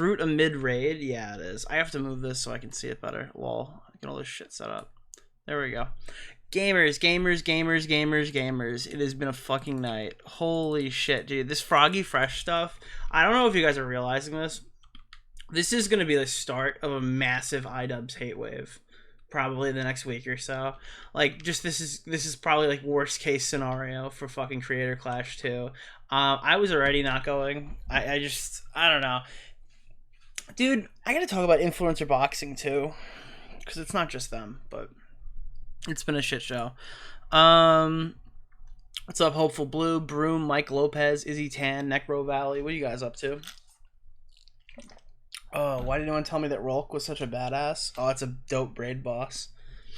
Fruit a mid-raid? Yeah, it is. I have to move this so I can see it better. Lol. I get all this shit set up. There we go. Gamers, gamers, gamers, gamers, gamers. It has been a fucking night. Holy shit, dude. This Froggy Fresh stuff, I don't know if you guys are realizing this. This is going to be the start of a massive iDubbbz hate wave. Probably the next week or so. Like, just this is probably like worst case scenario for fucking Creator Clash 2. I was already not going. I don't know. Dude, I gotta talk about influencer boxing too. Because it's not just them, but it's been a shit show. What's up, Hopeful Blue, Broom, Mike Lopez, Izzy Tan, Necro Valley? What are you guys up to? Oh, why did anyone tell me that Rolk was such a badass? Oh, it's a dope braid boss.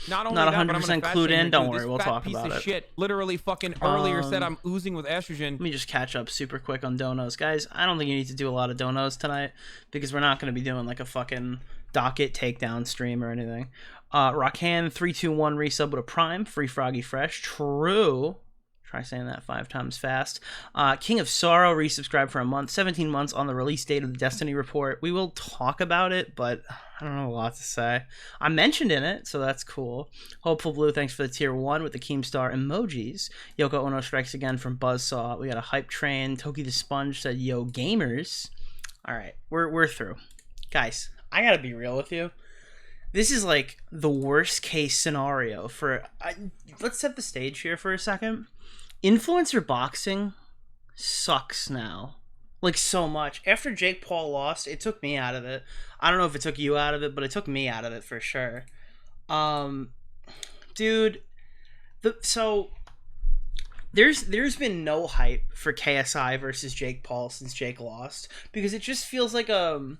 Not only Not that, 100% clued in. Don't worry, we'll talk piece about of it. Shit literally fucking earlier said I'm oozing with estrogen. Let me just catch up super quick on donos. Guys, I don't think you need to do a lot of donos tonight because we're not going to be doing like a fucking docket takedown stream or anything. Rockhand321 resub with a prime. Free Froggy Fresh. True. Try saying that 5 times fast. King of Sorrow resubscribed for a month. 17 months on the release date of the Destiny Report. We will talk about it, but I don't know a lot to say. I mentioned in it, so that's cool. Hopeful Blue, thanks for the tier 1 with the Keemstar emojis. Yoko Ono strikes again from Buzzsaw. We got a hype train. Toki the Sponge said, yo, gamers. All right, we're through. Guys, I gotta be real with you. This is like the worst case scenario for... let's set the stage here for a second. Influencer boxing sucks now. Like, so much. After Jake Paul lost, it took me out of it. I don't know if it took you out of it, but it took me out of it for sure. Dude, so there's been no hype for KSI versus Jake Paul since Jake lost, because it just feels like a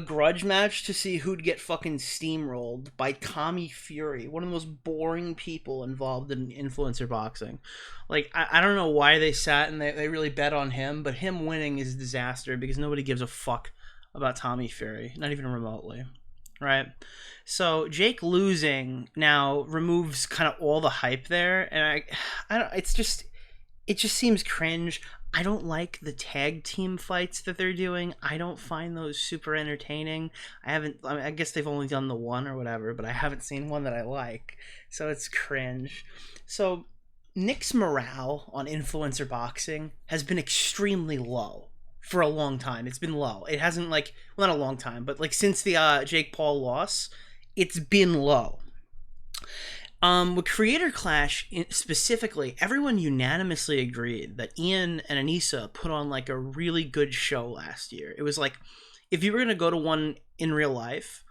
grudge match to see who'd get fucking steamrolled by Tommy Fury, one of the most boring people involved in influencer boxing. Like, I don't know why they sat and they really bet on him, but him winning is a disaster because nobody gives a fuck about Tommy Fury, not even remotely, right? So Jake losing now removes kind of all the hype there, and I don't, it just seems cringe. I don't like the tag team fights that they're doing. I don't find those super entertaining. I guess they've only done the one or whatever, but I haven't seen one that I like. So it's cringe. So Nick's morale on influencer boxing has been extremely low for a long time. It's been low. It hasn't well, not a long time, but like since the Jake Paul loss, it's been low. With Creator Clash specifically, everyone unanimously agreed that Ian and Anissa put on like a really good show last year. It was like, if you were going to go to one in real life,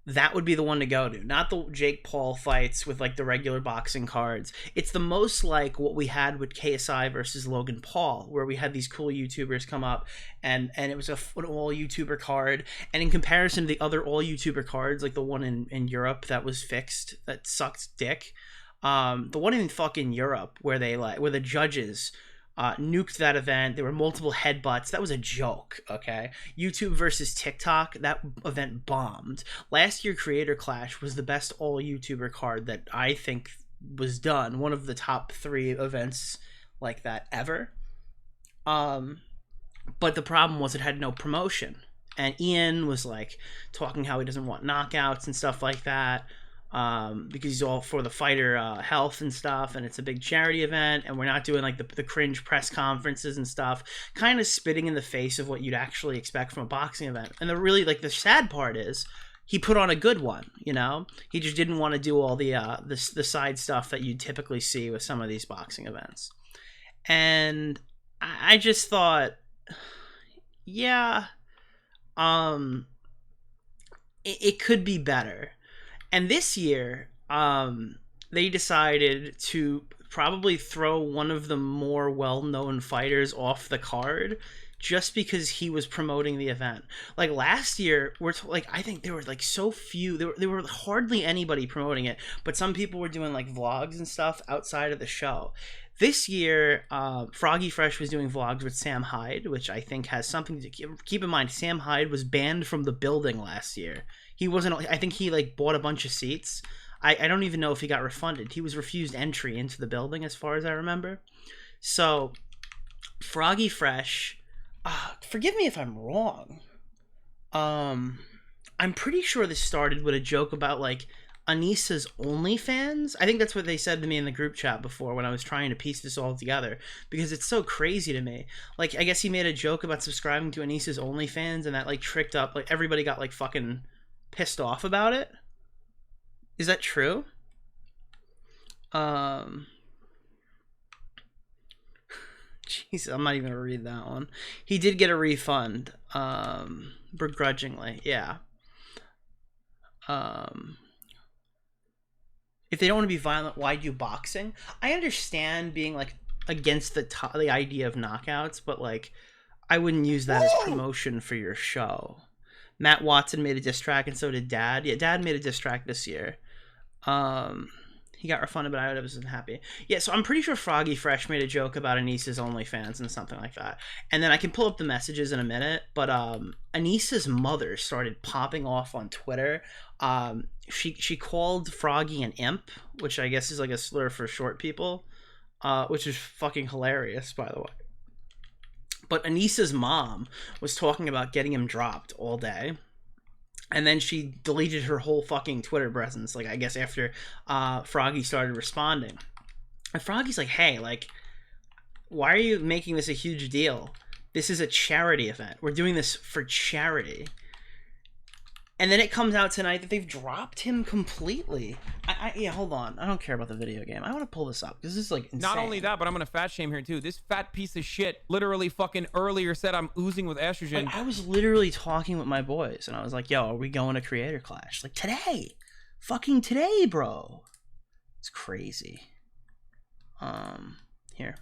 that would be the one to go to. Not the Jake Paul fights with like the regular boxing cards. It's the most like what we had with KSI versus Logan Paul, where we had these cool YouTubers come up and it was an all YouTuber card. And in comparison to the other all YouTuber cards, like the one in Europe that was fixed, that sucked dick. The one in fucking Europe where the judges nuked that event. There were multiple headbutts. That was a joke, okay? YouTube versus TikTok, that event bombed. Last year, Creator Clash was the best all-YouTuber card that I think was done. One of the top 3 events like that ever. But the problem was it had no promotion. And Ian was, like, talking how he doesn't want knockouts and stuff like that. Because he's all for the fighter health and stuff, and it's a big charity event, and we're not doing like the cringe press conferences and stuff, kind of spitting in the face of what you'd actually expect from a boxing event. And the sad part is he put on a good one, you know? He just didn't want to do all the side stuff that you typically see with some of these boxing events. And I just thought, yeah, it could be better. And this year, they decided to probably throw one of the more well-known fighters off the card just because he was promoting the event. Like last year, I think there were like so few. There were hardly anybody promoting it, but some people were doing like vlogs and stuff outside of the show. This year, Froggy Fresh was doing vlogs with Sam Hyde, which I think has something to keep in mind. Sam Hyde was banned from the building last year. He wasn't. I think he like bought a bunch of seats. I don't even know if he got refunded. He was refused entry into the building, as far as I remember. So, Froggy Fresh. Forgive me if I'm wrong, I'm pretty sure this started with a joke about like Anissa's OnlyFans. I think that's what they said to me in the group chat before when I was trying to piece this all together, because it's so crazy to me. Like, I guess he made a joke about subscribing to Anissa's OnlyFans, and that like tricked up, like everybody got like fucking pissed off about it. Is that true? Jeez, I'm not even gonna read that one. He did get a refund, begrudgingly, yeah. If they don't want to be violent, why do boxing? I understand being like against the idea of knockouts, but like I wouldn't use that as promotion for your show. Matt Watson made a diss track, and so did Dad. Yeah, Dad made a diss track this year. He got refunded, but I wasn't happy. Yeah, so I'm pretty sure Froggy Fresh made a joke about Anissa's OnlyFans and something like that. And then I can pull up the messages in a minute, but Anissa's mother started popping off on Twitter. She called Froggy an imp, which I guess is like a slur for short people, which is fucking hilarious, by the way. But Anissa's mom was talking about getting him dropped all day. And then she deleted her whole fucking Twitter presence, like, I guess after Froggy started responding. And Froggy's like, hey, like, why are you making this a huge deal? This is a charity event. We're doing this for charity. And then it comes out tonight that they've dropped him completely. Yeah, hold on. I don't care about the video game. I want to pull this up. This is like insane. Not only that, but I'm gonna fat shame here too. This fat piece of shit literally fucking earlier said I'm oozing with estrogen. Like, I was literally talking with my boys, and I was like, "Yo, are we going to Creator Clash? Like today, fucking today, bro." It's crazy. Here,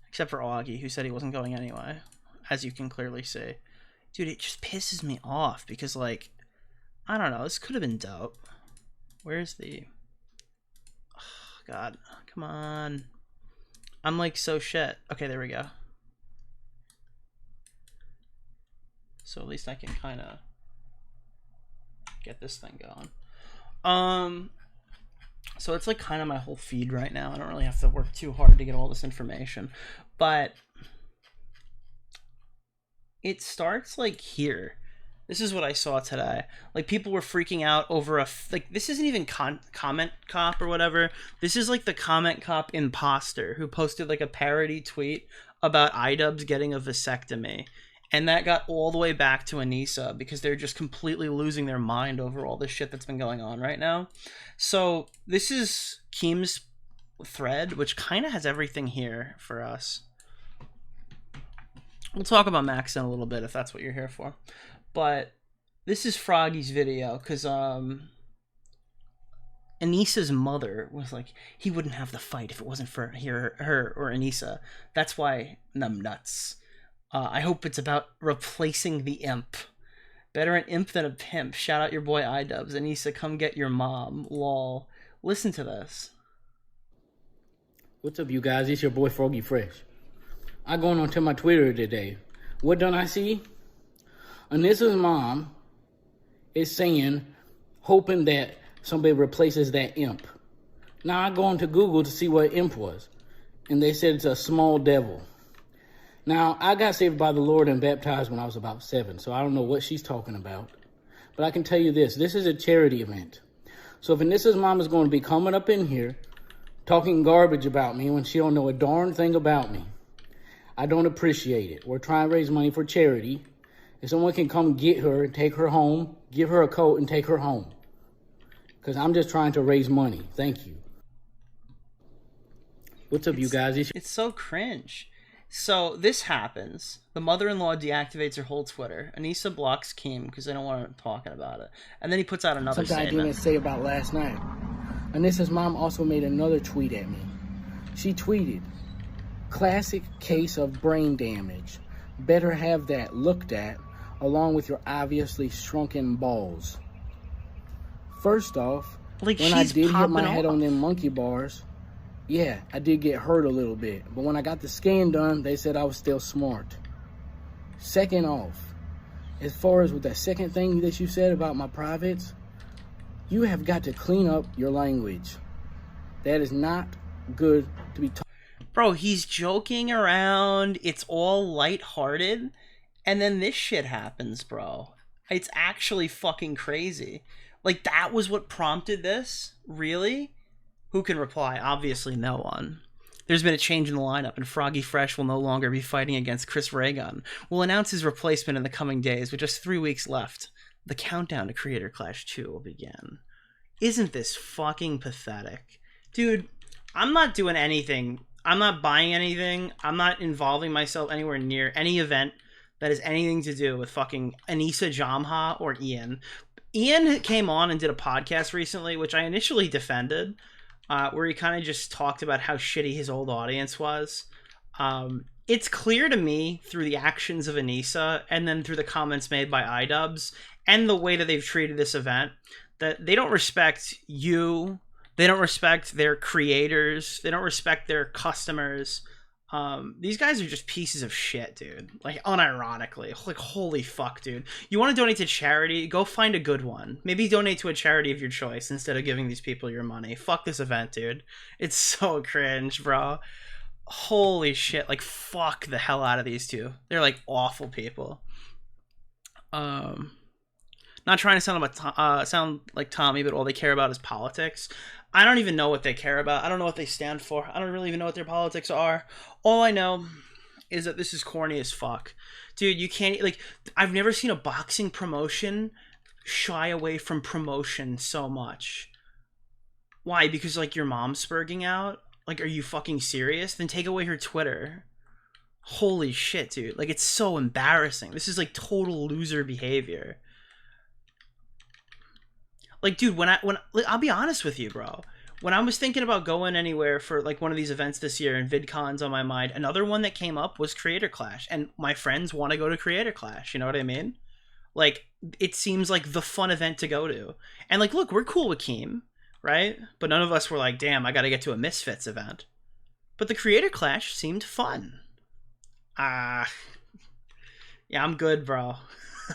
except for Augie, who said he wasn't going anyway, as you can clearly see. Dude, it just pisses me off because, like, I don't know. This could have been dope. Where's the... Oh, God. Come on. I'm, like, so shit. Okay, there we go. So at least I can kind of get this thing going. So it's, like, kind of my whole feed right now. I don't really have to work too hard to get all this information. But... it starts like here. This is what I saw today. Like, people were freaking out over like, this isn't even comment cop or whatever. This is like the comment cop imposter who posted like a parody tweet about iDubbbz getting a vasectomy, and that got all the way back to Anissa because they're just completely losing their mind over all this shit that's been going on right now. So this is Keem's thread, which kind of has everything here for us. We'll talk about Max in a little bit if that's what you're here for. But this is Froggy's video because Anissa's mother was like, he wouldn't have the fight if it wasn't for her or Anissa. That's why I'm nuts. I hope it's about replacing the imp. Better an imp than a pimp. Shout out your boy iDubbbz. Anissa, come get your mom. Lol. Listen to this. What's up, you guys? It's your boy Froggy Fresh. I going on to my Twitter today. What done I see? Anissa's mom is saying, hoping that somebody replaces that imp. Now I go on to Google to see what imp was, and they said it's a small devil. Now, I got saved by the Lord and baptized when I was about 7, so I don't know what she's talking about. But I can tell you this is a charity event. So if Anissa's mom is going to be coming up in here talking garbage about me when she don't know a darn thing about me, I don't appreciate it. We're trying to raise money for charity. If someone can come get her and take her home, give her a coat and take her home. Because I'm just trying to raise money. Thank you. What's up, you guys? It's so cringe. So this happens. The mother-in-law deactivates her whole Twitter. Anissa blocks Keem because they don't want her talking about it. And then he puts out another statement. Something I didn't say about last night. Anissa's mom also made another tweet at me. She tweeted, "Classic case of brain damage. Better have that looked at, along with your obviously shrunken balls." First off, like, when I did hit my head on them monkey bars, yeah, I did get hurt a little bit. But when I got the scan done, they said I was still smart. Second off, as far as with that second thing that you said about my privates, you have got to clean up your language. That is not good to be Bro, he's joking around. It's all lighthearted. And then this shit happens, bro. It's actually fucking crazy. Like, that was what prompted this? Really? Who can reply? Obviously no one. There's been a change in the lineup, and Froggy Fresh will no longer be fighting against Chris Raygun. We'll announce his replacement in the coming days, with just 3 weeks left. The countdown to Creator Clash 2 will begin. Isn't this fucking pathetic? Dude, I'm not doing anything. I'm not buying anything. I'm not involving myself anywhere near any event that has anything to do with fucking Anissa Jamha or Ian. Ian came on and did a podcast recently, which I initially defended, where he kind of just talked about how shitty his old audience was. It's clear to me through the actions of Anissa and then through the comments made by iDubbbz and the way that they've treated this event that they don't respect you. They don't respect their creators. They don't respect their customers. These guys are just pieces of shit, dude. Like, unironically. Like, holy fuck, dude. You want to donate to charity? Go find a good one. Maybe donate to a charity of your choice instead of giving these people your money. Fuck this event, dude. It's so cringe, bro. Holy shit. Like, fuck the hell out of these two. They're, like, awful people. Not trying to sound like Tommy, but all they care about is politics. I don't even know what they care about. I don't know what they stand for. I don't really even know what their politics are. All I know is that this is corny as fuck. Dude, you can't... Like, I've never seen a boxing promotion shy away from promotion so much. Why? Because, like, your mom's spurging out? Like, are you fucking serious? Then take away her Twitter. Holy shit, dude. Like, it's so embarrassing. This is, like, total loser behavior. Like, dude, when I'll be honest with you, bro. When I was thinking about going anywhere for, like, one of these events this year and VidCon's on my mind, another one that came up was Creator Clash. And my friends want to go to Creator Clash, you know what I mean? Like, it seems like the fun event to go to. And, like, look, we're cool with Keem, right? But none of us were like, damn, I gotta get to a Misfits event. But the Creator Clash seemed fun. Yeah, I'm good, bro.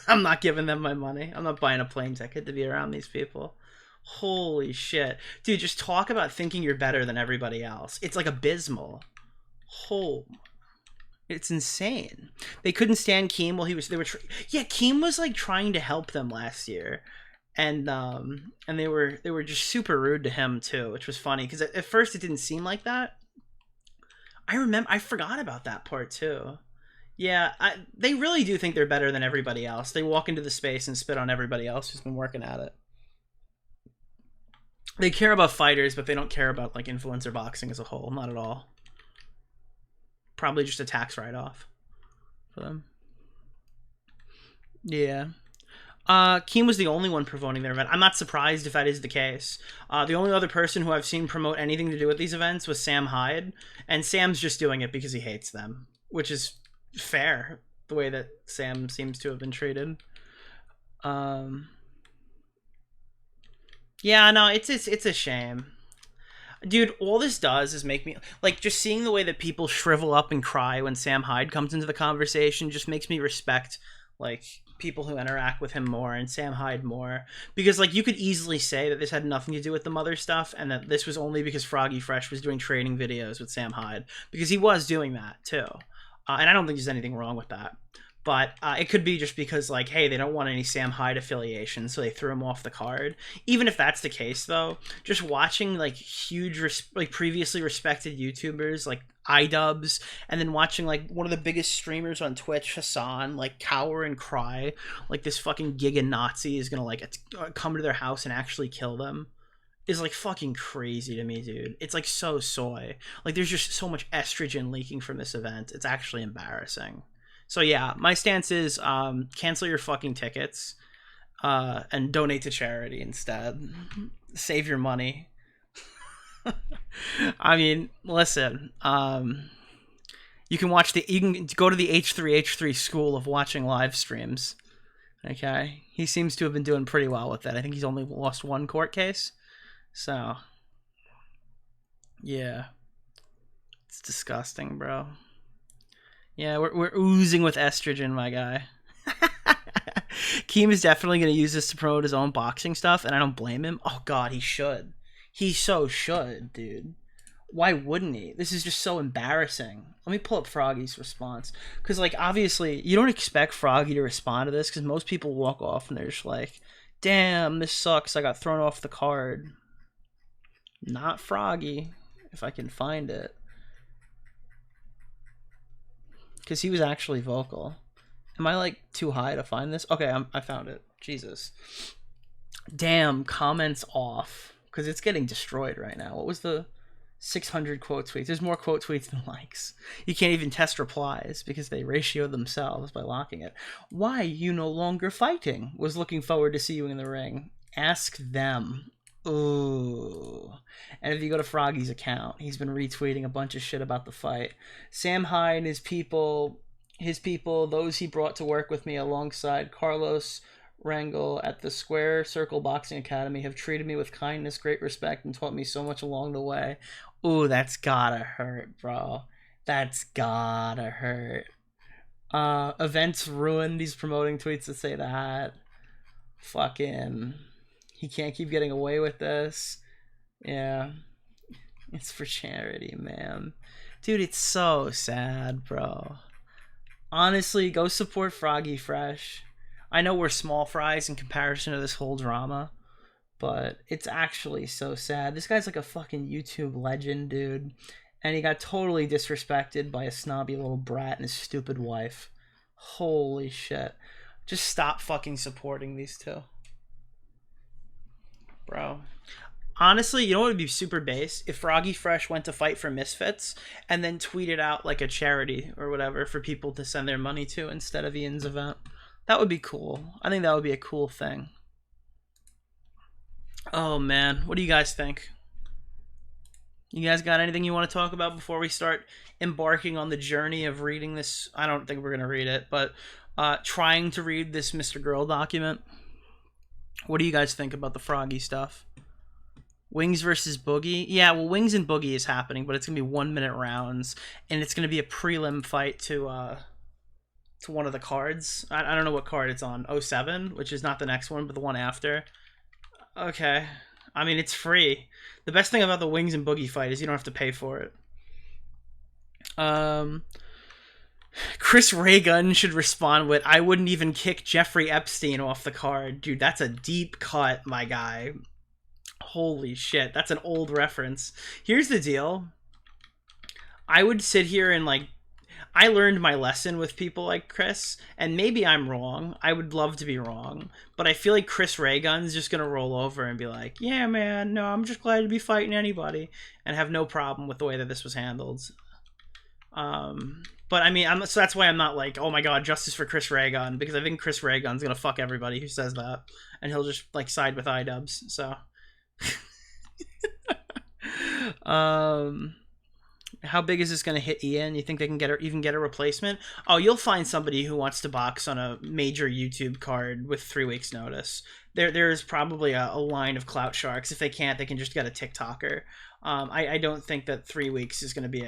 I'm not giving them my money. I'm not buying a plane ticket to be around these people. Holy shit. Dude, just talk about thinking you're better than everybody else. It's like abysmal. It's insane. They couldn't stand Keem while Keem was like trying to help them last year. And they were just super rude to him too, which was funny because at first it didn't seem like that. I forgot about that part too. Yeah, they really do think they're better than everybody else. They walk into the space and spit on everybody else who's been working at it. They care about fighters, but they don't care about, like, influencer boxing as a whole. Not at all. Probably just a tax write-off for them. Yeah. Keem was the only one promoting their event. I'm not surprised if that is the case. The only other person who I've seen promote anything to do with these events was Sam Hyde, and Sam's just doing it because he hates them, which is fair, the way that Sam seems to have been treated. Yeah, no, it's a shame. Dude, all this does is make me... Like, just seeing the way that people shrivel up and cry when Sam Hyde comes into the conversation just makes me respect, like, people who interact with him more and Sam Hyde more. Because, like, you could easily say that this had nothing to do with the mother stuff and that this was only because Froggy Fresh was doing training videos with Sam Hyde. Because he was doing that, too. And I don't think there's anything wrong with that. But it could be just because, like, hey, they don't want any Sam Hyde affiliation, so they threw him off the card. Even if that's the case, though, just watching, like, huge, previously respected YouTubers, like iDubbbz, and then watching, like, one of the biggest streamers on Twitch, Hassan, like, cower and cry, like, this fucking giga Nazi is gonna, like, come to their house and actually kill them, is, like, fucking crazy to me, dude. It's, like, so soy. Like, there's just so much estrogen leaking from this event. It's actually embarrassing. So yeah, my stance is cancel your fucking tickets and donate to charity instead. Save your money. I mean, listen, you can go to the H3H3 school of watching live streams. Okay, he seems to have been doing pretty well with that. I think he's only lost one court case. So yeah, it's disgusting, bro. Yeah, we're oozing with estrogen, my guy. Keem is definitely going to use this to promote his own boxing stuff, and I don't blame him. Oh, God, he should. He so should, dude. Why wouldn't he? This is just so embarrassing. Let me pull up Froggy's response. Because, like, obviously, you don't expect Froggy to respond to this, because most people walk off and they're just like, damn, this sucks, I got thrown off the card. Not Froggy, if I can find it. Because he was actually vocal. Am I, like, too high to find this? Okay, I found it. Jesus. Damn, comments off. Because it's getting destroyed right now. What was the 600 quote tweets? There's more quote tweets than likes. You can't even test replies because they ratio themselves by locking it. Why you no longer fighting? Was looking forward to see you in the ring. Ask them. Ooh. And if you go to Froggy's account, he's been retweeting a bunch of shit about the fight. Sam Hyde and his people, those he brought to work with me alongside Carlos Rangel at the Square Circle Boxing Academy, have treated me with kindness, great respect, and taught me so much along the way. Ooh, that's gotta hurt, bro. That's gotta hurt. Events ruined. These promoting tweets that say that. Fucking, he can't keep getting away with this. Yeah, it's for charity, man. Dude, it's so sad, bro. Honestly, go support Froggy Fresh. I know we're small fries in comparison to this whole drama, but it's actually so sad. This guy's like a fucking YouTube legend, dude. And he got totally disrespected by a snobby little brat and his stupid wife. Holy shit. Just stop fucking supporting these two. Bro. Honestly, you know what would be super base? If Froggy Fresh went to fight for Misfits and then tweeted out like a charity or whatever for people to send their money to instead of Ian's event. That would be cool. I think that would be a cool thing. Oh, man. What do you guys think? You guys got anything you want to talk about before we start embarking on the journey of reading this? I don't think we're going to read it, but trying to read this Mr. Girl document. What do you guys think about the Froggy stuff? Wings versus Boogie? Yeah, well, Wings and Boogie is happening, but it's going to be 1 minute rounds, and it's going to be a prelim fight to one of the cards. I don't know what card it's on. 07, which is not the next one, but the one after. Okay. I mean, it's free. The best thing about the Wings and Boogie fight is you don't have to pay for it. Chris Raygun should respond with, I wouldn't even kick Jeffrey Epstein off the card. Dude, that's a deep cut, my guy. Holy shit. That's an old reference. Here's the deal. I would sit here and, like, I learned my lesson with people like Chris, and maybe I'm wrong. I would love to be wrong, but I feel like Chris Raygun's just gonna roll over and be like, yeah, man, no, I'm just glad to be fighting anybody, and have no problem with the way that this was handled. But I mean, so that's why I'm not like, oh my god, justice for Chris Raygun, because I think Chris Raygun's gonna fuck everybody who says that, and he'll just, like, side with iDubbbz, so. How big is this going to hit Ian? You think they can even get a replacement? Oh, you'll find somebody who wants to box on a major YouTube card with 3 weeks notice. There's probably a line of clout sharks. If they can't, they can just get a TikToker. I don't think that 3 weeks is going to be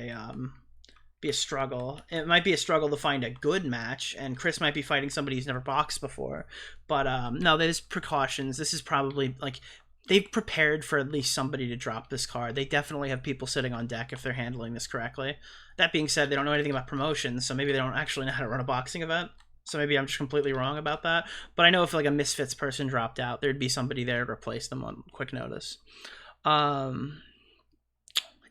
a struggle. It might be a struggle to find a good match, and Chris might be fighting somebody who's never boxed before. But no, there's precautions. This is probably, like, they've prepared for at least somebody to drop this card. They definitely have people sitting on deck if they're handling this correctly. That being said, they don't know anything about promotions, so maybe they don't actually know how to run a boxing event. So maybe I'm just completely wrong about that. But I know if, like, a Misfits person dropped out, there'd be somebody there to replace them on quick notice.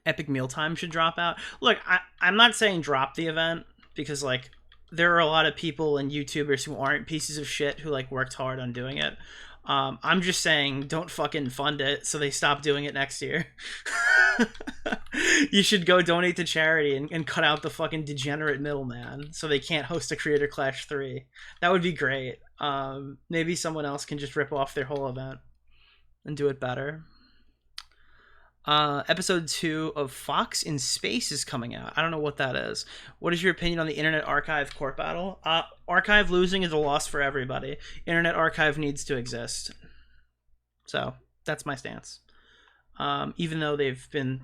Epic Mealtime should drop out. Look, I'm not saying drop the event, because, like, there are a lot of people and YouTubers who aren't pieces of shit who, like, worked hard on doing it. I'm just saying, don't fucking fund it so they stop doing it next year. You should go donate to charity and cut out the fucking degenerate middleman so they can't host a Creator Clash 3. That would be great. Maybe someone else can just rip off their whole event and do it better. Episode 2 of Fox in Space is coming out. I don't know what that is. What is your opinion on the Internet Archive court battle? Archive losing is a loss for everybody. Internet Archive needs to exist. So, that's my stance. Even though they've been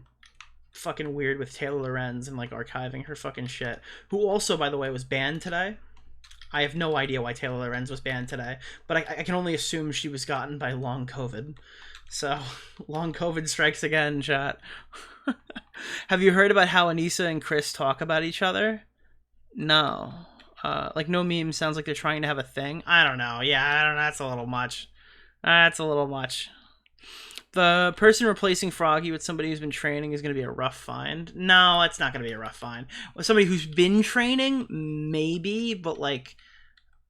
fucking weird with Taylor Lorenz and, like, archiving her fucking shit. Who also, by the way, was banned today. I have no idea why Taylor Lorenz was banned today, but I can only assume she was gotten by long COVID. So, long COVID strikes again, chat. Have you heard about how Anissa and Chris talk about each other? No. Like, no meme sounds like they're trying to have a thing. I don't know. Yeah, I don't know. That's a little much. That's a little much. The person replacing Froggy with somebody who's been training is going to be a rough find. No, it's not going to be a rough find. With somebody who's been training, maybe, but, like,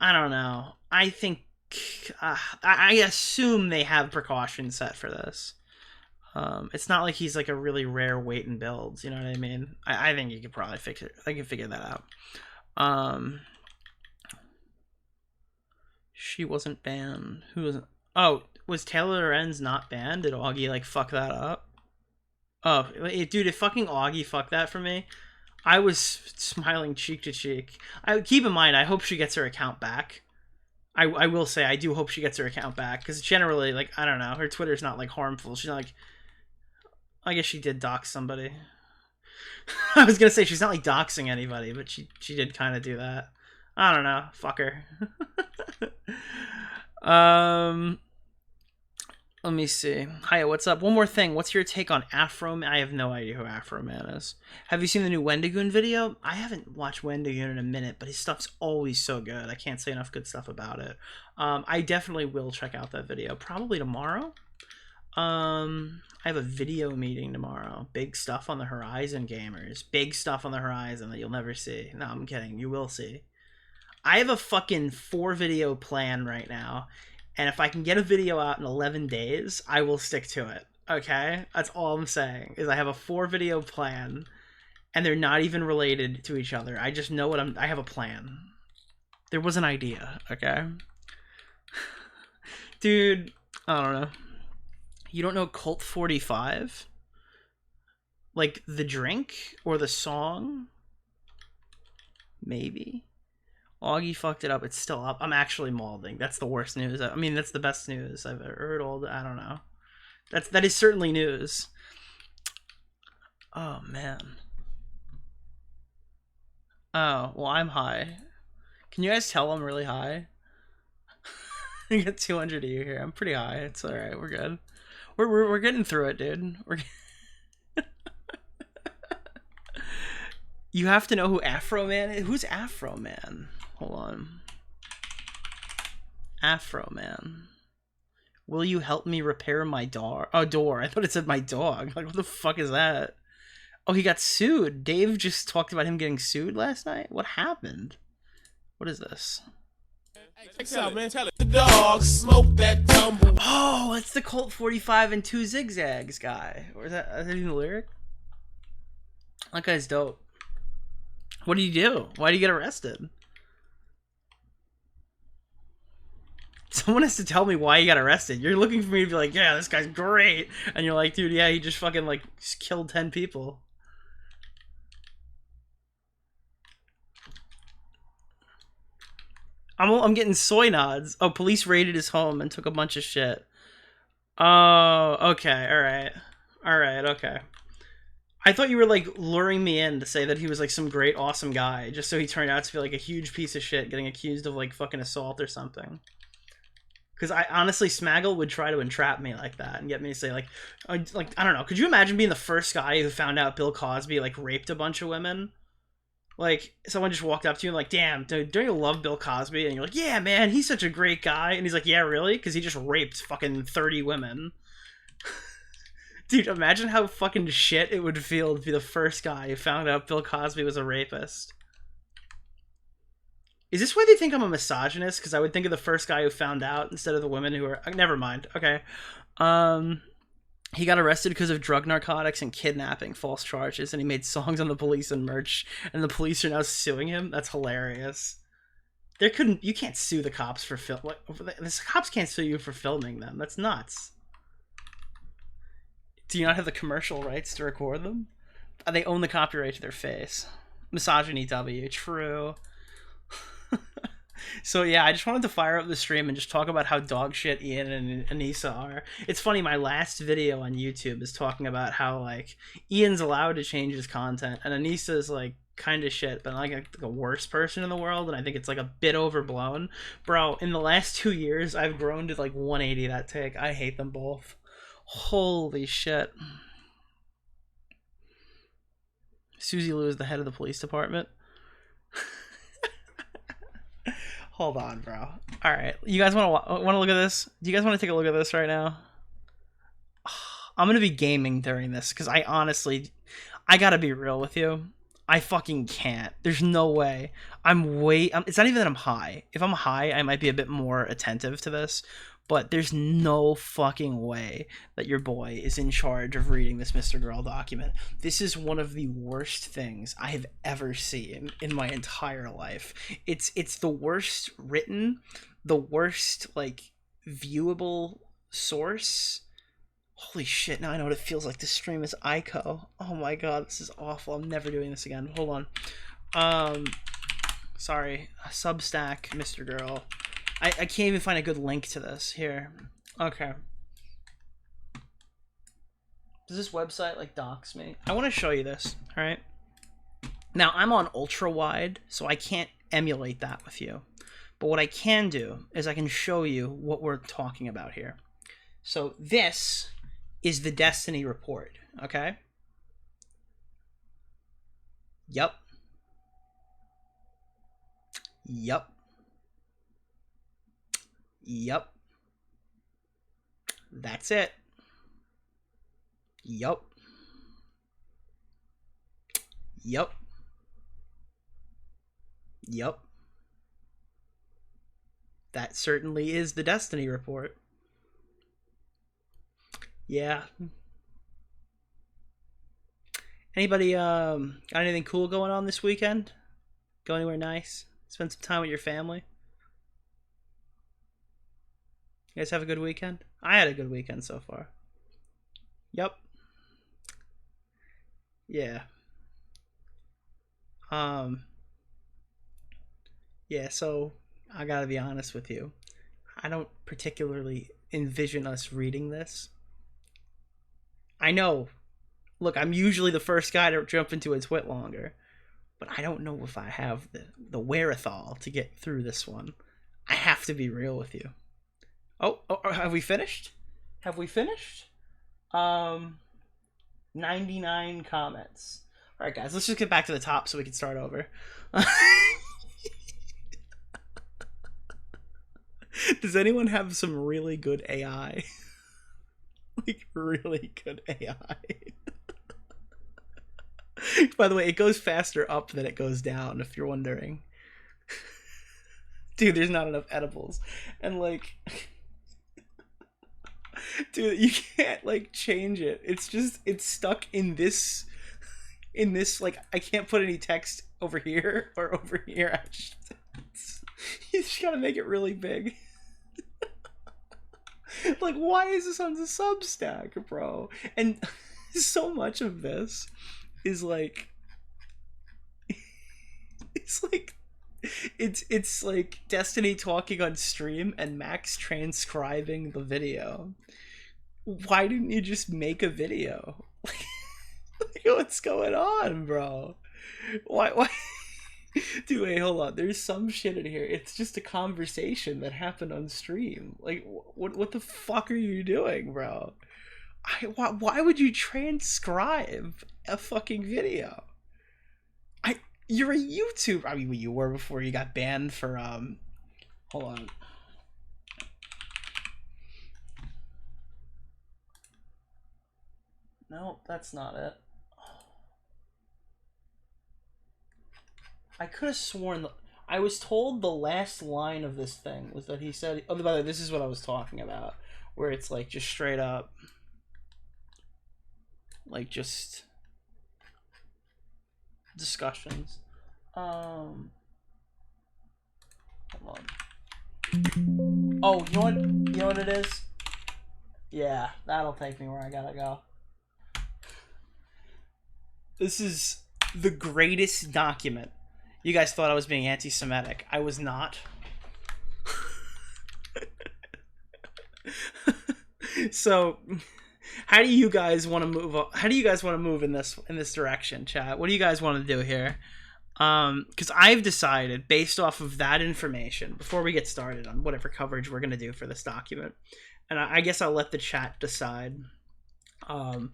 I don't know. I think, I assume they have precautions set for this. It's not like he's, like, a really rare weight and builds, you know what I mean? I think you could probably fix it. I can figure that out. She wasn't banned. Who wasn't? Oh, was Taylor Lorenz not banned? Did Augie, like, fuck that up? Oh, dude, if fucking Augie fucked that for me, I was smiling cheek to cheek. Keep in mind, I hope she gets her account back. I will say, I do hope she gets her account back, because generally, like, I don't know, her Twitter's not, like, harmful. She's not, like, I guess she did dox somebody. I was gonna say, she's not, like, doxing anybody, but she did kind of do that. I don't know. Fuck her. Let me see. Hi, what's up? One more thing. What's your take on Afro Man? I have no idea who Afro Man is. Have you seen the new Wendigoon video? I haven't watched Wendigoon in a minute, but his stuff's always so good. I can't say enough good stuff about it. I definitely will check out that video. Probably tomorrow. I have a video meeting tomorrow. Big stuff on the horizon, gamers. Big stuff on the horizon that you'll never see. No, I'm kidding. You will see. I have a fucking 4-video plan right now. And if I can get a video out in 11 days, I will stick to it. Okay? That's all I'm saying. Is I have a 4-video plan. And they're not even related to each other. I just know what I have a plan. There was an idea. Okay? Dude, I don't know. You don't know Cult 45? Like, the drink? Or the song? Maybe? Augie fucked it up. It's still up. I'm actually mauling. That's the worst news. I mean, that's the best news I've ever heard. I don't know. That is certainly news. Oh, man. Oh, well, I'm high. Can you guys tell I'm really high? I got 200 of you here. I'm pretty high. It's alright. We're good. We're getting through it, dude. You have to know who Afro Man is? Who's Afro Man? Hold on. Afro Man. Will you help me repair my door? Oh, door. I thought it said my dog. Like, what the fuck is that? Oh, he got sued. Dave just talked about him getting sued last night? What happened? What is this? Hey, check out, man. Tell it. The dog smoke that tumble. Oh, it's the Colt 45 and 2 zigzags guy. Or is that even the lyric? That guy's dope. What did he do? Why did he get arrested? Someone has to tell me why he got arrested. You're looking for me to be like, yeah, this guy's great. And you're like, dude, yeah, he just fucking, like, just killed 10 people. I'm getting soy nods. Oh, police raided his home and took a bunch of shit. Oh, okay, alright. Alright, okay. I thought you were, like, luring me in to say that he was, like, some great, awesome guy, just so he turned out to be, like, a huge piece of shit getting accused of, like, fucking assault or something. Because I honestly, Smaggle would try to entrap me like that and get me to say, like, I don't know. Could you imagine being the first guy who found out Bill Cosby, like, raped a bunch of women? Like, someone just walked up to you and like, damn, dude, don't you love Bill Cosby? And you're like, yeah, man, he's such a great guy. And he's like, yeah, really? Because he just raped fucking 30 women. Dude, imagine how fucking shit it would feel to be the first guy who found out Bill Cosby was a rapist. Is this why they think I'm a misogynist? Because I would think of the first guy who found out instead of the women who were... Never mind. Okay. He got arrested because of drug, narcotics, and kidnapping, false charges, and he made songs on the police and merch, and the police are now suing him? That's hilarious. You can't sue the cops for the cops can't sue you for filming them. That's nuts. Do you not have the commercial rights to record them? They own the copyright to their face. Misogyny W. True. So yeah, I just wanted to fire up the stream and just talk about how dog shit Ian and Anissa are. It's funny, my last video on YouTube is talking about how, like, Ian's allowed to change his content, and Anissa's, like, kind of shit, but like the worst person in the world, and I think it's like a bit overblown. Bro, in the last 2 years, I've grown to like 180 that take. I hate them both. Holy shit. Susie Lou is the head of the police department. Hold on, bro. All right, you guys want to look at this? Do you guys want to take a look at this right now? I'm gonna be gaming during this because I gotta be real with you. I fucking can't. There's no way. It's not even that I'm high. If I'm high, I might be a bit more attentive to this. But there's no fucking way that your boy is in charge of reading this Mr. Girl document. This is one of the worst things I have ever seen in my entire life. It's the worst written, the worst, like, viewable source. Holy shit, now I know what it feels like to stream as Ico. Oh my god, this is awful. I'm never doing this again. Hold on. Sorry. Substack, Mr. Girl. I can't even find a good link to this. Here. Okay. Does this website, like, dox me? I want to show you this, alright? Now, I'm on ultra wide, so I can't emulate that with you. But what I can do is I can show you what we're talking about here. So this is the Destiny report, okay? Yup. Yup. Yup. That's it. Yup. Yup. Yup. That certainly is the Destiny report. Yeah. Anybody got anything cool going on this weekend? Go anywhere nice? Spend some time with your family? You guys have a good weekend? I had a good weekend so far. Yep. Yeah. Yeah, so I gotta be honest with you. I don't particularly envision us reading this. I know. Look, I'm usually the first guy to jump into a twit longer, but I don't know if I have the wherewithal to get through this one. I have to be real with you. Oh, have we finished? Have we finished? 99 comments. All right, guys, let's just get back to the top so we can start over. Does anyone have some really good AI? Like, really good AI. By the way, it goes faster up than it goes down, if you're wondering. Dude, there's not enough edibles. And, like... Dude, you can't, like, change it. It's stuck in this, like, I can't put any text over here or over here. You just gotta make it really big. Like, why is this on the Substack, bro? And so much of this is, like, it's like Destiny talking on stream and Max transcribing the video. Why didn't you just make a video? Like, what's going on, bro? Why? Dude, wait, hold on. There's some shit in here. It's just a conversation that happened on stream. Like, what the fuck are you doing, bro? Why would you transcribe a fucking video? You're a YouTuber. I mean, you were before you got banned for, hold on. No, that's not it. I could have sworn I was told the last line of this thing was that he said, oh, by the way, this is what I was talking about, where it's like just straight up, like just discussions. Hold on. Oh, you know what it is? Yeah, that'll take me where I gotta go. This is the greatest document. You guys thought I was being anti-Semitic. I was not. So, how do you guys want to move? How do you guys want to move in this direction, chat? What do you guys want to do here? Because I've decided, based off of that information, before we get started on whatever coverage we're going to do for this document, and I guess I'll let the chat decide. I've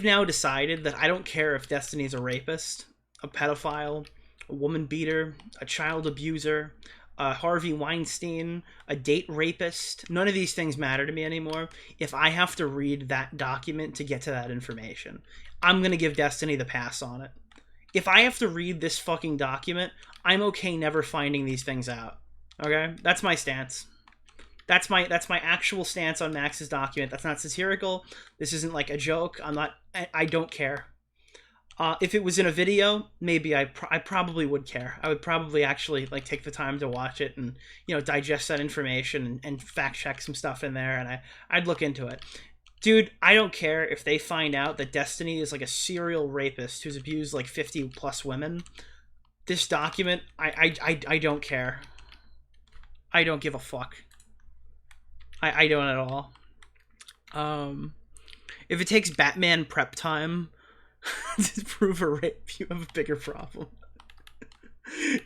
now decided that I don't care if Destiny's a rapist, a pedophile, a woman beater, a child abuser, a Harvey Weinstein, a date rapist. None of these things matter to me anymore. If I have to read that document to get to that information, I'm going to give Destiny the pass on it. If I have to read this fucking document, I'm okay never finding these things out. Okay? That's my stance. That's my actual stance on Max's document. That's not satirical. This isn't like a joke. I don't care. If it was in a video, maybe I probably would care. I would probably actually like take the time to watch it and, you know, digest that information and fact check some stuff in there, and I'd look into it. Dude, I don't care if they find out that Destiny is like a serial rapist who's abused like 50 plus women. This document, I don't care. I don't give a fuck. I don't at all. If it takes Batman prep time to prove a rape, you have a bigger problem.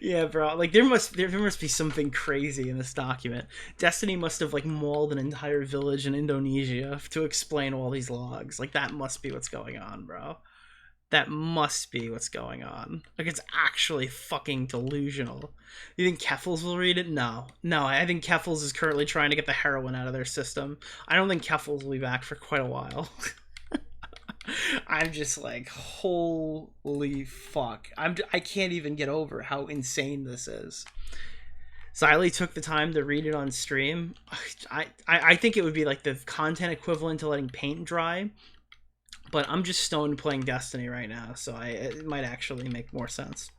Yeah, bro. Like there must be something crazy in this document. Destiny must have like mauled an entire village in Indonesia to explain all these logs. Like that must be what's going on, bro. That must be what's going on. Like it's actually fucking delusional. You think Keffels will read it? No. I think Keffels is currently trying to get the heroin out of their system. I don't think Keffels will be back for quite a while. I'm just like, holy fuck. I can't even get over how insane this is. Xylee took the time to read it on stream. I think it would be like the content equivalent to letting paint dry. But I'm just stoned playing Destiny right now, so it might actually make more sense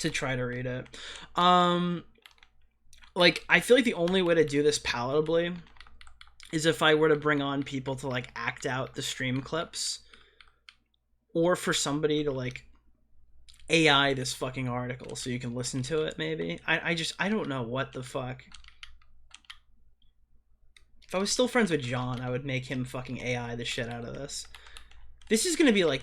to try to read it. Like, I feel like the only way to do this palatably is if I were to bring on people to, like, act out the stream clips. Or for somebody to, like, AI this fucking article so you can listen to it, maybe. I don't know what the fuck. If I was still friends with John, I would make him fucking AI the shit out of this. This is gonna be like,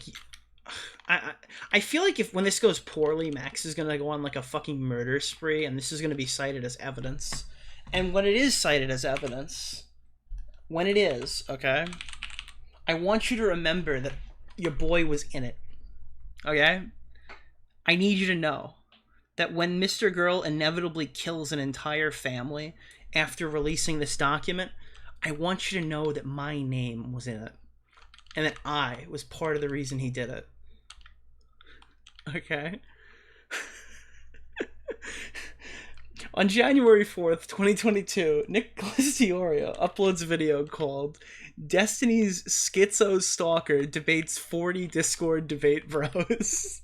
I feel like when this goes poorly, Max is gonna go on like a fucking murder spree, and this is gonna be cited as evidence. And when it is cited as evidence, when it is, okay, I want you to remember that your boy was in it. Okay, I need you to know that when Mr. Girl inevitably kills an entire family after releasing this document, I want you to know that my name was in it. And that I was part of the reason he did it. Okay? On January 4th, 2022, Nicholas Diorio uploads a video called Destiny's Schizo Stalker Debates 40 Discord Debate Bros.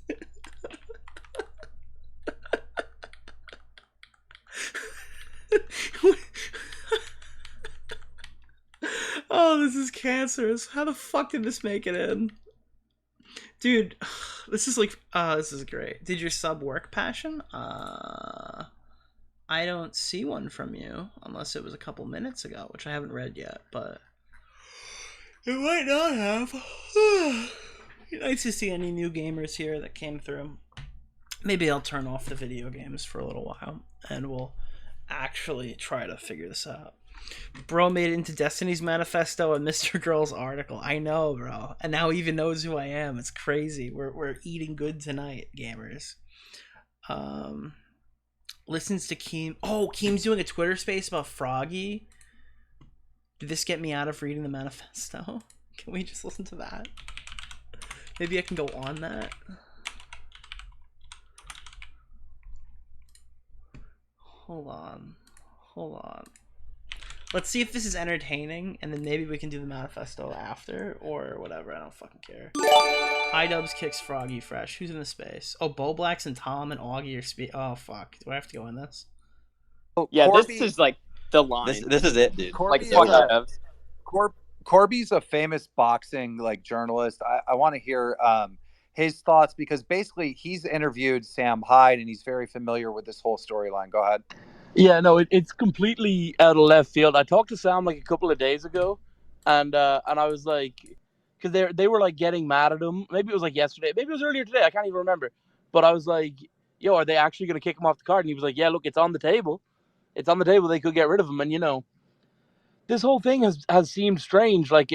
Oh, this is cancerous. How the fuck did this make it in? Dude, this is like, this is great. Did your sub work, Passion? I don't see one from you, unless it was a couple minutes ago, which I haven't read yet, but it might not have. Nice to see any new gamers here that came through. Maybe I'll turn off the video games for a little while, and we'll actually try to figure this out. Bro made it into Destiny's manifesto and Mr. Girl's article. I know, bro. And now he even knows who I am. It's crazy. We're eating good tonight, gamers. Listens to Keem. Oh, Keem's doing a Twitter space about Froggy. Did this get me out of reading the manifesto? Can we just listen to that? Maybe I can go on that. Hold on. Let's see if this is entertaining, and then maybe we can do the manifesto after, or whatever. I don't fucking care. iDubbbz kicks Froggy fresh. Who's in the space? Oh, Bo Blacks and Tom and Augie are oh, fuck. Do I have to go in this? Oh, yeah, Corby, this is like the line. This is it, dude. Like, Corby's a famous boxing like journalist. I want to hear his thoughts, because basically he's interviewed Sam Hyde and he's very familiar with this whole storyline. Go ahead. Yeah, no, it's completely out of left field. I talked to Sam like a couple of days ago, and I was like, because they were like getting mad at him. Maybe it was like yesterday. Maybe it was earlier today. I can't even remember. But I was like, yo, are they actually going to kick him off the card? And he was like, yeah, look, it's on the table. It's on the table. They could get rid of him. And, this whole thing has seemed strange. Like,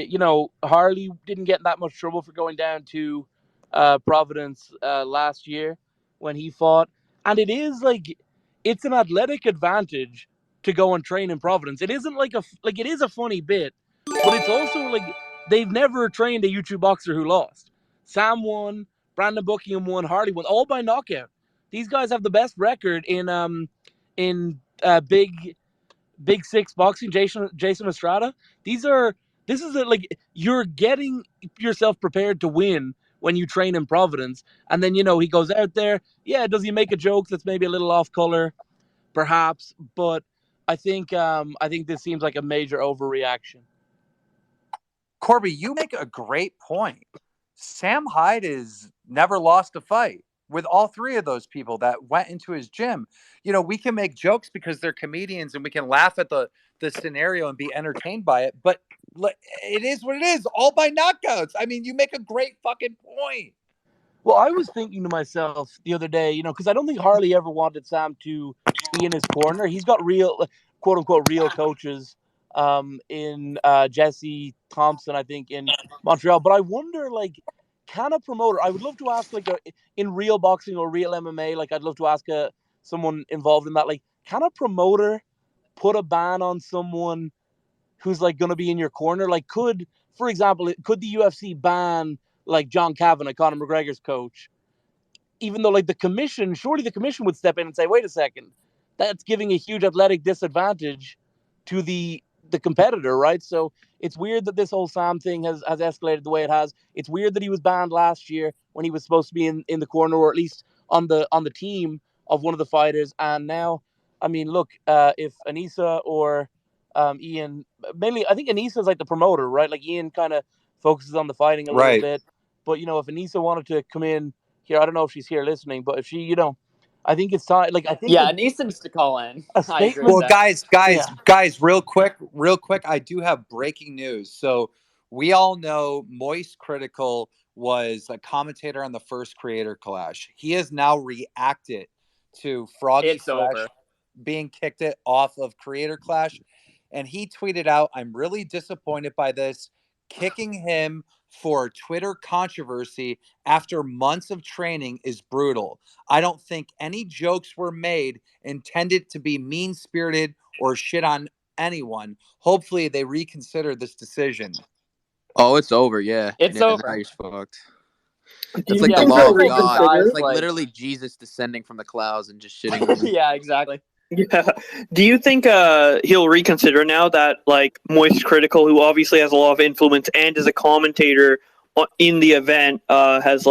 Harley didn't get in that much trouble for going down to Providence last year when he fought. And it is like, it's an athletic advantage to go and train in Providence. It isn't like it is a funny bit, but it's also like they've never trained a YouTube boxer who lost. Sam won, Brandon Buckingham won, Harley won, all by knockout. These guys have the best record in Big Six boxing. Jason Estrada. You're getting yourself prepared to win when you train in Providence, and then he goes out there. Yeah, does he make a joke that's maybe a little off color? Perhaps, but I think this seems like a major overreaction. Corby, you make a great point. Sam Hyde has never lost a fight with all three of those people that went into his gym. We can make jokes because they're comedians and we can laugh at the scenario and be entertained by it, but it is what it is, all by knockouts. I mean, you make a great fucking point. Well, I was thinking to myself the other day, because I don't think Harley ever wanted Sam to be in his corner. He's got real, quote unquote, real coaches in Jesse Thompson, I think, in Montreal. But I wonder, can a promoter, I would love to ask, in real boxing or real MMA, I'd love to ask someone involved in that, can a promoter put a ban on someone who's, going to be in your corner? For example, could the UFC ban John Kavanagh, Conor McGregor's coach, even though surely the commission would step in and say, wait a second, that's giving a huge athletic disadvantage to the competitor, right? So it's weird that this whole Sam thing has escalated the way it has. It's weird that he was banned last year when he was supposed to be in the corner, or at least on the team of one of the fighters. And now, I mean, look, if Anissa or Ian, mainly, I think Anissa's the promoter, right? Ian kind of focuses on the fighting a little bit. But, if Anissa wanted to come in here, I don't know if she's here listening, but if she, I think it's time. Anissa needs to call in. I agree. Well, guys, real quick, I do have breaking news. So we all know Moist Critical was a commentator on the first Creator Clash. He has now reacted to Froggy Fresh being kicked off of Creator Clash. And he tweeted out, "I'm really disappointed by this. Kicking him for Twitter controversy after months of training is brutal. I don't think any jokes were made intended to be mean-spirited or shit on anyone. Hopefully they reconsider this decision." Oh, it's over, yeah. It's over. Now you're fucked. Do It's you like the think law they'll of God. reconsider? It's literally Jesus descending from the clouds and just shitting on him. Yeah, exactly. Yeah. Do you think he'll reconsider now that Moist Critical, who obviously has a lot of influence and is a commentator in the event, has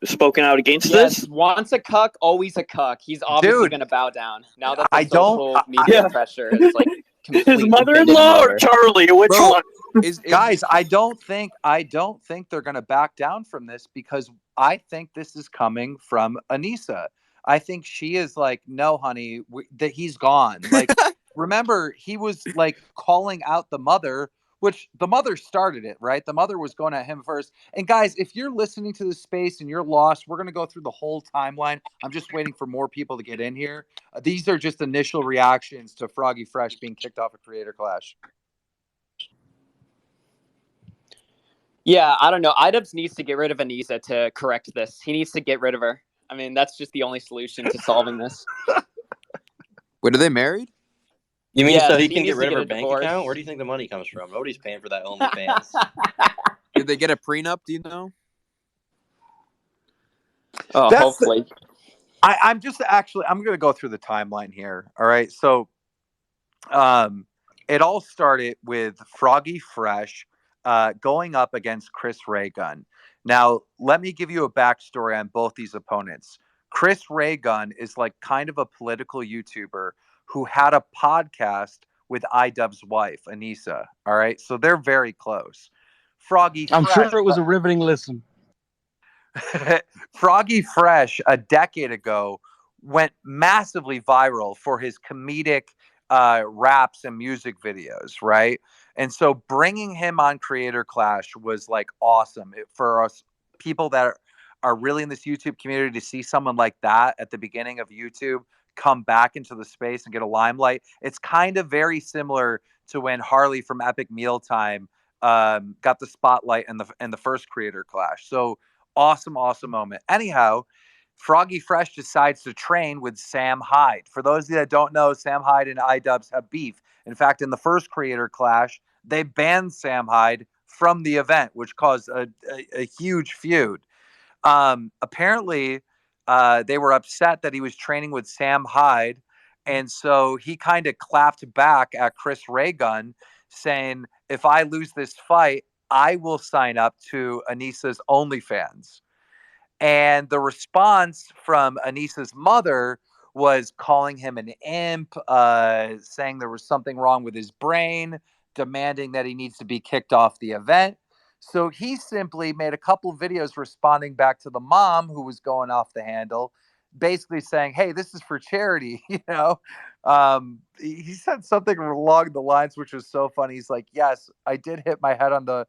spoken out against this? Once a cuck, always a cuck. He's obviously going to bow down now that the social media pressure is his mother-in-law or Charlie? Which one? Guys, I don't think they're going to back down from this, because I think this is coming from Anissa. I think she is no, honey, that he's gone. Remember, he was calling out the mother, which the mother started it, right? The mother was going at him first. And guys, if you're listening to this space and you're lost, we're going to go through the whole timeline. I'm just waiting for more people to get in here. These are just initial reactions to Froggy Fresh being kicked off a Creator Clash. Yeah, I don't know. IDubbbz needs to get rid of Anissa to correct this. He needs to get rid of her. I mean, that's just the only solution to solving this. Wait, are they married? You mean so he he can needs get rid to of her get a bank divorce. account? Where do you think the money comes from? Nobody's paying for that OnlyFans. Did they get a prenup? Do you know? Oh, hopefully. I'm going to go through the timeline here. All right. So it all started with Froggy Fresh going up against Chris Raygun. Now, let me give you a backstory on both these opponents. Chris Raygun is kind of a political YouTuber who had a podcast with IDubbbz's wife, Anissa. All right. So they're very close. I'm sure it was a riveting listen. Froggy Fresh a decade ago went massively viral for his comedic raps and music videos, right? And so bringing him on Creator Clash was awesome for us people that are really in this YouTube community to see someone like that at the beginning of YouTube come back into the space and get a limelight. It's kind of very similar to when Harley from Epic Mealtime got the spotlight in the first Creator Clash. So awesome moment. Anyhow, Froggy Fresh decides to train with Sam Hyde. For those of you that don't know, Sam Hyde and iDubbbz have beef. In fact, in the first Creator Clash, they banned Sam Hyde from the event, which caused a huge feud. Apparently, they were upset that he was training with Sam Hyde, and so he kind of clapped back at Chris Raygun, saying, "If I lose this fight, I will sign up to Anissa's OnlyFans." And the response from Anissa's mother was calling him an imp, saying there was something wrong with his brain, demanding that he needs to be kicked off the event. So he simply made a couple of videos responding back to the mom who was going off the handle, basically saying, "Hey, this is for charity." He said something along the lines, which was so funny. He's like, "Yes, I did hit my head on the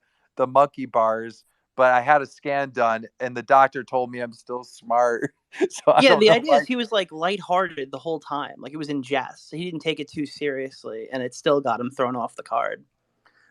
monkey bars, but I had a scan done, and the doctor told me I'm still smart." So I Yeah, don't the know. idea is he was like lighthearted the whole time, like it was in jest. He didn't take it too seriously, and it still got him thrown off the card.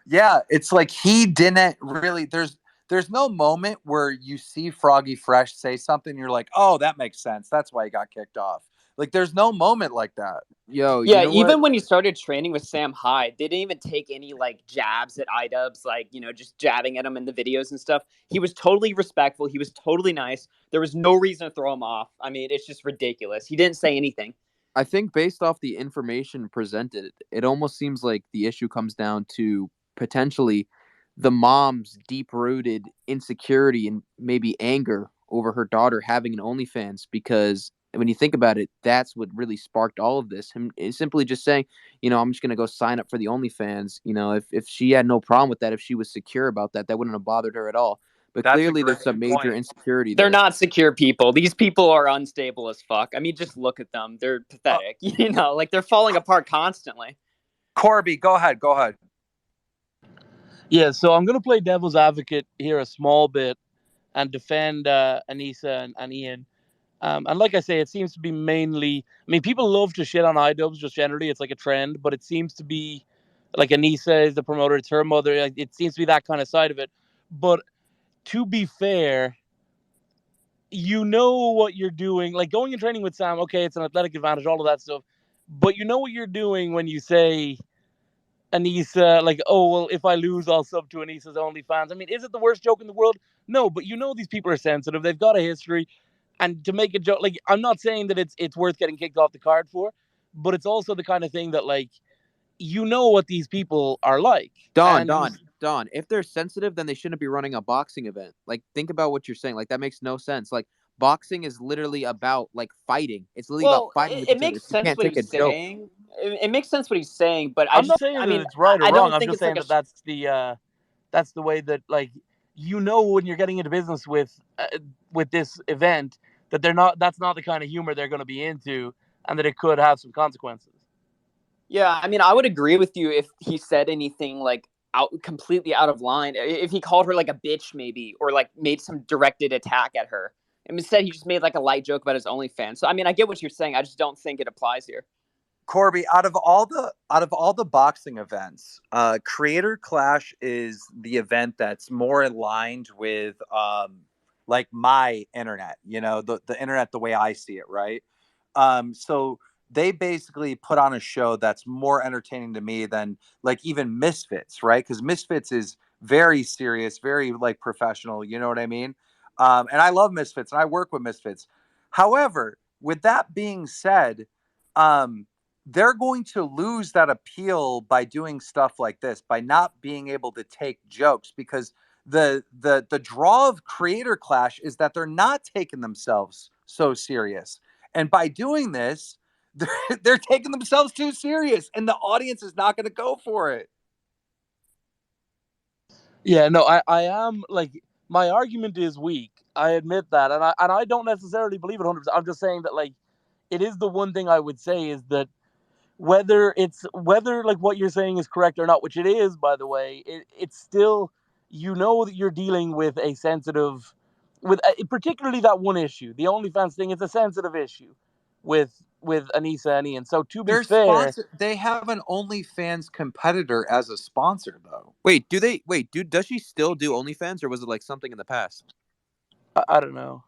Yeah, it's like he didn't really. There's no moment where you see Froggy Fresh say something, you're like, "Oh, that makes sense. That's why he got kicked off." Like, there's no moment like that. Yo, you Yeah, know what? even when he started training with Sam Hyde, they didn't even take any like jabs at iDubbbz, like, just jabbing at him in the videos and stuff. He was totally respectful. He was totally nice. There was no reason to throw him off. I mean, it's just ridiculous. He didn't say anything. I think based off the information presented, it almost seems like the issue comes down to potentially the mom's deep-rooted insecurity and maybe anger over her daughter having an OnlyFans, because when you think about it, that's what really sparked all of this. Him simply just saying, I'm just going to go sign up for the OnlyFans. If she had no problem with that, if she was secure about that, that wouldn't have bothered her at all. But That's a clearly there's great some major point. insecurity They're there. not secure people. These people are unstable as fuck. I mean, just look at them. They're pathetic. Like they're falling apart constantly. Corby, go ahead. Yeah, so I'm going to play devil's advocate here a small bit and defend Anissa and Ian. And like I say, it seems to be mainly, people love to shit on iDubbbz just generally. It's like a trend, but it seems to be like Anissa is the promoter. It's her mother. Like, it seems to be that kind of side of it. But to be fair, you know what you're doing. Like going and training with Sam, okay, it's an athletic advantage, all of that stuff. But you know what you're doing when you say Anissa, like, "Oh, well, if I lose, I'll sub to Anissa's OnlyFans." I mean, is it the worst joke in the world? No, but these people are sensitive. They've got a history. And to make a joke, like, I'm not saying that it's worth getting kicked off the card for, but it's also the kind of thing that, like, what these people are like. Don. If they're sensitive, then they shouldn't be running a boxing event. Like, think about what you're saying. Like, that makes no sense. Like, boxing is literally about like fighting. It's literally about fighting with It each other. makes You sense can't what take a he's joke. saying. It makes sense what he's saying, but I'm not saying that it's right or I wrong. don't I'm think just it's saying like that that's the way that, like, when you're getting into business with this event, that that's not the kind of humor they're going to be into, and that it could have some consequences. Yeah, I mean, I would agree with you if he said anything like completely out of line. If he called her like a bitch, maybe, or like made some directed attack at her. And instead, he just made like a light joke about his OnlyFans. So, I mean, I get what you're saying. I just don't think it applies here. Corby, out of all the boxing events, Creator Clash is the event that's more aligned with like my internet, the internet the way I see it, right? So they basically put on a show that's more entertaining to me than like even Misfits, right? Because Misfits is very serious, very like professional, you know what I mean? And I love Misfits and I work with Misfits. However, with that being said, they're going to lose that appeal by doing stuff like this, by not being able to take jokes, because the draw of Creator Clash is that they're not taking themselves so serious. And by doing this, they're taking themselves too serious, and the audience is not going to go for it. Yeah, no, I am, like, my argument is weak. I admit that, and I don't necessarily believe it 100%. I'm just saying that, like, it is the one thing I would say is that whether like what you're saying is correct or not, which it is, by the way, it's still, that you're dealing with a sensitive with particularly that one issue, the OnlyFans thing. It's a sensitive issue with Anissa and Ian. So to be They're fair, sponsor. They have an OnlyFans competitor as a sponsor, though. Wait, does she still do OnlyFans, or was it like something in the past? I don't know.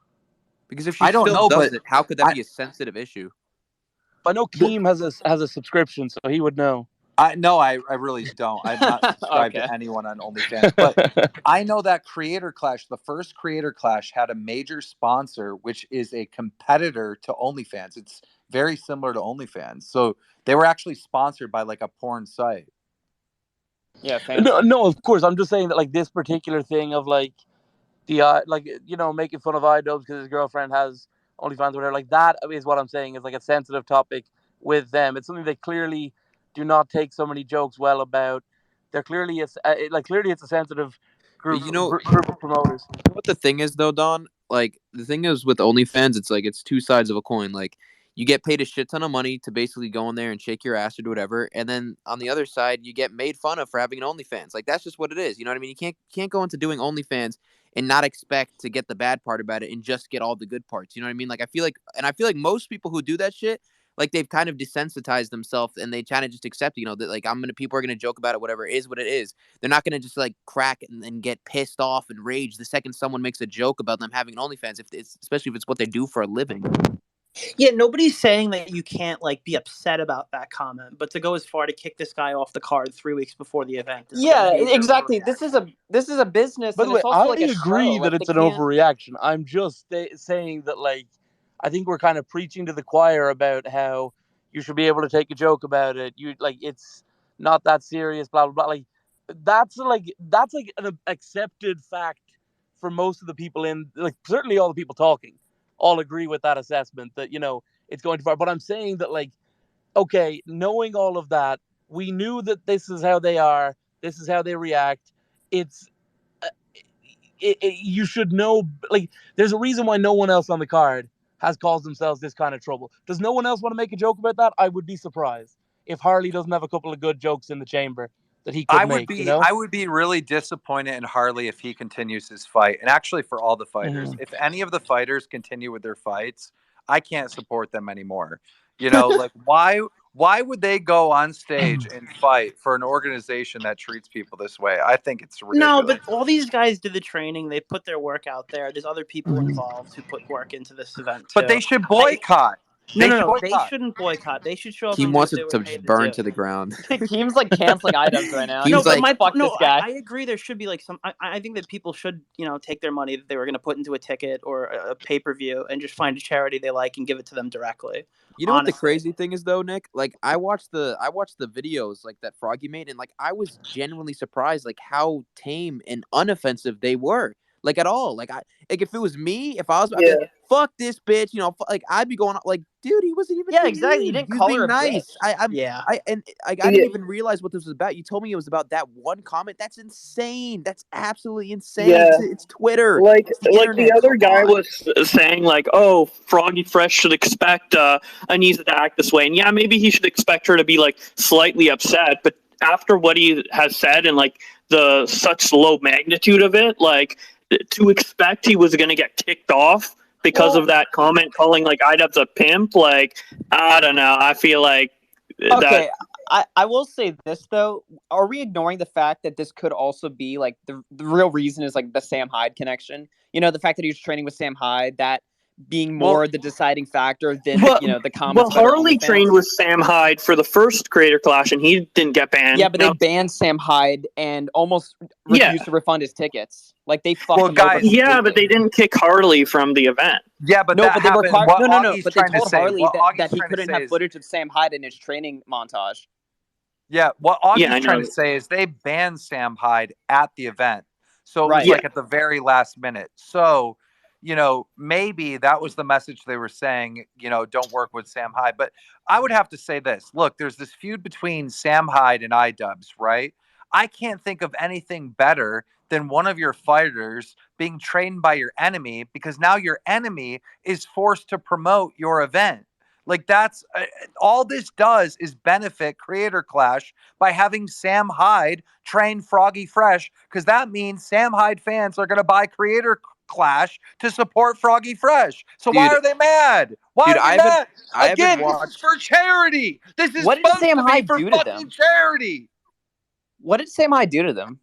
Because if she I don't still know, does but it, how could that be a sensitive issue? I know Keem has a subscription, so he would know. I really don't. I'm not subscribed Okay. to anyone on OnlyFans, but I know that Creator Clash, the first Creator Clash, had a major sponsor, which is a competitor to OnlyFans. It's very similar to OnlyFans, so they were actually sponsored by like a porn site. Yeah, fancy. No, of course. I'm just saying that like this particular thing of like the like making fun of iDubbbz because his girlfriend has OnlyFans or whatever. Like that is what I'm saying is like a sensitive topic with them. It's something they clearly do not take so many jokes well about. They're clearly clearly it's a sensitive group group of promoters. You know what the thing is though, Don? Like the thing is with OnlyFans, it's like it's two sides of a coin. Like you get paid a shit ton of money to basically go in there and shake your ass or do whatever, and then on the other side, you get made fun of for having an OnlyFans. Like that's just what it is. You know what I mean? You can't go into doing OnlyFans and not expect to get the bad part about it and just get all the good parts. You know what I mean? Like I feel like most people who do that shit, like they've kind of desensitized themselves and they kind of just accept, that like people are gonna joke about it, whatever, it is what it is. They're not gonna just like crack and get pissed off and rage the second someone makes a joke about them having an OnlyFans, especially if it's what they do for a living. Yeah, nobody's saying that you can't like be upset about that comment, but to go as far to kick this guy off the card 3 weeks before the event. Yeah, exactly. This is a business. By the and way, it's also I like a agree show. that Like, it's they an can't- overreaction. I'm just saying that like I think we're kind of preaching to the choir about how you should be able to take a joke about it. You like it's not that serious. Blah blah blah. Like that's an accepted fact for most of the people in like certainly all the people talking all agree with that assessment that it's going too far. But I'm saying that like okay, knowing all of that, we knew that this is how they are. This is how they react. It's you should know like there's a reason why no one else on the card has caused themselves this kind of trouble. Does no one else want to make a joke about that? I would be surprised if Harley doesn't have a couple of good jokes in the chamber that he could make. I would be really disappointed in Harley if he continues his fight. And actually for all the fighters, if any of the fighters continue with their fights, I can't support them anymore. Like why would they go on stage and fight for an organization that treats people this way? I think it's ridiculous. No, but all these guys do the training. They put their work out there. There's other people involved who put work into this event too. But they should boycott. No. They shouldn't boycott. They should show up Keem and wants do it what to they were just paid burn do. to the ground. Keem's like canceling items right now. Keem's like, fuck this guy. I agree. There should be like some. I think that people should take their money that they were going to put into a ticket or a pay-per-view and just find a charity they like and give it to them directly. You know what the crazy thing is though, Nick? Like I watched the videos like that Froggy made, and like I was genuinely surprised like how tame and unoffensive they were. Like at all. Like if it was me, if I was I'd be like, fuck this bitch, like I'd be going like, dude, he wasn't even exactly. You didn't call her nice. Bitch. I didn't even realize what this was about. You told me it was about that one comment. That's insane. That's absolutely insane. Yeah. It's Twitter. Like it's the other guy was saying, like, oh, Froggy Fresh should expect Anissa to act this way, and yeah, maybe he should expect her to be like slightly upset. But after what he has said and like the such low magnitude of it, like to expect he was going to get kicked off because of that comment calling like iDubbbz a pimp, like I don't know. I feel like okay. I will say this though. Are we ignoring the fact that this could also be like the real reason is like the Sam Hyde connection? The fact that he was training with Sam Hyde, that being more the deciding factor than the comments. Well, Harley trained with Sam Hyde for the first Creator Clash, and he didn't get banned. Yeah, but they banned Sam Hyde and almost refused to refund his tickets. Like they fucked him over. Yeah, but they didn't kick Harley from the event. Yeah, but but they required but they told Harley that he trying to couldn't say have is- footage of Sam Hyde in his training montage. Yeah, what Augie's Yeah, I trying know. to say is they banned Sam Hyde at the event. So it was Right. like at the very last minute. So, maybe that was the message they were saying, don't work with Sam Hyde. But I would have to say this. Look, there's this feud between Sam Hyde and iDubbbz, right? I can't think of anything better than one of your fighters being trained by your enemy because now your enemy is forced to promote your event. Like that's all this does is benefit Creator Clash by having Sam Hyde train Froggy Fresh because that means Sam Hyde fans are going to buy Creator Clash to support Froggy Fresh. So why Dude, are they mad? Why dude, are they mad? I haven't Again, this is watched. for charity. This is What did supposed Sam to be Hyde for do to fucking them? charity. What did Sam Hyde do to them?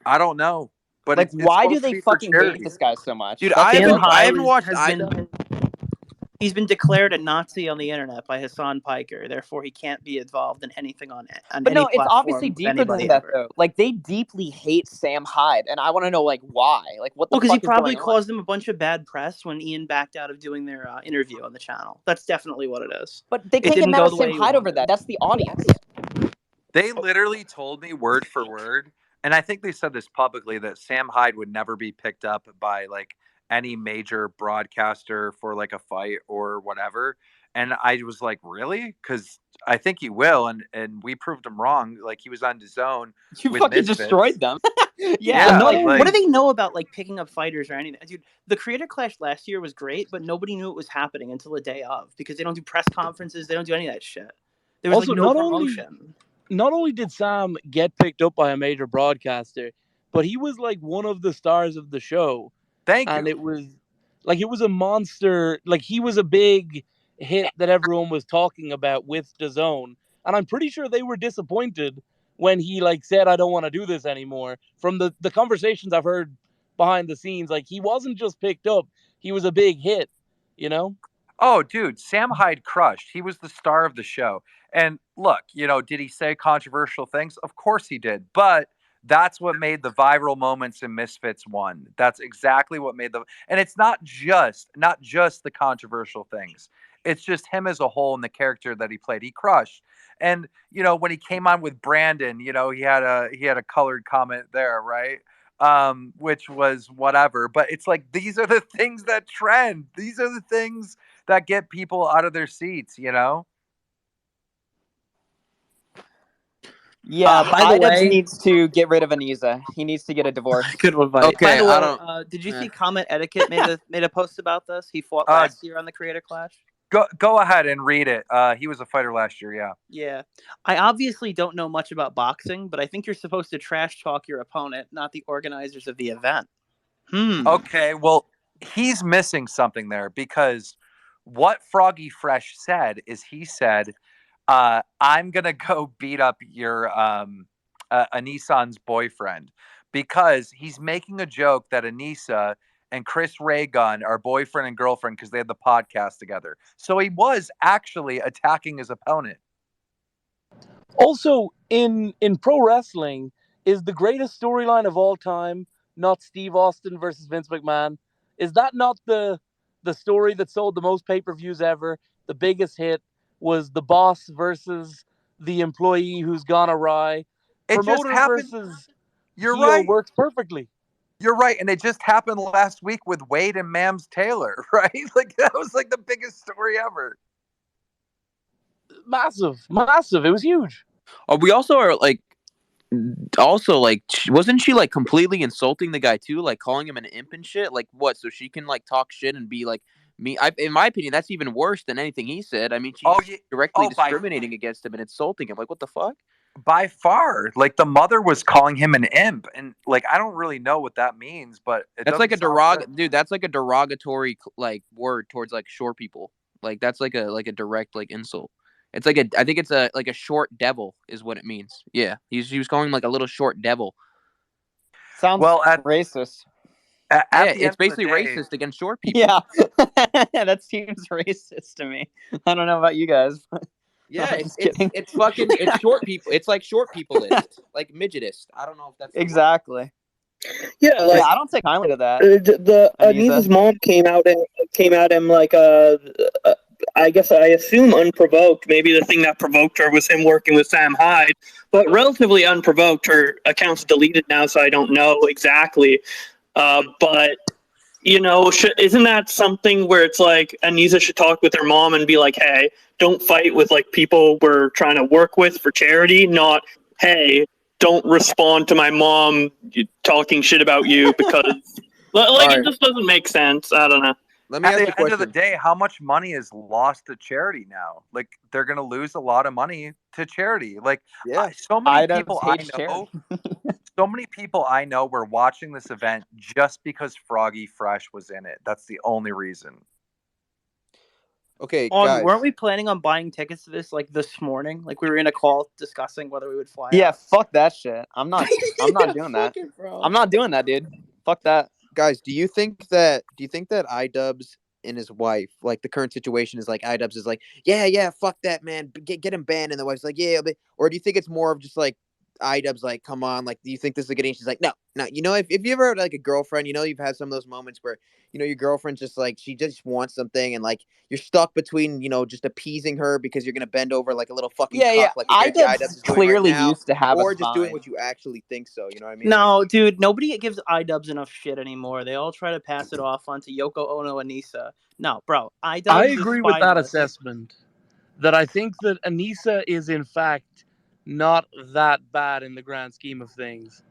I don't know. But Like, it's why do supposed to they be for fucking hate charity. this guy so much? Dude, That's I Sam haven't Hyde watched has Ida. he's been declared a Nazi on the internet by Hassan Piker. Therefore, he can't be involved in anything on But any no, it's obviously platform with deeper than anybody that, ever. though. Like, they deeply hate Sam Hyde, and I want to know, like, why? Like, what the Well, because fuck he is probably going on? caused them a bunch of bad press when Ian backed out of doing their interview on the channel. That's definitely what it is. But they It can't get didn't mad go at the Sam way he Hyde over wanted. that. That's the audience. They literally told me word for word, and I think they said this publicly, that Sam Hyde would never be picked up by like any major broadcaster for like a fight or whatever. And I was like, really? Because I think he will, and we proved him wrong. Like, he was on DAZN You with fucking Misfits. destroyed them. Yeah, Like, like- what do they know about like picking up fighters or anything? Dude, the Creator Clash last year was great, but nobody knew it was happening until the day of because they don't do press conferences. They don't do any of that shit. There was Also, like no promotion. Not only did Sam get picked up by a major broadcaster, but he was like one of the stars of the show. Thank And you. it was a monster. Like, he was a big hit that everyone was talking about with DAZN. And I'm pretty sure they were disappointed when he like said, I don't want to do this anymore. From the conversations I've heard behind the scenes, like, he wasn't just picked up, he was a big hit, you know? Oh, dude, Sam Hyde crushed. He was the star of the show. And look, did he say controversial things? Of course he did. But that's what made the viral moments in Misfits one. That's exactly what made and it's not just the controversial things. It's just him as a whole and the character that he played. He crushed. And when he came on with Brandon, he had a colored comment there, right? Which was whatever. But it's like, these are the things that trend. These are the things that get people out of their seats, Yeah, By the Hyde way- needs to get rid of Anisa. He needs to get a divorce. Good one, buddy. Okay, By the way, I don't- did you see Comment Etiquette made a post about this? He fought last year on the Creator Clash. Go ahead and read it. He was a fighter last year, yeah. Yeah. I obviously don't know much about boxing, but I think you're supposed to trash talk your opponent, not the organizers of the event. Okay, well, he's missing something there, because what Froggy Fresh said is, he said, I'm going to go beat up your Anisan's boyfriend, because he's making a joke that Anisa and Chris Raygun are boyfriend and girlfriend because they had the podcast together. So he was actually attacking his opponent. Also, in pro wrestling, is the greatest storyline of all time not Steve Austin versus Vince McMahon? Is that not the story that sold the most pay-per-views ever? The biggest hit was the boss versus the employee who's gone awry. It just Promoter happened. versus You're heel right. works perfectly. You're right, and it just happened last week with Wade and Mams Taylor, right? Like, that was like the biggest story ever. Massive. It was huge. We also are like, wasn't she like completely insulting the guy too, like calling him an imp and shit? Like, what? So she can like talk shit and be like me? In my opinion, that's even worse than anything he said. I mean, she's directly discriminating against him and insulting him. Like, what the fuck? By far, like, the mother was calling him an imp, and like, I don't really know what that means, but That's like a dude. That's like a derogatory like word towards like short people. Like, that's like a direct like insult. It's like I think it's a short devil is what it means. Yeah, he was calling him like a little short devil. Sounds racist. It's basically racist against short people. Yeah, that seems racist to me. I don't know about you guys. But yeah, it's fucking short people. It's like short peopleist, like midgetist. I don't know if that's exactly. Yeah, like, I don't take kindly to that. The Anisa's mom came out and like I guess I assume unprovoked. Maybe the thing that provoked her was him working with Sam Hyde, but relatively unprovoked. Her account's deleted now, so I don't know exactly. But isn't that something where it's like Anisa should talk with her mom and be like, "Hey, don't fight with like people we're trying to work with for charity. Not, hey, don't respond to my mom talking shit about you because it just doesn't make sense." I don't know. Let me At ask you a the end of the question. day, how much money is lost to charity now? Like, they're going to lose a lot of money to charity. Like, Yeah. so many Ida people I hates know, So many people I know were watching this event just because Froggy Fresh was in it. That's the only reason. Okay, On guys. weren't we planning on buying tickets to this like this morning? Like we were in a call discussing whether we would fly Yeah, out. fuck that shit. I'm not doing that. Fuck it, bro. I'm not doing that, dude. Fuck that. Guys, do you think that iDubbbz and his wife, like the current situation is like iDubbbz is like, yeah, fuck that, man, get him banned, and the wife's like, yeah, or do you think it's more of just like iDubbbz like, come on, like, do you think this is getting? She's like, no, you know, if you ever had like a girlfriend, you know, you've had some of those moments where, you know, your girlfriend's just like, she just wants something, and like you're stuck between, you know, just appeasing her because you're gonna bend over like a little fucking Yeah. cuck, like what Jesse iDubbbz iDubbbz is doing right clearly now, used to have or us just doing fine. what you actually think so. You know what I mean? No, dude, nobody gives iDubbbz enough shit anymore. They all try to pass it off onto Yoko Ono and Anissa. No, bro, iDubbbz I is agree with that spineless. assessment. That I think that Anissa is in fact not that bad in the grand scheme of things.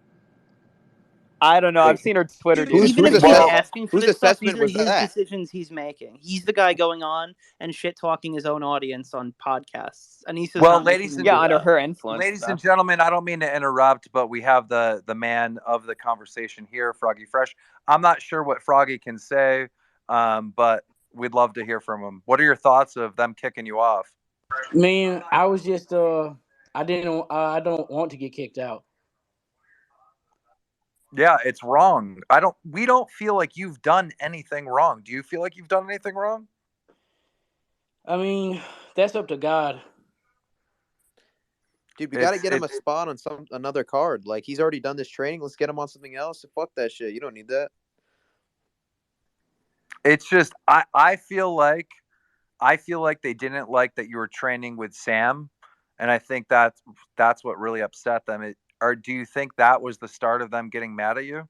I don't know. I've seen her Twitter, dude. Even if he's asking for whose this stuff, these assessment are was his that? decisions he's making. He's the guy going on and shit talking his own audience on podcasts. Anissa's Well, not ladies making and him do under that. her influence. Ladies stuff. and gentlemen, I don't mean to interrupt, but we have the man of the conversation here, Froggy Fresh. I'm not sure what Froggy can say, but we'd love to hear from him. What are your thoughts of them kicking you off? Man, I was just I don't want to get kicked out. Yeah, it's wrong. We don't feel like you've done anything wrong. Do you feel like you've done anything wrong? I mean, that's up to God. Dude, we got to get him a spot on another card. Like, he's already done this training. Let's get him on something else. Fuck that shit. You don't need that. It's just I feel like they didn't like that you were training with Sam, and I think that's what really upset them. Or do you think that was the start of them getting mad at you?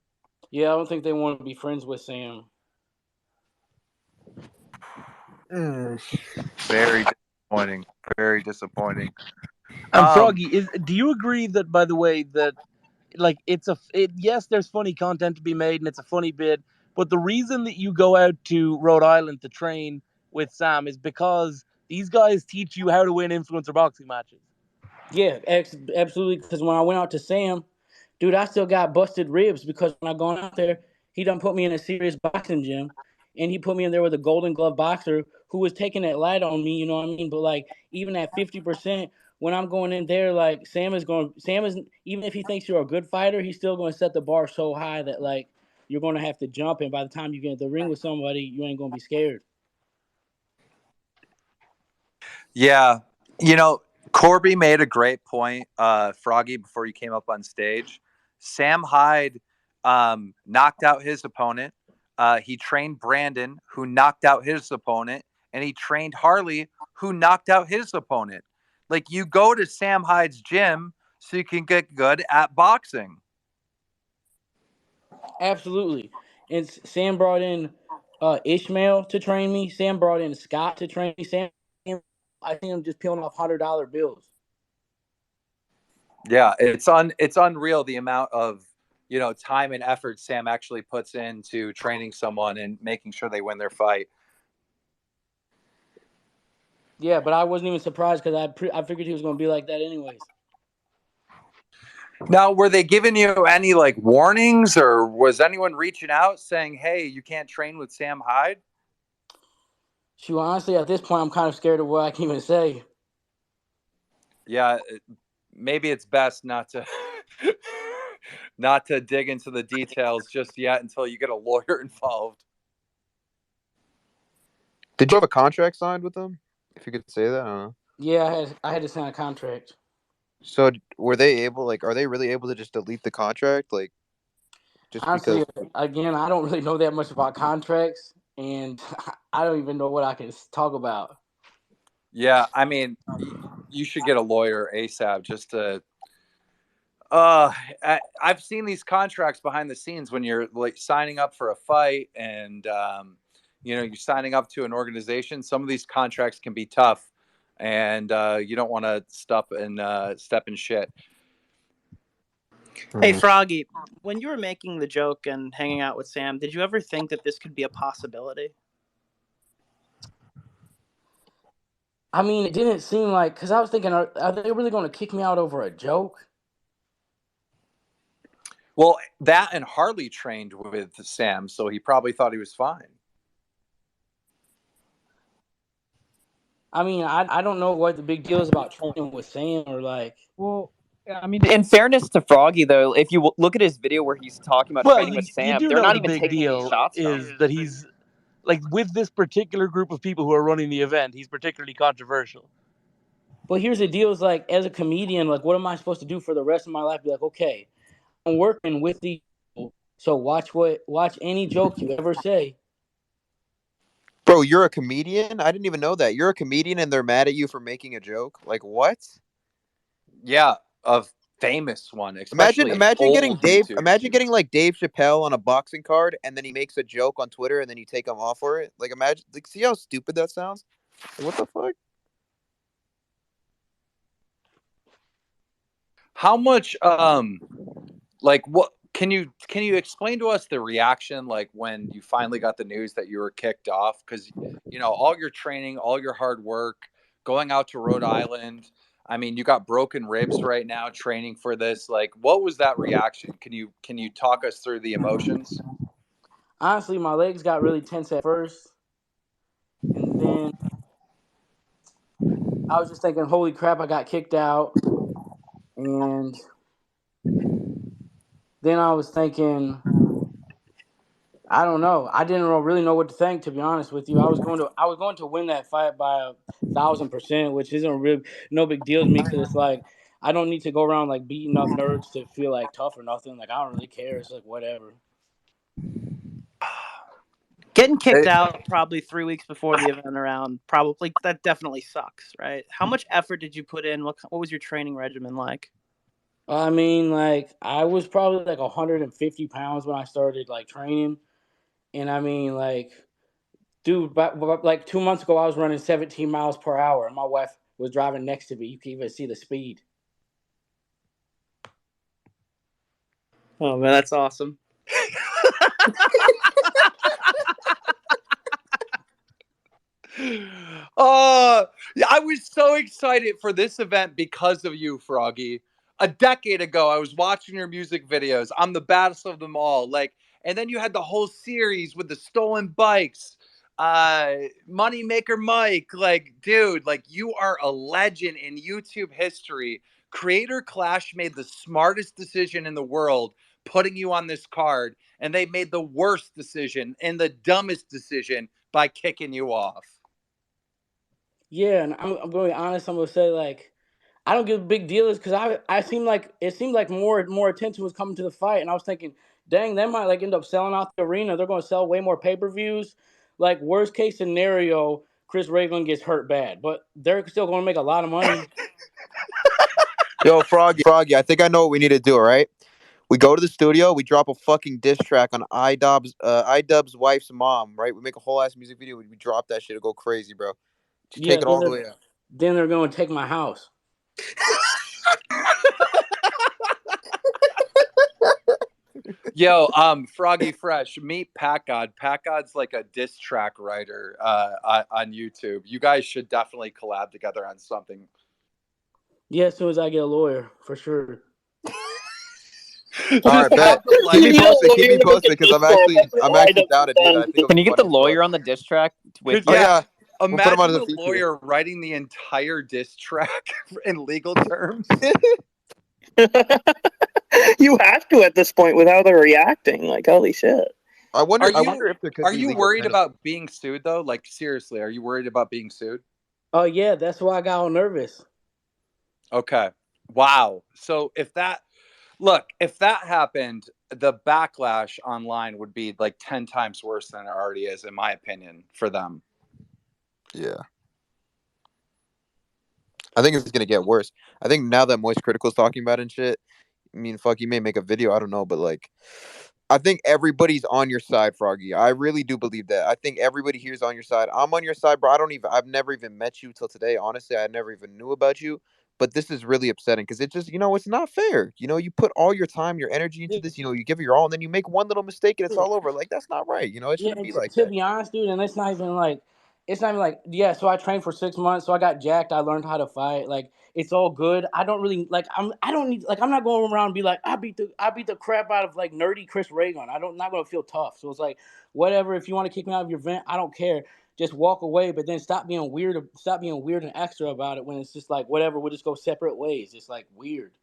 Yeah, I don't think they want to be friends with Sam. Very disappointing. Very disappointing. And Froggy, do you agree that, by the way, that like yes, there's funny content to be made and it's a funny bit, but the reason that you go out to Rhode Island to train with Sam is because these guys teach you how to win influencer boxing matches. Yeah, absolutely. Because when I went out to Sam, dude, I still got busted ribs because when I gone out there, he done put me in a serious boxing gym, and he put me in there with a Golden Glove boxer who was taking that light on me. You know what I mean? But like even at 50%, when I'm going in there, like Sam is even if he thinks you're a good fighter, he's still going to set the bar so high that like you're going to have to jump, and by the time you get in the ring with somebody, you ain't going to be scared. Yeah, you know, Corby made a great point, Froggy, before you came up on stage. Sam Hyde knocked out his opponent. He trained Brandon, who knocked out his opponent, and he trained Harley, who knocked out his opponent. Like, you go to Sam Hyde's gym so you can get good at boxing. Absolutely. And Sam brought in Ishmael to train me. Sam brought in Scott to train me. I see him just peeling off $100 bills. Yeah, it's unreal the amount of, you know, time and effort Sam actually puts into training someone and making sure they win their fight. Yeah, but I wasn't even surprised because I figured he was going to be like that anyways. Now, were they giving you any like warnings, or was anyone reaching out saying, "Hey, you can't train with Sam Hyde"? Shoot, honestly, at this point, I'm kind of scared of what I can even say. Yeah, maybe it's best not to not to dig into the details just yet until you get a lawyer involved. Did you have a contract signed with them? If you could say that, I don't know. Yeah, I had to sign a contract. So were they able? Like, are they really able to just delete the contract? Like, just honestly, because? again, I don't really know that much about contracts, and I don't even know what I can talk about. Yeah, I mean, you should get a lawyer ASAP just to. I've seen these contracts behind the scenes when you're like signing up for a fight and you know, you're signing up to an organization. Some of these contracts can be tough, and you don't want to step in shit. Hey, Froggy, when you were making the joke and hanging out with Sam, did you ever think that this could be a possibility? I mean, it didn't seem like, because I was thinking, are they really going to kick me out over a joke? Well, that and Harley trained with Sam, so he probably thought he was fine. I mean, I don't know what the big deal is about training with Sam or like. Well, I mean, in fairness to Froggy, though, if you look at his video where he's talking about Well, training with you Sam, do they're know not the even big taking any deal shots from is him. that he's like with this particular group of people who are running the event, he's particularly controversial. But here's the deal: is like as a comedian, like what am I supposed to do for the rest of my life? Be like, okay, I'm working with these people, so watch any joke you ever say. Bro, you're a comedian? I didn't even know that. You're a comedian and they're mad at you for making a joke? Like what? Yeah, a famous one, Imagine especially imagine getting old Dave YouTube. imagine getting like Dave Chappelle on a boxing card and then he makes a joke on Twitter and then you take him off for it. Like imagine like see how stupid that sounds? Like, what the fuck? How much like what can you explain to us the reaction like when you finally got the news that you were kicked off? Because you know, all your training, all your hard work, going out to Rhode Island. I mean, you got broken ribs right now training for this. Like, what was that reaction? Can you talk us through the emotions? Honestly, my legs got really tense at first, and then I was just thinking, "Holy crap, I got kicked out." And then I was thinking, I don't know. I didn't really know what to think, to be honest with you. I was going to win that fight by 1,000%, which isn't really no big deal to me because it's like I don't need to go around like beating up nerds to feel like tough or nothing. Like I don't really care. It's like whatever. Getting kicked out probably 3 weeks before the event around, probably that definitely sucks, right? How much effort did you put in? What was your training regimen like? I mean, like I was probably like 150 pounds when I started like training, and I mean, like, dude, but like 2 months ago, I was running 17 miles per hour, and my wife was driving next to me. You can even see the speed. Oh man, that's awesome. Yeah, I was so excited for this event because of you, Froggy. A decade ago, I was watching your music videos. I'm the baddest of them all. Like, and then you had the whole series with the stolen bikes, Moneymaker Mike. Like, dude, like you are a legend in YouTube history. Creator Clash made the smartest decision in the world, putting you on this card, and they made the worst decision and the dumbest decision by kicking you off. Yeah, and I'm going to be honest. I'm going to say like I don't give a big deal is because I seemed like it seemed like more attention was coming to the fight, and I was thinking, dang, they might like end up selling out the arena. They're going to sell way more pay-per-views. Like worst case scenario, Chris Ragland gets hurt bad, but they're still going to make a lot of money. Yo, Froggy, I think I know what we need to do, all right? We go to the studio, we drop a fucking diss track on iDubbbz's wife's mom, right? We make a whole ass music video, we drop that shit, it'll go crazy, bro. Just Yeah, take it all the way out. then they're going to take my house. Yo, Froggy Fresh, meet Pat God. Pat God's like a diss track writer on YouTube. You guys should definitely collab together on something. Yeah, as soon as I get a lawyer, for sure. All right, bet. Keep me posted, because I'm actually down to do that. I think Can you get the lawyer on the diss track with you? Yeah. We'll put him on Imagine as a the feature. lawyer writing the entire diss track in legal terms. You have to at this point with how they're reacting. Like, holy shit. I wonder if there could Are be you legal worried penalties. about being sued though? Like seriously, are you worried about being sued? Oh yeah, that's why I got all nervous. Okay. Wow. So if that happened, the backlash online would be like 10 times worse than it already is, in my opinion, for them. Yeah. I think it's gonna get worse. I think now that Moist Critical's talking about it and shit, I mean, fuck, you may make a video, I don't know, but like, I think everybody's on your side, Froggy. I really do believe that. I think everybody here is on your side. I'm on your side, bro. I've never even met you till today. Honestly, I never even knew about you. But this is really upsetting because it just, it's not fair. You put all your time, your energy into this, you give it your all, and then you make one little mistake and it's all over. Like, that's not right. It Yeah, shouldn't be and like to that. be honest, dude, and it's not even like it's not even like, yeah, so I trained for 6 months, so I got jacked, I learned how to fight. Like, it's all good. I don't really like I don't need like I'm not going around and be like, I beat the crap out of like nerdy Chris Reagan. Not gonna feel tough. So it's like, whatever, if you want to kick me out of your vent, I don't care. Just walk away, but then stop being weird and extra about it when it's just like, whatever, we'll just go separate ways. It's like weird.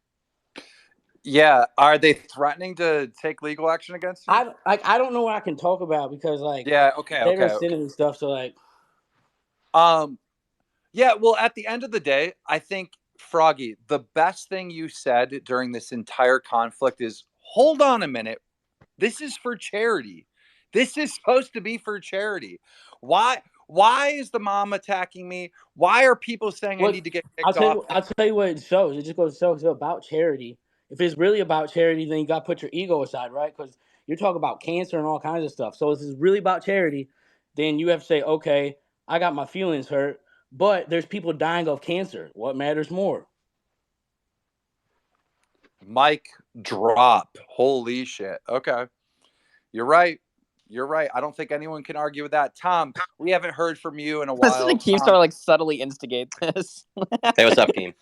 Yeah, are they threatening to take legal action against you? I don't know what I can talk about because like Yeah, okay. they're sending me stuff, so like yeah, well, at the end of the day, I think, Froggy, the best thing you said during this entire conflict is, hold on a minute. This is for charity. This is supposed to be for charity. Why is the mom attacking me? Why are people saying I need to get kicked off? I'll tell you what it shows. It just goes to show it's about charity. If it's really about charity, then you got to put your ego aside, right? Because you're talking about cancer and all kinds of stuff. So if it's really about charity, then you have to say, okay, I got my feelings hurt, but there's people dying of cancer. What matters more? Mic drop. Holy shit. Okay. You're right. You're right. I don't think anyone can argue with that. Tom, we haven't heard from you in a while. Listen to Keemstar like subtly instigate this. Hey, what's up, Keem?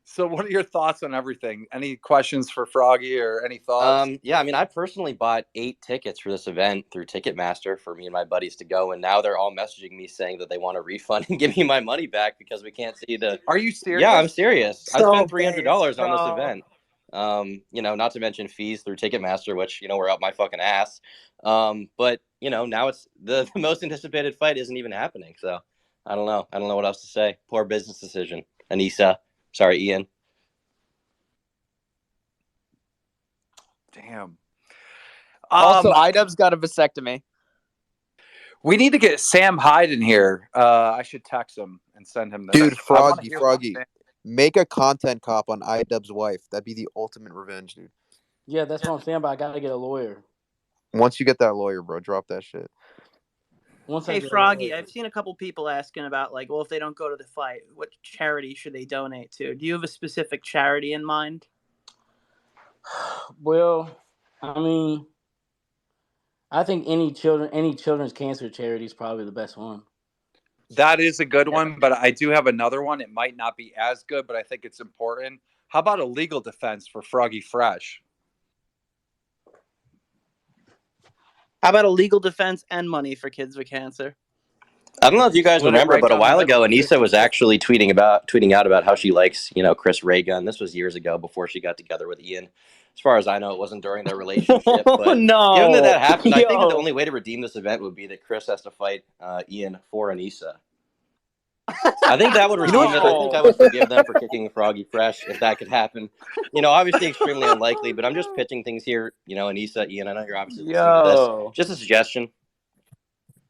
So what are your thoughts on everything? Any questions for Froggy or any thoughts? Yeah, I mean, I personally bought 8 tickets for this event through Ticketmaster for me and my buddies to go, and now they're all messaging me saying that they want a refund and give me my money back because we can't see the. Are you serious? Yeah, I'm serious. I So spent $300 on this bro. event. Not to mention fees through Ticketmaster, which were up my fucking ass. But now it's the most anticipated fight isn't even happening. So I don't know. I don't know what else to say. Poor business decision, Anissa. Sorry, Ian. Damn. Also, IDubbbz got a vasectomy. We need to get Sam Hyde in here. I should text him and send him this. Dude, Froggy. Make a content cop on IDubbbz's wife. That'd be the ultimate revenge, dude. Yeah, that's what I'm saying, but I got to get a lawyer. Once you get that lawyer, bro, drop that shit. Hey, Froggy, I've seen a couple people asking about, like, well, if they don't go to the fight, what charity should they donate to? Do you have a specific charity in mind? Well, I mean, I think any children's cancer charity is probably the best one. That is a good one, but I do have another one. It might not be as good, but I think it's important. How about a legal defense for Froggy Fresh? How about a legal defense and money for kids with cancer? I don't know if you guys remember, but a while ago, Anissa was actually tweeting out about how she likes, Chris Reagan. This was years ago before she got together with Ian. As far as I know, it wasn't during their relationship. But no. Given that happened, I think that the only way to redeem this event would be that Chris has to fight Ian for Anissa. I think that would redeem it. I think I would forgive them for kicking Froggy Fresh if that could happen. Obviously extremely unlikely, but I'm just pitching things here. Anissa, Ian, I know you're obviously listening to this. Just a suggestion.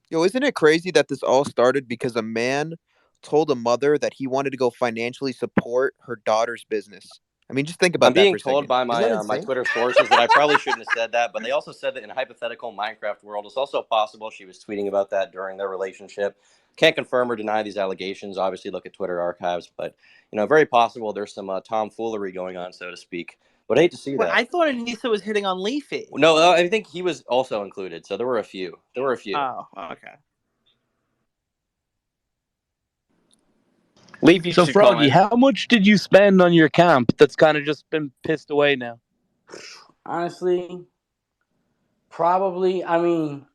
Yo, isn't it crazy that this all started because a man told a mother that he wanted to go financially support her daughter's business? I mean, just think about that. I'm being told by my Twitter sources that I probably shouldn't have said that, but they also said that in a hypothetical Minecraft world, it's also possible she was tweeting about that during their relationship. Can't confirm or deny these allegations. Obviously, look at Twitter archives, but very possible there's some tomfoolery going on, so to speak. But I hate to see that. I thought Anissa was hitting on Leafy. No, I think he was also included. So there were a few. Oh, okay. Leafy. So Froggy, how much did you spend on your camp that's kind of just been pissed away now? Honestly, probably. I mean,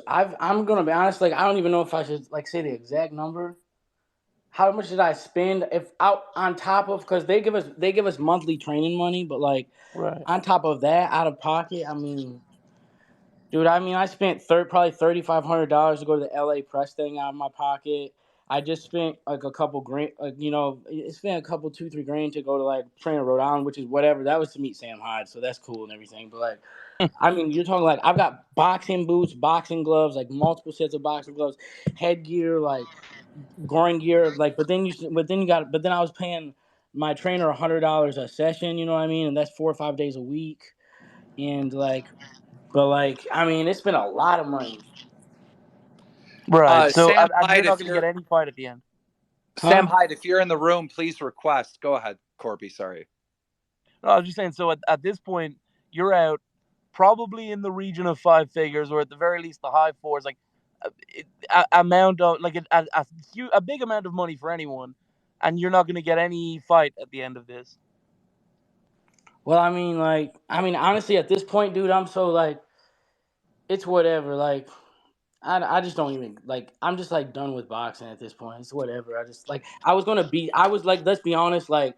I'm gonna be honest. Like, I don't even know if I should say the exact number. How much did I spend? If out on top of, because they give us monthly training money, but on top of that, out of pocket, I mean, dude, I spent probably $3,500 to go to the LA press thing out of my pocket. I just spent a couple grand, it spent a couple $2-3 grand to go to train in Rhode Island, which is whatever. That was to meet Sam Hyde, so that's cool and everything. But you're talking I've got boxing boots, boxing gloves, multiple sets of boxing gloves, headgear, groin gear, but then I was paying my trainer $100 a session, you know what I mean, and that's 4 or 5 days a week, and it's been a lot of money. Right. So Sam you're Hyde, not going to get any fight at the end. Sam Hyde, if you're in the room, please request. Go ahead, Corby. Sorry. No, I was just saying. So at this point, you're out probably in the region of 5 figures, or at the very least the high fours. amount of a big amount of money for anyone, and you're not going to get any fight at the end of this. Well, I mean, honestly, at this point, dude, I'm so like, it's whatever. Like, I just don't even like. I'm just like done with boxing at this point. It's whatever. I just like. I was like, let's be honest, like,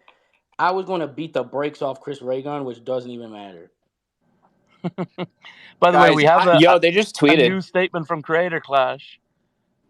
I was gonna beat the brakes off Chris Raygun, which doesn't even matter. By the way, Guys, we have they just a tweeted. new statement from Creator Clash.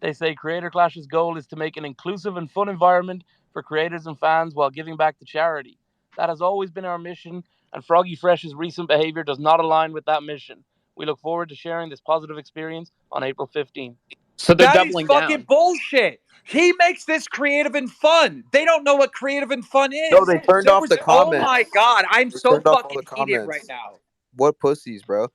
They say Creator Clash's goal is to make an inclusive and fun environment for creators and fans while giving back to charity. That has always been our mission, and Froggy Fresh's recent behavior does not align with that mission. We look forward to sharing this positive experience on April 15th. So they're That is doubling fucking down. bullshit. He makes this creative and fun. They don't know what creative and fun is. No, they turned off the Oh comments. my god, I'm They so turned off all fucking the heated comments. right now. What pussies, bro?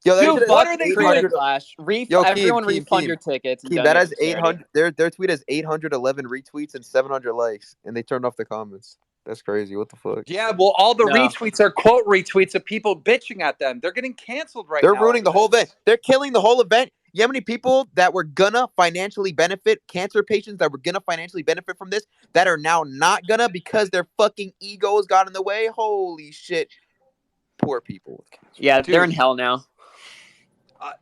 Yo, that Dude, shit what has are they 800 doing? Clash. Yo, Everyone Keem, refund your tickets. And Keem, that donate has to charity. 800. Their tweet has 811 retweets and 700 likes, and they turned off the comments. That's crazy. What the fuck? Yeah, well, all the No. retweets are quote retweets of people bitching at them. They're getting canceled right They're now. ruining the whole event. They're killing the whole event. You know how many people that were gonna financially benefit, cancer patients that were gonna financially benefit from this, that are now not gonna because their fucking egos got in the way? Holy shit. Poor people. Yeah, Dude. they're in hell now.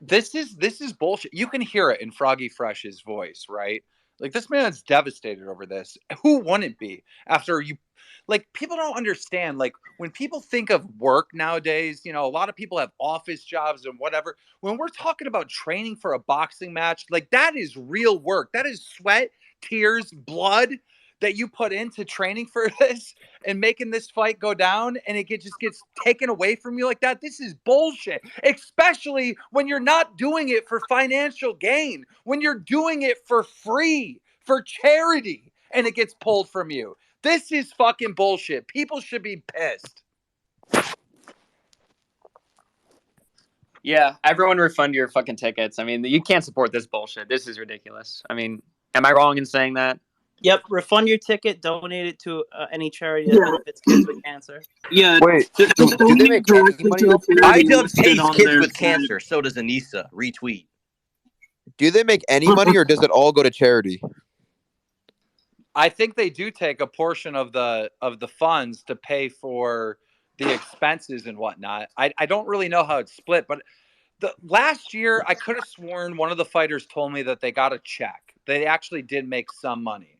This is bullshit. You can hear it in Froggy Fresh's voice, right? Like, this man's devastated over this. Who wouldn't be after you? Like, people don't understand. Like, when people think of work nowadays, you know, a lot of people have office jobs and whatever. When we're talking about training for a boxing match, like, that is real work. That is sweat, tears, blood that you put into training for this and making this fight go down, and it just gets taken away from you like that. This is bullshit, especially when you're not doing it for financial gain, when you're doing it for free, for charity, and it gets pulled from you. This is fucking bullshit. People should be pissed. Yeah, everyone refund your fucking tickets. I mean, you can't support this bullshit. This is ridiculous. I mean, am I wrong in saying that? Yep, refund your ticket, donate it to any charity that benefits kids with cancer. Yeah. Wait, do they make any money off iDubbbz hates kids with cancer. So does Anissa. Retweet. Do they make any money, or does it all go to charity? I think they do take a portion of the funds to pay for the expenses and whatnot. I don't really know how it's split, but the last year I could have sworn one of the fighters told me that they got a check. They actually did make some money.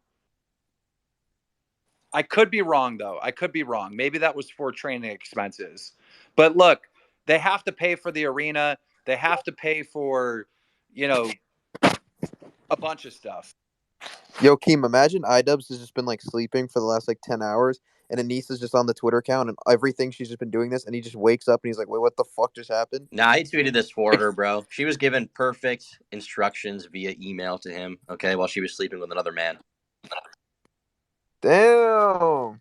I could be wrong, though. I could be wrong. Maybe that was for training expenses. But look, they have to pay for the arena. They have to pay for, you know, a bunch of stuff. Yo, Keem, imagine iDubbbz has just been like sleeping for the last like 10 hours, and Anissa's just on the Twitter account, and everything she's just been doing this, and he just wakes up and he's like, wait, what the fuck just happened? Nah, he tweeted this for her, bro. She was given perfect instructions via email to him, okay, while she was sleeping with another man. Damn.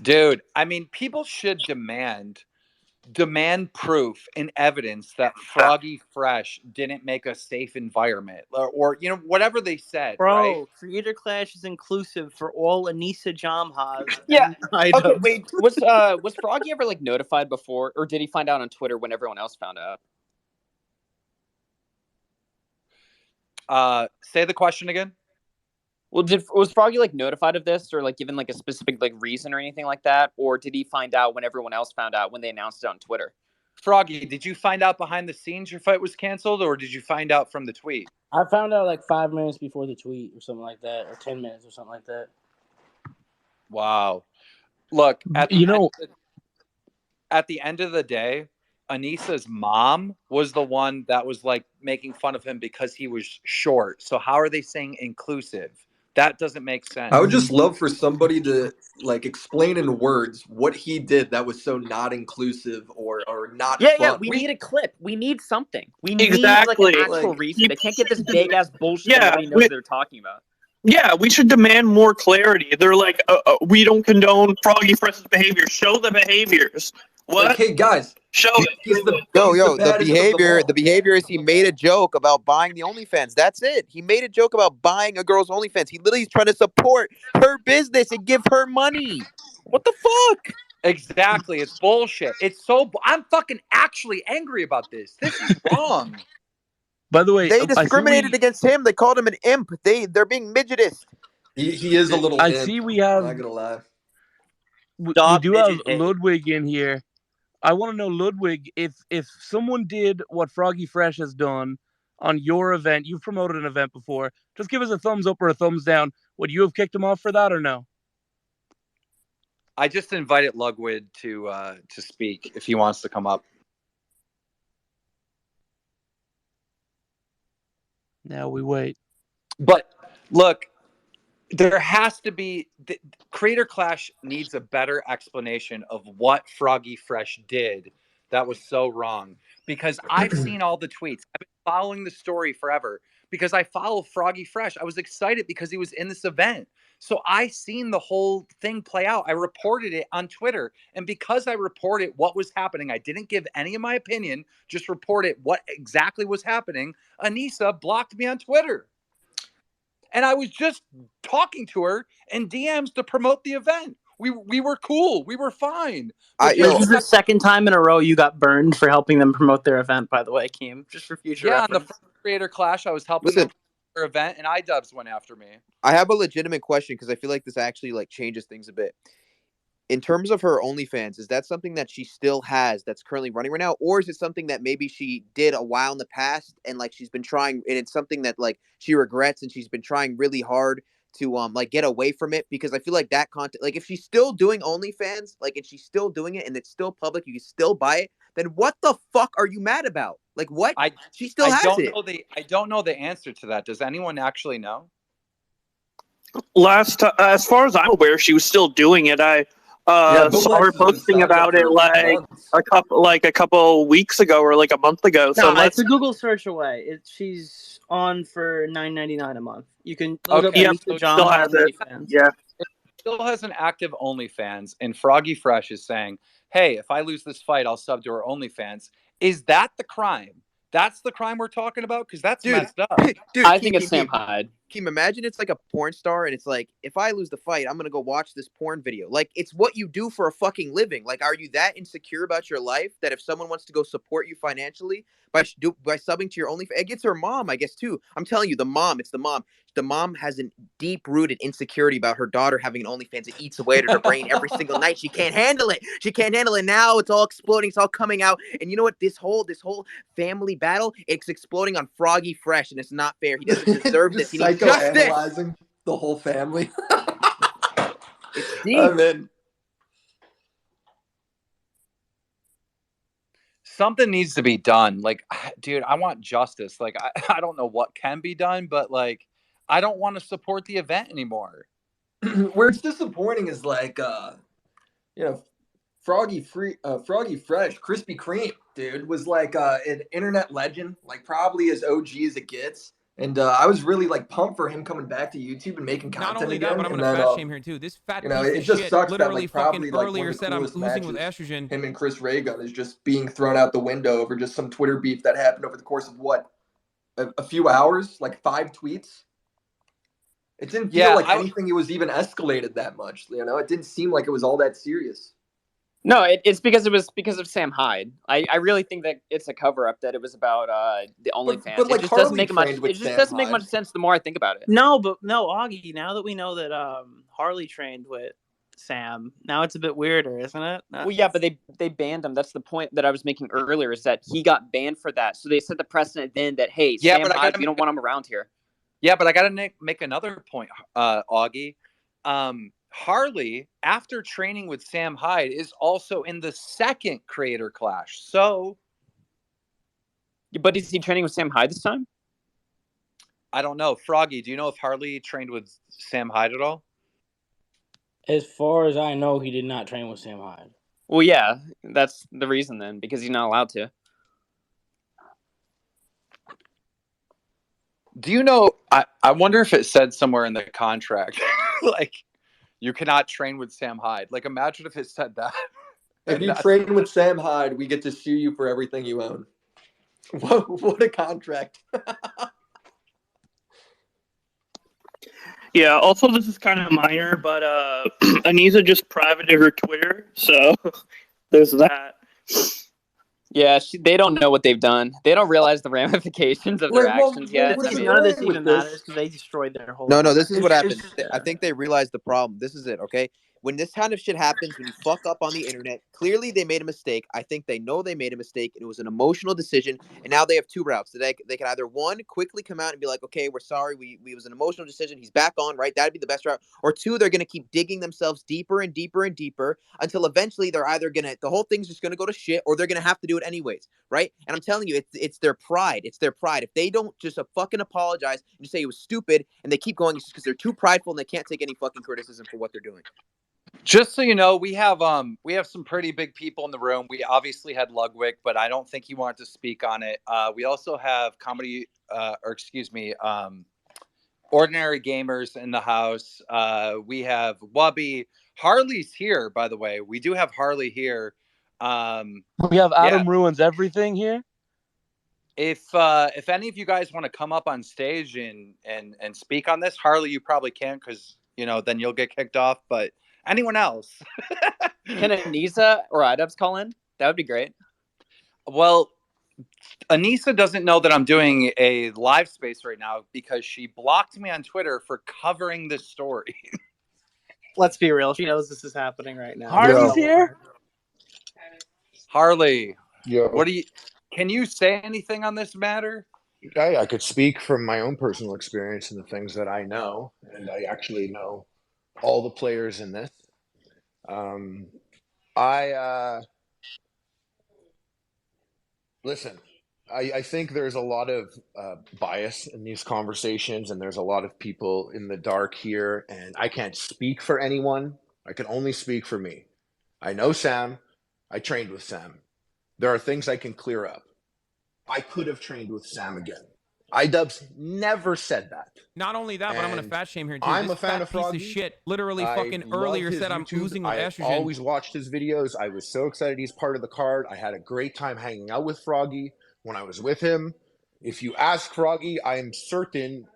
Dude, I mean, people should demand proof and evidence that Froggy Fresh didn't make a safe environment, or you know, whatever they said. Bro, right? Creator Clash is inclusive for all Anissa Jamhas. Yeah. And Okay, iDubbbz. wait. Was Froggy ever like notified before, or did he find out on Twitter when everyone else found out? Say the question again. Well, was Froggy like notified of this, or like given like a specific like reason or anything like that, or did he find out when everyone else found out when they announced it on Twitter? Froggy, did you find out behind the scenes your fight was canceled, or did you find out from the tweet? I found out like 5 minutes before the tweet or something like that, or 10 minutes or something like that. Wow. Look, at the end of the day, Anissa's mom was the one that was like making fun of him because he was short. So how are they saying inclusive? That doesn't make sense. I would just love for somebody to like explain in words what he did that was so not inclusive or not fun. Yeah, we need a clip. We need something. We need Exactly. like an actual reason. They can't get this big ass bullshit that nobody knows what they're talking about. Yeah, we should demand more clarity. They're like, we don't condone Froggy Fresh's behavior. Show the behaviors. What? Like, hey guys, show it. The behavior is he made a joke about buying the OnlyFans. That's it. He made a joke about buying a girl's OnlyFans. He literally is trying to support her business and give her money. What the fuck? Exactly. It's bullshit. I'm fucking actually angry about this. This is wrong. By the way, They I see discriminated against him. They called him an imp. They're being midgetist. He is a little I imp. see we I'm have not gonna lie. we Stop do have midget hate. Ludwig in here. I want to know, Ludwig, if someone did what Froggy Fresh has done on your event, you've promoted an event before, just give us a thumbs up or a thumbs down. Would you have kicked him off for that or no? I just invited Ludwig to speak if he wants to come up. Now we wait. But look, there has to be Creator Clash needs a better explanation of what Froggy Fresh did that was so wrong. Because I've seen all the tweets. I've been following the story forever because I follow Froggy Fresh. I was excited because he was in this event. So I seen the whole thing play out. I reported it on Twitter. And because I reported what was happening, I didn't give any of my opinion, just reported what exactly was happening. Anissa blocked me on Twitter. And I was just talking to her in DMs to promote the event. We were cool. We were fine. This is the second time in a row you got burned for helping them promote their event, by the way, Keem. Just for future on reference. the first Creator Clash, I was helping Listen. them promote their event, and iDubbbz went after me. I have a legitimate question because I feel like this actually like changes things a bit. In terms of her OnlyFans, is that something that she still has that's currently running right now, or is it something that maybe she did a while in the past and like she's been trying, and it's something that like she regrets and she's been trying really hard to like get away from it? Because I feel like that content, like if she's still doing OnlyFans, like and she's still doing it and it's still public, you can still buy it. Then what the fuck are you mad about? Like what? She still has it. I don't know the answer to that. Does anyone actually know? As far as I'm aware, she was still doing it. I saw her posting about it like a couple weeks ago or like a month ago. No, So it's a Google search away. She's on for $9.99 a month. You can look up Okay, Anissa so John still has it. OnlyFans. Yeah. It still has an active OnlyFans, and Froggy Fresh is saying, hey, if I lose this fight, I'll sub to her OnlyFans. Is that the crime? That's the crime we're talking about? Because that's messed up. Dude, I think it's Sam Hyde. Keem, imagine it's like a porn star and it's like, if I lose the fight, I'm going to go watch this porn video. Like, it's what you do for a fucking living. Like, are you that insecure about your life that if someone wants to go support you financially by subbing to your OnlyFans, it gets her mom, I guess, too. I'm telling you, it's the mom. The mom has a deep-rooted insecurity about her daughter having an OnlyFans. It eats away at her brain every single night. She can't handle it. She can't handle it. Now it's all exploding. It's all coming out. And you know what? This whole family battle, it's exploding on Froggy Fresh, and it's not fair. He doesn't deserve this. He needs justice. Psychoanalyzing the whole family. It's deep. I'm in. Something needs to be done. Like, dude, I want justice. Like, I don't know what can be done, but like, I don't want to support the event anymore. Where it's disappointing is like, Froggy Fresh, Krispy Kreme, dude, was like an internet legend, like probably as OG as it gets. And I was really like pumped for him coming back to YouTube and making content Not only again. that, but I'm gonna fat shame here too. This fat piece it of just shit sucks literally that like fucking probably like earlier said I'm oozing with estrogen. Him and Chris Reagan is just being thrown out the window over just some Twitter beef that happened over the course of what, a few hours, like 5 tweets. It didn't feel like anything. It was even escalated that much. You know, it didn't seem like it was all that serious. No, it's because of Sam Hyde. I really think that it's a cover up, that it was about the OnlyFans. But like it just Harley doesn't make much. trained with It just Sam doesn't make Hyde. much sense the more I think about it. No, Augie. Now that we know that Harley trained with Sam, now it's a bit weirder, isn't it? Well, yeah, but they banned him. That's the point that I was making earlier. Is that he got banned for that? So they set the precedent then that hey, Yeah, Sam but Hyde, we don't want him around here. Yeah, but I got to make another point, Augie. Harley, after training with Sam Hyde, is also in the second Creator Clash. So, but is he training with Sam Hyde this time? I don't know. Froggy, do you know if Harley trained with Sam Hyde at all? As far as I know, he did not train with Sam Hyde. Well, yeah, that's the reason then, because he's not allowed to. Do you know, I wonder if it said somewhere in the contract, like, you cannot train with Sam Hyde. Like, imagine if it said that. If you train with Sam Hyde, we get to sue you for everything you own. What a contract. Yeah, also this is kind of minor, but Anissa just privated her Twitter, so there's that. Yeah, they don't know what they've done. They don't realize the ramifications of their actions yet. The thing is, I mean, none of this even matters because they destroyed their whole. No, this is what It's happened. I think they realized the problem. This is it, okay? When this kind of shit happens, when you fuck up on the internet, clearly they made a mistake. I think they know they made a mistake, and it was an emotional decision. And now they have two routes. They can either, one, quickly come out and be like, okay, we're sorry, we was an emotional decision. He's back on, right? That'd be the best route. Or two, they're going to keep digging themselves deeper and deeper and deeper until eventually they're either going to, the whole thing's just going to go to shit, or they're going to have to do it anyways, right? And I'm telling you, it's their pride. It's their pride. If they don't just fucking apologize and just say it was stupid, and they keep going, it's just because they're too prideful and they can't take any fucking criticism for what they're doing. Just so you know, we have some pretty big people in the room. We obviously had Ludwig, but I don't think he wanted to speak on it. We also have ordinary gamers in the house. We have Wubby. Harley's here, by the way. We do have Harley here. We have Adam Ruins Everything here. If any of you guys want to come up on stage and speak on this, Harley, you probably can't because then you'll get kicked off. But anyone else? Can Anissa or Idubs call in? That would be great. Well, Anissa doesn't know that I'm doing a live space right now because she blocked me on Twitter for covering this story. Let's be real. She knows this is happening right now. Harley's here. Harley, Yo. Can you say anything on this matter? I could speak from my own personal experience and the things that I know, and I actually know all the players in this. Listen, I think there's a lot of bias in these conversations, and there's a lot of people in the dark here, and I can't speak for anyone. I can only speak for me. I know Sam. I trained with Sam. There are things I can clear up. I could have trained with Sam again. iDubbbz never said that. Not only that, but I'm gonna fat shame here too. I'm This a fan fat of piece Froggy. of shit. Literally, I fucking love earlier his said I'm YouTube. oozing with I estrogen. always watched his videos. I was so excited he's part of the card. I had a great time hanging out with Froggy when I was with him. If you ask Froggy, I am certain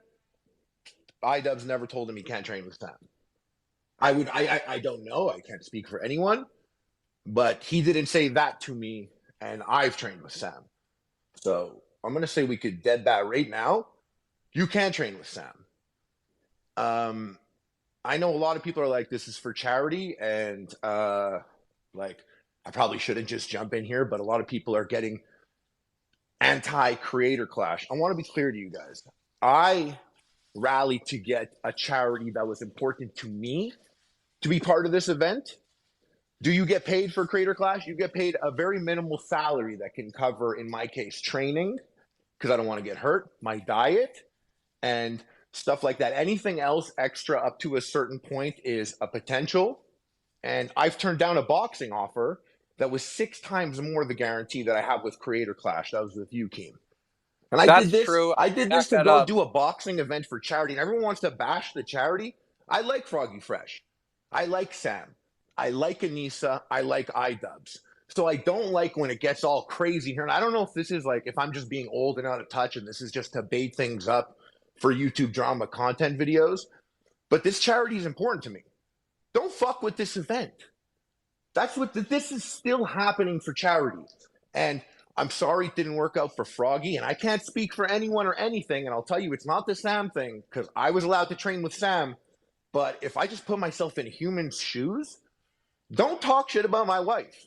iDubbbz never told him he can't train with Sam. I don't know. I can't speak for anyone, but he didn't say that to me, and I've trained with Sam. So I'm going to say we could dead that right now. You can train with Sam. I know a lot of people are like, this is for charity, and I probably shouldn't just jump in here, but a lot of people are getting anti-creator clash. I want to be clear to you guys. I rallied to get a charity that was important to me to be part of this event. Do you get paid for Creator Clash? You get paid a very minimal salary that can cover, in my case, training, because I don't want to get hurt, my diet, and stuff like that. Anything else extra up to a certain point is a potential. And I've turned down a boxing offer that was 6 times more the guarantee that I have with Creator Clash. That was with you, Keem. And I did this. True. I did this to go do a boxing event for charity. And everyone wants to bash the charity. I like Froggy Fresh. I like Sam. I like Anissa. I like iDubbbz. So I don't like when it gets all crazy here. And I don't know if this is like, if I'm just being old and out of touch and this is just to bait things up for YouTube drama content videos. But this charity is important to me. Don't fuck with this event. That's what this is still happening for charity. And I'm sorry it didn't work out for Froggy. And I can't speak for anyone or anything. And I'll tell you, it's not the Sam thing because I was allowed to train with Sam. But if I just put myself in a human's shoes, don't talk shit about my wife.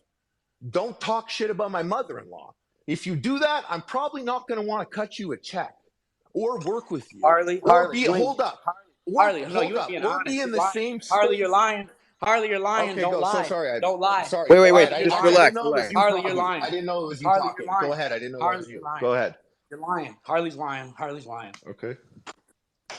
Don't talk shit about my mother-in-law. If you do that, I'm probably not going to want to cut you a check or work with you. Harley, Hold up. Harley, no, you ain't being honest. Be in the same Harley, space. you're lying. Harley, you're lying. Okay, Don't go. lie. So sorry. Don't lie. Sorry. Wait. Just relax. Harley, you're lying. I didn't know it was you Harley, talking. you're lying. Go ahead. I didn't know it was Harley, you. you're lying. Go ahead. You're lying. Harley's lying. Harley's lying. Okay.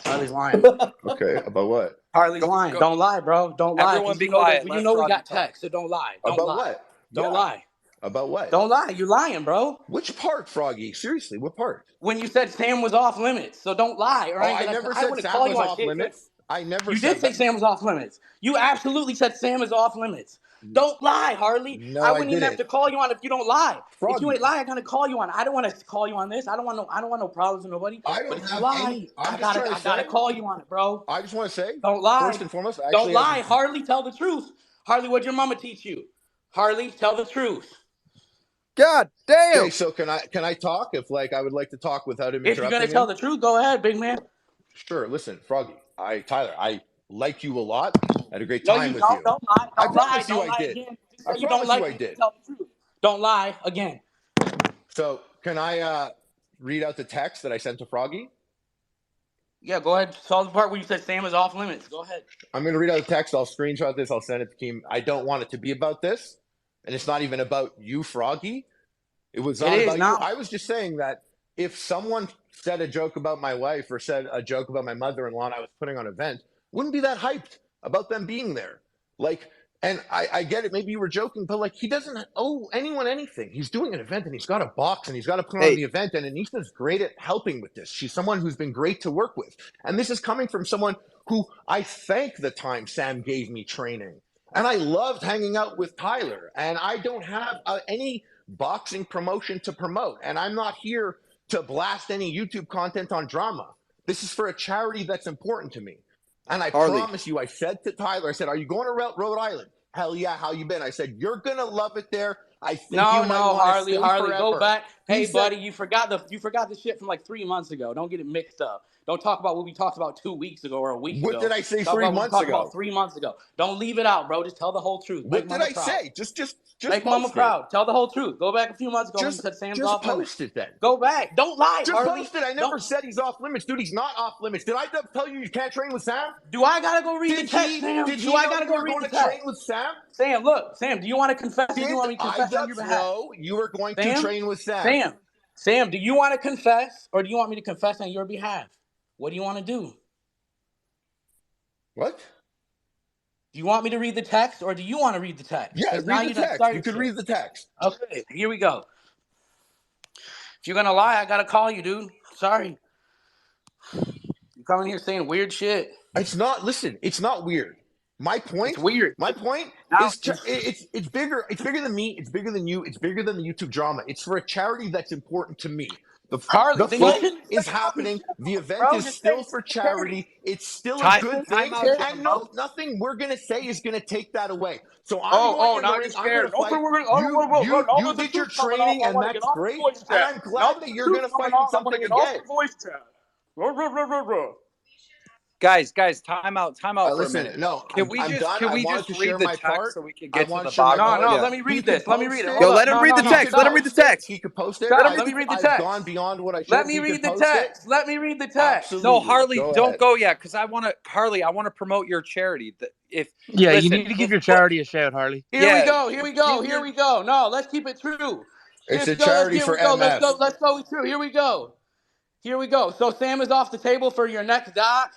Harley's lying. Okay. About what? Harley's lying. Don't lie, bro. Don't lie. Everyone be You know quiet. you know we got text, so don't lie. Don't About lie. what? Don't lie. About what? Don't lie. You're lying, bro. Which part, Froggy? Seriously, what part? When you said Sam was off limits, so don't lie. Or I never said Sam was off limits. I never You said did say Sam was off limits. You absolutely said Sam is off limits. Don't lie, Harley. No, I wouldn't even didn't. have to call you on if you don't lie. Froggy. If you ain't lie, I'm gonna call you on. I don't want to call you on this. I don't want no problems with nobody. I don't but if you have lie, any- I'm I just trying gotta to say- call you on it, bro. I just want to say, Don't lie. first and foremost, I Don't actually lie, have- Harley. Tell the truth. Harley, what'd your mama teach you? Harley, tell the truth. God damn. Okay, so can I talk if I would like to talk without him If you're interrupting gonna tell me? the truth, go ahead, big man. Sure. Listen, Froggy, Tyler, I like you a lot. I had a great No, time you with don't. you. Don't lie. I Don't lie. promise you Don't I lie did. again. Just I say you don't promise you like I me. did. Tell the truth. Don't lie again. So can I read out the text that I sent to Froggy? Yeah, go ahead. Tell the part where you said Sam is off limits. Go ahead. I'm going to read out the text. I'll screenshot this. I'll send it to Keem. I don't want it to be about this. And it's not even about you, Froggy. It was not about you. I was just saying that if someone said a joke about my wife or said a joke about my mother-in-law and I was putting on an event, wouldn't be that hyped about them being there. And I get it. Maybe you were joking, but he doesn't owe anyone anything. He's doing an event and he's got a box and he's got to put on the event. And Anissa's great at helping with this. She's someone who's been great to work with. And this is coming from someone who I thank the time Sam gave me training. And I loved hanging out with Tyler. And I don't have any boxing promotion to promote. And I'm not here to blast any YouTube content on drama. This is for a charity that's important to me. And I promise you, I said to Tyler, I said, are you going to Rhode Island? Hell yeah, how you been? I said, you're going to love it there. I think you might want to stay Harley, forever. go back. Hey, said, buddy, you forgot the shit from 3 months ago. Don't get it mixed up. Don't talk about what we talked about 2 weeks ago or a week ago. What did I say Talk 3 about months what we ago? talked about 3 months ago. Don't leave it out, bro. Just tell the whole truth. What did I say? Just make Mama proud. Tell the whole truth. Go back a few months ago when you said Sam's off limits. Just post it then. Go back. Don't lie, Just Harley. post it. I never said he's off limits. Dude, he's not off limits. Did I tell you can't train with Sam? Do I got to go read the text, Sam? Do I got to go read the text? Train with Sam? Sam, look. Sam, do you want to confess? Do you want me to confess on your behalf? No, you were going to train with Sam. Sam, do you want to confess or do you want me to confess on your behalf? What do you want to do? What? Do you want me to read the text or do you want to read the text? Yeah, read the text. You could read the text. Okay, here we go. If you're going to lie, I got to call you, dude. Sorry. You coming here saying weird shit. It's not, listen, it's not weird. My point, it's weird. My point is it's bigger. It's bigger than me. It's bigger than you. It's bigger than the YouTube drama. It's for a charity that's important to me. The fight is happening. The event is still for charity. It's still a good thing. And nothing we're gonna say is gonna take that away. So I'm going to ring. I'm gonna fight. You did your training, and that's great. And I'm glad that you're gonna fight in something again. Guys, time out for a listen, minute. No, can we just read the text so we can get to the bottom? No, let me read this. Let me read it. Yo, let him read the text. Let him read the text. He could post it. Let me read the text. I've gone beyond what I should. Let me read the text. Let me read the text. No, Harley, don't go yet, because I want to promote your charity. You need to give your charity a shout, Harley. Here we go. No, let's keep it true. It's a charity for MF. Let's go through. Here we go. So Sam is off the table for your next doc.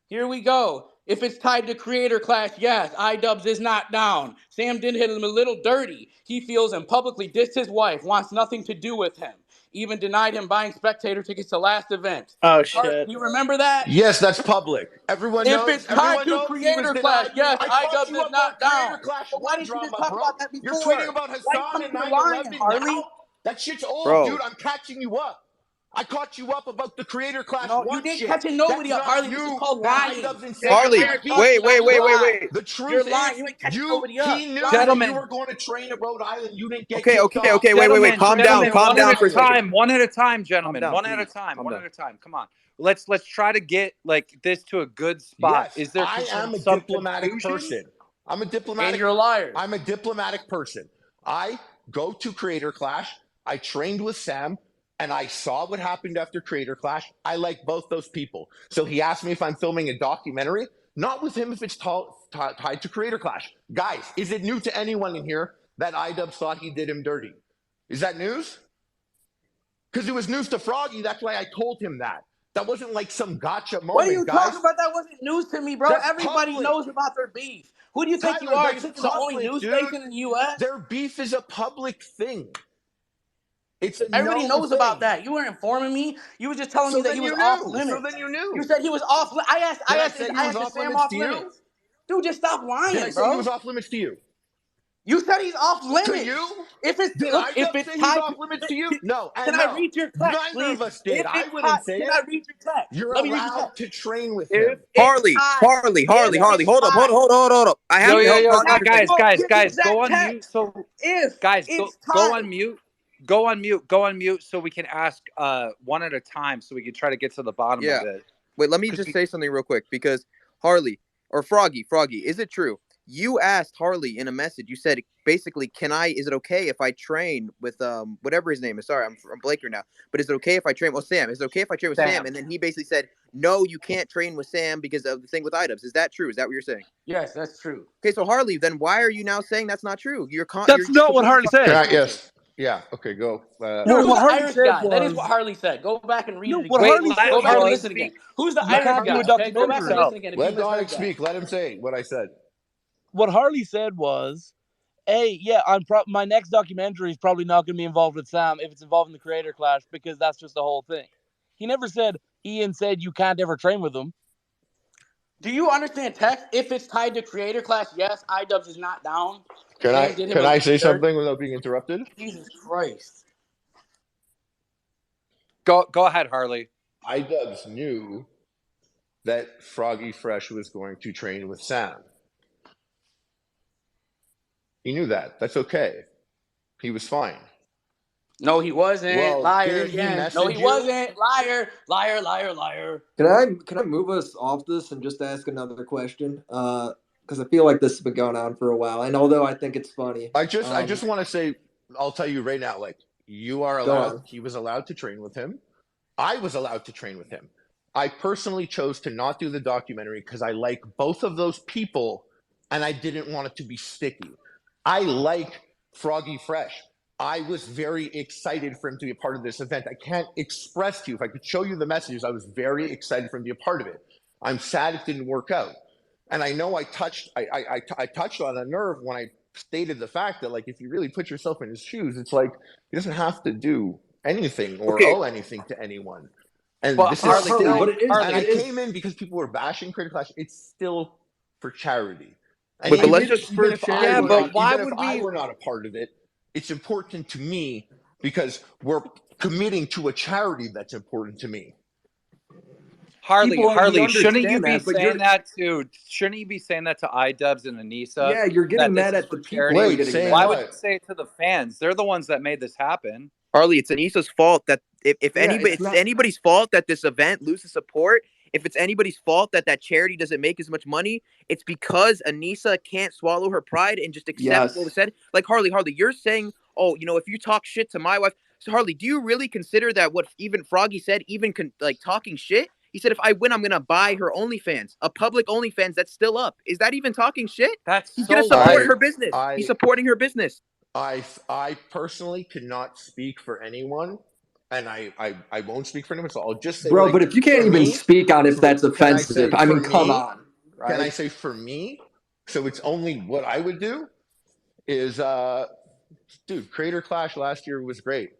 Here we go. If it's tied to Creator Clash, yes, iDubbbz is not down. Sam did hit him a little dirty. He feels and publicly dissed his wife, wants nothing to do with him. Even denied him buying spectator tickets to last event. Oh, shit. You remember that? Yes, that's public. Everyone knows. If it's tied to Creator Clash, yes, iDubbbz is not down. But why didn't you just talk about that before? You're tweeting about Hassan and 9/11 now? That shit's old, dude. I'm catching you up. I caught you up about the Creator Clash. No, you didn't catching nobody up, Harley. This is called lying. Harley, wait. The truth You're lying. You ain't catching nobody up. He knew Gentlemen, you were going to train at Rhode Island. You didn't get Okay, wait. Calm down for a second. One at a time, gentlemen. One at a time. Come on. Let's try to get this to a good spot. Yes, Is there I am a some diplomatic confusion? person. I'm a diplomatic. And you're a liar. I'm a diplomatic person. I go to Creator Clash. I trained with Sam. And I saw what happened after Creator Clash. I like both those people. So he asked me if I'm filming a documentary. Not with him if it's tied to Creator Clash. Guys, is it new to anyone in here that iDubbbz thought he did him dirty? Is that news? Because it was news to Froggy. That's why I told him that. That wasn't like some gotcha moment, What are you guys. talking about? That wasn't news to me, bro. That's Everybody public. knows about their beef. Who do you think Tyler, you are? that's This is the only public, news dude. station in the U.S.? Their beef is a public thing. Everybody knows about that. You weren't informing me. You were just telling me that he was off limits. So then you knew. You said he was off. I asked Sam off limits. Dude, just stop lying, Did I say bro. he was off limits to you? You said he's off limits. To you? If it's Did I say he's off limits to you? No. Can I read your text, Neither please? of us did. I wouldn't say it. Can I read your text? You're Let me read your allowed text. to train with him. Harley. Hold up. I have Guys, go on mute. So, guys, go on mute. go on mute so we can ask one at a time so we can try to get to the bottom Yeah. of it. Wait, let me just say something real quick because Harley or Froggy, is it true? You asked Harley in a message. You said basically, is it okay if I train with whatever his name is? Sorry, I'm blanking now. But is it okay if I train? Well, Sam. Is it okay if I train with Sam? And then he basically said, no, you can't train with Sam because of the thing with IDubs. Is that true? Is that what you're saying? Yes, that's true. Okay, so Harley, then why are you now saying that's not true? That's not what Harley said. Yes. Yeah. Okay. Go. No, Who's what the Harley Irish said guy? That is was what Harley said. Go back and read it again. what Harley said Go back and was listen again. Who's the you Irish can't do guy? a Okay, go back and listen again. If Let you misheard Dominic that. speak. Let him say what I said. what Harley said was, hey, yeah, my next documentary is probably not going to be involved with Sam if it's involving the creator clash because that's just the whole thing. He never said Ian said you can't ever train with him. Do you understand text? If it's tied to creator clash, yes, iDubbbz is not down. Can Sam did him I a say third. something without being interrupted? Jesus Christ. Go ahead, Harley. iDubbbz knew that Froggy Fresh was going to train with Sam. He knew that. That's okay. He was fine. No, he wasn't. Well, Liar did he again. No, message he you? wasn't. Liar. Liar, liar, liar. Can I move us off this and just ask another question? Because I feel like this has been going on for a while, and although I think it's funny, I just want to say, I'll tell you right now, like you are Go allowed. on. He was allowed to train with him. I was allowed to train with him. I personally chose to not do the documentary because I like both of those people, and I didn't want it to be sticky. I like Froggy Fresh. I was very excited for him to be a part of this event. I can't express to you. If I could show you the messages, I was very excited for him to be a part of it. I'm sad it didn't work out. And I know I touched on a nerve when I stated the fact that, like, if you really put yourself in his shoes, it's like he doesn't have to do anything or owe anything to anyone. And But this is Harley, still, but it is- and I it is- came in because people were bashing Critical Clash. It's still for charity. And But let's even, just even if I Yeah, were but not, why even if would I we- were not a part of it, it's important to me because we're committing to a charity that's important to me. Harley, People already shouldn't you understand be that, but saying you're- that to? Shouldn't you be saying that to iDubbbz and Anissa? Yeah, you're getting that this mad is at for the people. charity? You're Wait, getting saying mad. Why what? would you say it to the fans? They're the ones that made this happen. Harley, it's Anissa's fault that if Yeah, anybody, it's it's not- anybody's fault that this event loses support. If it's anybody's fault that charity doesn't make as much money, it's because Anissa can't swallow her pride and just accept Yes. what was said. Like Harley, you're saying, oh, if you talk shit to my wife, so Harley, do you really consider that what even Froggy said, even like talking shit? He said, if I win, I'm gonna buy her OnlyFans, a public OnlyFans that's still up. Is that even talking shit? That's He's so gonna support weird. her business. He's supporting her business. I personally cannot speak for anyone, and I won't speak for anyone. So I'll just say, Bro, like, but if you can't for even me, speak on if that's can I say offensive, I mean, for come me? on, right? Can I say for me? So it's only what I would do is, dude, Creator Clash last year was great.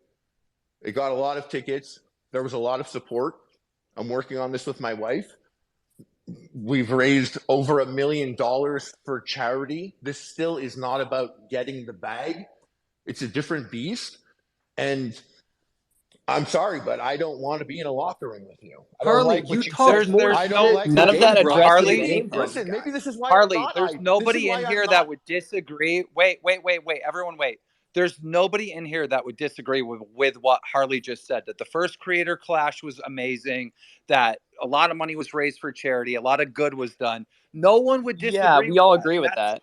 It got a lot of tickets. There was a lot of support. I'm working on this with my wife. We've raised over $1 million for charity. This still is not about getting the bag. It's a different beast. And I'm sorry, but I don't want to be in a locker room with you. I don't Harley, like you what you talk said. more I don't shit like to the None of that game plan. addresses Harley, anything. Listen, maybe this is why Harley, I'm there's not. nobody this is in why here I'm that not. would disagree. Wait. Everyone wait. There's nobody in here that would disagree with what Harley just said, that the first Creator Clash was amazing, that a lot of money was raised for charity, a lot of good was done. No one would disagree. Yeah, we all agree with that.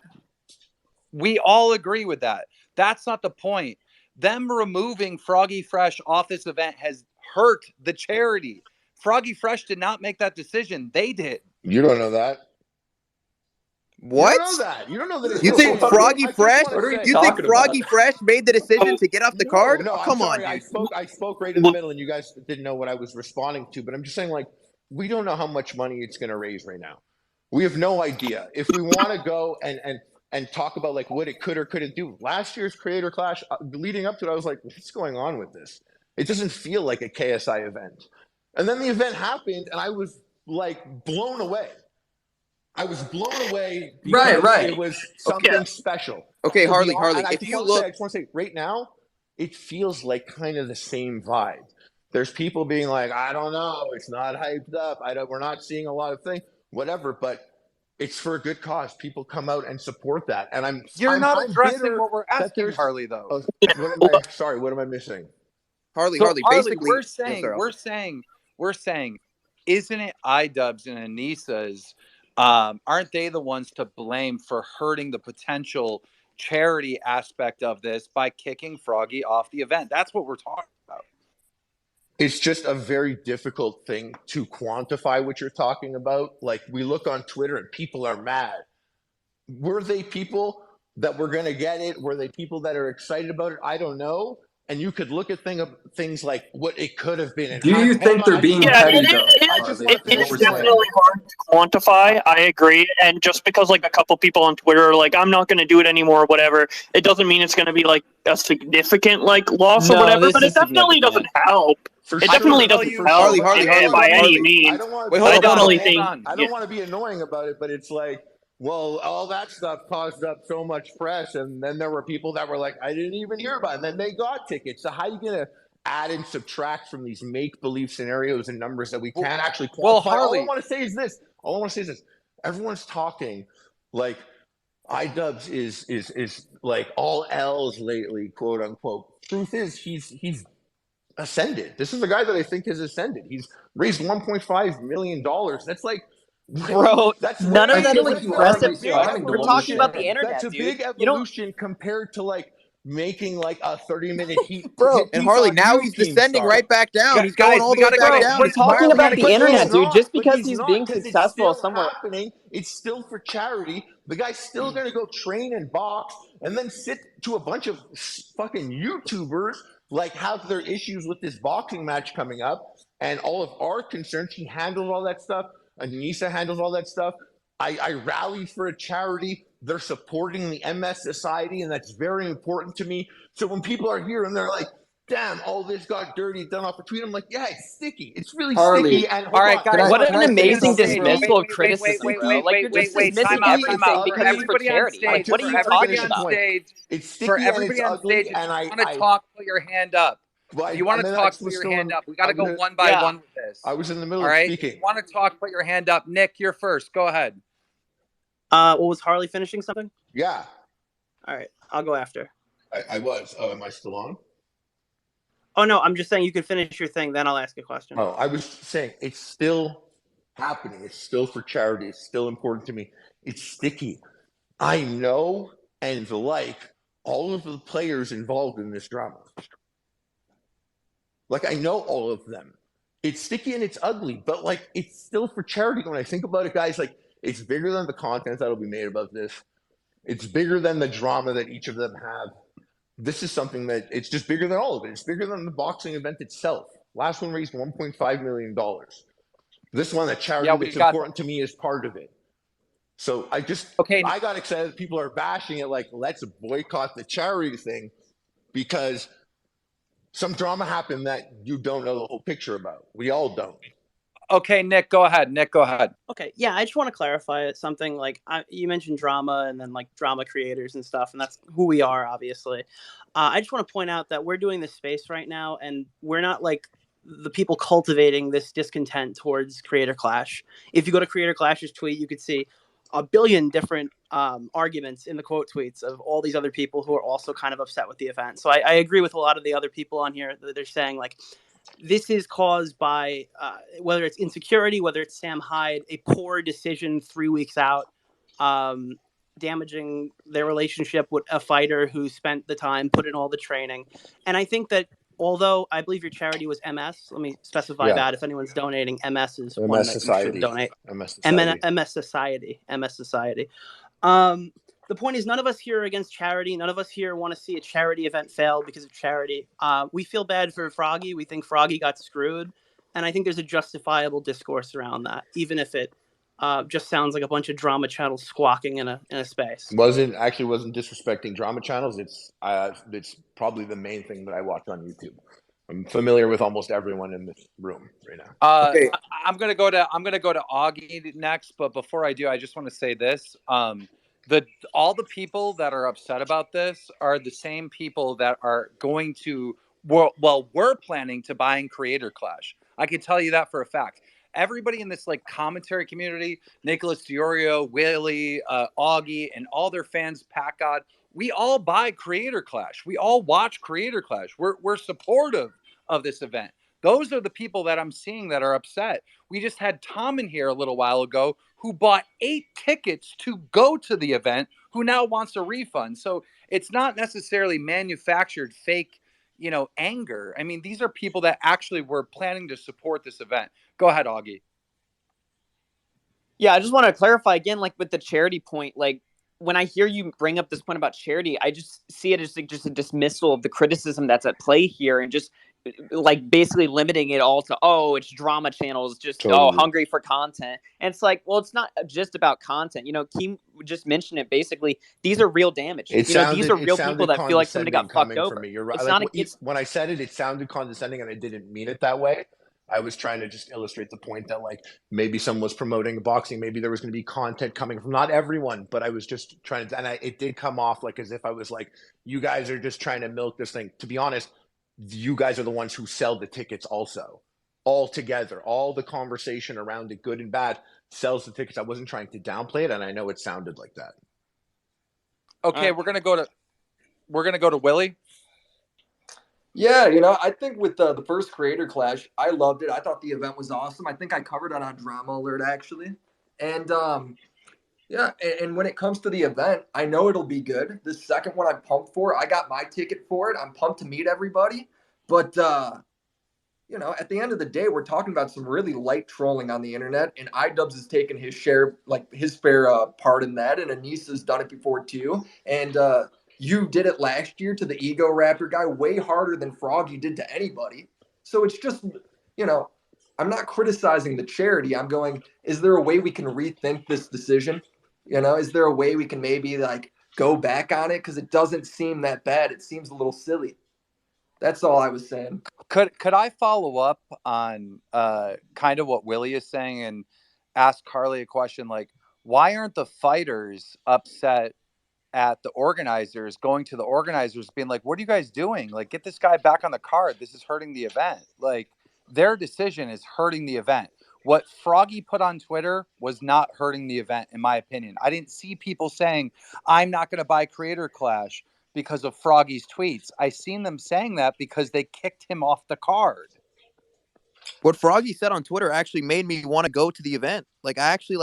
We all agree with that. That's not the point. Them removing Froggy Fresh off this event has hurt the charity. Froggy Fresh did not make that decision. They did. You don't know that. What? You don't know that. You don't know that. It's You think okay. Froggy I just Fresh? wanna say- You think Froggy Fresh made the decision to get off the card? No, Oh, I'm come sorry. on, dude. I spoke right in the middle, and you guys didn't know what I was responding to. But I'm just saying, like, we don't know how much money it's going to raise right now. We have no idea. If we want to go and talk about like what it could or couldn't do, last year's Creator Clash, leading up to it, I was like, what's going on with this? It doesn't feel like a KSI event. And then the event happened, and I was like blown away. I was blown away because Right. it was something special. Okay, To be Harley, honest, and I if just you wanna look, say, I just want to say, right now, it feels like kind of the same vibe. There's people being like, I don't know, it's not hyped up. We're not seeing a lot of things, whatever. But it's for a good cause. People come out and support that, and I'm not I'm addressing bitter what we're that asking, there's Harley, though. What am I missing? Harley, So Harley, basically, we're saying, isn't it iDubbbz and Anissa's? Aren't they the ones to blame for hurting the potential charity aspect of this by kicking Froggy off the event? That's what we're talking about. It's just a very difficult thing to quantify what you're talking about. Like, we look on Twitter and people are mad. Were they people that were going to get it? Were they people that are excited about it? I don't know. And you could look at things like what it could have been. And Do you think they're being petty, though? It is definitely hard to quantify. I agree. And just because like a couple people on Twitter are like, I'm not going to do it anymore or whatever, it doesn't mean it's going to be like a significant like loss or whatever. But it definitely doesn't help. It definitely doesn't help by any means. I don't want to be annoying about it, but it's like, well, all that stuff caused up so much press, and then there were people that were like, I didn't even hear about it, and then they got tickets. So how are you going to add and subtract from these make-believe scenarios and numbers that we can't actually quantify? Well, Harley, all I want to say is this. Everyone's talking like iDubbbz is like all L's lately, quote unquote. Truth is, he's ascended. This is the guy that I think has ascended. He's raised $1.5 million. That's like, bro, none of that is impressive to us. We're talking about the internet, That's a big dude. evolution compared to like making like a 30-minute heat. Bro, and Harley, now he's descending right back down. He's going all the way back down. We're talking about the internet, dude. Just because he's being it's successful still somewhere. happening. It's still for charity. The guy's still going to go train and box and then sit to a bunch of fucking YouTubers like have their issues with this boxing match coming up and all of our concerns. He handles all that stuff. Anissa handles all that stuff. I rallied for a charity. They're supporting the MS Society, and that's very important to me. So when people are here and they're like, damn, all this got dirty, done off a tweet, I'm like, yeah, it's sticky. It's really sticky. And all right, guys, what an amazing dismissal of criticism, bro. Like, you're just dismissing everything because it's for charity. Like, what are you talking about? It's sticky for and everybody it's on ugly, stage, and if you want to talk, put your hand up. Well, If you want to talk, put your hand up. We got to go one by one with this. I was in the middle All of right? speaking. If you want to talk, put your hand up. Nick, you're first. Go ahead. What was Harley finishing something? Yeah. All right, I'll go after. I was. Oh, am I still on? Oh no, I'm just saying you can finish your thing, then I'll ask a question. Oh, I was saying it's still happening. It's still for charity. It's still important to me. It's sticky. I know and like all of the players involved in this drama. Like, I know all of them. It's sticky and it's ugly, but like, it's still for charity. When I think about it, guys, like, it's bigger than the content that'll be made about this. It's bigger than the drama that each of them have. This is something that it's just bigger than all of it. It's bigger than the boxing event itself. Last one raised $1.5 million. This one, the charity that's important to me, is part of it. So I got excited that people are bashing it like, let's boycott the charity thing because some drama happened that you don't know the whole picture about. We all don't. Okay, Nick, go ahead. Okay, yeah, I just want to clarify something. Like, you mentioned drama and then like drama creators and stuff, and that's who we are, obviously. I just want to point out that we're doing this space right now, and we're not like the people cultivating this discontent towards Creator Clash. If you go to Creator Clash's tweet, you could see a billion different arguments in the quote tweets of all these other people who are also kind of upset with the event. So I agree with a lot of the other people on here that they're saying like, this is caused by whether it's insecurity, whether it's Sam Hyde, a poor decision 3 weeks out, damaging their relationship with a fighter who spent the time, put in all the training. And I think that although I believe your charity was MS, let me specify that if anyone's donating, MS is one that you should donate. MS Society. The point is, none of us here are against charity. None of us here want to see a charity event fail because of charity. We feel bad for Froggy. We think Froggy got screwed. And I think there's a justifiable discourse around that, even if it just sounds like a bunch of drama channels squawking in a space. Wasn't disrespecting drama channels. It's probably the main thing that I watch on YouTube. I'm familiar with almost everyone in this room right now. Okay. I'm gonna go to Augie next, but before I do, I just want to say this. All the people that are upset about this are the same people that are going to we're planning to buy in Creator Clash. I can tell you that for a fact. everybody in this like commentary community, Nicholas Diorio, Willie, Augie, and all their fans, Pack God, we all buy Creator Clash. We all watch Creator Clash. We're supportive of this event. Those are the people that I'm seeing that are upset. We just had Tom in here a little while ago who bought 8 tickets to go to the event, who now wants a refund. So it's not necessarily manufactured fake, anger. I mean, these are people that actually were planning to support this event. Go ahead, Augie. Yeah, I just want to clarify again, like with the charity point, like when I hear you bring up this point about charity, I just see it as like just a dismissal of the criticism that's at play here, and just like basically limiting it all to, oh, it's drama channels, just hungry for content. And it's like, well, it's not just about content. Keem just mentioned it. Basically, these are real damage. It these are sounded real people that feel like somebody got fucked coming over. from me. You're right. It's Like, not. when I said it, it sounded condescending, and I didn't mean it that way. I was trying to just illustrate the point that like maybe someone was promoting boxing, maybe there was going to be content coming from not everyone, but I was just trying to, and it did come off like as if I was like, you guys are just trying to milk this thing. To be honest, you guys are the ones who sell the tickets also. All together, all the conversation around it, good and bad, sells the tickets. I wasn't trying to downplay it, and I know it sounded like that. Okay, we're gonna go to Willie. Yeah, I think with the first Creator Clash, I loved it. I thought the event was awesome. I think I covered it on Drama Alert actually, and yeah. And when it comes to the event, I know it'll be good. The second one I'm pumped for. I got my ticket for it. I'm pumped to meet everybody. But at the end of the day, we're talking about some really light trolling on the internet, and iDubbbz has taken his share, like his fair part in that, and Anissa's done it before too. And you did it last year to the Ego Raptor guy way harder than Froggy did to anybody. So it's just, I'm not criticizing the charity. I'm going, is there a way we can rethink this decision? Is there a way we can maybe like go back on it? Because it doesn't seem that bad. It seems a little silly. That's all I was saying. Could I follow up on kind of what Willie is saying and ask Carly a question like, why aren't the fighters upset at the organizers, going to the organizers being like, what are you guys doing? Like, get this guy back on the card. This is hurting the event. Like, their decision is hurting the event. What Froggy put on Twitter was not hurting the event, in my opinion. I didn't see people saying, I'm not going to buy Creator Clash because of Froggy's tweets. I seen them saying that because they kicked him off the card. What Froggy said on Twitter actually made me want to go to the event. Like I actually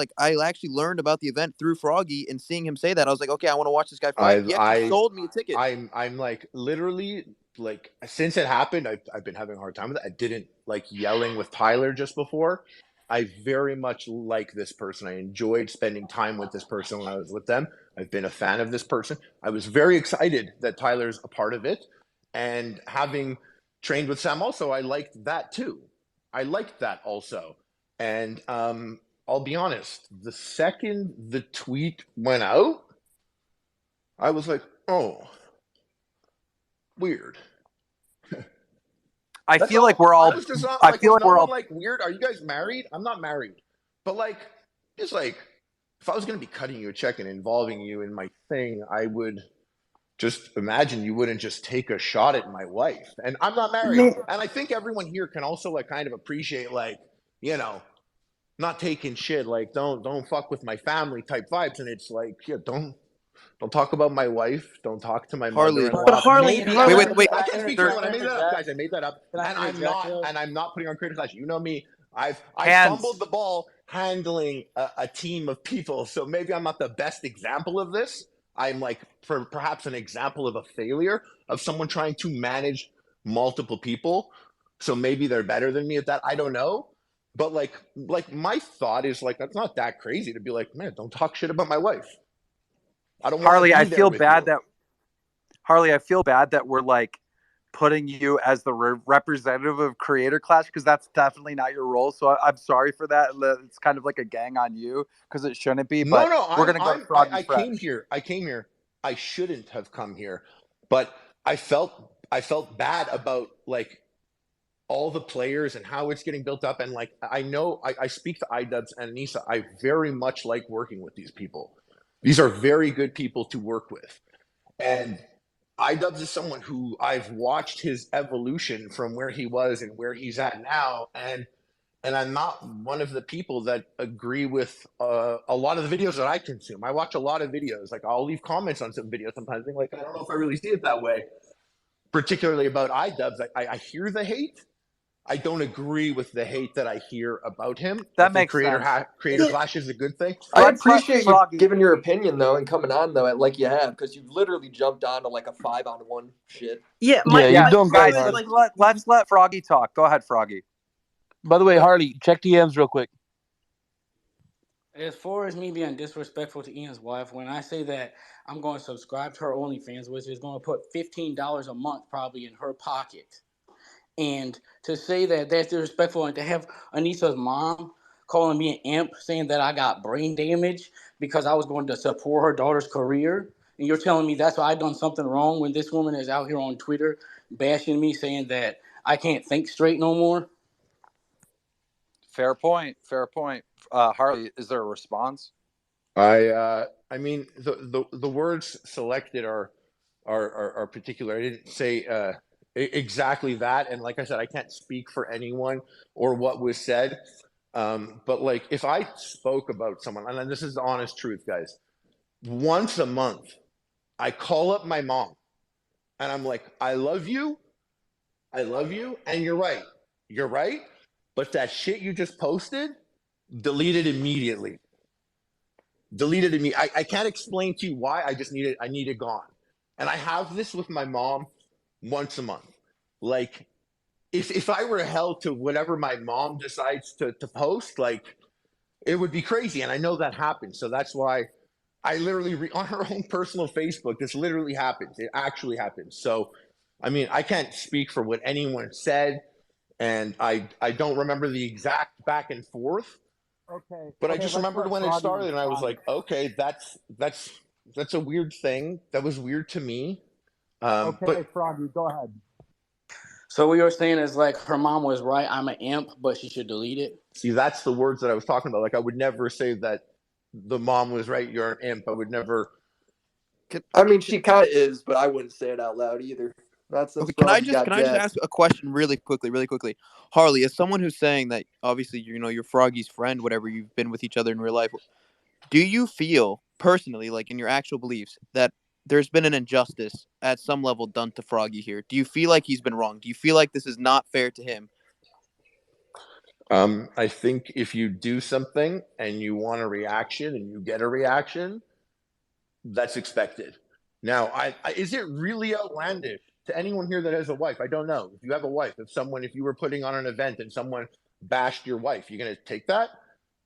learned about the event through Froggy, and seeing him say that, I was like, okay, I want to watch this guy fight. He actually sold me a ticket. I'm like literally like since it happened, I've been having a hard time with it. I didn't like yelling with Tyler just before. I very much like this person. I enjoyed spending time with this person when I was with them. I've been a fan of this person. I was very excited that Tyler's a part of it. And having trained with Sam also, I liked that too. I liked that also. And I'll be honest, the second the tweet went out, I was like, oh, weird. I feel like we're all. I feel like we're all like weird. Are you guys married? I'm not married, but like, it's like if I was gonna be cutting you a check and involving you in my thing, I would just imagine you wouldn't just take a shot at my wife. And I'm not married, and I think everyone here can also like kind of appreciate like not taking shit. Like don't fuck with my family type vibes. And it's like don't talk about my wife. Don't talk to my mother-in-law. But Harley, wait. I can't speak for anyone. I made that up, guys. I made that up, and I'm not putting on Creator Clash. You know me. I fumbled the ball handling a team of people, so maybe I'm not the best example of this. I'm like perhaps an example of a failure of someone trying to manage multiple people. So maybe they're better than me at that. I don't know. But like my thought is like that's not that crazy to be like, man, don't talk shit about my wife. I don't Harley, I feel bad that we're like putting you as the representative of Creator Clash because that's definitely not your role. So I'm sorry for that. It's kind of like a gang on you because it shouldn't be. But we're gonna go to Froggy I came here. I shouldn't have come here, but I felt bad about like all the players and how it's getting built up. And like I know I speak to iDubbbz and Anissa. I very much like working with these people. These are very good people to work with. And iDubbbz is someone who I've watched his evolution from where he was and where he's at now. And and I'm not one of the people that agree with a lot of the videos that I consume. I watch a lot of videos. Like I'll leave comments on some videos sometimes, being like, I don't know if I really see it that way. Particularly about iDubbbz, I hear the hate. I don't agree with the hate that I hear about him. That I think makes creator sense. clash is a good thing. I appreciate you Froggy. giving your opinion though and coming on though, like you have, because you've literally jumped on to like a 5-on-1 shit. Yeah, you're doing great, guys. man. Let's let Froggy talk. Go ahead, Froggy. By the way, Harley, check DMs real quick. As far as me being disrespectful to Ian's wife, when I say that I'm going to subscribe to her OnlyFans, which is going to put $15 a month probably in her pocket, and to say that that's disrespectful, and to have Anissa's mom calling me an imp, saying that I got brain damage because I was going to support her daughter's career, and you're telling me that's why I done something wrong when this woman is out here on Twitter bashing me, saying that I can't think straight no more. Fair point. Fair point. Harley, is there a response? I mean the words selected are particular. I didn't say exactly that, and like I said, I can't speak for anyone or what was said. But like if I spoke about someone, and this is the honest truth, guys, once a month, I call up my mom and I'm like, I love you, and you're right, but that shit you just posted, delete it immediately. I can't explain to you why. I need it gone. And I have this with my mom once a month. Like if I were held to whatever my mom decides to post, like it would be crazy. And I know that happens. So that's why I literally on her own personal Facebook, this literally happens. It actually happens. So I mean, I can't speak for what anyone said, and I don't remember the exact back and forth. Okay. But I just remembered when it started, and I was like, okay, that's a weird thing. That was weird to me. But Froggy, go ahead. So what you're saying is like her mom was right, I'm an imp, but she should delete it? see, that's the words that I was talking about. Like I would never say that the mom was right, you're an imp. I would never. I mean, she kind of is, but I wouldn't say it out loud either. That's Okay, can I Froggy just got can I just jacked. ask a question really quickly? Harley, as someone who's saying that obviously you're Froggy's friend, whatever, you've been with each other in real life, do you feel personally, like in your actual beliefs, that there's been an injustice at some level done to Froggy here? Do you feel like he's been wrong? Do you feel like this is not fair to him? I think if you do something and you want a reaction and you get a reaction, that's expected. Now, is it really outlandish to anyone here that has a wife? I don't know. If you have a wife, if you were putting on an event and someone bashed your wife, you're gonna take that?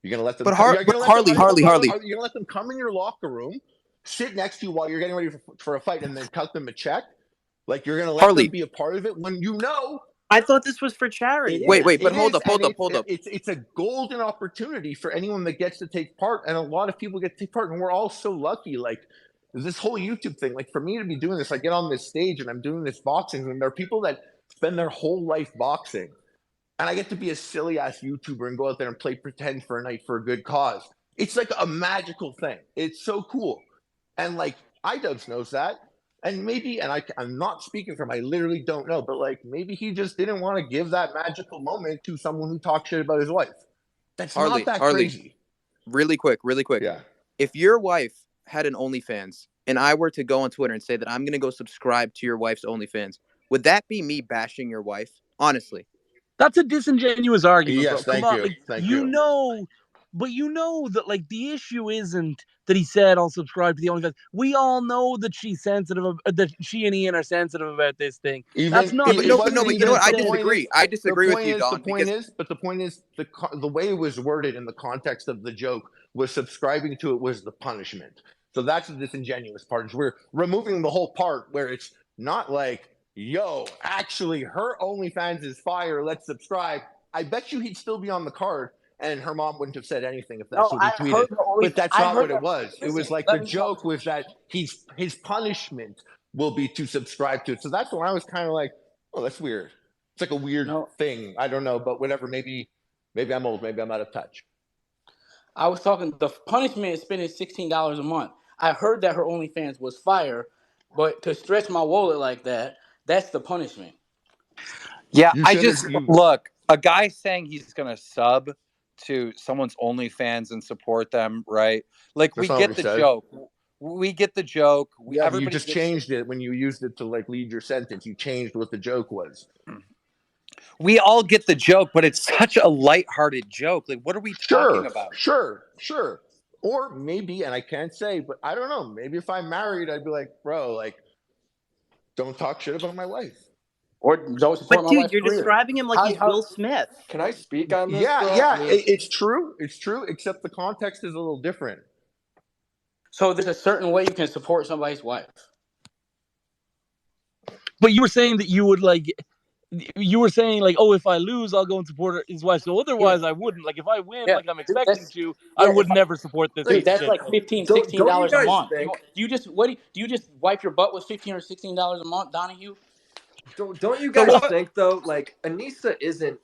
You're gonna let them? But Harley, Harley. Are you gonna let them come in your locker room, sit next to you while you're getting ready for a fight, and then cut them a check? Like you're gonna let them be a part of it when you know? I thought this was for charity. Wait, but hold up. It's a golden opportunity for anyone that gets to take part, and a lot of people get to take part, and we're all so lucky. Like this whole YouTube thing, like for me to be doing this, I get on this stage and I'm doing this boxing, and there are people that spend their whole life boxing, and I get to be a silly ass YouTuber and go out there and play pretend for a night for a good cause. It's like a magical thing. It's so cool, and like iDubbbz knows that. And maybe, and I'm not speaking for him, I literally don't know, but like maybe he just didn't want to give that magical moment to someone who talks shit about his wife. That's not that crazy. Really quick. Yeah. If your wife had an OnlyFans and I were to go on Twitter and say that I'm going to go subscribe to your wife's OnlyFans, would that be me bashing your wife? Honestly. That's a disingenuous argument. Yes, bro. Come thank on. you. Like, Thank you. But you know that like the issue isn't that he said I'll subscribe to the OnlyFans. We all know that she's sensitive, that she and Ian are sensitive about this thing. That's not. But you know what? I disagree. I disagree with you, Don. The point is, the way it was worded in the context of the joke was subscribing to it was the punishment. So that's the disingenuous part. Is we're removing the whole part where it's not like, yo, actually, her OnlyFans is fire. Let's subscribe. I bet you he'd still be on the card. And her mom wouldn't have said anything if that's what he tweeted. But that's not what it was. It was like the joke was that his punishment will be to subscribe to it. So that's when I was kind of like, oh, that's weird. It's like a weird thing. I don't know, but whatever. Maybe I'm old. Maybe I'm out of touch. I was talking, the punishment is spending $16 a month. I heard that her OnlyFans was fire, but to stretch my wallet like that, that's the punishment. Yeah, look. a guy saying he's gonna sub to someone's OnlyFans and support them, right? Like That's we not what get he the said. joke. We get the joke. Yeah, but you Everybody just gets changed it when you used it to like lead your sentence. You changed what the joke was. we all get the joke, but it's such a lighthearted joke. Like, what are we talking about? Sure. Or maybe, and I can't say, but I don't know. Maybe if I'm married, I'd be like, bro, like, don't talk shit about my wife. Or don't support But my dude, wife's you're career. describing him like he's Will Smith. Can I speak on this, Yeah, bro? yeah, I mean, it's true. It's true, except the context is a little different. So there's a certain way you can support somebody's wife. But you were saying that you would like. You were saying like, oh, if I lose, I'll go and support his wife. So otherwise, I wouldn't. Like if I win, Yeah, like I'm dude, expecting that's to, I yeah. would never support this Dude, piece of that's shit. like $15, don't you $16 a guys month. think? Do you just do you just wipe your butt with $15 or $16 a month, Donahue? Don't you So guys what? think though? Like Anissa isn't.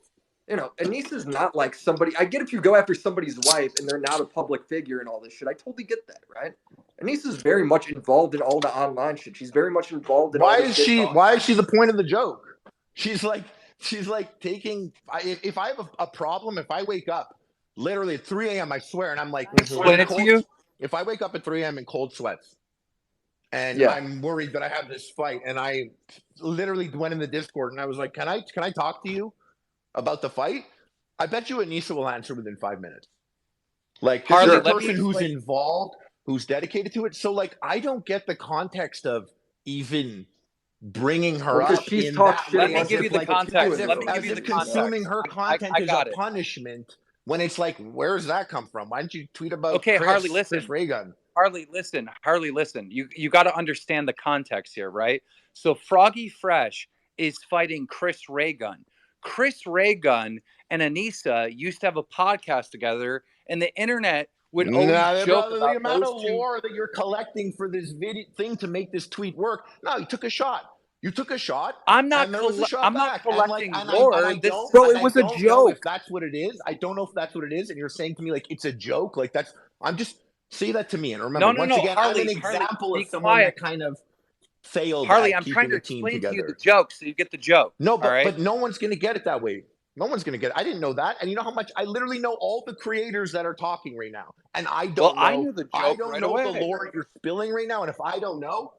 Anissa's not like somebody. I get if you go after somebody's wife and they're not a public figure and all this shit. I totally get that, right? Anissa's very much involved in all the online shit. She's very much involved in all Why this is shit she? talk. Why is she the point of the joke? She's like taking. If I have a problem, if I wake up literally at 3 a.m., I swear, and I'm like, Explain it to you. If I wake up at 3 a.m. in cold sweats, and Yeah. I'm worried that I have this fight, and I literally went in the Discord and I was like, can I talk to you about the fight? I bet you Anissa will answer within 5 minutes. Like this Harley, is a let me person who's explain- involved, who's dedicated to it. So like, I don't get the context of even bringing her Well, 'cause up she's in talked that shit way. Let me on give you the people too, context. though. Let me As give you if the context. consuming her content I is got a it. punishment. When it's like, where does that come from? Why didn't you tweet about Okay, Harley, Chris listen. Raygun? Harley, listen. You got to understand the context here, right? So Froggy Fresh is fighting Chris Raygun. Chris Raygun and Anissa used to have a podcast together, and the internet would always Nah, joke brother, the about amount those of two. lore that you're collecting for this video thing to make this tweet work. No, you took a shot. You took a shot. I'm not. And there was a shot I'm not back. collecting And lore. I This, don't. bro, And it I was a don't know if joke. that's what it is. I don't know if that's what it is. And you're saying to me like it's a joke. Like that's. I'm just say that to me. And remember, No, once again, Harley, I'm an example be of someone quiet. that kind of failed Harley, at I'm trying keeping to a team explain to you the together. joke so you get the joke. No, all right? but no one's gonna get it that way. No one's gonna get it. I didn't know that. And you know how much I literally know all the creators that are talking right now. And I don't know. I knew the joke I don't right know away. the lore you're spilling right now. And if I don't know,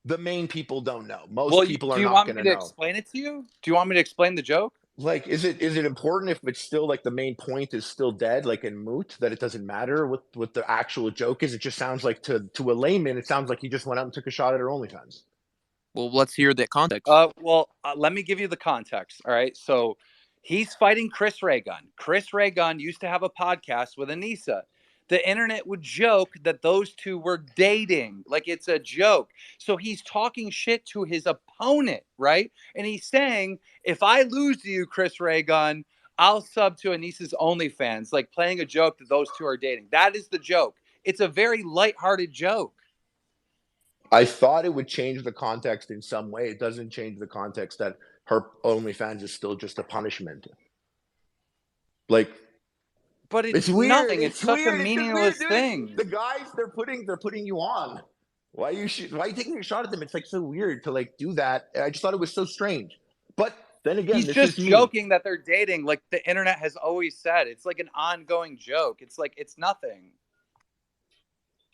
the main people don't know. Most Well, people do are you not want me gonna to know. explain it to you? Do you want me to explain the joke? Like, is it important if it's still like the main point is still dead, like in moot, that it doesn't matter what the actual joke is? It just sounds like to a layman, it sounds like he just went out and took a shot at her OnlyFans. Well, let's hear that context. Let me give you the context. All right. So he's fighting Chris Raygun. Chris Raygun used to have a podcast with Anissa. The internet would joke that those two were dating, like it's a joke. So he's talking shit to his opponent, right? And he's saying, if I lose to you, Chris Raygun, I'll sub to Anissa's OnlyFans, like playing a joke that those two are dating. That is the joke. It's a very lighthearted joke. I thought it would change the context in some way. It doesn't change the context that her OnlyFans is still just a punishment. Like, but it's weird. Nothing. It's such weird. a meaningless dude. thing. The guys they're putting you on. Why are you taking a shot at them? It's like so weird to like do that. I just thought it was so strange. But then again, he's just joking that they're dating, like the internet has always said. It's like an ongoing joke. It's like it's nothing.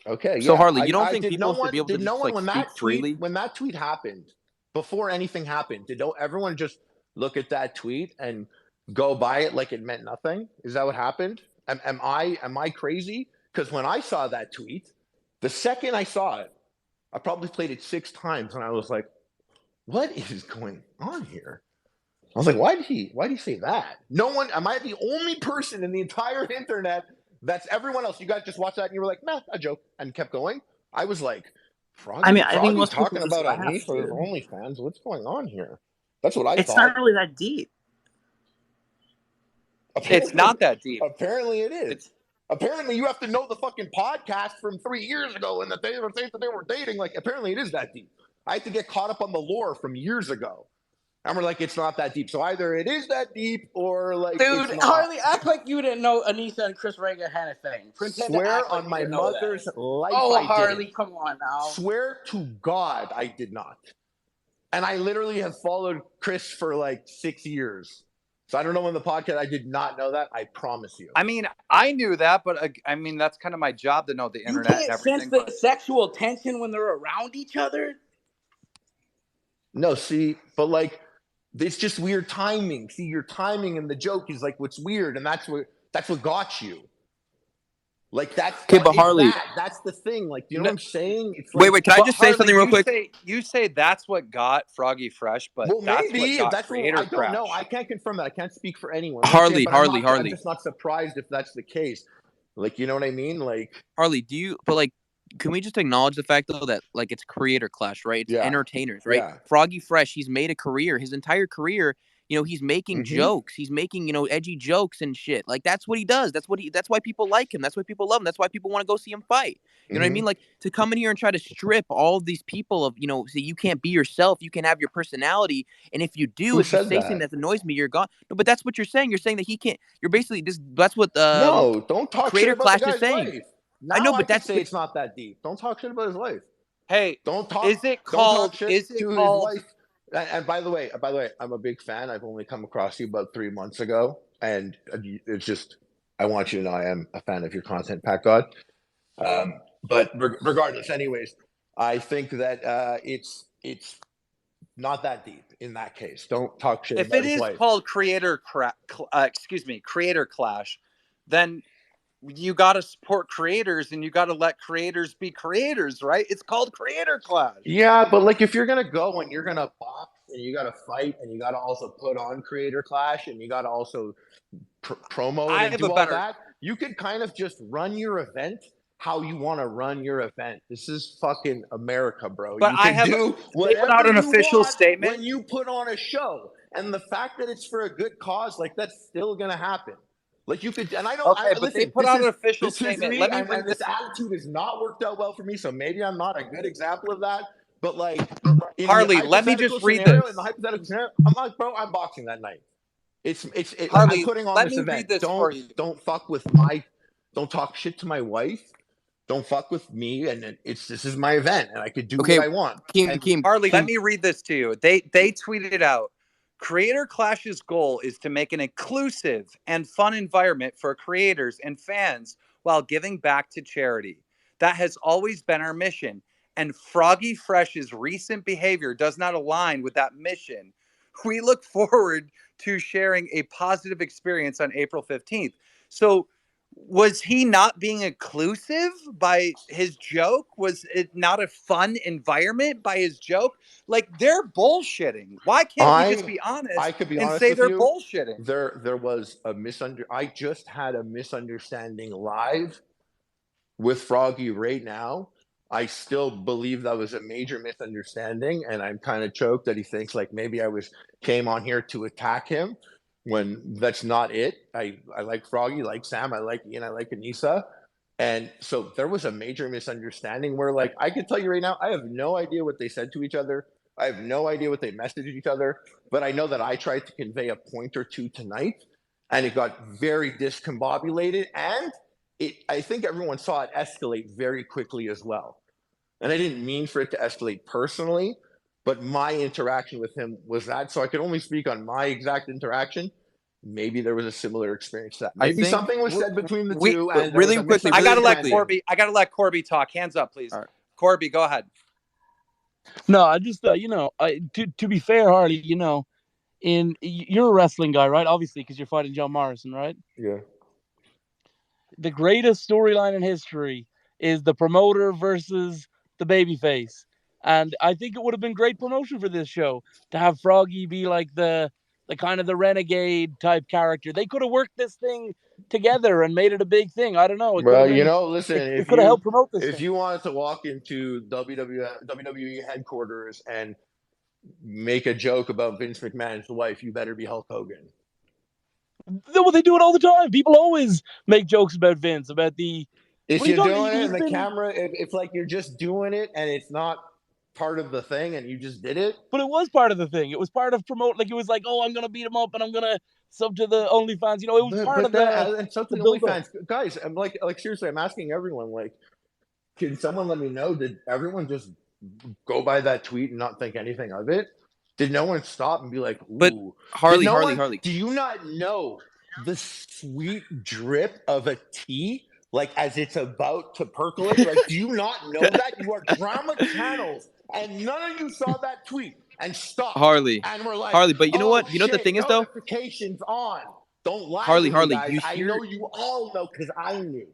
Okay. So yeah. Harley, you don't think people should be able to just like when speak freely? When that tweet happened, before anything happened, did everyone just look at that tweet and go by it like it meant nothing? Is that what happened? Am I crazy? Because when I saw that tweet, the second I saw it, I probably played it 6 times, and I was like, "What is going on here?" I was like, "Why did he say that?" No one. Am I the only person in the entire internet? That's everyone else. You guys just watched that and you were like, "Nah, a joke," and kept going. I was like, "Froggy, I think most talking people just about laugh, Anissa dude. OnlyFans. What's going on here?" That's what I It's thought. not really that deep. It's not that deep. Apparently it is. Apparently you have to know the fucking podcast from 3 years ago and that they were saying that they were dating. Like, apparently it is that deep. I had to get caught up on the lore from years ago. And we're like, it's not that deep. So either it is that deep or like, Dude, it's not. Harley, act like you didn't know Anissa and Chris Raygun had a thing. Pretend to Swear act like on you my didn't know that. mother's life, Oh, I Harley, didn't. come on now. Swear to God, I did not. And I literally have followed Chris for like 6 years. So I don't know in the podcast. I did not know that. I promise you. I mean, I knew that, but I mean, that's kind of my job to know the You internet and can't everything. sense the sexual tension when they're around each other. No, see, but like, it's just weird timing. See, your timing and the joke is like what's weird, and that's what got you. Like that's Okay, but Harley, that's the thing. Like, you know what I'm saying? It's wait, like, can I But just say Harley, something real quick? You say that's what got Froggy Fresh, but well, that's maybe what if got that's what Creator I don't know. Crash. I can't confirm that. I can't speak for anyone. I'm not saying, Harley. I'm just not surprised if that's the case. Like, you know what I mean? Like, Harley, can we just acknowledge the fact though that like it's Creator Clash, right? It's entertainers, right? Yeah. Froggy Fresh, he's made a career, his entire career. You know, he's making jokes. He's making, edgy jokes and shit. Like that's what he does. That's why people like him. That's why people love him. That's why people want to go see him fight. You know what I mean? Like to come in here and try to strip all of these people of, say you can't be yourself. You can have your personality. And if you do, if you say something that annoys me, you're gone. No, but that's what you're saying. You're saying that he can't. You're basically that's what no, don't talk shit Creator about Clash the is guy's saying. life. Now I know, but that's it's not that deep. Don't talk shit about his life. Hey, don't talk. Is it Don't talk called? shit Is it to called? his wife. And by the way, I'm a big fan. I've only come across you about 3 months ago, and it's just I want you to know I am a fan of your content, Pat God. But regardless, anyways, I think that it's not that deep in that case. Don't talk shit If about it his is wife. called Creator Clash, then you got to support creators and you got to let creators be creators, right? It's called Creator Clash. Yeah, but like if you're gonna go and you're gonna box and you gotta fight and you gotta also put on Creator Clash and you gotta also promo it and do all that, you could kind of just run your event how you want to run your event. This is fucking America, bro. But you can do whatever out an you official want statement when you put on a show, and the fact that it's for a good cause, like that's still gonna happen. Like you could, and I don't. Okay, but listen, they put out an official this is statement. me, Let me and read this this. attitude has not worked out well for me. So maybe I'm not a good example of that. But like, Harley, let me just read this. In the hypothetical scenario, I'm like, bro, I'm boxing that night. Harley, like, I'm putting on this event. Don't fuck with don't talk shit to my wife. Don't fuck with me. And this is my event, and I could do what I want. Harley, let me read this to you. They tweeted out, Creator Clash's goal is to make an inclusive and fun environment for creators and fans while giving back to charity. That has always been our mission, and Froggy Fresh's recent behavior does not align with that mission. We look forward to sharing a positive experience on April 15th. So was he not being inclusive by his joke? Was it not a fun environment by his joke? Like they're bullshitting. Why can't we just be honest I could be and honest say with they're you, bullshitting? There was I just had a misunderstanding live with Froggy right now. I still believe that was a major misunderstanding, and I'm kind of choked that he thinks like maybe I came on here to attack him when that's not it. I like Froggy, like Sam, I like Ian, I like Anissa. And so there was a major misunderstanding where like I can tell you right now, I have no idea what they said to each other. I have no idea what they messaged each other, but I know that I tried to convey a point or two tonight and it got very discombobulated, and I think everyone saw it escalate very quickly as well. And I didn't mean for it to escalate personally, but my interaction with him was that. So I could only speak on my exact interaction. Maybe there was a similar experience to that. Maybe something was said between the two. And really quickly, I gotta let Corby talk. Hands up, please. Right. Corby, go ahead. No, I just to be fair, Harley, you're a wrestling guy, right? Obviously, because you're fighting John Morrison, right? Yeah. The greatest storyline in history is the promoter versus the babyface. And I think it would have been great promotion for this show to have Froggy be like the kind of the renegade type character. They could have worked this thing together and made it a big thing. I don't know. Well, listen, it could have helped promote this if thing. you wanted to walk into WWE headquarters and make a joke about Vince McMahon's wife, you better be Hulk Hogan. Well, they do it all the time. People always make jokes about Vince, about the. If you're doing it in the camera, if like you're just doing it and it's not part of the thing and you just did it. But it was part of the thing. It was part of promote. Like it was like, oh, I'm gonna beat him up and I'm gonna sub to the OnlyFans. It was part of the. And sub to the OnlyFans, guys. I'm like seriously, I'm asking everyone. Like, can someone let me know? Did everyone just go by that tweet and not think anything of it? Did no one stop and be like, ooh? But Harley, Did no Harley, one, Harley. Do you not know the sweet drip of a tea? Like as it's about to percolate? Like, do you not know that? You are drama channels, and none of you saw that tweet and stopped. Harley. And we're like, Harley, but you know oh, what? You know what the shit, thing is, though? notifications on. Don't lie Harley, to me, Harley, guys. you I hear... know you all know because I knew.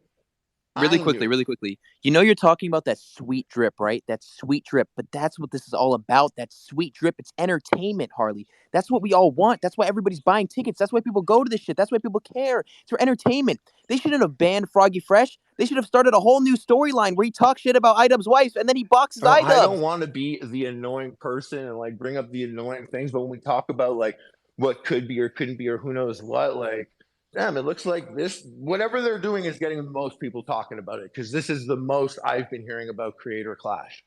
Really quickly. You know you're talking about that sweet drip, right? That sweet drip. But that's what this is all about. That sweet drip. It's entertainment, Harley. That's what we all want. That's why everybody's buying tickets. That's why people go to this shit. That's why people care. It's for entertainment. They shouldn't have banned Froggy Fresh. They should have started a whole new storyline where he talks shit about iDubbbz's wife and then he boxes iDubbbz. I don't want to be the annoying person and like bring up the annoying things, but when we talk about like what could be or couldn't be or who knows what, like, damn, it looks like this, whatever they're doing is getting the most people talking about it because this is the most I've been hearing about Creator Clash.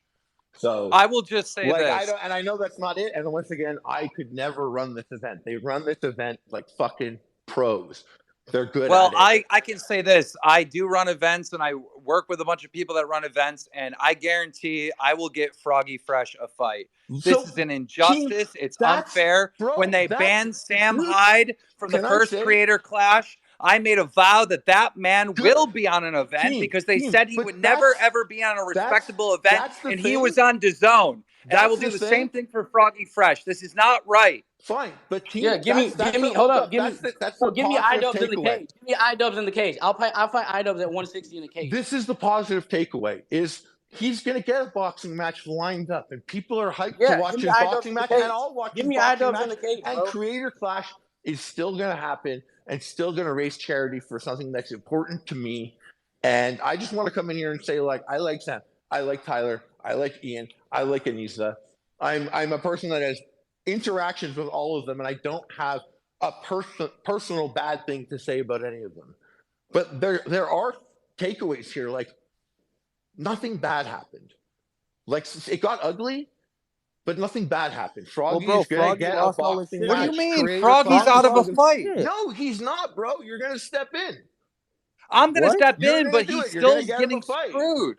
So I will just say like, this. I know that's not it. And once again, I could never run this event. They run this event like fucking pros. They're good Well, at it. I can say this. I do run events and I work with a bunch of people that run events, and I guarantee I will get Froggy Fresh a fight. This is an injustice. It's unfair. When they banned Sam Hyde from the first Creator Clash, I made a vow that that man will be on an event because they said he would never, ever be on a respectable event, and he was on DAZN. And I will do the same thing for Froggy Fresh. This is not right. Fine, but Yeah, give me iDubbbz in the cage. Give me iDubbbz in the cage. I'll fight iDubbbz at 160 in the cage. This is the positive takeaway: is he's gonna get a boxing match lined up, and people are hyped to watch his boxing match, and I'll watch his boxing match. And Creator Clash is still gonna happen, and still gonna raise charity for something that's important to me. And I just want to come in here and say, like, I like Sam, I like Tyler, I like Ian, I like Anissa. I'm a person that has interactions with all of them, and I don't have a personal bad thing to say about any of them. But there are takeaways here. Like, nothing bad happened. Like, it got ugly, but nothing bad happened. Froggy is gonna get a boxing match. What do you mean? Froggy's out of a fight. No, he's not, bro. You're gonna step in. I'm gonna step in, but he's still getting screwed.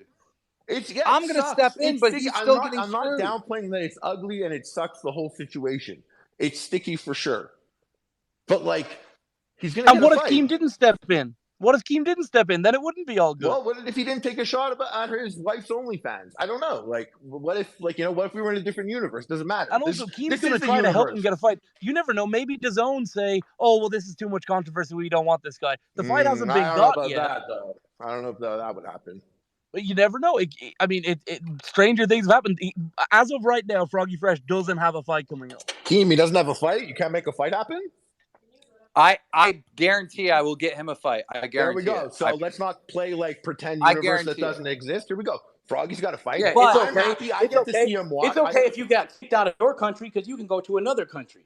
I'm going to step in, but he's still getting I'm not downplaying that it's ugly and it sucks the whole situation. It's sticky for sure. But, like, he's going to get a fight. And what if Keem didn't step in? What if Keem didn't step in? Then it wouldn't be all good. Well, what if he didn't take a shot at his wife's OnlyFans? I don't know. Like, what if, like, what if we were in a different universe? Doesn't matter. And also, Keem's going to try to help him get a fight. You never know. Maybe DAZN say, oh, well, this is too much controversy. We don't want this guy. The fight hasn't been got yet. I don't know if that would happen. But you never know. Stranger things have happened. As of right now, Froggy Fresh doesn't have a fight coming up. Keem, he doesn't have a fight? You can't make a fight happen? I guarantee I will get him a fight. I guarantee. There we go. So let's not play like pretend universe that doesn't exist. Here we go. Froggy's got a fight. Yeah, but it's okay. I'm happy I get to see him watch. It's okay if you got kicked out of your country because you can go to another country.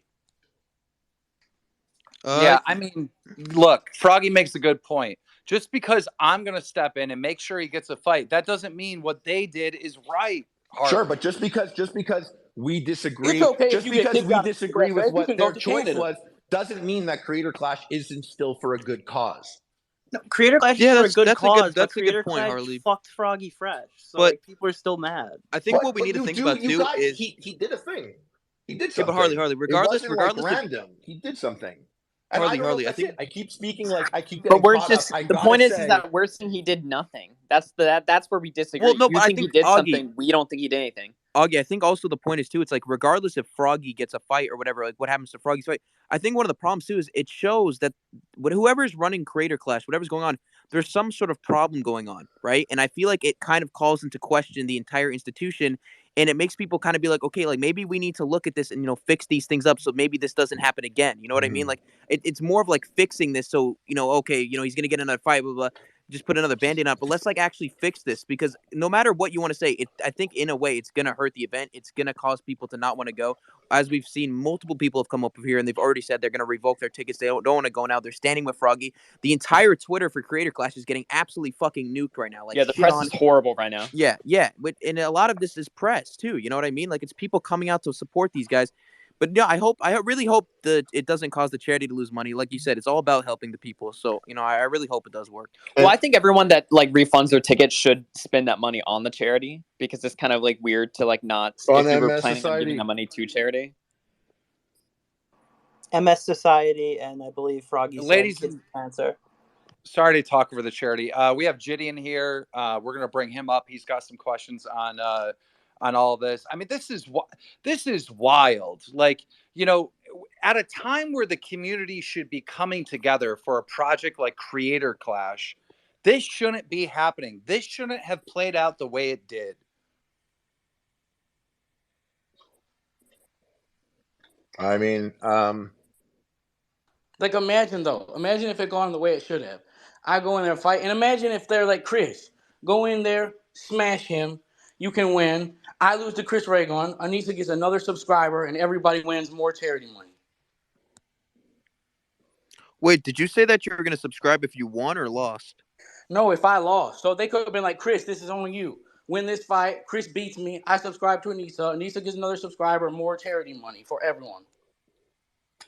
Yeah, I mean, look, Froggy makes a good point. Just because I'm going to step in and make sure he gets a fight, that doesn't mean what they did is right. Harley. Sure, but just because we disagree, it's okay just if you because we disagree with what their choice Canada. was, doesn't mean that Creator Clash isn't still for a good cause. No, Creator Clash is for a good cause. That's a good point, Clash Harley. Fucked Froggy Fresh, so but people are still mad. I think what we need to think about too is he did a thing. He did yeah, something. but Harley, regardless, random, he did something. And Harley, I think I keep speaking like I keep. But we're just the point is that we're saying he did nothing. That's where we disagree. Well, no, you but think I think he did Augie, something. We don't think he did anything. Augie, I think also the point is too. It's like regardless if Froggy gets a fight or whatever, like what happens to Froggy's fight. I think one of the problems too is it shows that whoever's running Creator Clash, whatever's going on, there's some sort of problem going on, right? And I feel like it kind of calls into question the entire institution. And it makes people kind of be like, okay, like maybe we need to look at this and, fix these things up so maybe this doesn't happen again. You know what I mean? Like it's more of like fixing this. So, okay, he's going to get another fight, blah, blah, blah, just put another Band-Aid on. But let's like actually fix this because no matter what you want to say, I think in a way it's going to hurt the event. It's going to cause people to not want to go. As we've seen, multiple people have come up here and they've already said they're going to revoke their tickets. They don't want to go now. They're standing with Froggy. The entire Twitter for Creator Clash is getting absolutely fucking nuked right now. Like, yeah, the press is horrible right now. Yeah. And a lot of this is press too. You know what I mean? Like it's people coming out to support these guys. But no, I really hope that it doesn't cause the charity to lose money. Like you said, it's all about helping the people. So, I really hope it does work. Well, I think everyone that like refunds their tickets should spend that money on the charity because it's kind of like weird to like not if you were planning on giving the money to charity. MS Society, and I believe Froggy said Ladies kids and with cancer. sorry to talk over the charity. We have JiDion here. We're gonna bring him up. He's got some questions on all this. I mean, this is wild. Like, you know, at a time where the community should be coming together for a project like Creator Clash, this shouldn't be happening. This shouldn't have played out the way it did. I mean, Like, imagine if it gone the way it should have. I go in there and fight, and imagine if they're like Chris, go in there, smash him, you can win. I lose to Chris Ragon, Anissa gets another subscriber, and everybody wins more charity money. Wait, did you say that you were going to subscribe if you won or lost? No, if I lost. So they could have been like, Chris, this is only you. Win this fight, Chris beats me, I subscribe to Anissa, Anissa gets another subscriber, more charity money for everyone.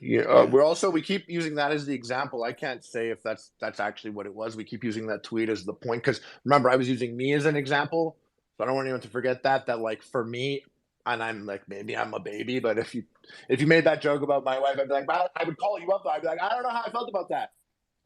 Yeah, we keep using that as the example. I can't say if that's actually what it was. We keep using that tweet as the point because remember, I was using me as an example, so I don't want anyone to forget that like for me, and I'm like maybe I'm a baby, but if you made that joke about my wife, I'd be like, I would call you up. I'd be like, I don't know how I felt about that.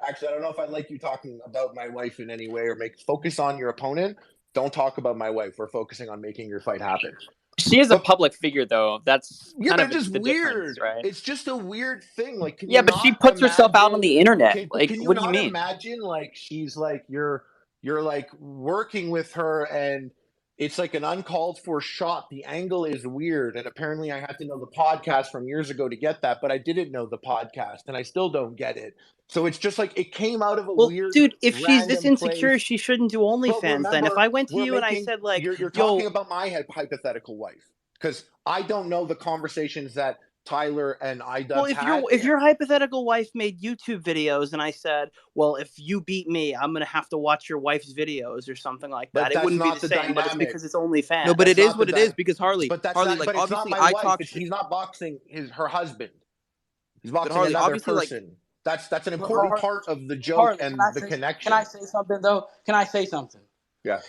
Actually, I don't know if I like you talking about my wife in any way or focus on your opponent. Don't talk about my wife. We're focusing on making your fight happen. She is a public figure, though. That's Yeah, kind but of it's just the weird, difference, right? It's just a weird thing. Like, can Yeah, you but she not puts herself out on imagine- the internet. Can, Like, can you what do you not mean? imagine? Like, she's like you're like working with her, and it's like an uncalled for shot. The angle is weird, and apparently, I had to know the podcast from years ago to get that, but I didn't know the podcast, and I still don't get it. So it's just like it came out of a weird. Dude, if she's this random insecure, place. she shouldn't do But OnlyFans. Then, if remember, I went to we're you and I making- said like, you're "Yo, talking about my hypothetical wife," because I don't know the conversations that Tyler and IDubbbz well, had. if your hypothetical wife made YouTube videos and I said, well, if you beat me, I'm gonna have to watch your wife's videos or something like But that, it that's wouldn't be not the the same. But it's dynamic. because it's OnlyFans. No, but That's it is not what the it is dy- because Harley, But that's Harley, not. like But it's obviously not my I wife. talk He's not boxing her husband. He's But boxing Harley, another obviously, like- person. That's an important part of the joke Harley, and the connection. Can I say something though? Can I say something? Yeah.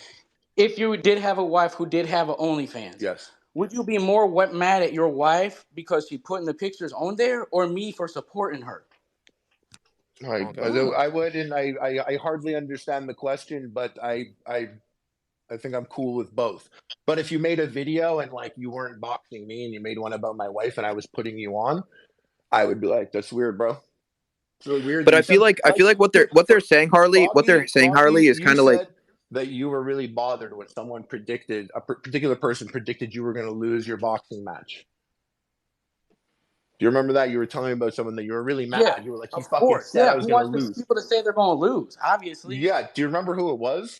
If you did have a wife who did have an OnlyFans, yes, would you be more mad at your wife because she putting the pictures on there, or me for supporting her? I would, and I hardly understand the question, but I think I'm cool with both. But if you made a video and like you weren't boxing me and you made one about my wife and I was putting you on, I would be like, that's weird, bro. It's really weird. But I feel like what they're saying, Harley, Harley, is kind of like that you were really bothered when someone predicted a particular person predicted you were going to lose your boxing match. Do you remember that? You were telling me about someone that you were really mad. Yeah, You were like, he of fucking course. said Yeah, I was who going to wants lose. people to say they're going to lose? Obviously. Yeah. Do you remember who it was?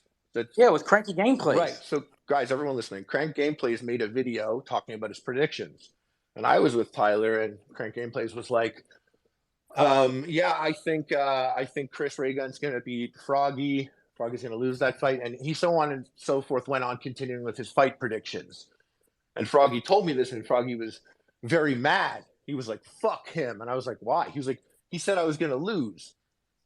Yeah, it was Cranky Gameplays. Right. So, guys, everyone listening, Crank Gameplays made a video talking about his predictions, and I was with Tyler, and Crank Gameplays was like, "Yeah, I think Chris Ragon's going to beat Froggy. Froggy's going to lose that fight," and he so on and so forth went on continuing with his fight predictions. And Froggy told me this, and Froggy was very mad. He was like, "Fuck him," and I was like, "Why?" He was like, "He said I was going to lose."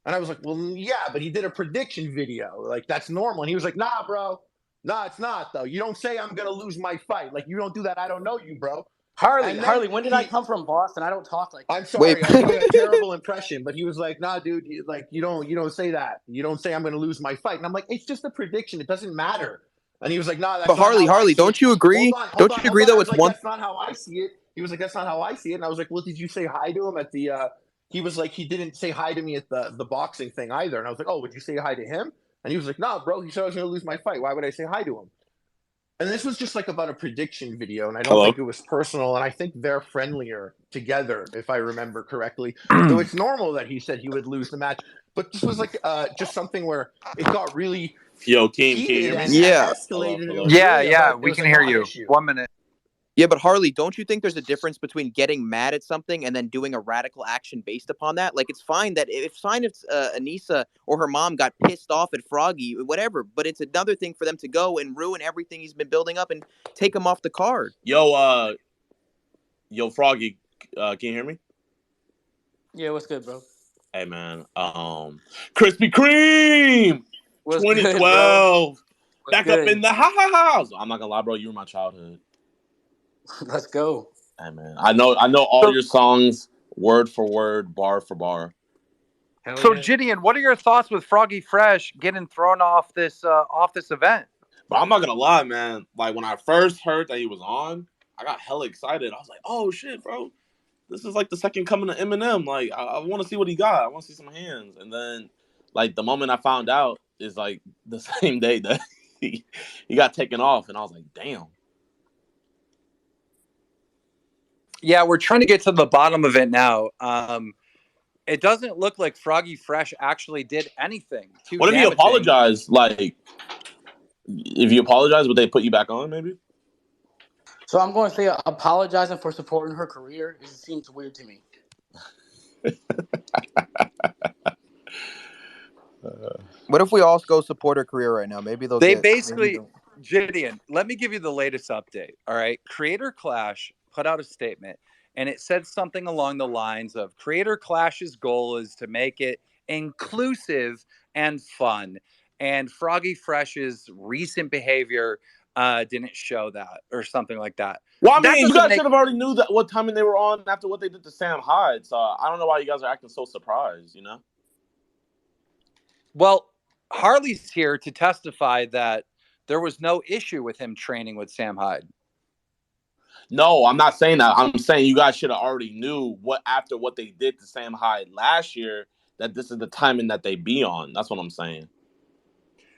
And I was like, well, yeah, but he did a prediction video. Like, that's normal. And he was like, nah, bro. Nah, it's not, though. You don't say I'm going to lose my fight. Like, you don't do that. I don't know you, bro. Harley, when did I come from Boston? I don't talk like that. I'm sorry. I'm doing a terrible impression. But he was like, nah, dude, you don't say that. You don't say I'm going to lose my fight. And I'm like, it's just a prediction. It doesn't matter. And he was like, nah, that's But not Harley, how I see don't it. you agree? Don't you agree though? I was It's like, one. that's not how I see it. He was like, that's not how I see it. And I was like, well, did you say hi to him at the he was like, he didn't say hi to me at the boxing thing either. And I was like, oh, would you say hi to him? And he was like, nah, bro, he said I was going to lose my fight. Why would I say hi to him? And this was just like about a prediction video. And I don't think it was personal. And I think they're friendlier together, if I remember correctly. So it's normal that he said he would lose the match. But this was like just something where it got really Keem, can you heated hear me? and Yeah. escalated. Hello. Yeah, It we was can a hear you. non-issue. 1 minute. Yeah, but Harley, don't you think there's a difference between getting mad at something and then doing a radical action based upon that? Like, it's fine that if Anissa or her mom got pissed off at Froggy, whatever, but it's another thing for them to go and ruin everything he's been building up and take him off the card. Yo, Froggy, can you hear me? Yeah, what's good, bro? Hey, man. Krispy Kreme, What's 2012. Good, Back good? up in the house. I'm not gonna lie, bro. You were my childhood. Let's go. Hey, man. I know all your songs word for word, bar for bar. So, JiDion, what are your thoughts with Froggy Fresh getting thrown off this event? But I'm not gonna lie, man. Like when I first heard that he was on, I got hella excited. I was like, "Oh shit, bro! This is like the second coming of Eminem. Like I want to see what he got. I want to see some hands." And then, like the moment I found out is like the same day that he got taken off, and I was like, "Damn." Yeah, we're trying to get to the bottom of it now. It doesn't look like Froggy Fresh actually did anything too What if you damaging. apologize? Like, if you apologize, would they put you back on? Maybe. So I'm going to say apologizing for supporting her career. It seems weird to me. What if we all go support her career right now? Maybe they'll They get. basically, JiDion, let me give you the latest update. All right. Creator Clash put out a statement, and it said something along the lines of Creator Clash's goal is to make it inclusive and fun. And Froggy Fresh's recent behavior didn't show that, or something like that. Well, I That mean, you doesn't guys make- should have already knew that what timing they were on after what they did to Sam Hyde. So I don't know why you guys are acting so surprised. You know. Well, Harley's here to testify that there was no issue with him training with Sam Hyde. No, I'm not saying that. I'm saying you guys should have already knew after what they did to Sam Hyde last year that this is the timing that they be on. That's what I'm saying.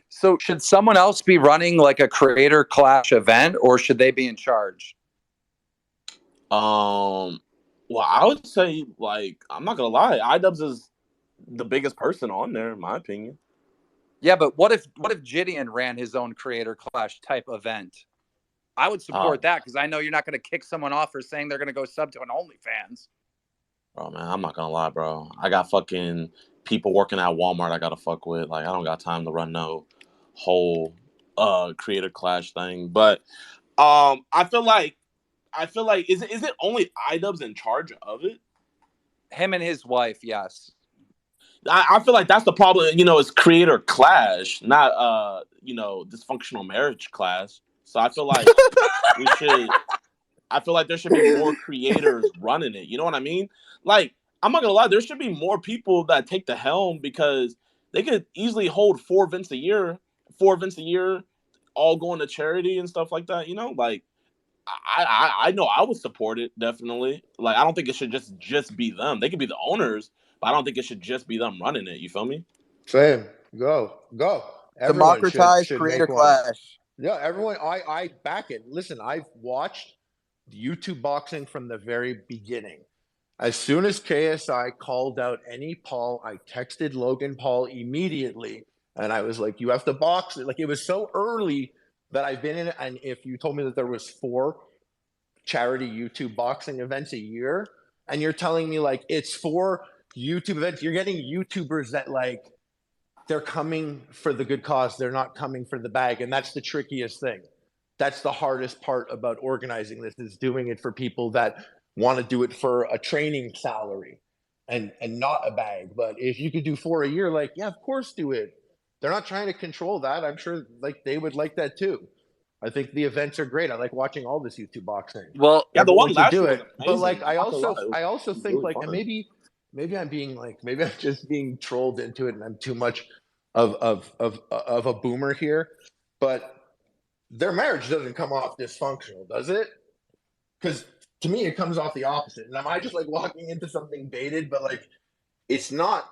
So should someone else be running like a Creator Clash event, or should they be in charge? Well, I would say, like, I'm not gonna lie, iDubbbz is the biggest person on there, in my opinion. Yeah, but what if JiDion ran his own Creator Clash type event? I would support that because I know you're not going to kick someone off for saying they're going to go sub to an OnlyFans. Bro, man, I'm not gonna lie, bro. I got fucking people working at Walmart I gotta fuck with. Like, I don't got time to run no whole Creator Clash thing. But I feel like is it only iDubbbz in charge of it? Him and his wife, yes. I feel like that's the problem, is Creator Clash, not dysfunctional marriage clash. So I feel like there should be more creators running it. You know what I mean? Like, I'm not gonna lie, there should be more people that take the helm because they could easily hold 4 events a year, all going to charity and stuff like that. Like I know I would support it definitely. Like, I don't think it should just be them. They could be the owners, but I don't think it should just be them running it. You feel me? Same. Go. Everyone Democratize should Creator make one. Clash. Yeah, everyone. I back it. Listen, I've watched YouTube boxing from the very beginning. As soon as KSI called out any Paul, I texted Logan Paul immediately, and I was like, "You have to box it." Like, it was so early that I've been in it. And if you told me that there was 4 charity YouTube boxing events a year, and you're telling me like it's 4 YouTube events, you're getting YouTubers that like they're coming for the good cause. They're not coming for the bag. And that's the trickiest thing. That's the hardest part about organizing this, is doing it for people that want to do it for a training salary and not a bag. But if you could do 4 a year, like, yeah, of course do it. They're not trying to control that. I'm sure like they would like that too. I think the events are great. I like watching all this YouTube boxing. Well, yeah, the one last do year it. was But amazing. like, I Not gonna lie, it also was think really like, fun. and maybe I'm just being trolled into it, and I'm too much of a boomer here. But their marriage doesn't come off dysfunctional, does it? Because to me, it comes off the opposite. And am I just like walking into something baited? But like, it's not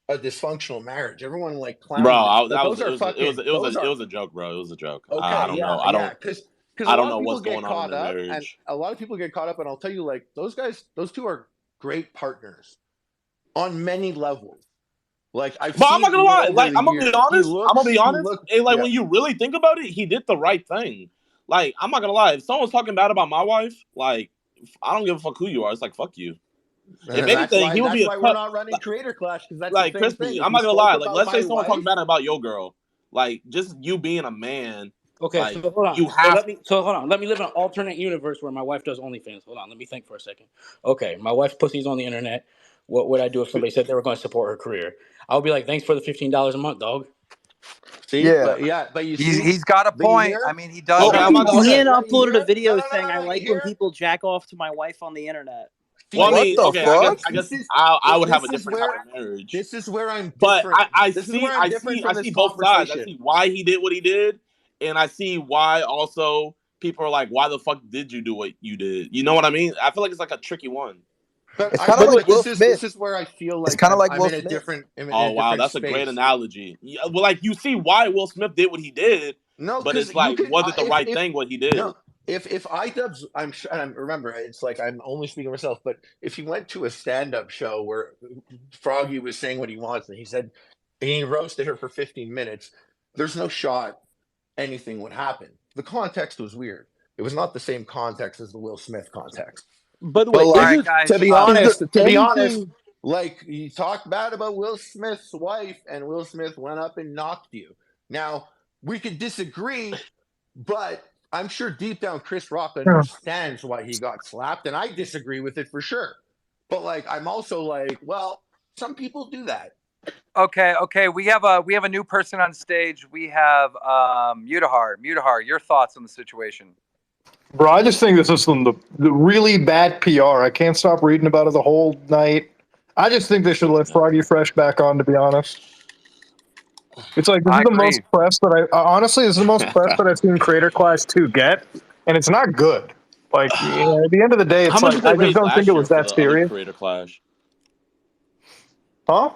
a dysfunctional marriage. Everyone like clowns. Bro, It was a joke, bro. It was a joke. Okay, I don't know. Because I a don't lot know of people what's get going on in caught their up, and marriage. a lot of people get caught up. And I'll tell you, like, those two are great partners on many levels. Like, I'm not gonna lie. Like, I'm gonna be honest. When you really think about it, he did the right thing. Like, I'm not gonna lie. If someone's talking bad about my wife, like, I don't give a fuck who you are. It's like, fuck you. If anything, he would be. That's why we're not running Creator Clash, because that's like the same Crispy. thing. I'm not gonna lie. Like, let's say someone talking bad about your girl. Like, just you being a man. Okay, like, so hold on. You have. Hold on. Let me live in an alternate universe where my wife does OnlyFans. Hold on. Let me think for a second. Okay, my wife's pussy's on the internet. What would I do if somebody said they were going to support her career? I would be like, thanks for the $15 a month, dog. See, but you see, he's got a point. I mean, he does. Ian uploaded a video No, saying, "I like when hear? people jack off to my wife on the internet." Well, I What mean, the okay, fuck? I guess This is I would have a this is different type where of marriage. this is where I'm But different. I This is see, where I'm different from I this see both sides. I conversation. see why he did what he did, and I see why also people are like, "Why the fuck did you do what you did?" You know what I mean? I feel like it's like a tricky one. But It's I kind of feel like like Will this Smith. is where I feel It's like kind of like I'm Will in a Smith. Oh different wow, that's a great space. analogy. Yeah, well, like you see why Will Smith did what he did, No, but because it's you like, can was it the right if thing what he did? no if iDubbbz, I'm sure, and remember, it's like I'm only speaking of myself, but if you went to a stand-up show where Froggy was saying what he wants and he said and he roasted her for 15 minutes, there's no shot anything would happen. The context was weird. It was not the same context as the Will Smith context. By the But way, like, is it, to be is honest, there like you talked bad about Will Smith's wife, and Will Smith went up and knocked you. Now we could disagree, but I'm sure deep down Chris Rock understands why he got slapped, and I disagree with it for sure. But like, I'm also like, well, some people do that. Okay. We have a new person on stage. We have Mutahar. Mutahar, your thoughts on the situation? Bro, I just think this is the really bad PR. I can't stop reading about it the whole night. I just think they should let Froggy Fresh back on, to be honest. It's like, this I is the agree. most press that honestly, this is the most press that I've seen Creator Class 2 get, and it's not good. Like, at the end of the day, How it's much like, did they I just raise don't think last it year was for that the other serious. Creator Clash? Huh?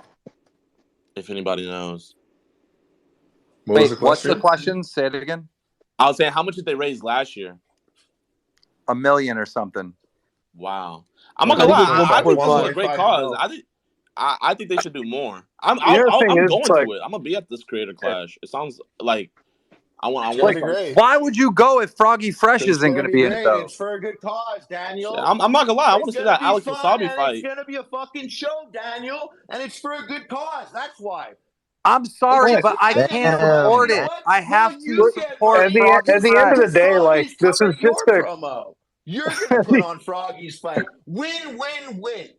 If anybody knows. Wait, what's the question? Say it again. I was saying, how much did they raise last year? $1 million or something. Wow. I'm not gonna lie. I think this is a great cause. I think they should do more. I'm going to it. I'm gonna be at this Creator Clash. It sounds like I want. Like, why would you go if Froggy Fresh It's isn't gonna going to be in it great. though? It's for a good cause, Daniel. I'm not gonna lie. I want to It's see gonna that be Alex fun, Wasabi and fight. it's gonna be a fucking show, Daniel, and it's for a good cause. That's why. I'm sorry, but I can't afford it. I have to support Froggy At the end of the Fresh. day, like, this is just a promo. You're gonna put on Froggy's fight. Win, win, win.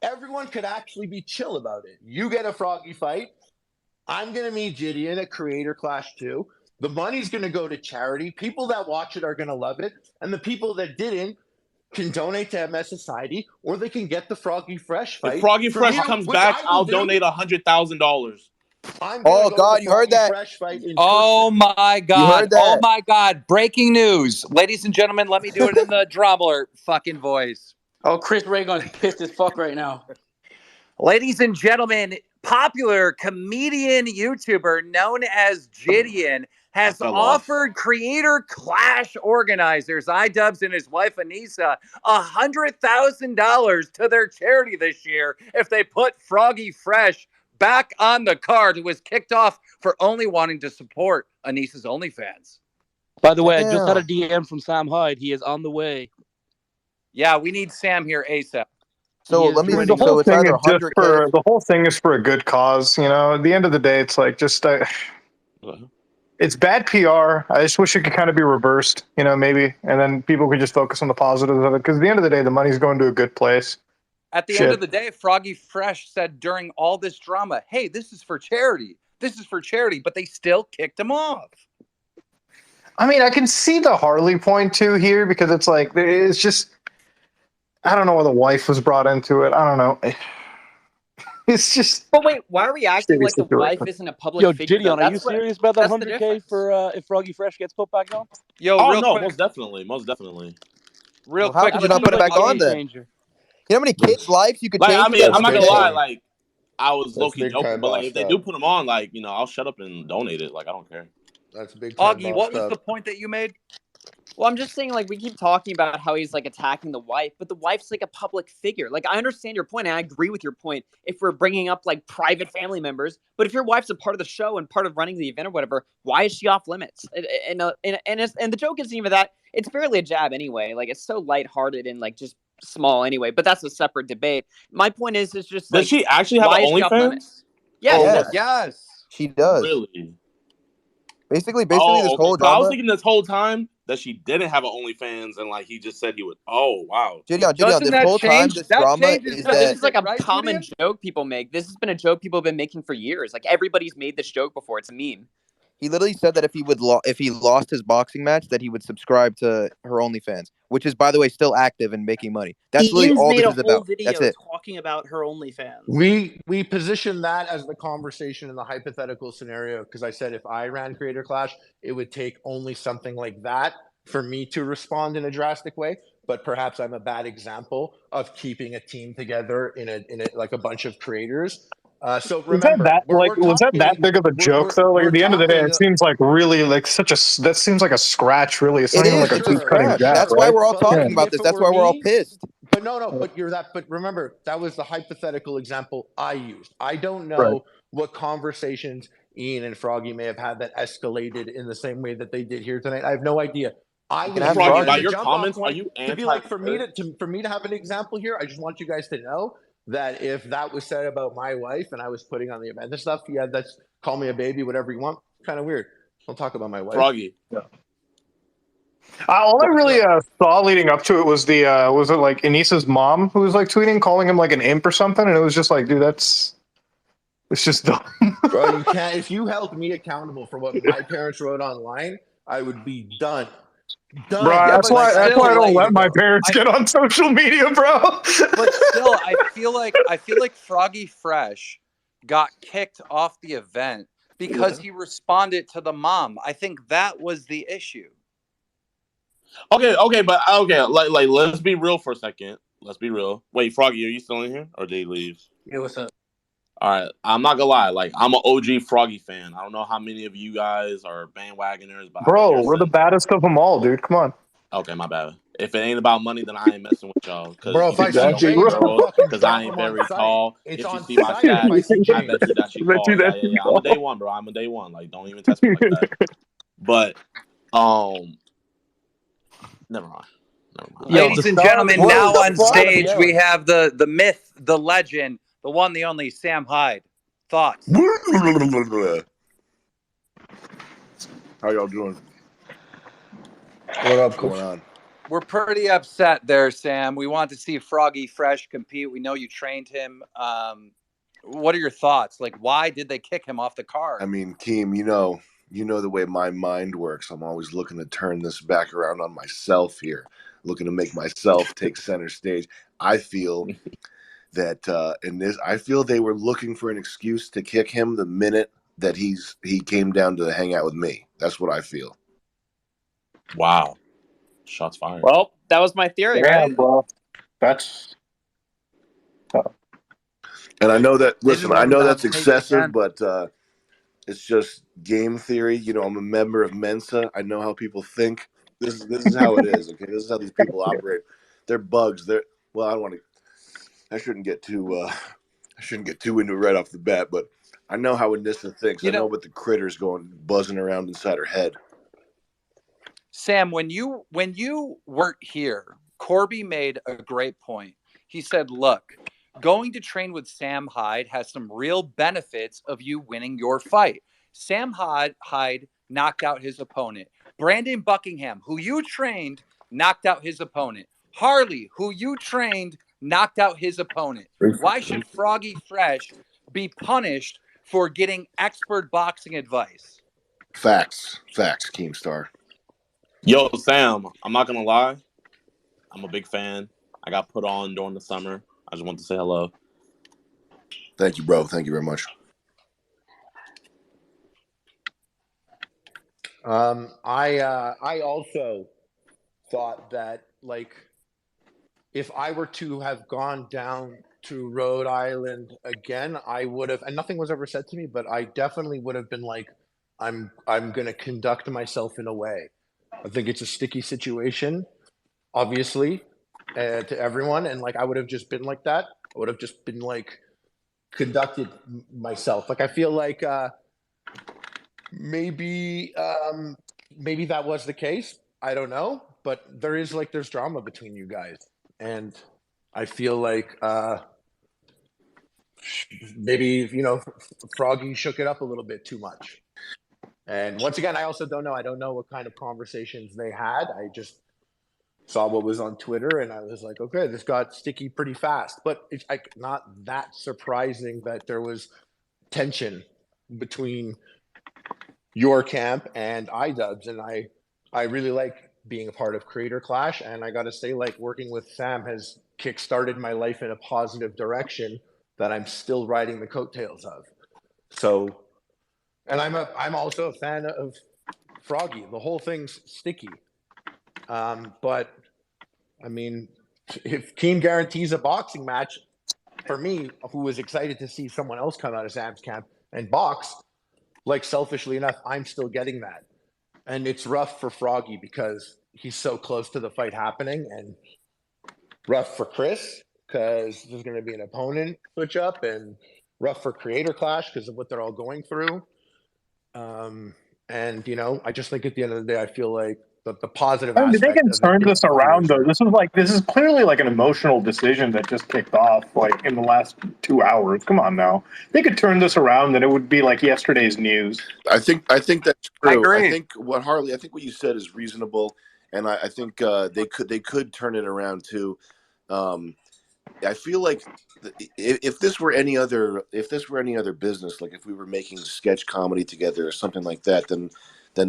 Everyone could actually be chill about it. You get a Froggy fight. I'm gonna meet JiDion at Creator Clash 2. The money's gonna go to charity. People that watch it are gonna love it, and the people that didn't can donate to MS Society, or they can get the Froggy Fresh fight. If Froggy for Fresh him, comes which back, I will I'll do. donate $100,000. I'm Oh God, you heard that? Fresh fight in Oh my You God. heard that? Oh my God. Breaking news. Ladies and gentlemen, let me do it in the drama alert fucking voice. Oh, Chris Reagan's pissed as fuck right now. Ladies and gentlemen, popular comedian YouTuber known as JiDion has offered Creator Clash organizers, iDubbbz and his wife Anissa, $100,000 to their charity this year if they put Froggy Fresh back on the card, who was kicked off for only wanting to support Anissa's OnlyFans. By the way, I just had a DM from Sam Hyde. He is on the way. Yeah, we need Sam here ASAP. So let me. The whole So it's thing either is just 100K. for the whole thing is for a good cause. You know, at the end of the day, it's like just it's bad PR. I just wish it could kind of be reversed. You know, maybe, and then people could just focus on the positives of it. Because at the end of the day, the money's going to a good place. At the end of the day, Froggy Fresh said during all this drama, "Hey, this is for charity. This is for charity," but they still kicked him off. I mean, I can see the Harley point too here because it's like it's just. I don't know why the wife was brought into it. I don't know. It's just. But wait, why are we acting like the wife isn't a public figure? JiDion, are you That's what- serious about that that's the 100K difference. for if Froggy Fresh gets put back on? Yo, Oh real no, quick. most definitely. Real How quick. could you not put it back on then? You know how many kids' lives you could change? Like, I mean, I'm not gonna lie. Like, Like, I was That's low key big joking, time but like, if they bossed do up. put them on, like, you know, I'll shut up and donate it. Like, I don't care. That's big time. Augie, what was the point that you made? Well, I'm just saying, like, we keep talking about how he's like attacking the wife, but the wife's like a public figure. Like, I understand your point, and I agree with your point if we're bringing up like private family members. But if your wife's a part of the show and part of running the event or whatever, why is she off limits? And the joke isn't even that. It's barely a jab anyway. Like, it's so lighthearted and like just small anyway. But that's a separate debate. My point is just like, Does she actually have why an is she off OnlyFans? limits? Yes. Yes. she does. Really? Basically, Oh, this okay. whole So I was drama. thinking this whole time that she didn't have an OnlyFans, and like he just said he would. Oh, wow. JiDion, this whole time, this drama is No, that. this is like a common joke people make. This has been a joke people have been making for years. Like everybody's made this joke before. It's a meme. He literally said that if he lost his boxing match, that he would subscribe to her OnlyFans, which is, by the way, still active and making money. That's literally Ian's all made this a is whole about. That's video it. talking about her OnlyFans. We position that as the conversation in the hypothetical scenario because I said if I ran Creator Clash, it would take only something like that for me to respond in a drastic way. But perhaps I'm a bad example of keeping a team together in a like a bunch of creators. So Was that remember, was that that big of a joke though? Like we're at the end of the day, talking. it seems like really like that seems like a scratch. Really, it's not It even is. like a It's a tooth cutting scratch. jab, That's why right? we're all But like, talking about if this. it That's were why we're all me, pissed. but no, but you're that. But remember, that was the hypothetical example I used. I don't Right. know what conversations Ian and Froggy may have had that escalated in the same way that they did here tonight. I have no idea. I was have using Froggy, it as by a Froggy. your jump off comments, are point you to be like for me anti-nerd? for me to have an example here. I just want you guys to know that if that was said about my wife and I was putting on the event and stuff, yeah, that's call me a baby, whatever you want. Kind of weird. Don't talk about my wife. Froggy. Yeah. All I really saw leading up to it was was it like Anissa's mom who was like tweeting, calling him like an imp or something, and it was just like, dude, it's just dumb. Bro, you can't. If you held me accountable for what my parents wrote online, I would be done. Bro, Done. Yeah, that's but why I still, don't like, let my parents get on social media, bro. but still, I feel like Froggy Fresh got kicked off the event because he responded to the mom. I think that was the issue. Okay, but okay, like let's be real for a second. Let's be real. Wait, Froggy, are you still in here or did he leave? Yeah, what's up? All right, I'm not gonna lie. Like, I'm an OG Froggy fan. I don't know how many of you guys are bandwagoners, but I've been Bro, here we're the since. baddest of them all, dude. Come on. Okay, my bad. If it ain't about money, then I ain't messing with y'all because Bro, you if I think I see don't get James, Exactly, I'll girls fucking because I drop ain't him on very site. tall. It's If you on see my site if I stats, see I James. bet you that she I bet you tall. Yeah, that yeah, yeah. I'm a day one, bro. I'm a day one. Like, don't even test me like that. But, never mind. Ladies and gentlemen, now on stage we have the myth, the legend, the one, the only Sam Hyde. Thoughts? How y'all doing? What up, What's going on? We're pretty upset there, Sam. We want to see Froggy Fresh compete. We know you trained him. What are your thoughts? Like, why did they kick him off the card? I mean, Keem, you know the way my mind works. I'm always looking to turn this back around on myself here, looking to make myself take center stage. I feel that I feel they were looking for an excuse to kick him the minute that he came down to hang out with me. That's what I feel. Wow. Shots fired. Well, that was my theory, Yeah, right? bro. That's. And I know that. They just Listen, I know stopped that's taking excessive, chances. but it's just game theory. You know, I'm a member of Mensa. I know how people think. This is how it is. Okay, this is how these people operate. They're bugs. Well, I don't want to. I shouldn't get too. I shouldn't get too into it right off the bat, but I know how Anissa thinks. I know what the critter's going buzzing around inside her head. Sam, when you weren't here, Corby made a great point. He said, look, going to train with Sam Hyde has some real benefits of you winning your fight. Sam Hyde knocked out his opponent. Brandon Buckingham, who you trained, knocked out his opponent. Harley, who you trained, knocked out his opponent. Why should Froggy Fresh be punished for getting expert boxing advice? Facts, Keemstar. Yo, Sam, I'm not gonna lie. I'm a big fan. I got put on during the summer. I just want to say hello. Thank you, bro. Thank you very much. I also thought that like if I were to have gone down to Rhode Island again, I would have, and nothing was ever said to me, but I definitely would have been like, I'm gonna conduct myself in a way. I think it's a sticky situation, obviously, to everyone, and like I would have just been like that. I would have just been like conducted myself. Like I feel like maybe that was the case. I don't know, but there's drama between you guys, and I feel like maybe Froggy shook it up a little bit too much. And once again, I also don't know. I don't know what kind of conversations they had. I just saw what was on Twitter, and I was like, okay, this got sticky pretty fast. But it's like not that surprising that there was tension between your camp and iDubbbz, and I really like being a part of Creator Clash, and I got to say, like, working with Sam has kickstarted my life in a positive direction that I'm still riding the coattails of. So, and I'm also a fan of Froggy. The whole thing's sticky. But I mean, if Keem guarantees a boxing match for me, who was excited to see someone else come out of Sam's camp and box, like, selfishly enough, I'm still getting that. And it's rough for Froggy because he's so close to the fight happening, and rough for Chris because there's going to be an opponent switch up, and rough for Creator Clash because of what they're all going through. And, you know, I just think at the end of the day, I feel like the positive I mean, they aspect can of turn it this is around though. fundraiser. This is clearly like an emotional decision that just kicked off like in the last 2 hours. Come on now, they could turn this around and it would be like yesterday's news. I think that's I true. I agree. think what you said is reasonable, and I think they could turn it around too. I feel like if this were any other business, like if we were making sketch comedy together or something like that, then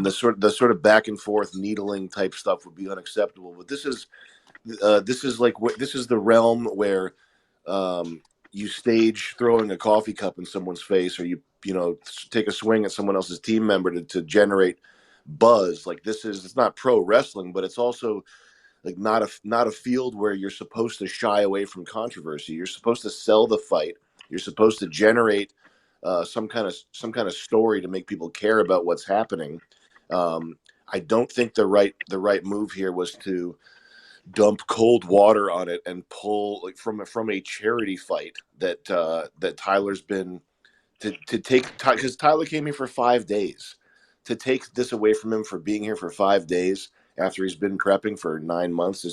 the sort of back and forth needling type stuff would be unacceptable. But this is the realm where you stage throwing a coffee cup in someone's face, or you take a swing at someone else's team member to generate buzz. Like, it's not pro wrestling, but it's also like not a field where you're supposed to shy away from controversy. You're supposed to sell the fight. You're supposed to generate some kind of story to make people care about what's happening. I don't think the right move here was to dump cold water on it and pull, like, from a charity fight that Tyler's been to take, because Tyler came here for 5 days. To take this away from him for being here for 5 days after he's been prepping for 9 months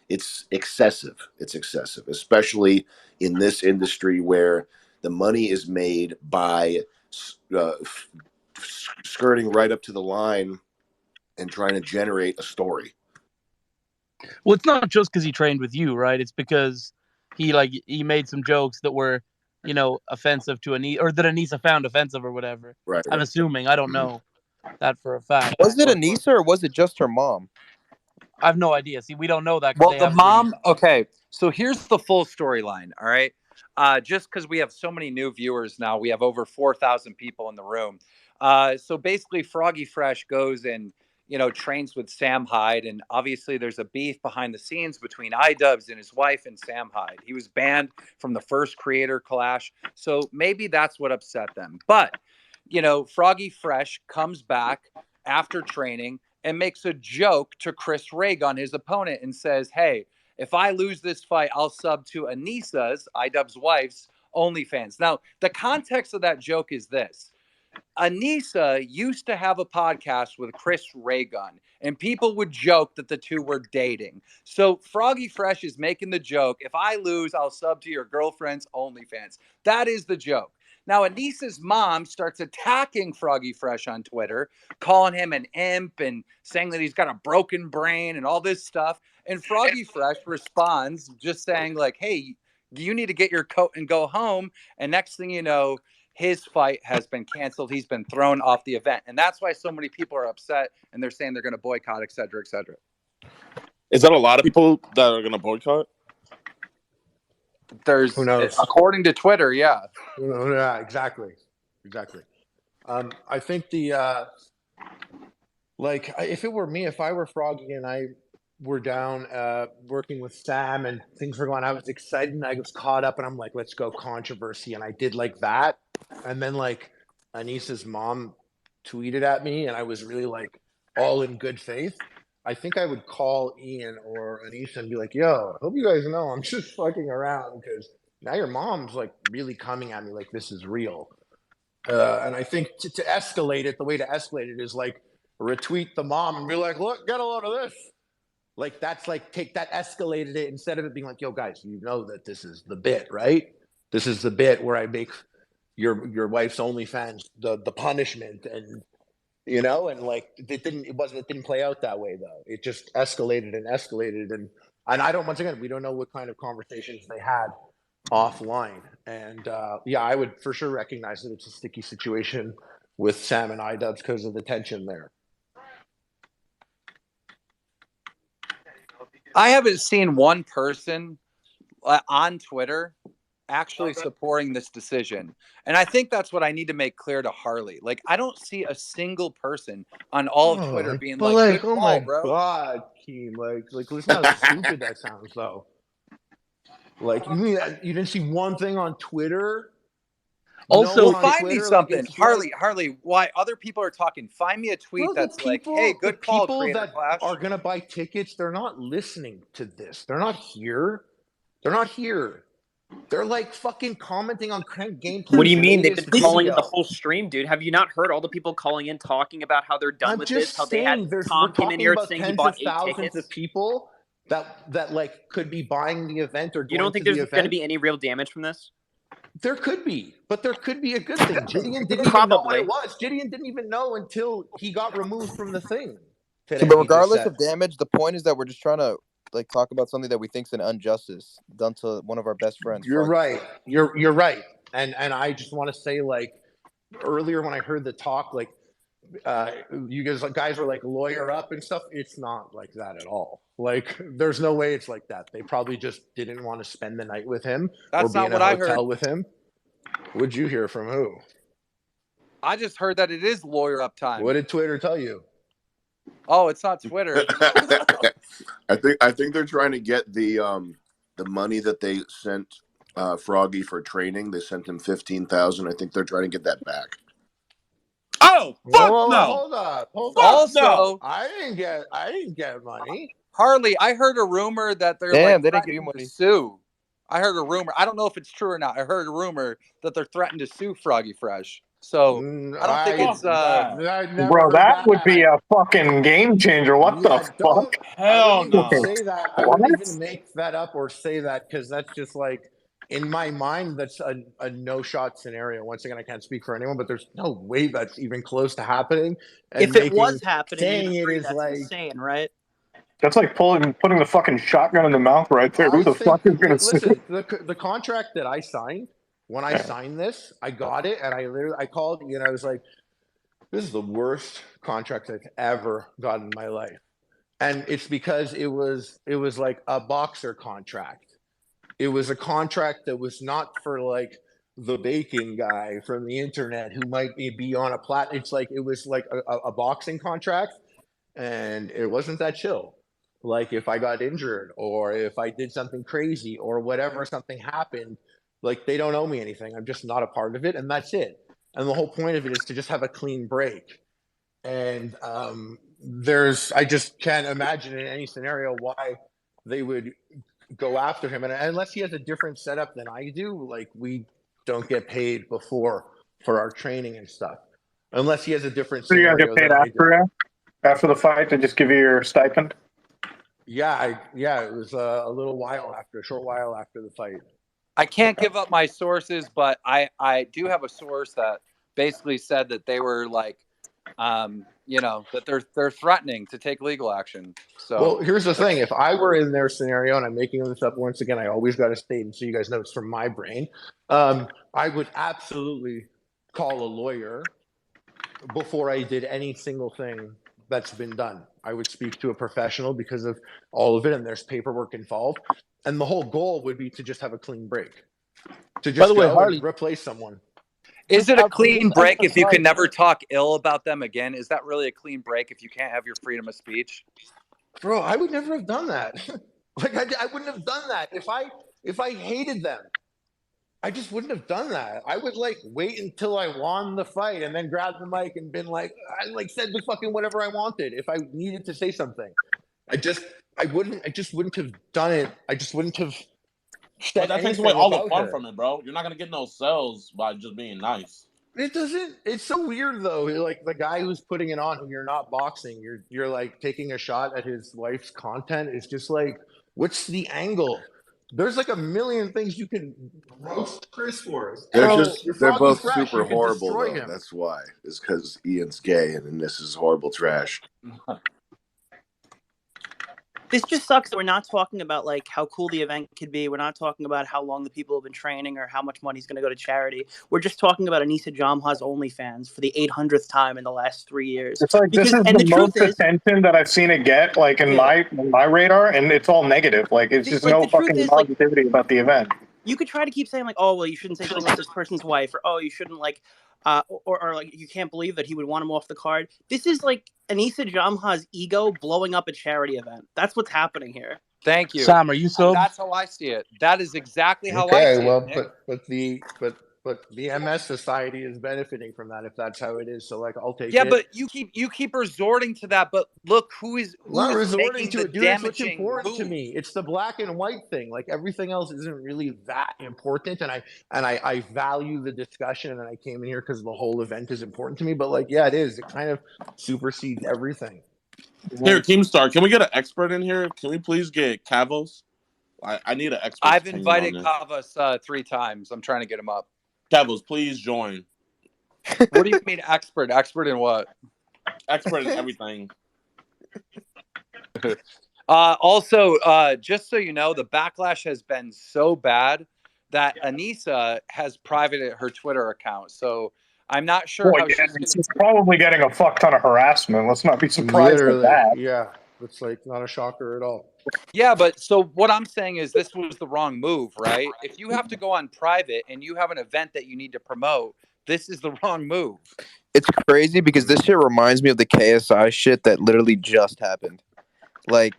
it's excessive. It's excessive, especially in this industry where the money is made by skirting right up to the line and trying to generate a story. Well, it's not just because he trained with you, right? It's because he made some jokes that were, offensive to Anissa, or that Anissa found offensive or whatever. Right. I'm assuming. I don't know that for a fact. Was it Anissa or was it just her mom? I have no idea. See, we don't know that because Well, they the haven't mom. really. Okay, so here's the full storyline. All right, just because we have so many new viewers now, we have over 4,000 people in the room. So basically, Froggy Fresh goes and trains with Sam Hyde, and obviously there's a beef behind the scenes between iDubbbz and his wife and Sam Hyde. He was banned from the first Creator Clash, so maybe that's what upset them. But Froggy Fresh comes back after training and makes a joke to Chris Ragon, his opponent, and says, "Hey, if I lose this fight, I'll sub to Anissa's, iDubbbz's wife's, OnlyFans." Now, the context of that joke is this. Anissa used to have a podcast with Chris Ragon, and people would joke that the two were dating. So Froggy Fresh is making the joke, if I lose, I'll sub to your girlfriend's OnlyFans. That is the joke. Now, Anissa's mom starts attacking Froggy Fresh on Twitter, calling him an imp and saying that he's got a broken brain and all this stuff. And Froggy Fresh responds just saying, like, hey, you need to get your coat and go home. And next thing you know, his fight has been canceled. He's been thrown off the event. And that's why so many people are upset and they're saying they're going to boycott, et cetera, et cetera. Is that a lot of people that are going to boycott? There's, Who knows? according to Twitter, yeah. Yeah, exactly. I think if it were me, if I were Froggy and I were down working with Sam and things were going, I was excited and I was caught up and I'm like, let's go controversy. And I did like that. And then like Anissa's mom tweeted at me and I was really like all in good faith. I think I would call Ian or Anissa and be like, yo, I hope you guys know I'm just fucking around because now your mom's like really coming at me like this is real. And I think to escalate it, the way to escalate it is like retweet the mom and be like, look, get a load of this. Like, that's like, take that, escalated it instead of it being like, yo, guys, you know that this is the bit, right? This is the bit where I make your wife's OnlyFans the punishment, and and like it didn't play out that way though. It just escalated and escalated, and I don't. Once again, we don't know what kind of conversations they had offline, and I would for sure recognize that it's a sticky situation with Sam and iDubbbz because of the tension there. I haven't seen one person on Twitter actually supporting this decision. And I think that's what I need to make clear to Harley. Like, I don't see a single person on all of Twitter being But like, good oh call, my bro. God, Keem, like listen how stupid that sounds though. Like, you mean you didn't see one thing on Twitter? Also, No on find me Twitter? something, It's Harley. Why other people are talking? Find me a tweet bro, that's like, "Hey, good call, Creator that Clash." are gonna buy tickets, they're not listening to this. They're not here. They're not here. They're like fucking commenting on Crank Gameplay's What do you mean? They've been latest calling in the video. whole stream, dude. Have you not heard all the people calling in talking about how they're done I'm with just this? How they had saying, we're Tom came in talking here about saying he tens of bought 8 thousands tickets. of people that like could be buying the event or You going don't think to the there's going to event. be any real damage from this? There could be, but there could be a good thing. JiDion didn't even know what Probably. it was. JiDion didn't even know until he got removed from the thing So, today. but He just regardless said. of damage, the point is that we're just trying to like talk about something that we think is an injustice done to one of our best friends. You're Froggy right. Fresh. You're right. And I just want to say, like, earlier when I heard the talk, like, you guys were like lawyer up and stuff. It's not like that at all. Like, there's no way it's like that. They probably just didn't want to spend the night with him or That's be not in a what I hotel heard. with him. What'd you hear from who? I just heard that it is lawyer up time. What did Twitter tell you? Oh, it's not Twitter. I think they're trying to get the money that they sent Froggy for training. They sent him $15,000. I think they're trying to get that back. Oh, fuck Whoa, no! Hold up. Also, no. I didn't get money. Harley, I heard a rumor that they're Damn, like they didn't give you threatening to money. sue. I heard a rumor. I don't know if it's true or not. I heard a rumor that they're threatening to sue Froggy Fresh. So I don't think it's. I never Bro, heard that would be a fucking game changer. What the fuck? Hell I wouldn't even no. say that. I What? wouldn't even make that up or say that because that's just like in my mind that's a no shot scenario. Once again, I can't speak for anyone, but there's no way that's even close to happening. And If it was happening, saying you'd it agree is that's like insane, right? That's like putting the fucking shotgun in the mouth right there. Who the fuck is gonna sue? listen, the contract that I signed when I signed this, I got it and I called you and I was like, this is the worst contract I've ever gotten in my life. And it's because it was like a boxer contract. It was a contract that was not for like the baking guy from the internet who might be on a It's like it was like a boxing contract, and it wasn't that chill. Like if I got injured or if I did something crazy or whatever, something happened, like they don't owe me anything. I'm just not a part of it, and that's it. And the whole point of it is to just have a clean break. And I just can't imagine in any scenario why they would go after him. And unless he has a different setup than I do, like we don't get paid before for our training and stuff. Unless he has a different So you scenario gotta get paid than I do. after the fight to just give you your stipend? Yeah, it was a short while after the fight. I can't give up my sources, but I do have a source that basically said that they were like, that they're threatening to take legal action. So well, here's the thing: if I were in their scenario, and I'm making this up once again, I always got to state, and so you guys know it's from my brain. I would absolutely call a lawyer before I did any single thing that's been done. I would speak to a professional because of all of it, and there's paperwork involved. And the whole goal would be to just have a clean break, to just and replace someone. Is it a clean break if you can never talk ill about them again? Is that really a clean break if you can't have your freedom of speech? Bro, I would never have done that. Like I wouldn't have done that if I hated them. I just wouldn't have done that. I would like wait until I won the fight and then grab the mic and been like, I like said the fucking whatever I wanted if I needed to say something. I just wouldn't have done it. I just wouldn't have said But that takes away all the fun from it, bro. You're not gonna get no sales by just being nice. It doesn't. It's so weird though. Like the guy who's putting it on, who you're not boxing, you're like taking a shot at his wife's content. It's just like, what's the angle? There's like a million things you can roast Chris for. They're both Fresh, super you can horrible destroy though. him. That's why. It's because Ian's gay and this is horrible trash. This just sucks that we're not talking about like how cool the event could be. We're not talking about how long the people have been training or how much money is going to go to charity. We're just talking about Anissa Jamha's OnlyFans for the 800th time in the last 3 years. It's like this is And the the truth most is, attention that I've seen it get, like in my radar, and it's all negative. Like it's just no the truth fucking is, like, positivity about the event. you could try to keep saying like, oh well, you shouldn't say something about this person's wife, or oh, you shouldn't like, or like you can't believe that he would want him off the card. This is like Anissa Jamha's ego blowing up a charity event. That's what's happening here. Thank you. Sam, are you sold? That's how I see it. That is exactly how I Okay, see well, it. Nick. but the MS Society is benefiting from that if that's how it is. So like, I'll take Yeah, it. but you keep resorting to that. But look, who is Not resorting making to the it, dude. It's what's damaging important to move? me. It's the black and white thing. Like everything else isn't really that important. And I value the discussion, and I came in here because the whole event is important to me. But like, yeah, it is. It kind of supersedes everything. Here, Keemstar, can we get an expert in here? Can we please get Kavos? I need an expert. I've invited Kavas 3 times. I'm trying to get him up. Kavos, please join. What do you mean expert? Expert in what? Expert in everything. Also, just so you know, the backlash has been so bad that Anissa has privated her Twitter account. So I'm not sure Boy, how yeah, she's she's probably getting a fuck ton of harassment. Let's not be surprised at that. Yeah. It's like not a shocker at all. Yeah, but so what I'm saying is this was the wrong move, right? If you have to go on private and you have an event that you need to promote, this is the wrong move. It's crazy because this shit reminds me of the KSI shit that literally just happened. Like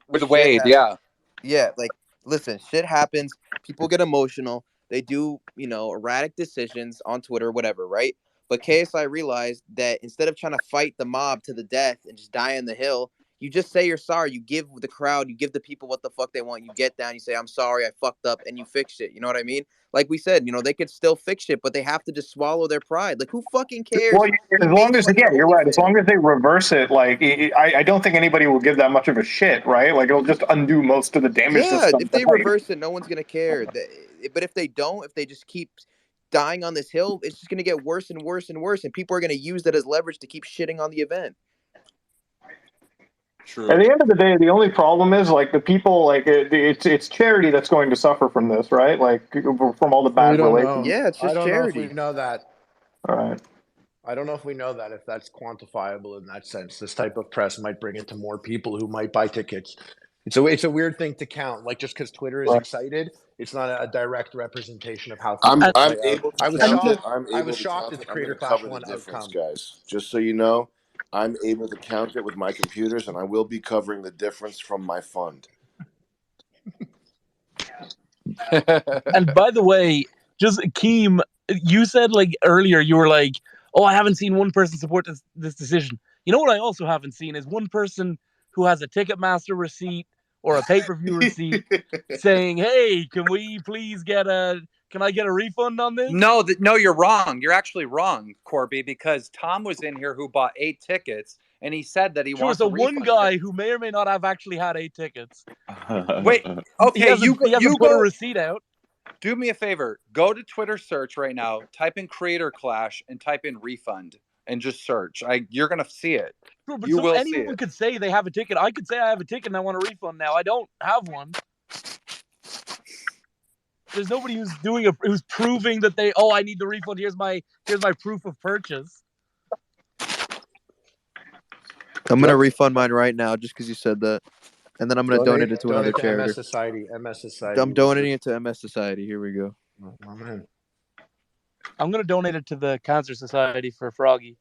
with Wade, yeah. Yeah, like listen, shit happens, people get emotional, they do, erratic decisions on Twitter, whatever, right? But KSI realized that instead of trying to fight the mob to the death and just die on the hill, you just say you're sorry. You give the crowd, you give the people what the fuck they want. You get down, you say, I'm sorry, I fucked up, and you fix it. You know what I mean? Like we said, they could still fix it, but they have to just swallow their pride. Like, who fucking cares? Well, as long as, you're right. As long as they reverse it, like, I don't think anybody will give that much of a shit, right? Like, it'll just undo most of the damage. Yeah, if they reverse it, no one's going to care. But if they don't, if they just keep dying on this hill, it's just going to get worse and worse and worse, and people are going to use that as leverage to keep shitting on the event. True. At the end of the day, the only problem is like the people, like it's charity that's going to suffer from this, right? Like from all the bad relations. Yeah, it's just I don't charity. know if we know that. All right. I don't know if we know that, if that's quantifiable in that sense. This type of press might bring it to more people who might buy tickets. It's a weird thing to count. Like just because Twitter is excited, it's not a direct representation of how things I'm play able out. to I was count it. shocked. I'm I able was to shocked count at the it. I'm Creator going to Clash cover the one difference, outcome. guys. Just so you know, I'm able to count it with my computers, and I will be covering the difference from my fund. And by the way, just Keem, you said like earlier, you were like, "Oh, I haven't seen one person support this decision." You know what I also haven't seen is one person who has a Ticketmaster receipt or a pay-per-view receipt saying, "Hey, can I get a refund on this?" No, no, you're wrong. You're actually wrong, Corby, because Tom was in here who bought 8 tickets, and he said that he Sure, wants so a refund. one guy who may or may not have actually had 8 tickets. Wait, okay, he hasn't put a receipt out. Do me a favor. Go to Twitter search right now. Type in Creator Clash and type in refund and just search. You're gonna see it. Sure, but You will see anyone it. could say they have a ticket. I could say I have a ticket and I want a refund now. I don't have one. There's nobody who's who's proving that I need the refund. Here's my proof of purchase. I'm going to refund mine right now just because you said that. And then I'm going to donate it to another charity. MS Society. MS Society. I'm donating it to MS Society. Here we go. Oh, man. I'm going to donate it to the Cancer Society for Froggy.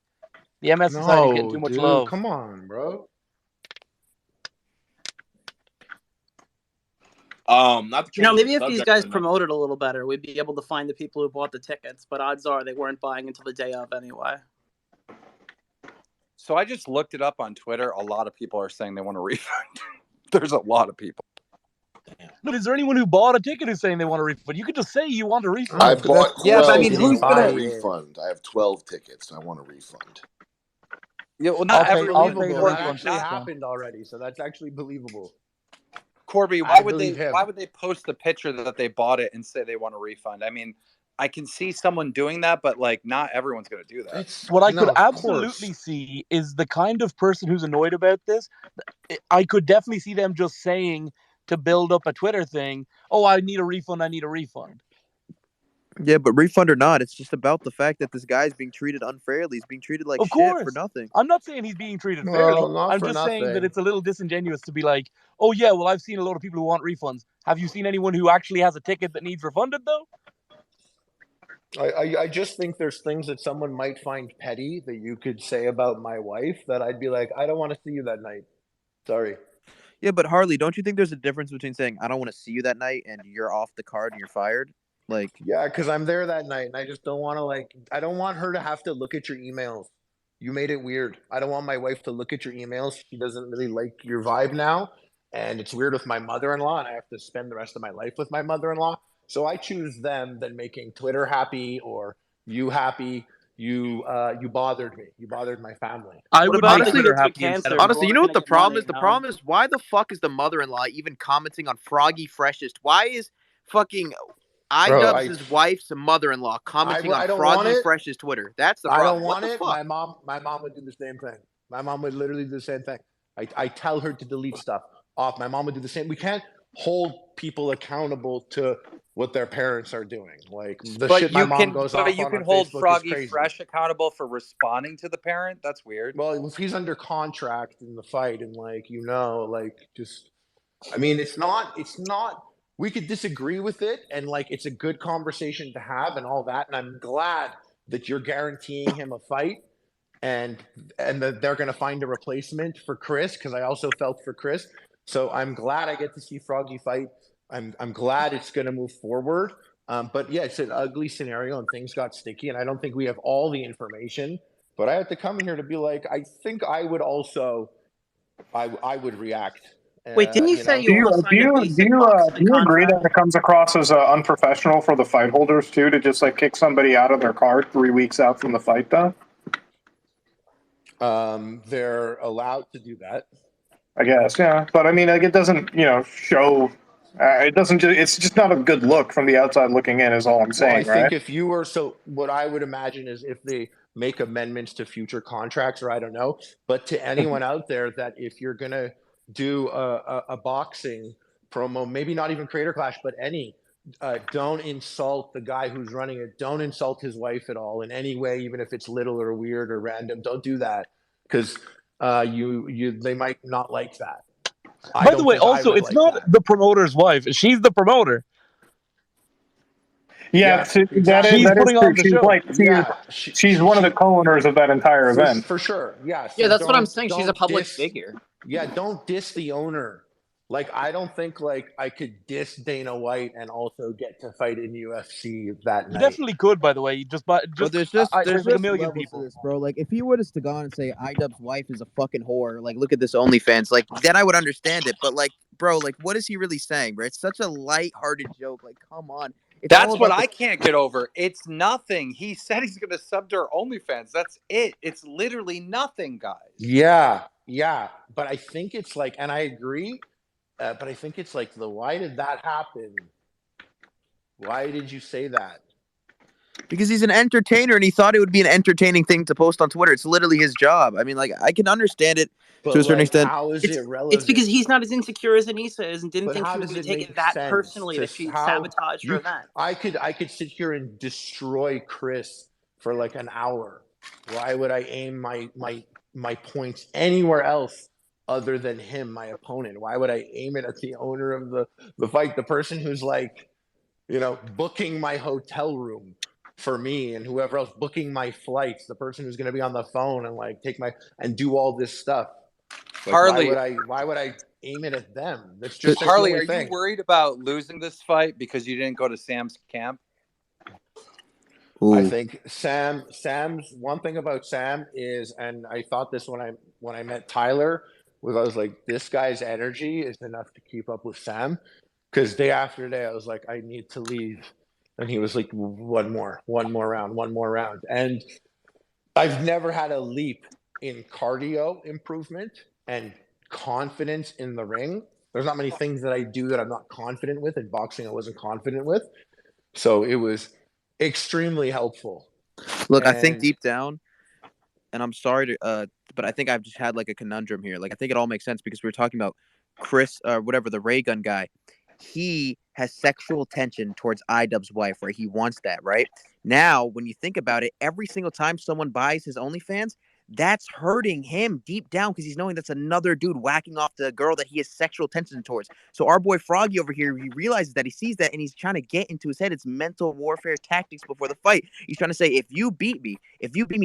The MS Society is getting too much love. Come on, bro. Not to maybe if these guys promoted a little better, we'd be able to find the people who bought the tickets. But odds are they weren't buying until the day of anyway. So I just looked it up on Twitter. A lot of people are saying they want a refund. There's a lot of people. But is there anyone who bought a ticket who's saying they want a refund? You could just say you want a refund. I bought 12. Yeah, but I mean, who's going gonna refund? I have 12 tickets. I want a refund. Yeah, well, not everyone. That actually happened already, so that's actually believable. Corby, why would they post the picture that they bought it and say they want a refund? I mean, I can see someone doing that, but like not everyone's going to do that. What I could absolutely see is the kind of person who's annoyed about this. I could definitely see them just saying to build up a Twitter thing, "Oh, I need a refund. I need a refund." Yeah, but refund or not, it's just about the fact that this guy's being treated unfairly. He's being treated like Of shit for course. nothing. I'm not saying he's being treated Well, fairly. not I'm for just saying that nothing. it's a little disingenuous to be like, "Oh yeah, well I've seen a lot of people who want refunds. Have you seen anyone who actually has a ticket that needs refunded though?" I just think there's things that someone might find petty that you could say about my wife that I'd be like, I don't want to see you that night. Sorry. Yeah, but Harley, don't you think there's a difference between saying I don't want to see you that night and you're off the card and you're fired? Like, yeah, because I'm there that night and I just don't want to I don't want her to have to look at your emails. You made it weird. I don't want my wife to look at your emails. She doesn't really like your vibe now. And it's weird with my mother-in-law, and I have to spend the rest of my life with my mother-in-law. So I choose them than making Twitter happy or you happy. You bothered me. You bothered my family. I would make honestly, Twitter happy instead of honestly, you know what the problem is? The no? problem is why the fuck is the mother-in-law even commenting on Froggy Freshest? Why is fucking iDubbbz's wife's mother-in-law commenting on I don't want Froggy it. Fresh's Twitter? That's the I problem. don't What want the it. fuck? My mom would do the same thing. My mom would literally do the same thing. I tell her to delete stuff off. My mom would do the same. We can't hold people accountable to what their parents are doing. Like the shit my mom goes off you on can hold Facebook is Froggy crazy. Fresh accountable for responding to the parent. That's weird. Well, if he's under contract in the fight and just I mean, it's not we could disagree with it and it's a good conversation to have and all that. And I'm glad that you're guaranteeing him a fight and that they're going to find a replacement for Chris, because I also felt for Chris. So I'm glad I get to see Froggy fight. I'm glad it's going to move forward. But yeah, it's an ugly scenario and things got sticky, and I don't think we have all the information. But I have to come here to be like, I think I would also, I would react. Wait, didn't you say Do you you almost signed a basic boxing agree contract? that it comes across as unprofessional for the fight holders too to just kick somebody out of their card 3 weeks out from the fight though? They're allowed to do that, I guess, yeah. But I mean, it doesn't, show. It doesn't. It's just not a good look from the outside looking in. Is all I'm saying, I think right? if you were what I would imagine is if they make amendments to future contracts, or I don't know, but to anyone out there that if you're gonna do a boxing promo, maybe not even Creator Clash, but any, don't insult the guy who's running it. Don't insult his wife at all in any way, even if it's little or weird or random. Don't do that, because they might not like that. By the way, also, it's not the promoter's wife. She's the promoter. Yeah, exactly. that putting is on true. the show. She's one of the co-owners of that entire event. For sure. Yeah. Yeah, So that's what I'm saying. She's a don't public diss- figure. Yeah, don't diss the owner. I don't think I could diss Dana White and also get to fight in UFC that You night. definitely could, by the way. But there's just there's like a million levels people. to this, bro. Like if he were to go on and say iDubbbz's wife is a fucking whore, look at this OnlyFans, then I would understand it. But bro, what is he really saying, bro? It's such a light-hearted joke. Come on. It's all That's about what I can't get over. It's nothing. He said he's going to sub to her OnlyFans. That's it. It's literally nothing, guys. Yeah. But I think it's and I agree, but I think it's why did that happen? Why did you say that? Because he's an entertainer and he thought it would be an entertaining thing to post on Twitter. It's literally his job. I mean, I can understand it to a certain extent. How is it relevant? It's because he's not as insecure as Anissa is and didn't But think how she was does going to it take it make that sense personally to that she how sabotaged her you- event. I could sit here and destroy Chris for an hour. Why would I aim my points anywhere else other than him, my opponent? Why would I aim it at the owner of the fight, the person who's booking my hotel room for me and whoever else booking my flights, the person who's going to be on the phone and take and do all this stuff? Harley, why would I aim it at them? That's just Harley, the are only thing. you worried about losing this fight because you didn't go to Sam's camp? I think Sam's one thing about Sam is, and I thought this when I met Tyler, was I was like, this guy's energy is enough to keep up with Sam. Because day after day, I was like, I need to leave. And he was like, one more round. And I've never had a leap in cardio improvement and confidence in the ring. There's not many things that I do that I'm not confident with. In boxing, I wasn't confident with. So it was extremely helpful. Look, I think And deep down, and I'm sorry to, but I think I've just had like a conundrum here. Like, I think it all makes sense because we were talking about Chris, whatever, the ray gun guy. He has sexual tension towards iDubbbz's wife, right? He wants that, right? Now, when you think about it, every single time someone buys his OnlyFans, that's hurting him deep down because he's knowing that's another dude whacking off the girl that he has sexual tension towards. So our boy Froggy over here, he realizes that, he sees that, and he's trying to get into his head. It's mental warfare tactics before the fight. He's trying to say, if you beat me,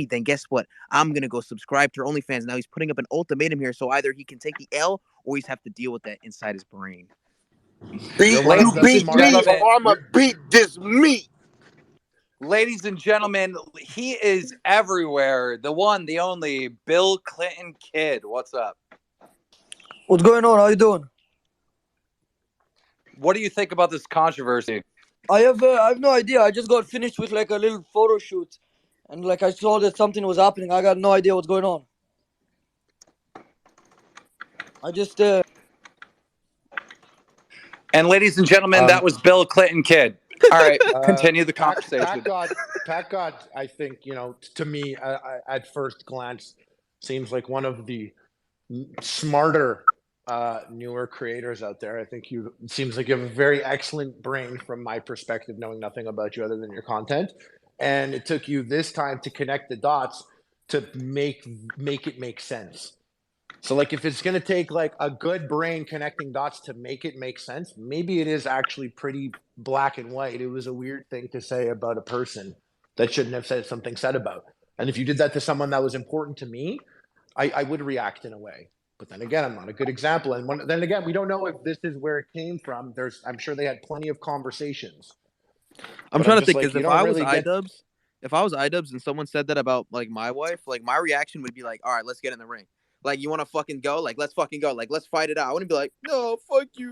then guess what? I'm gonna go subscribe to her OnlyFans. Now he's putting up an ultimatum here, so either he can take the L or he's have to deal with that inside his brain. You beat me, or I'ma beat this meat. Ladies and gentlemen, he is everywhere. The one, the only, Bill Clinton Kid. What's up? What's going on? How you doing? What do you think about this controversy? I have no idea. I just got finished with like a little photo shoot, and like I saw that something was happening. I got no idea what's going on. I just And ladies and gentlemen, that was Bill Clinton Kid. All right, continue the conversation. Pat God, I think, to me, at first glance, seems like one of the smarter, newer creators out there. I think seems like you have a very excellent brain from my perspective, knowing nothing about you other than your content. And it took you this time to connect the dots to make it make sense. So like if it's going to take like a good brain connecting dots to make it make sense, maybe it is actually pretty black and white. It was a weird thing to say about a person that shouldn't have said about. And if you did that to someone that was important to me, I would react in a way. But then again, I'm not a good example. And then again, we don't know if this is where it came from. I'm sure they had plenty of conversations. I'm But trying to just think, because like, if I was iDubbbz and someone said that about like my wife, like my reaction would be like, all right, let's get in the ring. Like, you want to fucking go? Like, let's fucking go. Like, let's fight it out. I wouldn't be like, no, fuck you.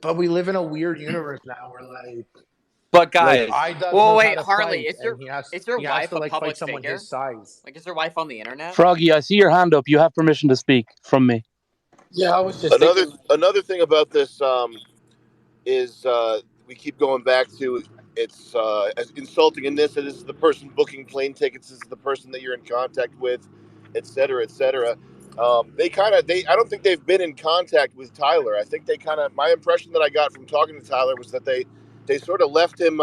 But we live in a weird universe now where like. But guys, well, wait, Harley, is your wife a public someone figure? his size. Like, is your wife on the internet? Froggy, I see your hand up. You have permission to speak from me. Yeah, I was just Another thing about this is we keep going back to it's as insulting in this. That this is the person booking plane tickets. This is the person that you're in contact with, et cetera, et cetera. I don't think they've been in contact with Tyler. I think my impression that I got from talking to Tyler was that they sort of left him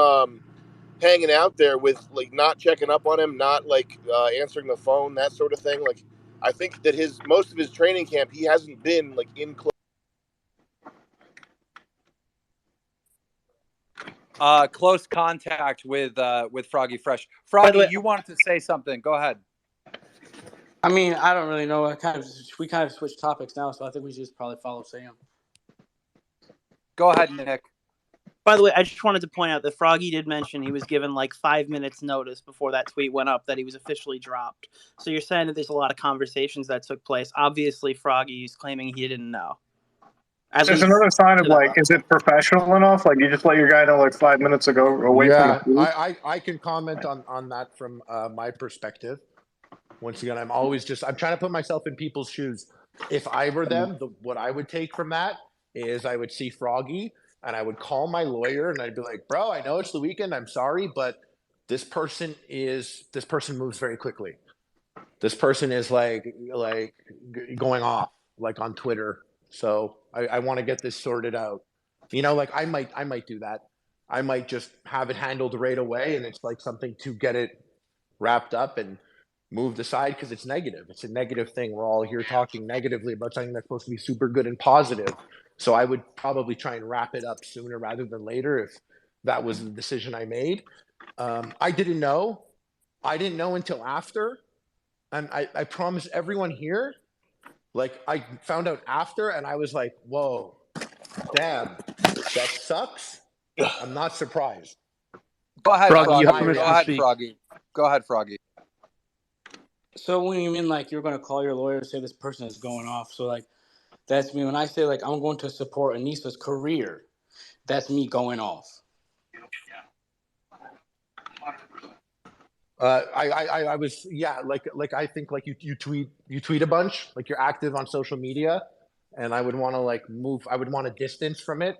hanging out there with like not checking up on him, not like answering the phone, that sort of thing. Like I think that most of his training camp, he hasn't been like in close. Close contact with Froggy Fresh. Froggy, you wanted to say something. Go ahead. I mean, I don't really know. We kind of switched topics now, so I think we should just probably follow Sam. Go ahead, Nick. By the way, I just wanted to point out that Froggy did mention he was given like 5 minutes notice before that tweet went up that he was officially dropped. So you're saying that there's a lot of conversations that took place. Obviously, Froggy's claiming he didn't know. There's another sign of like, is it professional enough? Like you just let your guy know like 5 minutes ago away from the food? I can comment on that from my perspective. Once again, I'm trying to put myself in people's shoes. If I were them, what I would take from that is I would see Froggy and I would call my lawyer and I'd be like, bro, I know it's the weekend. I'm sorry, but this person moves very quickly. This person is like going off like on Twitter. So I want to get this sorted out. Like I might do that. I might just have it handled right away. And it's like something to get it wrapped up and moved aside because it's negative. It's a negative thing. We're all here talking negatively about something that's supposed to be super good and positive. So I would probably try and wrap it up sooner rather than later if that was the decision I made. I didn't know. I didn't know until after. And I promise everyone here, like I found out after and I was like, whoa, damn, that sucks. I'm not surprised. Go ahead, Froggy. Go ahead, Froggy. So when you mean like you're going to call your lawyer and say this person is going off, so like that's me. When I say like I'm going to support Anissa's career, that's me going off. I was like I think like you tweet a bunch, like you're active on social media, and I would want to like move. I would want to distance from it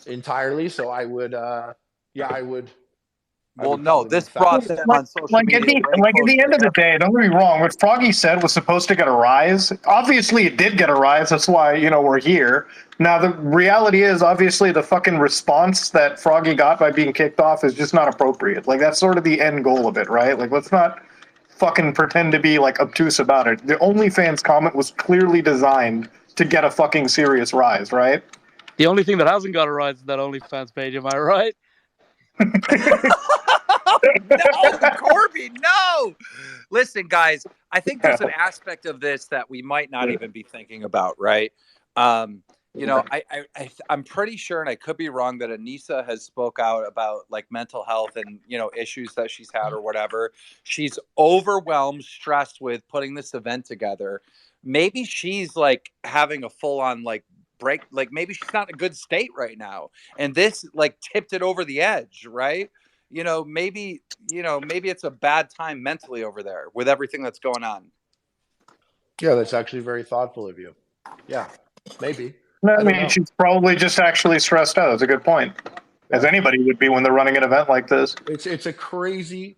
entirely. So I would I would Well, no, this brought them Like, on social media way at closer the end of the together. day, don't get me wrong. What Froggy said was supposed to get a rise. Obviously, it did get a rise. That's why we're here. Now the reality is, obviously, the fucking response that Froggy got by being kicked off is just not appropriate. Like that's sort of the end goal of it, right? Like let's not fucking pretend to be like obtuse about it. The OnlyFans comment was clearly designed to get a fucking serious rise, right? The only thing that hasn't got a rise is that OnlyFans page. Am I right? No, Corby, no. Listen, guys, I think there's an aspect of this that we might not even be thinking about, right? I'm pretty sure, and I could be wrong, that Anissa has spoke out about like mental health and issues that she's had or whatever. She's overwhelmed, stressed with putting this event together. Maybe she's like having a full-on like break. Like maybe she's not in a good state right now, and this like tipped it over the edge, right? Maybe it's a bad time mentally over there with everything that's going on. Yeah, that's actually very thoughtful of you. Yeah, maybe. I mean, she's probably just actually stressed out. That's a good point. As anybody would be when they're running an event like this. It's a crazy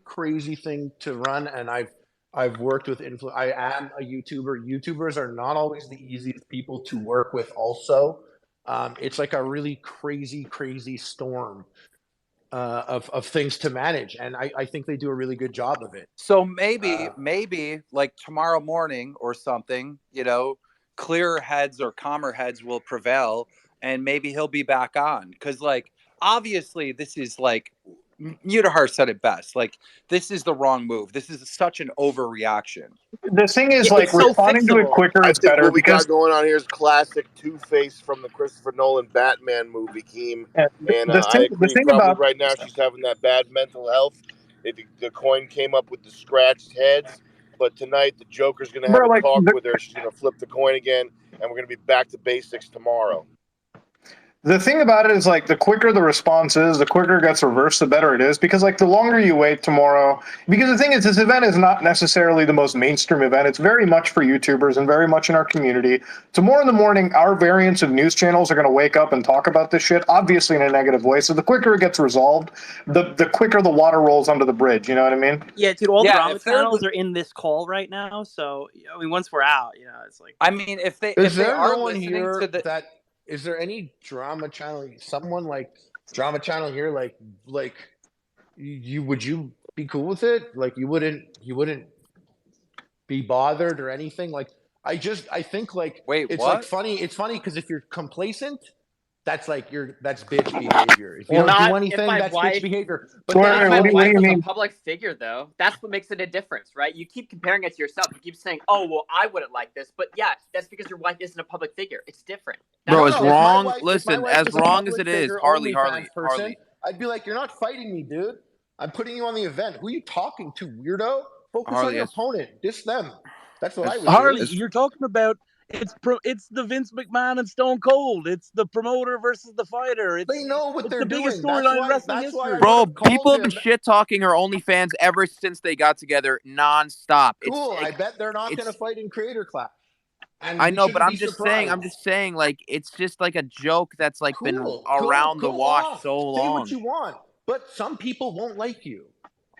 thing to run, and I've worked with I am a YouTuber. YouTubers are not always the easiest people to work with. Also, it's like a really crazy storm of things to manage, and I think they do a really good job of it. So maybe like tomorrow morning or something, clearer heads or calmer heads will prevail, and maybe he'll be back on. Because like obviously this is like Udahar said it best. Like this is the wrong move. This is such an overreaction. The thing is, like, responding to it quicker I is think better what we because got going on here is classic Two-Face from the Christopher Nolan Batman movie, Keem. And I agree. thing Probably about right now she's having that bad mental health. The coin came up with the scratched heads, but tonight the Joker's going to have a talk with her. She's going to flip the coin again, and we're going to be back to basics tomorrow. the thing about it is, like, the quicker the response is, the quicker it gets reversed, the better it is. Because, like, the longer you wait tomorrow, because the thing is, this event is not necessarily the most mainstream event. It's very much for YouTubers and very much in our community. Tomorrow in the morning, our variants of news channels are going to wake up and talk about this shit, obviously in a negative way. So the quicker it gets resolved, the quicker the water rolls under the bridge. You know what I mean? Yeah, dude, all the drama channels are in this call right now. So, I mean, once we're out, it's like. I mean, if they are no one listening here to that, is there any drama channel? Someone like drama channel here, like you would you be cool with it? Like you wouldn't be bothered or anything? Like I think like it's what? like funny. It's funny because if you're complacent, that's like that's bitch behavior. If you don't do anything, that's bitch behavior. But If then my wife was a public figure, though, that's what makes it a difference, right? You keep comparing it to yourself. You keep saying, "Oh, well, I wouldn't like this," but yeah, that's because your wife isn't a public figure. It's different. Bro, as if my wrong. wife- if my Listen, wife as was a wrong as public it is, figure, Harley, OnlyFans person, I'd be like, "You're not fighting me, dude. I'm putting you on the event. Who are you talking to, weirdo? Focus on Harley, your as- opponent. Diss them." That's what I would Harley, do. you're talking about it's the Vince McMahon and Stone Cold. It's the promoter versus the fighter. They know what it's they're the biggest doing. storyline in wrestling That's why I history. Bro, would've called people have been him. shit talking her OnlyFans ever since they got together, nonstop. Cool. I bet they're not going to fight in Creator Clash. And I we know, but shouldn't I'm be just surprised. saying, like, it's just like a joke that's like been around the Go wash off. so long. Say what you want, but some people won't like you.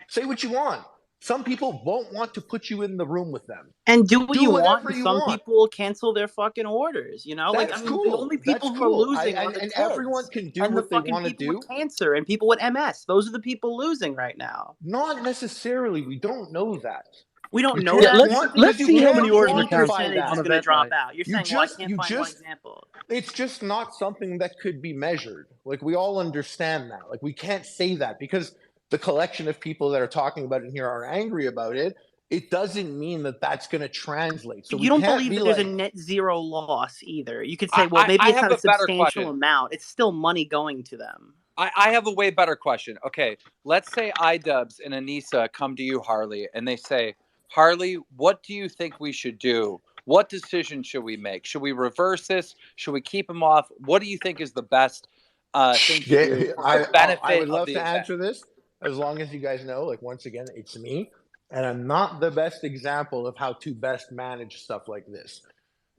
Say what you want. Some people won't want to put you in the room with them. And do what you want. whatever And you some want. people cancel their fucking orders. That's The cool. only people That's who are cool. losing are the and kids everyone can do and the what they fucking want to people do. with cancer and people with MS. Those are the people losing right now. Not necessarily. We don't know that. We don't You know can't that. want- let's you see how can't many orders are any canceled percentage on is a going to event drop night. out. You're saying, well, I can't find one example. It's just not something that could be measured. Like we all understand that. Like we can't say that because the collection of people that are talking about it here are angry about it. It doesn't mean that that's going to translate. So You don't can't believe be that there's a like, net zero loss either. You could say, well, maybe it's have not a a better substantial question. amount. It's still money going to them. I have a way better question. Okay, let's say iDubbbz and Anissa come to you, Harley, and they say, Harley, what do you think we should do? What decision should we make? Should we reverse this? Should we keep him off? What do you think is the best thing to do for the benefit I would love of the to event? answer this as long as you guys know, like once again, it's me. And I'm not the best example of how to best manage stuff like this.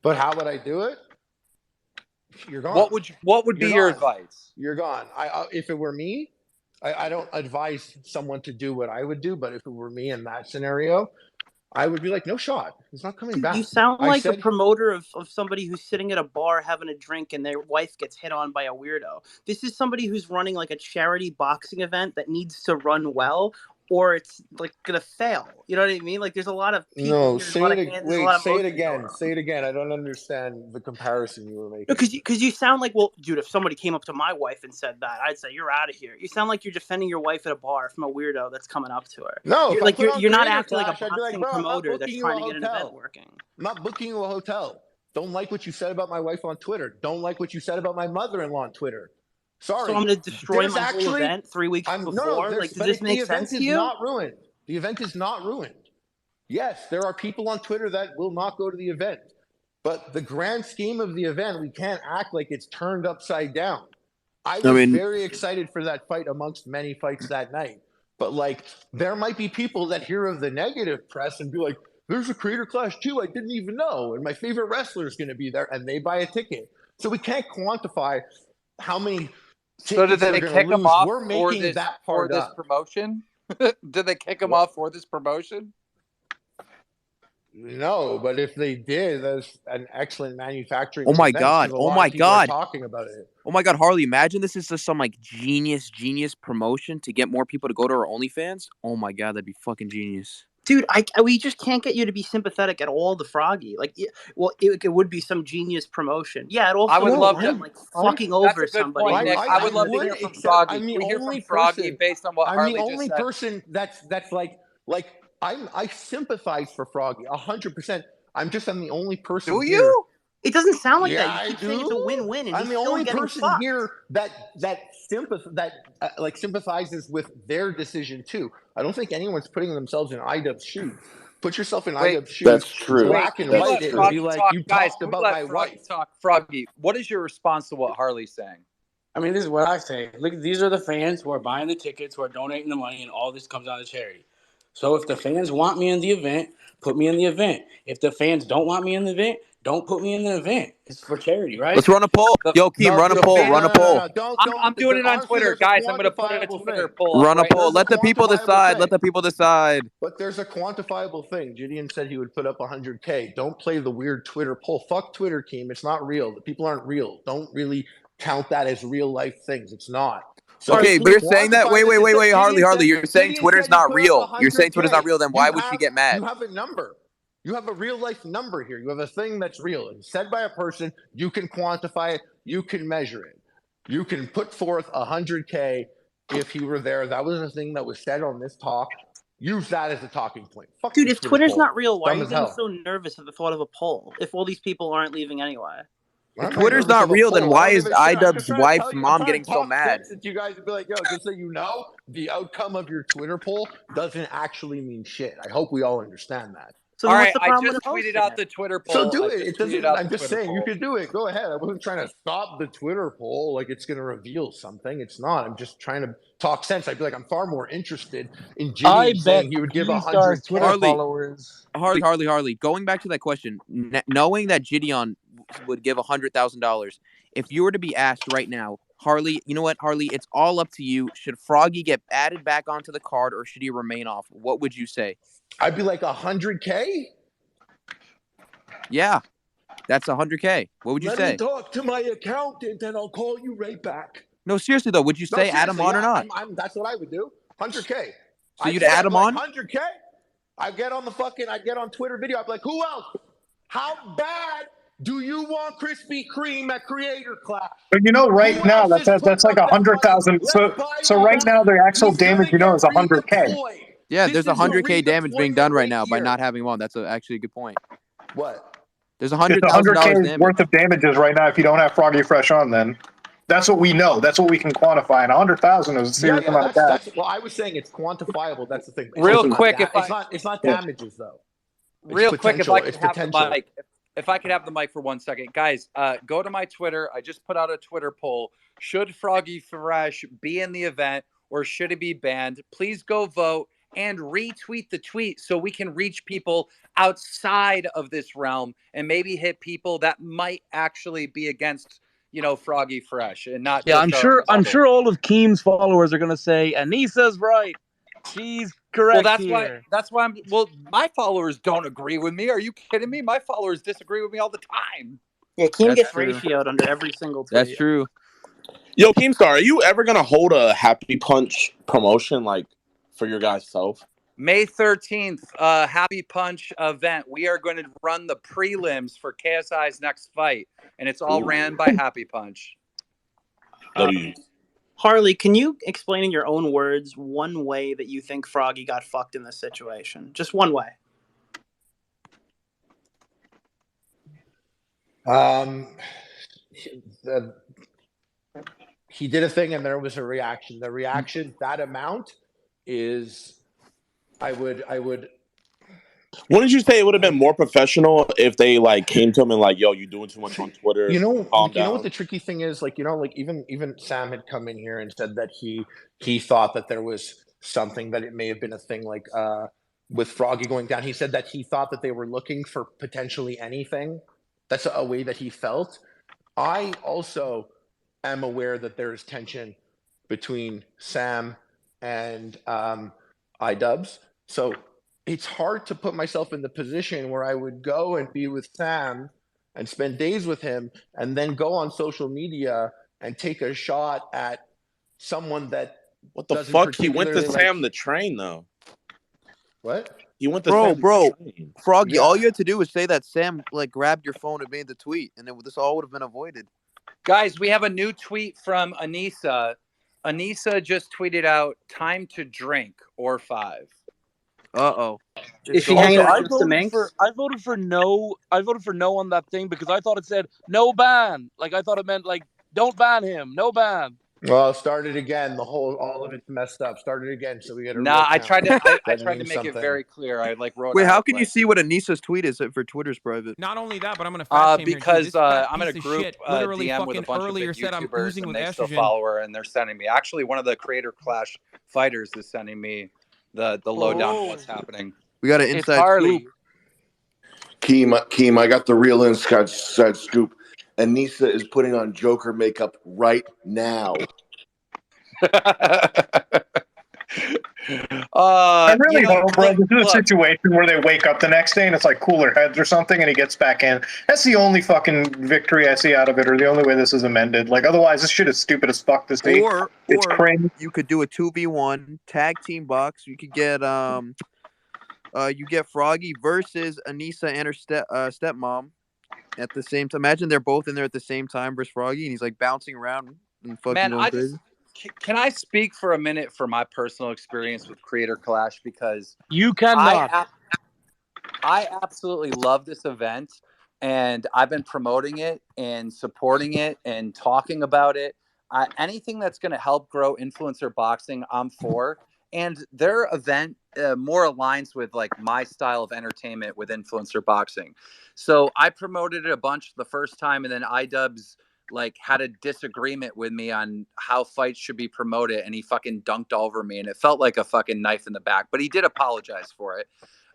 But how would I do it? You're gone. What would be your gone. advice? You're gone. If it were me, I don't advise someone to do what I would do, but if it were me in that scenario, I would be like, no shot. He's not coming Dude, back. you sound I like a said, promoter of somebody who's sitting at a bar having a drink and their wife gets hit on by a weirdo. This is somebody who's running like a charity boxing event that needs to run well, or it's like gonna fail. You know what I mean? Like there's a lot of people no, here, there's a lot of hands, there's a wait, lot of say it emotion going again. on. Say it again. I don't understand the comparison you were making. Because you sound like, well, dude, if somebody came up to my wife and said that, I'd say you're out of here. You sound like you're defending your wife at a bar from a weirdo that's coming up to her. No, if I put on You're not Creator acting like a Clash, I'd be like, boxing bro, I'm not promoter that's booking you trying a to get an event hotel. working. I'm not booking you a hotel. Don't like what you said about my wife on Twitter. Don't like what you said about my mother-in-law on Twitter. Sorry. So I'm going to destroy my whole event 3 weeks before? No, Like, does this make sense to you? The event is not ruined. The event is not ruined. Yes, there are people on Twitter that will not go to the event. But the grand scheme of the event, we can't act like it's turned upside down. I was very excited for that fight amongst many fights that night. But, like, there might be people that hear of the negative press and be like, there's a Creator Clash too, I didn't even know. And my favorite wrestler is going to be there, and they buy a ticket. So we can't quantify how many So did tickets they're they going kick to him lose. off We're for making this that part up. promotion? Did they kick him off for this promotion? No, but if they did, that's an excellent manufacturing. Oh my event, god! because a Oh lot my of people are god! talking about it. Oh my god, Harley! Imagine this is just some like genius promotion to get more people to go to our OnlyFans. Oh my god, that'd be fucking genius. Dude, we just can't get you to be sympathetic at all to Froggy. Like, well, it would be some genius promotion. Yeah, it also I would love him to. like fucking over That's a good somebody. point, Nick. I would love to hear from Froggy. I'm the Can we hear from only Froggy person. based on what I'm Harley the just only said? person that's like I sympathize for Froggy 100%. I'm the only person. Do here. you? It doesn't sound like Yeah, that. You keep I saying it's a do. win-win, and I'm he's the still only getting person fucked. here that sympathizes with their decision too. I don't think anyone's putting themselves in IDub's shoes. Put yourself in IDub's shoes. That's true. Black and Can we white let it and Froggy be like, talk? you Guys, talked can we about let my Froggy wife. talk? Froggy, what is your response to what Harley's saying? I mean, this is what I say. Look, these are the fans who are buying the tickets, who are donating the money, and all this comes out of charity. So if the fans want me in the event, put me in the event. If the fans don't want me in the event, don't put me in the event. It's for charity, right? Let's run a poll. Yo, Keem, run a poll. Run a poll. I'm doing it on Twitter, guys. I'm going to put a Twitter poll up Run a right poll. now. Let the people decide. Let the people decide. But there's a quantifiable thing. JiDion said he would put up 100K. Don't play the weird Twitter poll. Fuck Twitter, Keem. It's not real. The people aren't real. Don't really count that as real life things. It's not. So Okay, but you're saying that. Wait, Harley. JiDion You're saying JiDion Twitter's said not he put real. up You're saying Twitter's not 100K. real. Then why would she get mad? You have a number. You have a real life number here. You have a thing that's real. It's said by a person. You can quantify it. You can measure it. You can put forth 100K if he were there. That was the thing that was said on this talk. Use that as a talking point. Fuck Dude, the if Twitter's poll. not real, why Dumb are you as getting hell. so nervous at the thought of a poll if all these people aren't leaving anyway? Why If am I Twitter's nervous not of a real, then poll? I why don't is give a shit. I'm just IDub's trying to wife's tell you- mom I'm trying getting to so talk mad? sense to you guys to be like, yo, just so you know, the outcome of your Twitter poll doesn't actually mean shit. I hope we all understand that. So All then right, what's the I problem just with tweeted hosting out it? the Twitter poll. So do I it. just It tweeted doesn't. out I'm the just Twitter saying you poll. could do it. Go ahead. I wasn't trying to stop the Twitter poll like it's going to reveal something. It's not. I'm just trying to talk sense. I feel like I'm far more interested in I JiDion bet saying he would give Keemstar's 100K. Twitter followers. Harley. Going back to that question, knowing that JiDion would give $100,000, if you were to be asked right now, Harley, you know what, Harley, it's all up to you. Should Froggy get added back onto the card or should he remain off? What would you say? I'd be like 100K. Yeah, that's 100K. What would you Let say? me talk to my accountant and I'll call you right back. No, seriously though, would you say add him on or not? That's what I would do. 100K. So you'd add him on? 100K. I'd get on Twitter video. I'd be like, who else? How bad do you want Krispy Kreme at Creator Clash? But you know, right Who now else is that's putting like up that 100,000. money? So Let's buy so right that. now the actual He's gonna damage, you know, is get 100K. redeployed. Yeah, This there's is a 100K damage being redeployment done right right now by here. not having him on. That's actually a good point. What? There's It's $100,000 100K damage. worth of damages right now if you don't have Froggy Fresh on. Then that's what we know. That's what we can quantify. And 100,000 is a serious amount of cash. Well, I was saying it's quantifiable. That's the thing. It's Real not quick, it's not Yeah. damages though. It's Real quick, if potential. I could It's have potential. the mic. If I could have the mic for 1 second. Guys, go to my Twitter. I just put out a Twitter poll. Should Froggy Fresh be in the event or should it be banned? Please go vote and retweet the tweet so we can reach people outside of this realm and maybe hit people that might actually be against Froggy Fresh and not Yeah, just I'm sure all of Keem's followers are gonna say Anissa's right. She's correct here. My followers don't agree with me. Are you kidding me? My followers disagree with me all the time. Yeah, Keem That's gets true. ratioed under every single tweet. That's true. Yo, Keemstar, are you ever gonna hold a Happy Punch promotion like for your guys' self? May 13th, Happy Punch event. We are going to run the prelims for KSI's next fight, and it's all ran by Happy Punch. Harley, can you explain in your own words one way that you think Froggy got fucked in this situation? Just one way. He did a thing and there was a reaction. The reaction, that amount is, I would. Wouldn't you say it would have been more professional if they like came to him and like, yo, you're doing too much on Twitter. Calm down. What the tricky thing is, even Sam had come in here and said that he thought that there was something, that it may have been a thing like with Froggy going down. He said that he thought that they were looking for potentially anything. That's a way that he felt. I also am aware that there's tension between Sam and iDubbbz. So it's hard to put myself in the position where I would go and be with Sam and spend days with him and then go on social media and take a shot at someone that what the fuck? He went to Sam the train though. What? He went to Sam Bro, the train. Froggy, all you had to do was say that Sam like grabbed your phone and made the tweet, and then this all would have been avoided. Guys, we have a new tweet from Anissa. Anissa just tweeted out, "Time to drink or 5." Uh-oh. Is she hanging out with the Minx? I voted for no. I voted for no on that thing because I thought it said no ban. Like I thought it meant like don't ban him, no ban. Well, start it again. All of it's messed up. Start it again, so we get a. Nah, I tried to. I Doesn't tried to mean make it something. very clear. I wrote. Wait, out, how can you like, see what Anissa's tweet is for Twitter's private? Not only that, but I'm gonna fat shame because here too. This fat I'm in a piece of group shit literally DM with a fucking bunch of earlier big said I'm YouTubers, oozing and with they still estrogen. follow her, and they're sending me. Actually, one of the Creator Clash fighters is sending me the lowdown of what's happening. We got an inside scoop. Keem, I got the real inside scoop. Anissa is putting on Joker makeup right now. I really hope, bro, this is a situation where they wake up the next day and it's like cooler heads or something, and he gets back in. That's the only fucking victory I see out of it, or the only way this is amended. Like, otherwise, this shit is stupid as fuck to see. Or cringe. you could do a 2v1 tag team box. You could get you get Froggy versus Anissa and her stepmom at the same time. Imagine they're both in there at the same time versus Froggy, and he's like bouncing around and fucking Man, going crazy. Can I speak for a minute for my personal experience with Creator Clash? Because you cannot. I absolutely love this event, and I've been promoting it and supporting it and talking about it. Anything that's going to help grow influencer boxing, I'm for. And their event more aligns with like my style of entertainment with influencer boxing. So I promoted it a bunch the first time, and then iDubbbz like had a disagreement with me on how fights should be promoted, and he fucking dunked all over me, and it felt like a fucking knife in the back, but he did apologize for it.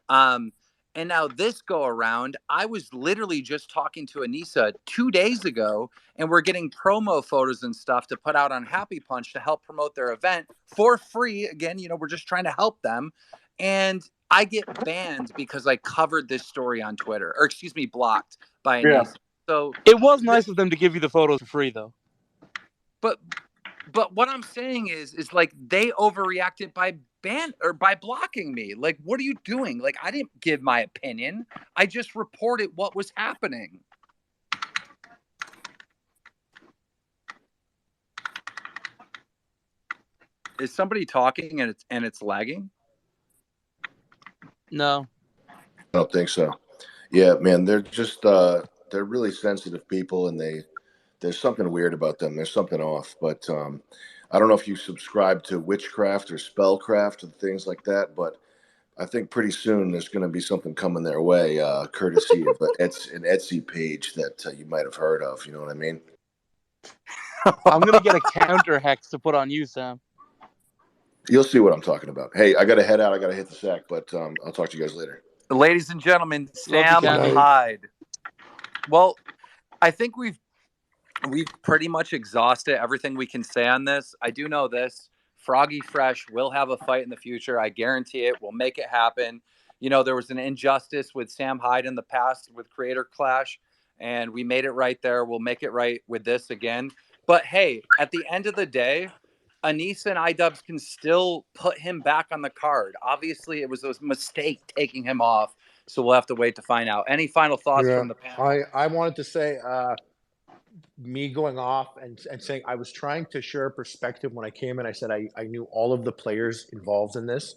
And now this go around, I was literally just talking to Anissa 2 days ago, and we're getting promo photos and stuff to put out on Happy Punch to help promote their event for free. Again, we're just trying to help them. And I get banned because I covered this story on Twitter, or excuse me, blocked by Anissa. Yeah. So it was nice of them to give you the photos for free, though. But what I'm saying is like they overreacted by blocking me. Like, what are you doing? Like, I didn't give my opinion. I just reported what was happening. Is somebody talking and it's lagging? No. I don't think so. Yeah, man, they're just they're really sensitive people, and there's something weird about them. There's something off. But I don't know if you subscribe to witchcraft or spellcraft and things like that, but I think pretty soon there's going to be something coming their way, courtesy of an Etsy page that you might have heard of. You know what I mean? I'm going to get a counter hex to put on you, Sam. You'll see what I'm talking about. Hey, I got to head out. I got to hit the sack, but I'll talk to you guys later. Ladies and gentlemen, Sam Hyde. Well, I think we've we've pretty much exhausted everything we can say on this. I do know this. Froggy Fresh will have a fight in the future. I guarantee it. We'll make it happen. You know, there was an injustice with Sam Hyde in the past with Creator Clash, and we made it right there. We'll make it right with this again. But hey, at the end of the day, Anissa and iDubbbz can still put him back on the card. Obviously, it was a mistake taking him off, so we'll have to wait to find out. Any final thoughts from the panel? I wanted to say, me going off and saying I was trying to share a perspective when I came in. I said I knew all of the players involved in this.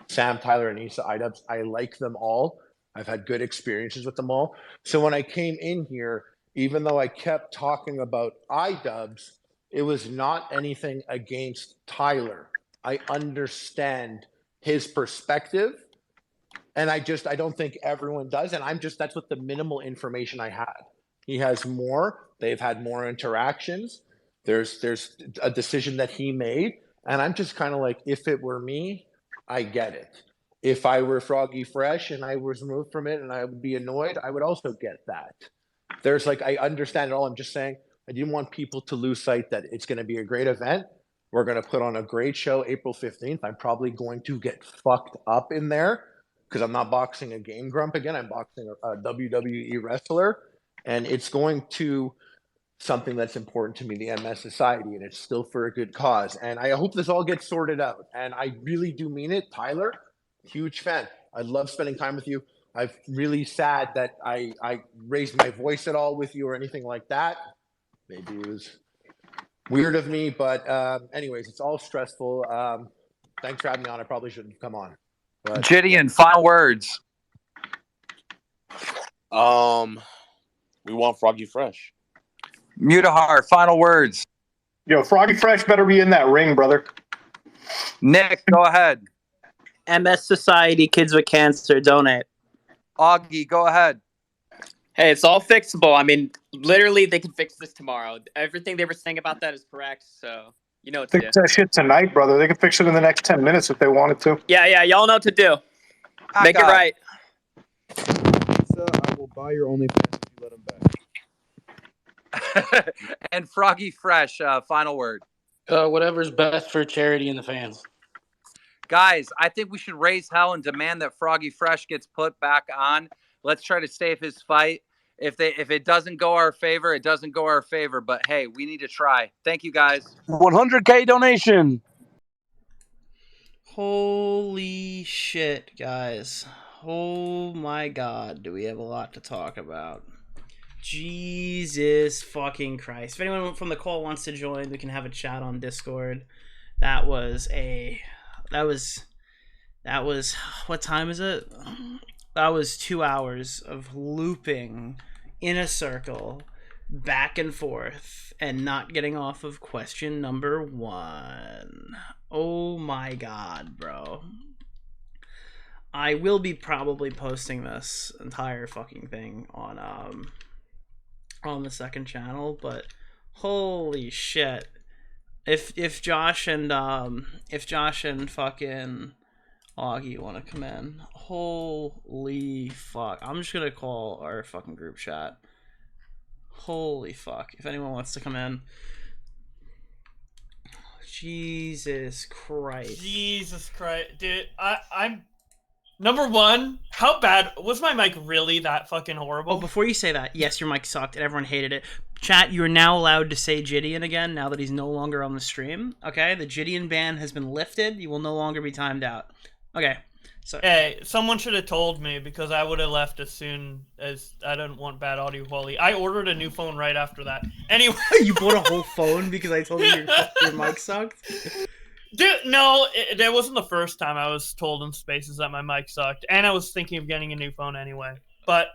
Sam, Tyler, Anissa, iDubbbz. I like them all. I've had good experiences with them all. So when I came in here, even though I kept talking about iDubbbz, it was not anything against Tyler. I understand his perspective, and I don't think everyone does. And that's what the minimal information I had. He has more. They've had more interactions. There's a decision that he made, and I'm just kind of like, if it were me, I get it. If I were Froggy Fresh and I was removed from it and I would be annoyed, I would also get that. I understand it all. I'm just saying I didn't want people to lose sight that it's going to be a great event. We're going to put on a great show April 15th. I'm probably going to get fucked up in there because I'm not boxing a Game Grump again. I'm boxing a WWE wrestler, and it's going to something that's important to me, the MS Society, and it's still for a good cause. And I hope this all gets sorted out. And I really do mean it. Tyler, huge fan. I love spending time with you. I'm really sad that I raised my voice at all with you or anything like that. Maybe it was weird of me, but anyways, it's all stressful. Thanks for having me on. I probably shouldn't have come on. But JiDion, final words. We want Froggy Fresh. Mutahar, final words. Yo, Froggy Fresh better be in that ring, brother. Nick, go ahead. MS Society, Kids with Cancer, donate. Augie, go ahead. Hey, it's all fixable. I mean, literally, they can fix this tomorrow. Everything they were saying about that is correct, so you know what to do. Fix that shit tonight, brother. They can fix it in the next 10 minutes if they wanted to. Yeah, y'all know what to do. Make it right. I will buy your OnlyFans if you let him back. And Froggy Fresh, final word. Whatever's best for charity and the fans. Guys, I think we should raise hell and demand that Froggy Fresh gets put back on. Let's try to save his fight. If it doesn't go our favor, it doesn't go our favor. But hey, we need to try. Thank you, guys. 100K donation. Holy shit, guys. Oh my god, do we have a lot to talk about. Jesus fucking Christ. If anyone from the call wants to join, we can have a chat on Discord. That was what time is it? That was 2 hours of looping in a circle back and forth and not getting off of question number 1. Oh my god, bro. I will be probably posting this entire fucking thing on the second channel, but holy shit. If Josh and fucking Augie want to come in, holy fuck. I'm just gonna call our fucking group chat. Holy fuck. If anyone wants to come in. Jesus Christ. Jesus Christ. Dude, I'm... Number one, how bad... Was my mic really that fucking horrible? Oh, before you say that, yes, your mic sucked and everyone hated it. Chat, you are now allowed to say JiDion again now that he's no longer on the stream. Okay? The JiDion ban has been lifted. You will no longer be timed out. Okay. So, hey, someone should have told me because I would have left as soon as I didn't want bad audio quality. I ordered a new phone right after that. Anyway, you bought a whole phone because I told you your mic sucked? Dude, no, that wasn't the first time I was told in Spaces that my mic sucked, and I was thinking of getting a new phone anyway. But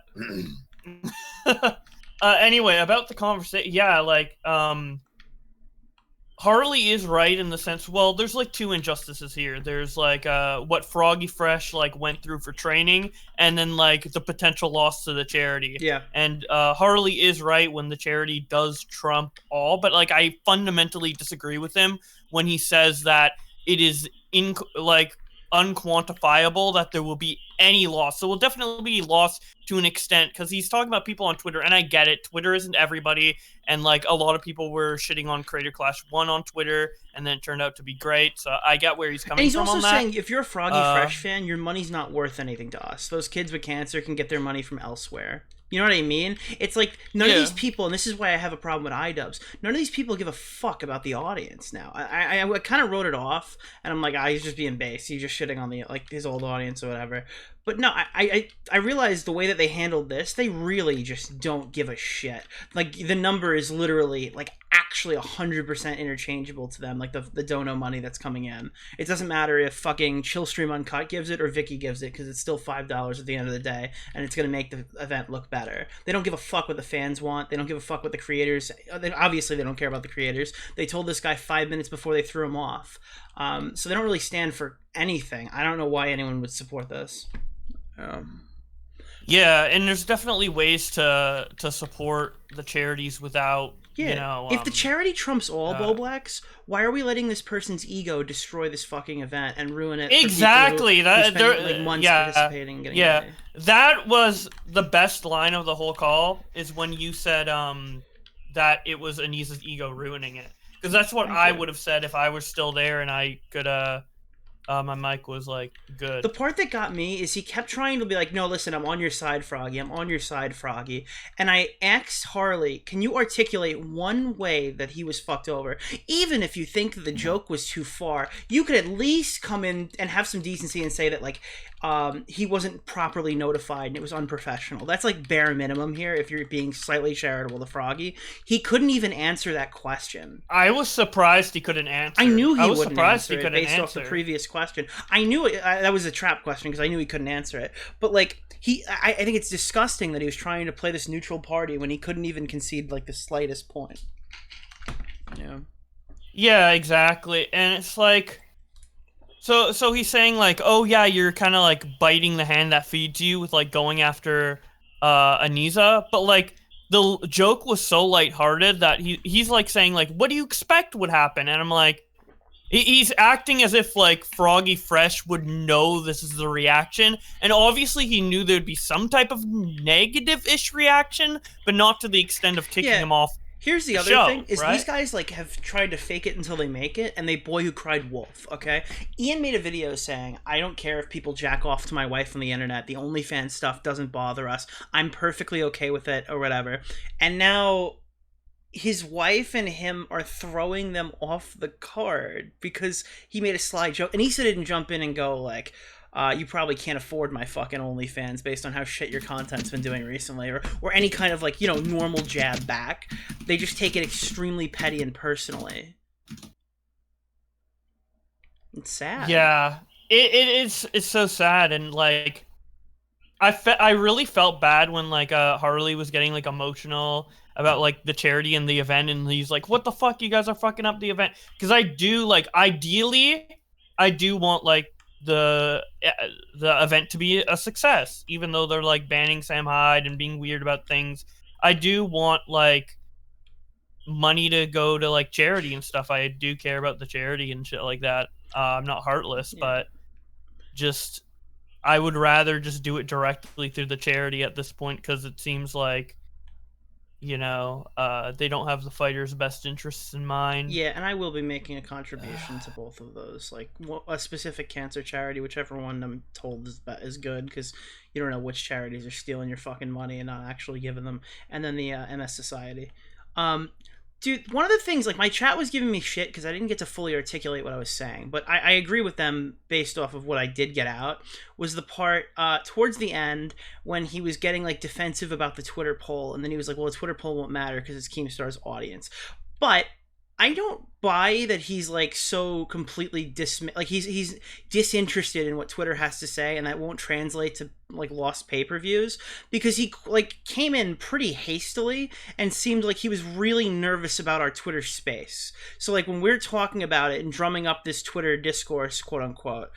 anyway, about the conversation, yeah, like Harley is right in the sense, well, there's like two injustices here. There's like what Froggy Fresh like went through for training, and then like the potential loss to the charity. Yeah. And Harley is right when the charity does trump all, but like I fundamentally disagree with him when he says that it is unquantifiable that there will be any loss. So we'll definitely be lost to an extent because he's talking about people on Twitter, and I get it. Twitter isn't everybody, and like a lot of people were shitting on Creator Clash 1 on Twitter, and then it turned out to be great. So I get where he's coming And he's from also on that. saying if you're a Froggy Fresh fan, your money's not worth anything to us. Those kids with cancer can get their money from elsewhere. You know what I mean? It's like none of these people, and this is why I have a problem with iDubbbz. None of these people give a fuck about the audience now. I kind of wrote it off, and I'm like, he's just being base. He's just shitting on the like his old audience or whatever. But no, I realized the way that they handled this, they really just don't give a shit. Like the number is literally like actually 100% interchangeable to them. Like the dono money that's coming in, it doesn't matter if fucking Chillstream Uncut gives it or Vicky gives it because it's still $5 at the end of the day, and it's gonna make the event look better. They don't give a fuck what the fans want. They don't give a fuck what the creators. Obviously, they don't care about the creators. They told this guy 5 minutes before they threw him off. So they don't really stand for anything. I don't know why anyone would support this. Yeah, and there's definitely ways to support the charities without, you know... if the charity trumps all Boblex, why are we letting this person's ego destroy this fucking event and ruin it exactly. for people who spend, like, months participating and getting money? That was the best line of the whole call, is when you said that it was Anisa's ego ruining it. Because that's what I would have said if I was still there and I could... my mic was like good. The part that got me is he kept trying to be like, no, listen, I'm on your side, Froggy. I'm on your side, Froggy. And I asked Harley, can you articulate one way that he was fucked over? Even if you think the joke was too far, you could at least come in and have some decency and say that, like, he wasn't properly notified and it was unprofessional. That's like bare minimum here if you're being slightly charitable to Froggy. He couldn't even answer that question. I was surprised he couldn't answer. I knew he I was wouldn't surprised answer he it couldn't based off answer. the previous question. I knew it, that was a trap question because I knew he couldn't answer it. But like I think it's disgusting that he was trying to play this neutral party when he couldn't even concede like the slightest point. Yeah. Yeah, exactly. And it's like, so he's saying like, oh yeah, you're kind of like biting the hand that feeds you with like going after Anisa, but like the joke was so lighthearted that he's like saying like, what do you expect would happen? And I'm like, he's acting as if like Froggy Fresh would know this is the reaction, and obviously he knew there'd be some type of negative-ish reaction, but not to the extent of kicking him off. Here's the other thing, is these guys like have tried to fake it until they make it, and they boy who cried wolf, okay? Ian made a video saying, I don't care if people jack off to my wife on the internet, the OnlyFans stuff doesn't bother us, I'm perfectly okay with it, or whatever. And now his wife and him are throwing them off the card because he made a sly joke, and Issa didn't jump in and go like, you probably can't afford my fucking OnlyFans based on how shit your content's been doing recently, or any kind of like, you know, normal jab back. They just take it extremely petty and personally. It's sad. Yeah, it's so sad, and like I really felt bad when like Harley was getting like emotional about like the charity and the event, and he's like, what the fuck, you guys are fucking up the event. Because I do, like, ideally I do want like the event to be a success, even though they're like banning Sam Hyde and being weird about things. I do want like money to go to like charity and stuff. I do care about the charity and shit like that. I'm not heartless, but just I would rather just do it directly through the charity at this point, because it seems like, you know, they don't have the fighters' best interests in mind. Yeah, and I will be making a contribution to both of those, like a specific cancer charity, whichever one I'm told is good, because you don't know which charities are stealing your fucking money and not actually giving them, and then the MS Society. Dude, one of the things, like, my chat was giving me shit because I didn't get to fully articulate what I was saying, but I agree with them based off of what I did get out, was the part towards the end when he was getting, like, defensive about the Twitter poll, and then he was like, well, the Twitter poll won't matter because it's Keemstar's audience. But I don't buy that he's like so completely he's disinterested in what Twitter has to say, and that won't translate to like lost pay-per-views, because he like came in pretty hastily and seemed like he was really nervous about our Twitter space. So like when we're talking about it and drumming up this Twitter discourse, quote unquote,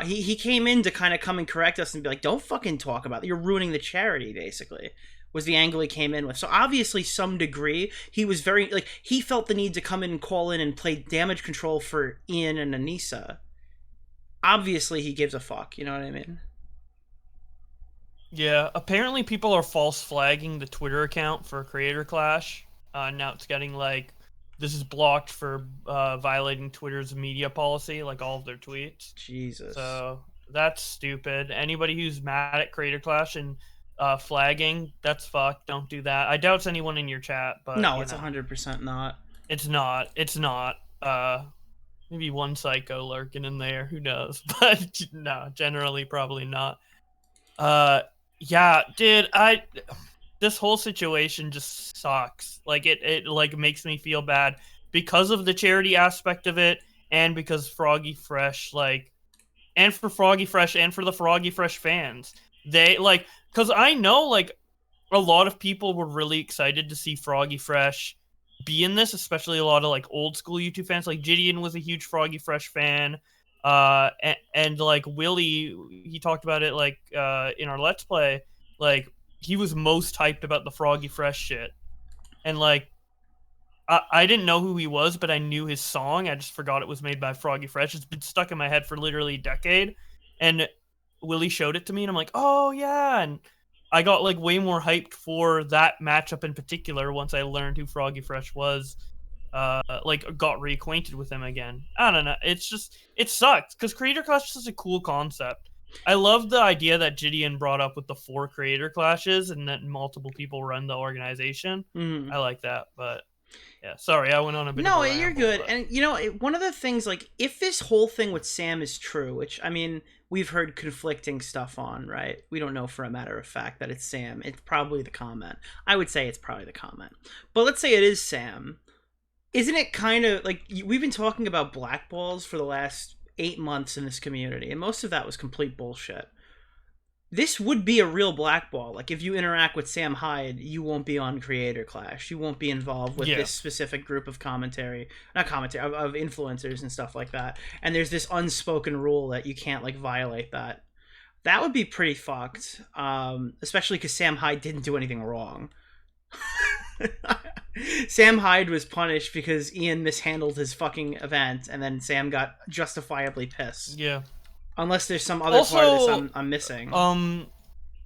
he came in to kind of come and correct us and be like, don't fucking talk about it, you're ruining the charity, basically, was the angle he came in with. So obviously, some degree, he was very, like, he felt the need to come in and call in and play damage control for Ian and Anissa. Obviously, he gives a fuck, you know what I mean? Yeah, apparently people are false flagging the Twitter account for Creator Clash. Now it's getting like, this is blocked for violating Twitter's media policy, like all of their tweets. Jesus. So that's stupid. Anybody who's mad at Creator Clash and flagging, that's fucked. Don't do that. I doubt it's anyone in your chat, but No, you it's know. 100% not. It's not. It's not. Maybe one psycho lurking in there. Who knows? But no, generally probably not. Yeah, dude, this whole situation just sucks. Like it like makes me feel bad because of the charity aspect of it, and because Froggy Fresh, like, and for Froggy Fresh and for the Froggy Fresh fans. They like, because I know like a lot of people were really excited to see Froggy Fresh be in this, especially a lot of like old school YouTube fans. Like JiDion was a huge Froggy Fresh fan. And like Willie, he talked about it like in our Let's Play. Like he was most hyped about the Froggy Fresh shit. And like I didn't know who he was, but I knew his song. I just forgot it was made by Froggy Fresh. It's been stuck in my head for literally a decade. And Willie showed it to me and I'm like, oh yeah. And I got like way more hyped for that matchup in particular once I learned who Froggy Fresh was. Like got reacquainted with him again. I don't know. It's just, it sucks because Creator Clash is such a cool concept. I love the idea that JiDion brought up with the 4 Creator Clashes and that multiple people run the organization. I like that, but yeah, sorry, I went on a bit. No, of a you're ramble, good. but... And you know, one of the things, like, if this whole thing with Sam is true, which I mean, we've heard conflicting stuff on, right? We don't know for a matter of fact that it's Sam. It's probably the comment. I would say it's probably the comment. But let's say it is Sam. Isn't it kind of like we've been talking about blackballs for the last 8 months in this community, and most of that was complete bullshit. This would be a real blackball. Like, if you interact with Sam Hyde, you won't be on Creator Clash. You won't be involved with this specific group of of influencers and stuff like that. And there's this unspoken rule that you can't, like, violate that. That would be pretty fucked. Especially because Sam Hyde didn't do anything wrong. Sam Hyde was punished because Ian mishandled his fucking event, and then Sam got justifiably pissed. Yeah. Unless there's some other part of this I'm missing.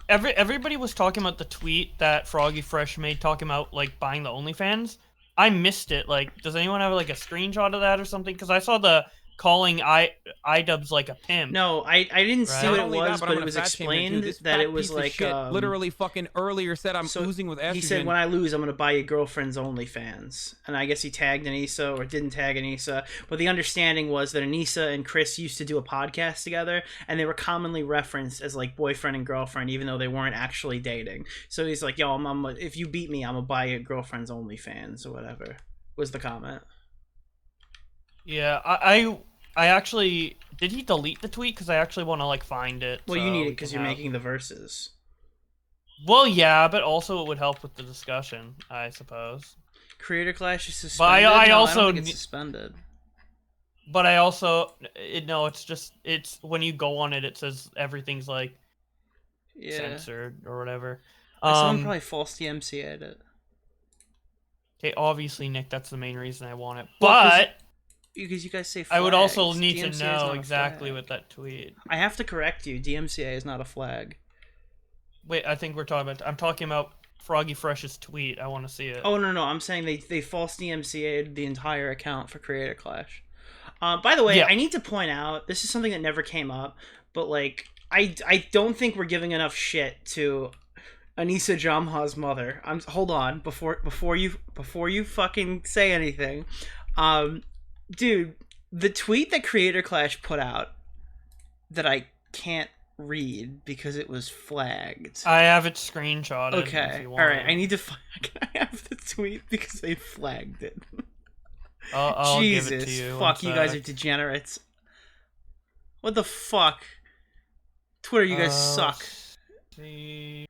Everybody was talking about the tweet that Froggy Fresh made talking about like buying the OnlyFans. I missed it. Like, does anyone have like a screenshot of that or something? Because I saw the calling iDubbbz like a pimp. No, I didn't see what it was, but it was explained that it was like literally fucking earlier said I'm oozing with estrogen. He said, when I lose, I'm gonna buy your girlfriend's OnlyFans, and I guess he tagged Anissa or didn't tag Anissa. But the understanding was that Anissa and Chris used to do a podcast together, and they were commonly referenced as like boyfriend and girlfriend, even though they weren't actually dating. So he's like, "Yo, if you beat me, I'm gonna buy your girlfriend's OnlyFans or whatever." Was the comment? Yeah, I actually... Did he delete the tweet? Because I actually want to, like, find it. Well, you need it because you're making the verses. Well, yeah, but also it would help with the discussion, I suppose. Creator Clash is suspended? But I also... I don't think it's suspended. But I also... No, it's just... It's... When you go on it, it says everything's, like, censored or whatever. Someone probably false DMCA'd it. Okay, obviously, Nick, that's the main reason I want it. But... Because you guys say flags. I would also need DMCA to know exactly what that tweet... I have to correct you. DMCA is not a flag. Wait, I think we're talking about... I'm talking about Froggy Fresh's tweet. I want to see it. Oh, no. I'm saying they false DMCA'd the entire account for Creator Clash. By the way, I need to point out, this is something that never came up, but, like, I don't think we're giving enough shit to Anissa Jamha's mother. Hold on, before you fucking say anything. Dude, the tweet that Creator Clash put out that I can't read because it was flagged. I have it screenshotted. Okay, alright, I need to find... Can I have the tweet because they flagged it? I'll Jesus, give it to you. Fuck, you guys are degenerates. What the fuck? Twitter, you guys suck. See...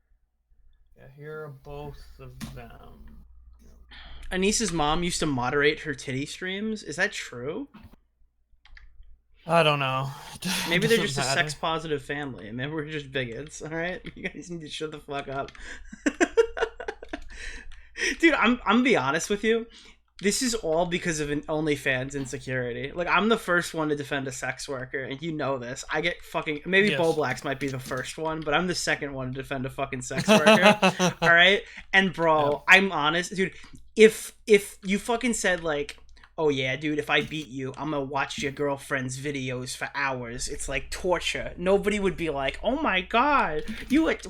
Yeah, here are both of them. Anissa's mom used to moderate her titty streams. Is that true? I don't know. Maybe they're just a sex-positive family. Maybe we're just bigots, alright? You guys need to shut the fuck up. Dude, I'm gonna be honest with you. This is all because of an OnlyFans insecurity. Like, I'm the first one to defend a sex worker, and you know this. I get fucking... Maybe Yes. Bo Blacks might be the first one, but I'm the second one to defend a fucking sex worker. All right? And, bro, I'm honest. Dude, if you fucking said, like... Oh yeah, dude, if I beat you, I'm gonna watch your girlfriend's videos for hours. It's like torture. Nobody would be like, oh my god,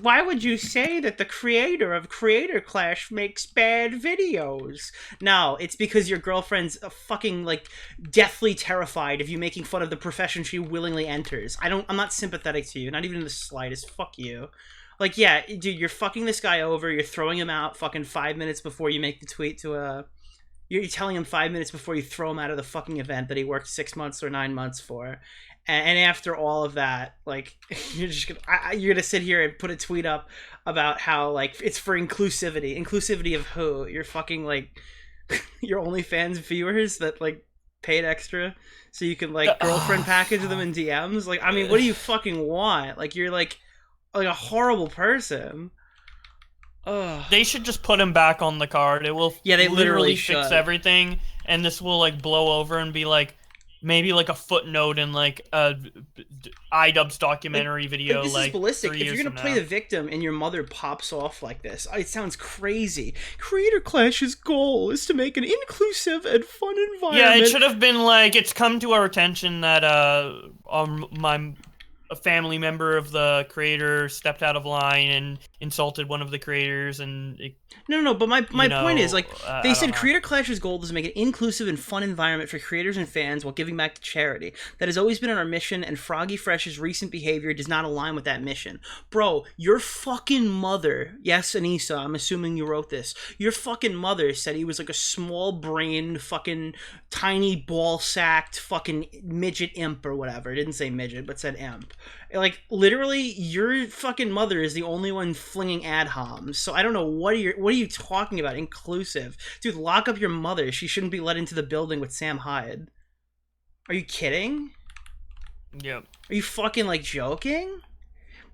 why would you say that the creator of Creator Clash makes bad videos? No, it's because your girlfriend's fucking, like, deathly terrified of you making fun of the profession she willingly enters. I'm not sympathetic to you, not even in the slightest. Fuck you. Like, yeah, dude, you're fucking this guy over, you're throwing him out fucking 5 minutes before you make the tweet to You're telling him 5 minutes before you throw him out of the fucking event that he worked 6 months or 9 months for, and after all of that, like, you're gonna sit here and put a tweet up about how, like, it's for inclusivity of who? You're fucking, like, your OnlyFans viewers that, like, paid extra so you can, like, girlfriend package them in DMs. Like, I mean, what do you fucking want? Like, you're like a horrible person. Ugh. They should just put him back on the card. It will they literally fix should. everything, and this will, like, blow over and be like maybe like a footnote in like a iDubbbz documentary video. This like is ballistic. 3 If years you're gonna from play now. the victim and your mother pops off like this, it sounds crazy. Creator Clash's goal is to make an inclusive and fun environment. Yeah, it should have been like, it's come to our attention that a family member of the creator stepped out of line and insulted one of the creators, and No, but my point is, like, I they don't said know. Creator Clash's goal is to make an inclusive and fun environment for creators and fans while giving back to charity. That has always been our mission, and Froggy Fresh's recent behavior does not align with that mission. Bro, your fucking mother, yes, Anissa, I'm assuming you wrote this, your fucking mother said he was like a small-brained, fucking tiny ball-sacked fucking midget imp or whatever. It didn't say midget, but said imp. Like, literally, your fucking mother is the only one flinging ad homs. So I don't know, what are you talking about? Inclusive. Dude, lock up your mother. She shouldn't be let into the building with Sam Hyde. Are you kidding? Yep. Are you fucking, like, joking?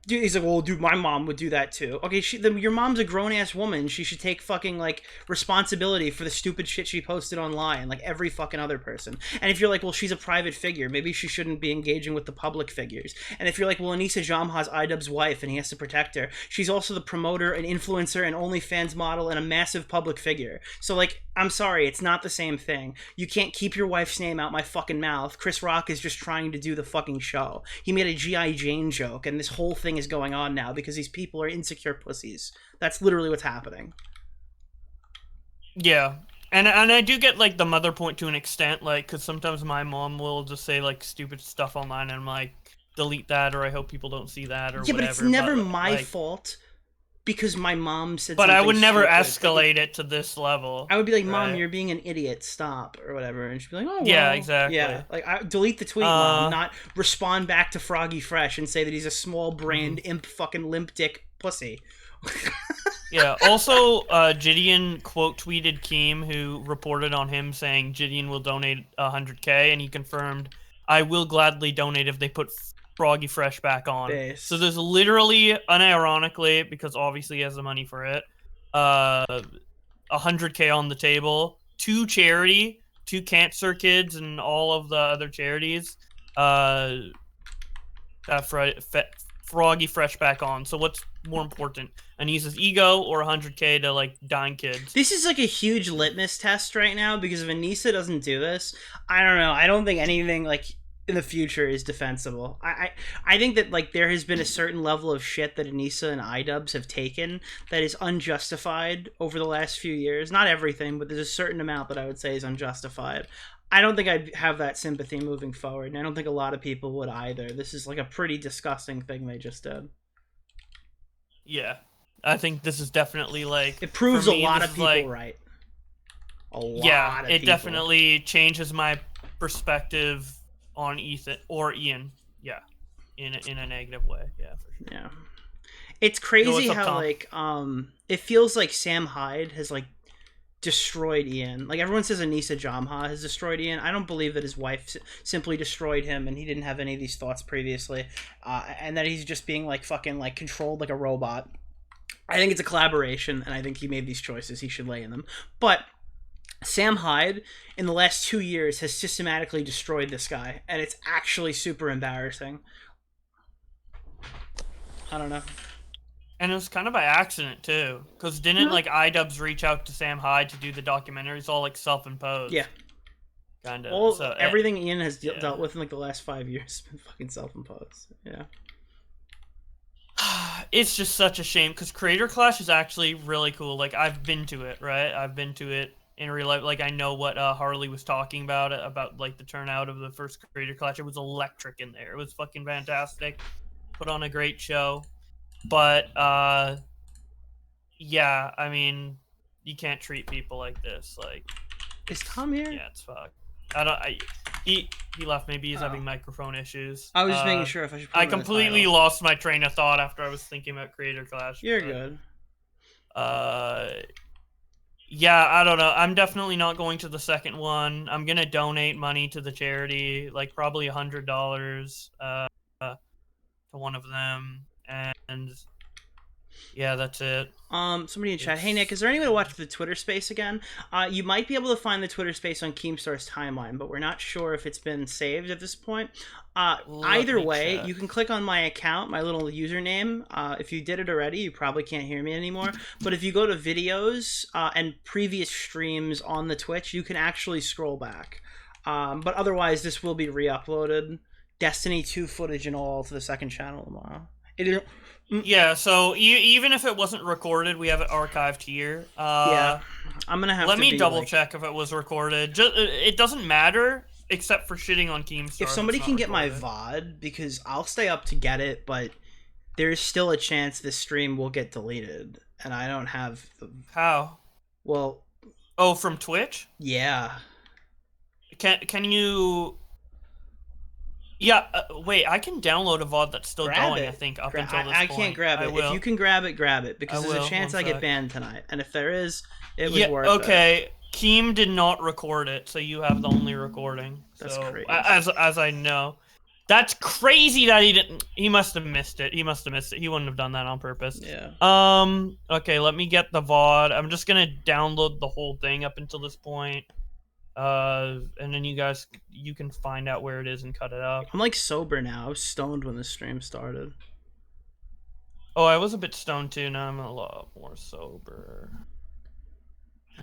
Dude, he's like, well, dude, my mom would do that too. Okay, your mom's a grown-ass woman. She should take fucking, like, responsibility for the stupid shit she posted online, like every fucking other person. And if you're like, well, she's a private figure, maybe she shouldn't be engaging with the public figures. And if you're like, well, Anissa Jamha's iDubbbz's wife and he has to protect her, she's also the promoter, an influencer, an OnlyFans model, and a massive public figure. So, like, I'm sorry, it's not the same thing. You can't keep your wife's name out my fucking mouth. Chris Rock is just trying to do the fucking show. He made a G.I. Jane joke, and this whole thing is going on now because these people are insecure pussies. That's literally what's happening. Yeah. And I do get, like, the mother point to an extent, like, because sometimes my mom will just say, like, stupid stuff online, and I'm like, delete that, or I hope people don't see that, or whatever. Yeah, but it's never but, my like, fault because my mom said But I something would never stupid. escalate it to this level. I would be like, Mom, right? you're being an idiot, stop, or whatever. And she'd be like, oh, well. Yeah, exactly. Yeah, like, delete the tweet, Mom, not respond back to Froggy Fresh and say that he's a small-brained, imp fucking limp dick pussy. Yeah, also, JiDion quote tweeted Keem, who reported on him saying JiDion will donate 100K, and he confirmed, I will gladly donate if they put Froggy Fresh back on. Base. So there's literally, unironically, because obviously he has the money for it, 100K on the table, to charity, to cancer kids and all of the other charities. Froggy Fresh back on. So what's more important, Anissa's ego or 100K to, like, dying kids? This is like a huge litmus test right now because if Anissa doesn't do this, I don't know. I don't think anything, like, in the future is defensible. I think that, like, there has been a certain level of shit that Anissa and iDubbbz have taken that is unjustified over the last few years. Not everything, but there's a certain amount that I would say is unjustified. I don't think I'd have that sympathy moving forward, and I don't think a lot of people would either. This is, like, a pretty disgusting thing they just did. Yeah. I think this is definitely, like... It proves for a me, lot this of is, people like, right. A lot yeah, of it people. definitely changes my perspective on Ethan or Ian. Yeah, in a negative way. Yeah, for sure. Yeah, it's crazy what's up, how Tom? like it feels like Sam Hyde has like destroyed Ian. Like everyone says Anissa Jamha has destroyed Ian. I don't believe that his wife simply destroyed him and he didn't have any of these thoughts previously, and that he's just being like fucking like controlled like a robot. I think it's a collaboration, and I think he made these choices. He should lay in them, but Sam Hyde in the last 2 years has systematically destroyed this guy, and it's actually super embarrassing. I don't know. And it was kind of by accident too, because didn't like iDubbbz reach out to Sam Hyde to do the documentary? It's all like self-imposed. Yeah. Kind of. All So, everything Ian has dealt with in like the last 5 years has been fucking self-imposed. Yeah. It's just such a shame because Creator Clash is actually really cool. Like I've been to it, right? I've been to it in real life. Like I know what Harley was talking about like the turnout of the first Creator Clash. It was electric in there. It was fucking fantastic. Put on a great show. But yeah, I mean, you can't treat people like this. Like, is Tom here? Yeah, it's fucked. He left. Maybe he's having microphone issues. I was just making sure if I should put I him in the completely title. lost my train of thought after I was thinking about Creator Clash. You're good. Yeah, I don't know. I'm definitely not going to the second one. I'm gonna donate money to the charity, like probably $100 to one of them, and yeah, that's it. Somebody in chat. Hey Nick, is there any way to watch the Twitter space again? You might be able to find the Twitter space on Keemstar's timeline, but we're not sure if it's been saved at this point. Either way, check. you can click on my account, my little username. If you did it already, you probably can't hear me anymore. But if you go to videos and previous streams on the Twitch, you can actually scroll back. But otherwise, this will be re-uploaded. Destiny 2 footage and all to the second channel tomorrow. Yeah, so even if it wasn't recorded, we have it archived here. Yeah, I'm gonna have Let to me be, double like- check if it was recorded. It doesn't matter except for shitting on Keemstar. If somebody can get my VOD, because I'll stay up to get it, but there's still a chance this stream will get deleted, and I don't have the... How? Well... Oh, from Twitch? Yeah. Can you... Yeah, wait, I can download a VOD that's still Grab going, it. I think, up Gra- until this I point. can't grab I it. will. If you can grab it, because I there's will. a chance One I get sec. banned tonight, and if there is, it was Yeah, worth it. okay. Keem did not record it, so you have the only recording. That's so, crazy. As I know. That's crazy that he didn't... He must have missed it. He must have missed it. He wouldn't have done that on purpose. Yeah. Okay, let me get the VOD. I'm just gonna download the whole thing up until this point. And then you can find out where it is and cut it up. I'm like sober now. I was stoned when the stream started. Oh, I was a bit stoned too. Now I'm a lot more sober.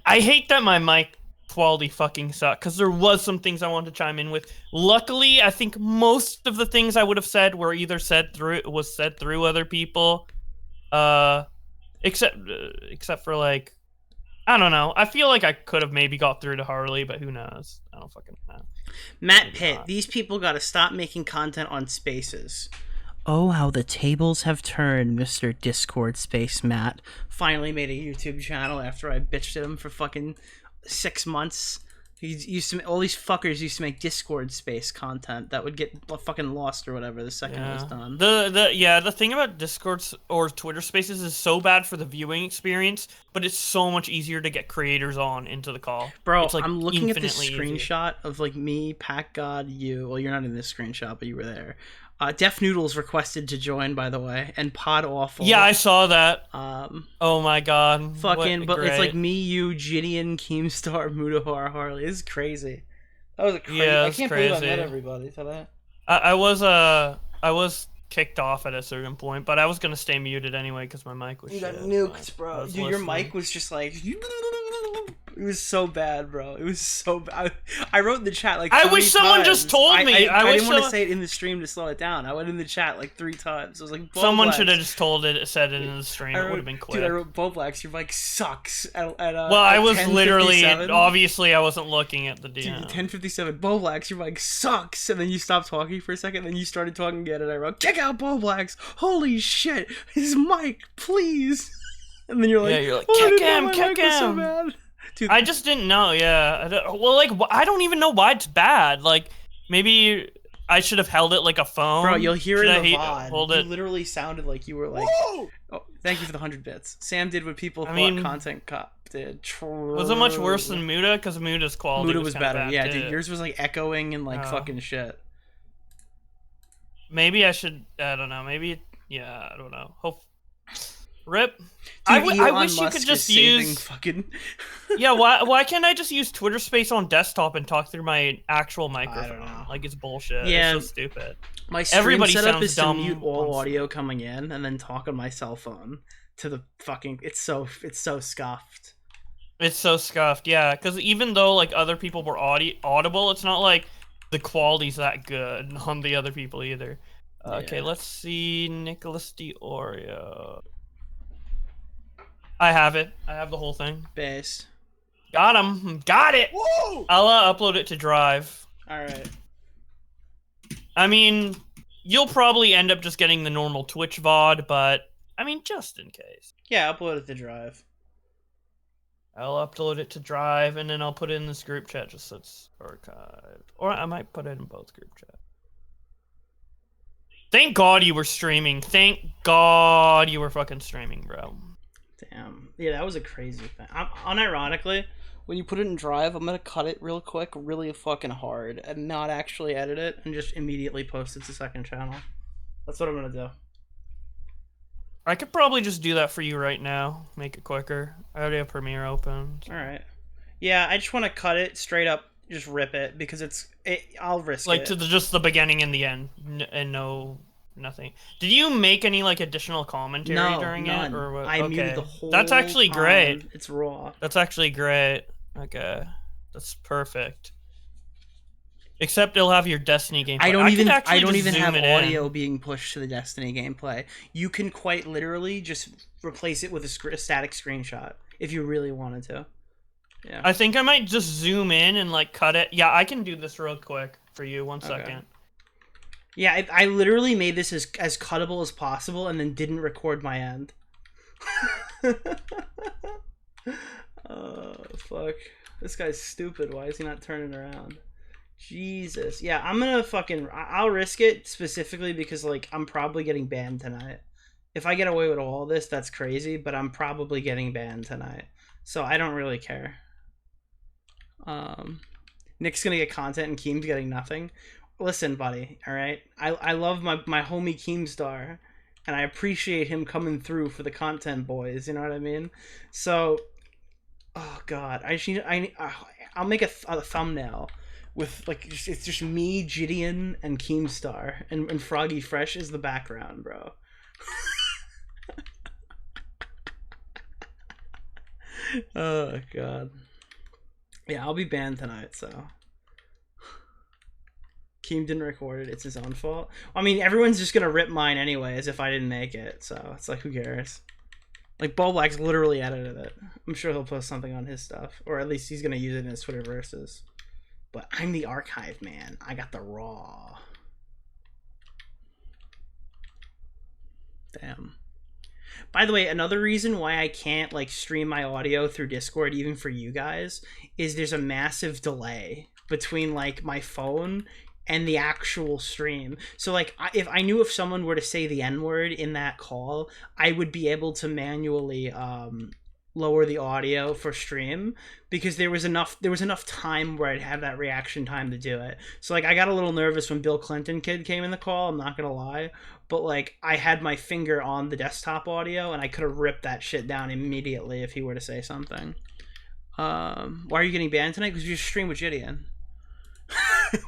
I hate that my mic quality fucking sucked, because there was some things I wanted to chime in with. Luckily, I think most of the things I would have said were either said through other people, except for like, I don't know. I feel like I could have maybe got through to Harley, but who knows? I don't fucking know. Matt Pitt, these people gotta stop making content on spaces. Oh, how the tables have turned, Mr. Discord Space Matt. Finally made a YouTube channel after I bitched at him for fucking 6 months. All these fuckers used to make Discord space content that would get fucking lost or whatever the second it was done. The thing about Discord or Twitter Spaces is so bad for the viewing experience, but it's so much easier to get creators on into the call. Bro, it's like I'm looking at this infinitely easier. screenshot of like me, Pack God, you. Well, you're not in this screenshot, but you were there. Def Noodles requested to join, by the way, and Pod Awful. Yeah, I saw that. Oh my god. Fucking, but it's great. like me, you, JiDion, Keemstar, Mudahar, Harley. This is crazy. That was a crazy. Yeah, I it's can't believe I crazy. met everybody today. I was kicked off at a certain point, but I was gonna stay muted anyway because my mic was You got shit, nuked, but I bro. was Dude, your listening. mic was just like... It was so bad, bro. It was so bad. I wrote in the chat like I 3 wish someone just times. told me. I wish didn't want to someone- say it in the stream to slow it down. I went in the chat like 3 times. I was like, Someone Boblax. should have just said it in the stream. I It wrote- would have been quick. Dude, I wrote Boblax, your mic sucks. Well, I was 10:57. literally, obviously, I wasn't looking at the DM. 10:57. Boblax, your mic sucks. And then you stopped talking for a second. Then you started talking again, and I wrote, kick out Boblax. Holy shit, his mic, please. And then you're like, Yeah, you're like, oh, I kick didn't know him, my kick mic was so him. bad. Dude, I just didn't know, yeah. I don't even know why it's bad. Like, maybe I should have held it like a phone. Bro, you'll hear Should it I in the hold VOD. You it? literally sounded like you were like... Oh, thank you for the 100 bits. Sam did what people thought mean, Content Cop did. Was it much worse than Muda? Because Muda's quality Muda was was kinda better. bad, Yeah, too. dude, yours was like echoing and like Oh. fucking shit. Maybe I should, I don't know, maybe, yeah, I don't know. Rip. Dude, I Elon wish you Musk could is just saving use. fucking. Yeah, why can't I just use Twitter Space on desktop and talk through my actual microphone? Like it's bullshit. Yeah, It's so stupid. my stream Everybody setup sounds is to dumb. mute all on audio coming in and then talk on my cell phone to the fucking. It's so scuffed. It's so scuffed, yeah. Because even though like other people were audible, it's not like the quality's that good on the other people either. Okay, Yeah. let's see Nicholas Diorio. I have it. I have the whole thing. Based. Got him. Got it. Woo! I'll upload it to Drive. All right. I mean, you'll probably end up just getting the normal Twitch VOD, but I mean, just in case. Yeah, upload it to Drive. I'll upload it to Drive, and then I'll put it in this group chat just so it's archived. Or I might put it in both group chat. Thank God you were streaming. Thank God you were fucking streaming, bro. Damn. Yeah, that was a crazy thing. Unironically, when you put it in Drive, I'm gonna cut it real quick, really fucking hard, and not actually edit it, and just immediately post it to second channel. That's what I'm gonna do. I could probably just do that for you right now. Make it quicker. I already have Premiere open. Alright. Yeah, I just want to cut it straight up, just rip it, because I'll risk Like it. to just the beginning and the end, and nothing. Did you make any like additional commentary during none. it, or what? I Okay. muted the whole That's actually time. great. It's raw. That's actually great. Okay, that's perfect. Except it'll have your Destiny gameplay. I don't even have have audio being pushed to the Destiny gameplay. You can quite literally just replace it with a static screenshot if you really wanted to. Yeah. I think I might just zoom in and like cut it. Yeah, I can do this real quick for you. One second. Yeah, I literally made this as cuttable as possible and then didn't record my end. Oh, fuck. This guy's stupid. Why is he not turning around? Jesus. Yeah, I'm gonna I'll risk it specifically because, like, I'm probably getting banned tonight. If I get away with all this, that's crazy, but I'm probably getting banned tonight. So I don't really care. Nick's gonna get content and Keem's getting nothing. Listen, buddy, alright? I love my homie Keemstar, and I appreciate him coming through for the content boys, you know what I mean? So, oh god, I'll make a thumbnail with, like, it's just me, JiDion, and Keemstar, and Froggy Fresh is the background, bro. Oh god. Yeah, I'll be banned tonight, so. Keem didn't record it, it's his own fault. I mean, everyone's just gonna rip mine anyway, as if I didn't make it, so it's like, who cares? Like, Boblack's literally edited it. I'm sure he'll post something on his stuff, or at least he's gonna use it in his Twitter verses. But I'm the archive man. I got the raw. Damn. By the way, another reason why I can't, like, stream my audio through Discord, even for you guys, is there's a massive delay between, like, my phone and the actual stream. So, like, if someone were to say the N-word in that call, I would be able to manually lower the audio for stream, because there was enough time where I'd have that reaction time to do it. So, like, I got a little nervous when Bill Clinton kid came in the call, I'm not gonna lie, but, like, I had my finger on the desktop audio and I could have ripped that shit down immediately if he were to say something. Why are you getting banned tonight? Because we just streamed with JiDion.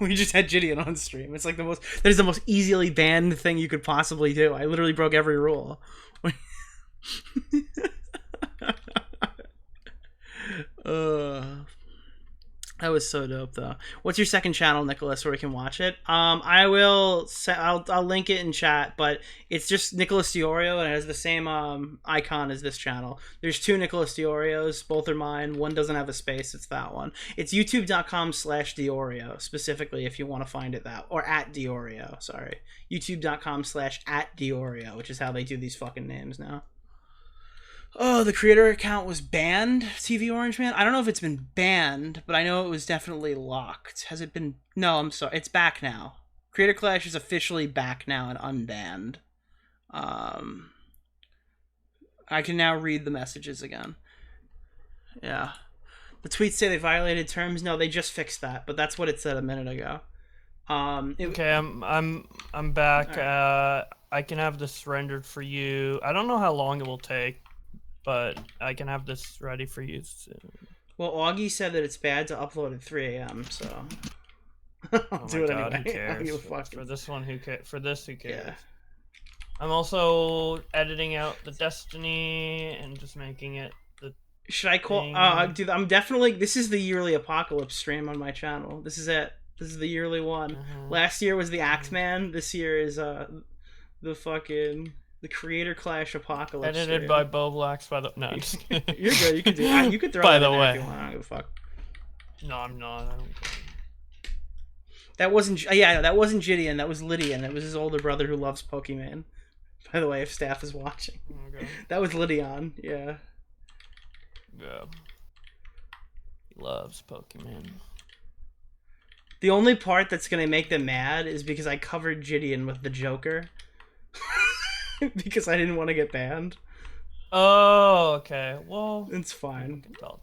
We just had JiDion on stream. It's like that is the most easily banned thing you could possibly do. I literally broke every rule. That was so dope, though. What's your second channel, Nicholas, where we can watch it? I'll link it in chat, but it's just Nicholas Diorio, and it has the same icon as this channel. There's two Nicholas Diorios, both are mine. One doesn't have a space, it's that one. It's youtube.com/Diorio, specifically, if you want to find it or at Diorio, sorry. youtube.com/@Diorio, which is how they do these fucking names now. Oh, the creator account was banned, TV Orange Man? I don't know if it's been banned, but I know it was definitely locked. Has it been? No, I'm sorry. It's back now. Creator Clash is officially back now and unbanned. I can now read the messages again. Yeah. The tweets say they violated terms. No, they just fixed that, but that's what it said a minute ago. Okay, I'm back. I can have this rendered for you. I don't know how long it will take, but I can have this ready for you soon. Well, Augie said that it's bad to upload at 3 a.m. So I'll do it anyway. Who cares? I don't give a fuck. For this one, who cares? For this, who cares? Yeah. I'm also editing out the Destiny and just making it the. Should I call? Dude, I'm definitely. This is the yearly apocalypse stream on my channel. This is it. This is the yearly one. Last year was the Axeman. This year is the Creator Clash apocalypse. Edited stream. by Bo Blacks. By the no, I'm just kidding. You're good. You can do. You can throw. By that the in way, there if you want. I don't give a fuck. No, I'm not. I don't care. That wasn't. Yeah, that wasn't JiDion. That was Lydian. It was his older brother who loves Pokemon. By the way, if staff is watching, Okay. that was Lydion. Yeah. Yeah. He loves Pokemon. The only part that's gonna make them mad is because I covered JiDion with the Joker. Because I didn't want to get banned. Oh, okay. Well, it's fine. Now.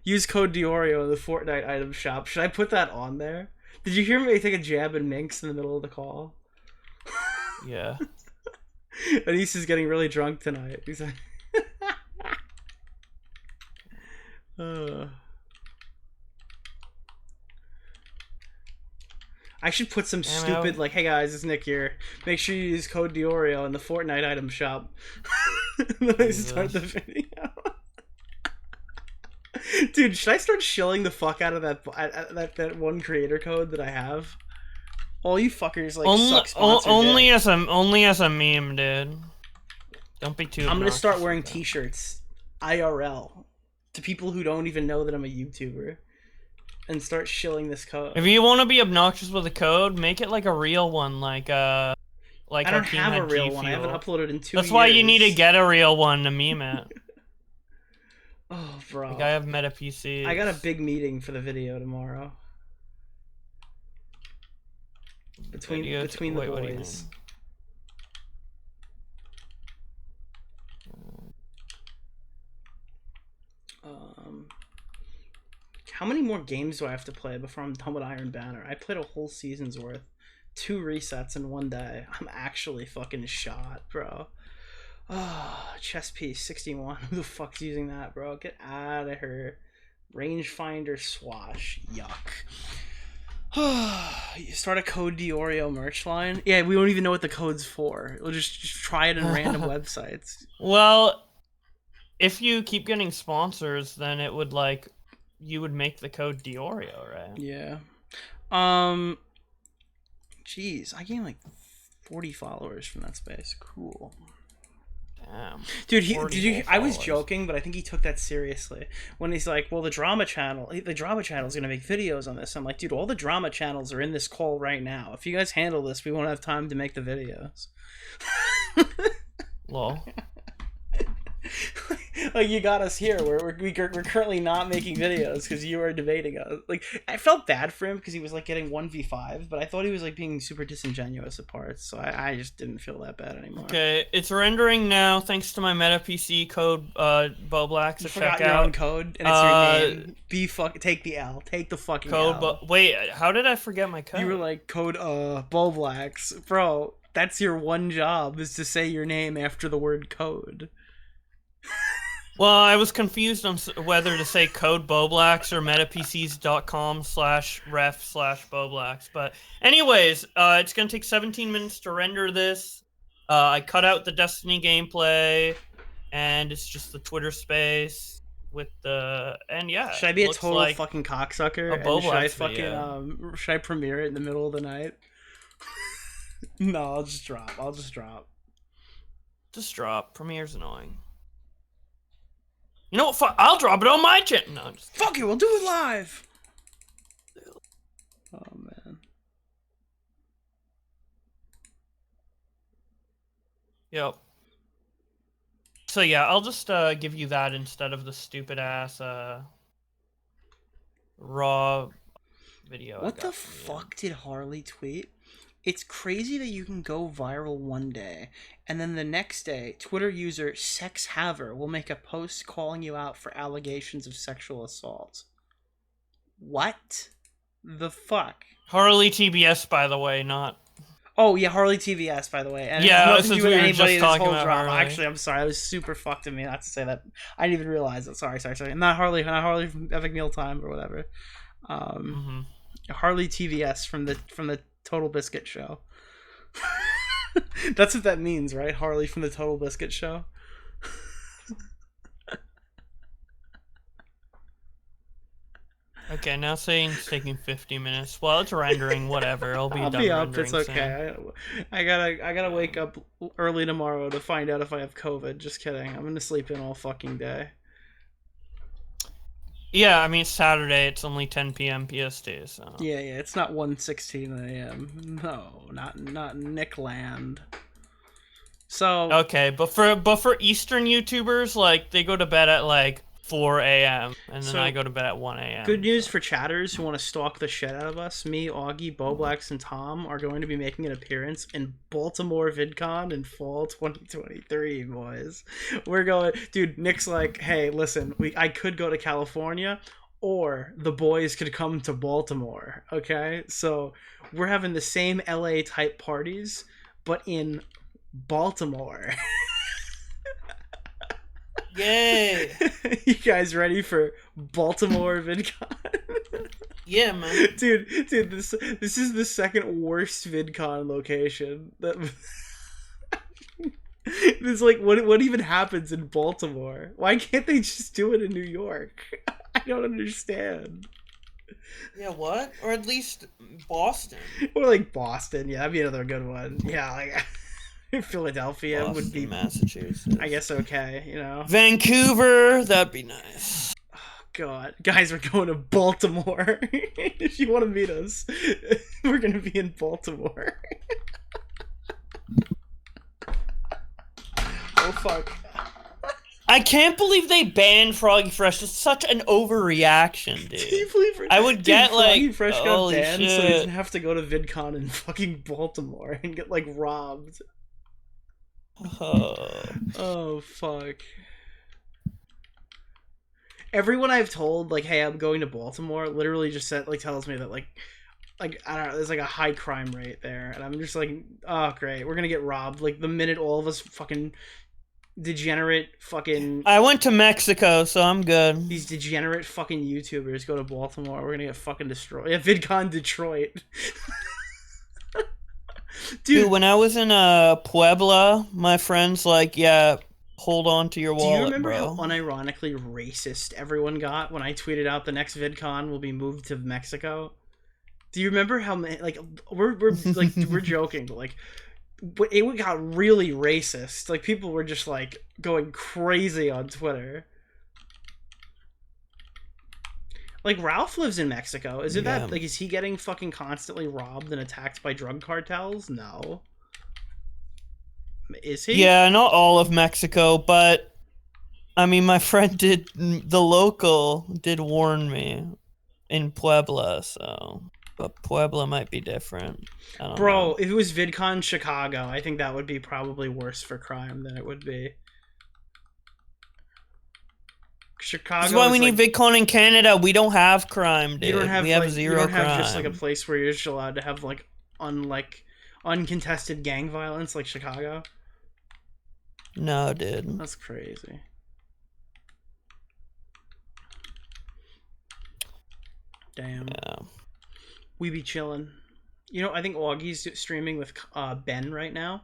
Use code Diorio in the Fortnite item shop. Should I put that on there? Did you hear me take a jab at Minx in the middle of the call? Yeah. Anise is getting really drunk tonight. He's like, I should put some stupid, like, hey guys, it's Nick here. Make sure you use code Diorio in the Fortnite item shop. And then I start the video. Dude, should I start shilling the fuck out of that one creator code that I have? All you fuckers like suck sponsor only dick. as a meme, dude. Don't be too. I'm gonna start wearing obnoxious t-shirts IRL to people who don't even know that I'm a YouTuber, and start shilling this code. If you want to be obnoxious with a code, make it like a real one, like I don't have a real one. I Fuel. haven't uploaded in 2 years. That's why you need to get a real one to meme it. Oh, bro. Like I have Meta PC. I got a big meeting for the video tomorrow. Between the Wait, what do you boys. How many more games do I have to play before I'm done with Iron Banner? I played a whole season's worth. 2 resets in 1 day. I'm actually fucking shot, bro. Oh, chess piece 61. Who the fuck's using that, bro? Get out of here. Rangefinder swash. Yuck. You start a code Diorio merch line? Yeah, we don't even know what the code's for. We'll just try it in random websites. Well, if you keep getting sponsors, then it would like you would make the code Diorio, right? Yeah. Jeez, I gained like 40 followers from that space. Cool. Damn. Dude, I was joking, but I think he took that seriously when he's like, "Well, the drama channel is gonna make videos on this." I'm like, dude, all the drama channels are in this call right now. If you guys handle this, we won't have time to make the videos. Lol. Like, you got us here. We're currently not making videos because you are debating us. Like, I felt bad for him because he was like getting 1v5, but I thought he was like being super disingenuous at parts, so I just didn't feel that bad anymore. Okay, it's rendering now thanks to my Meta PC code, Boblax. You To forgot check your out. own code, and it's your name. Take the L. Take the fucking code. L. Wait, how did I forget my code? You were like, code, Boblax. Bro, that's your one job, is to say your name after the word code. Well, I was confused on whether to say code Boblax or metapcs.com/ref/Boblax. But anyways, it's going to take 17 minutes to render this. I cut out the Destiny gameplay, and it's just the Twitter space with the... And yeah, Should I be a looks total like fucking cocksucker? a And should I Boblax fucking, video. should I premiere it in the middle of the night? No, I'll just drop. Just drop. Premiere's annoying. You know what? I'll drop it on my channel. No, just... Fuck you, we'll do it live! Oh, man. Yep. So yeah, I'll just give you that instead of the stupid ass raw video. I What got the from you. fuck did Harley tweet? It's crazy that you can go viral one day, and then the next day, Twitter user SexHaver will make a post calling you out for allegations of sexual assault. What? The fuck? Harley TBS, by the way, not. Oh yeah, Harley TVS, by the way. And Yeah, it has nothing to since do with we were anybody just in this talking whole about drama. Harley. Actually, I'm sorry. I was super fucked of me not to say that. I didn't even realize it. Sorry. Not Harley from Epic Mealtime or whatever. Harley TVS from the Total Biscuit show. That's what that means, right? Harley from the Total Biscuit show. Okay, now saying it's taking 50 minutes. Well, it's rendering. Whatever. I'll I'll done be up. rendering It's okay. I gotta wake up early tomorrow to find out if I have COVID. Just kidding. I'm gonna sleep in all fucking day. Yeah, I mean Saturday. It's only 10 p.m. PST. So. Yeah. It's not 1:16 a.m. No, not Nickland. So Okay, but for Eastern YouTubers, like they go to bed at like 4 a.m. and then I go to bed at 1 a.m. Good news for chatters who want to stalk the shit out of us. Me, Augie, Boblax, and Tom are going to be making an appearance in Baltimore VidCon in fall 2023, boys. We're going, dude. Nick's like, hey, listen, I could go to California, or the boys could come to Baltimore. Okay, so we're having the same LA type parties, but in Baltimore. Yay! You guys ready for Baltimore VidCon? Yeah, man. Dude, this is the second worst VidCon location. It's like, what even happens in Baltimore? Why can't they just do it in New York? I don't understand. Yeah, what? Or at least Boston. Or like Boston, yeah, that'd be another good one. Yeah, like Philadelphia Boston, would be, Massachusetts. I guess, okay, Vancouver, that'd be nice. God, guys, we're going to Baltimore. If you want to meet us, we're gonna be in Baltimore. Oh fuck! I can't believe they banned Froggy Fresh. It's such an overreaction, dude. Can you believe I would get Froggy like, Fresh got holy banned, shit. so he doesn't have to go to VidCon in fucking Baltimore and get like robbed. Oh fuck! Everyone I've told, like, hey, I'm going to Baltimore, literally just tells me that like I don't know, there's like a high crime rate there, and I'm just like, oh great, we're gonna get robbed like the minute all of us fucking degenerate fucking. I went to Mexico, so I'm good. These degenerate fucking YouTubers go to Baltimore. We're gonna get fucking destroyed. Yeah, VidCon Detroit. Dude, when I was in Puebla, my friends like, yeah, hold on to your wallet, Do you remember bro. how unironically racist everyone got when I tweeted out the next VidCon will be moved to Mexico? Do you remember how like we're like we're joking, but like it got really racist. Like people were just like going crazy on Twitter. Like Ralph lives in Mexico. Is it Yeah. that like is he getting fucking constantly robbed and attacked by drug cartels? No. Is he? Yeah, not all of Mexico, but I mean, my friend the local did warn me in Puebla, so. But Puebla might be different. I don't know. If it was VidCon Chicago, I think that would be probably worse for crime than it would be. Chicago. That's why we is need like, VidCon in Canada. We don't have crime, dude. you don't have we have like, zero you don't crime. have just like a place where you're just allowed to have like uncontested gang violence like Chicago. No, dude. That's crazy. Damn. Yeah. We be chilling. I think Augie's streaming with Ben right now.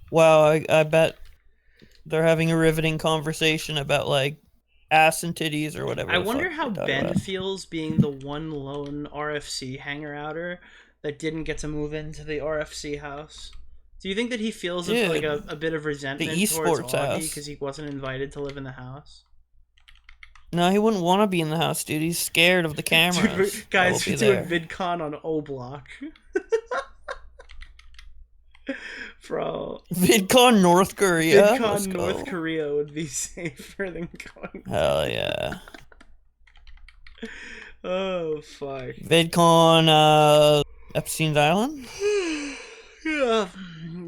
Wow, I bet they're having a riveting conversation about like ass and titties or whatever. I the wonder fuck how they're talking Ben about. feels being the one lone RFC hanger-outer that didn't get to move into the RFC house. Do you think that he feels Dude, like a bit of resentment the towards esports Augie house. because he wasn't invited to live in the house? No, he wouldn't want to be in the house, dude. He's scared of the cameras. Dude, guys, that will we're be doing there. VidCon on O Block. Bro. VidCon North Korea. Let's VidCon go. North Korea would be safer than going. Hell yeah. Oh VidCon Epstein's Island. Yeah.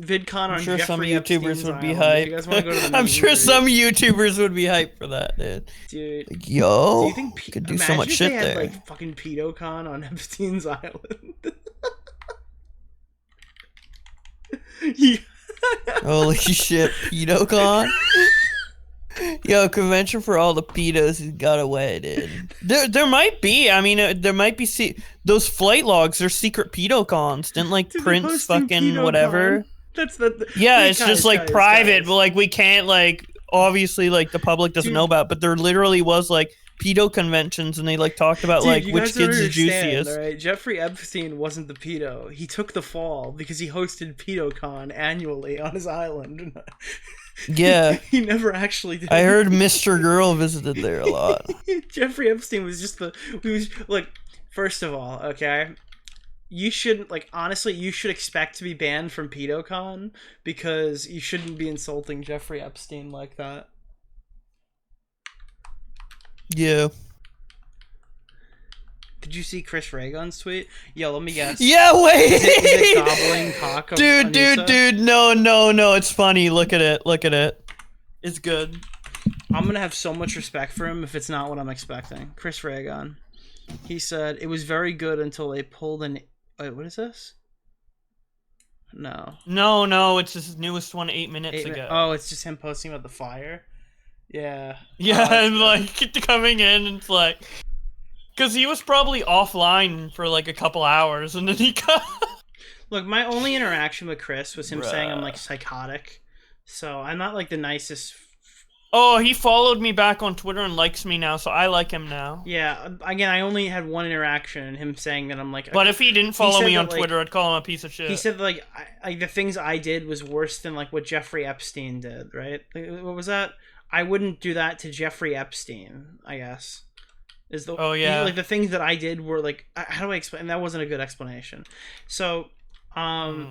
VidCon on sure some Jeffrey YouTubers Epstein's would be island. hyped. If you guys want to go to the I'm meet sure and some greet. YouTubers would be hyped for that, dude. Dude, Like, yo, do you think could do imagine so much if shit they had there. like fucking PedoCon on Epstein's island? Holy shit, PedoCon? Yo, convention for all the pedos who got away, dude. There might be. I mean, there might be. Those flight logs are secret pedocons. Didn't like Dude, Prince hosting fucking PedoCon. whatever. That's the. Yeah, Wait, it's guys, just like guys, private, guys. but like we can't like obviously like the public doesn't Dude. know about. But there literally was like pedo conventions, and they like talked about Dude, like you which guys don't kid's the understand, juiciest. all right? Jeffrey Epstein wasn't the pedo. He took the fall because he hosted PedoCon annually on his island. Yeah, he never actually did. I heard Mr. Girl visited there a lot. Jeffrey Epstein was just like, first of all, okay, you shouldn't, like, honestly, you should expect to be banned from PedoCon because you shouldn't be insulting Jeffrey Epstein like that. Yeah. Did you see Chris Reagan's tweet? Yo, let me guess. Yeah, wait. Is it gobbling cock of Dude, Anissa? no, it's funny. Look at it. It's good. I'm gonna have so much respect for him if it's not what I'm expecting. Chris Reagan. He said it was very good until they pulled an. Wait, what is this? No. No, it's his newest one 8 minutes ago. Oh, it's just him posting about the fire. Yeah. Yeah, Oh, and like coming in, and it's like, because he was probably offline for like a couple hours, and then he got. Look, my only interaction with Chris was him Bruh. saying I'm like psychotic, so I'm not like the nicest. Oh, he followed me back on Twitter and likes me now, so I like him now. Yeah, again, I only had one interaction, and him saying that I'm like. But if he didn't follow said me that, on like, Twitter, I'd call him a piece of shit. He said like the things I did was worse than like what Jeffrey Epstein did, right? Like, what was that? I wouldn't do that to Jeffrey Epstein, I guess. Is the Oh, yeah. like the things that I did were like, how do I explain? That wasn't a good explanation. So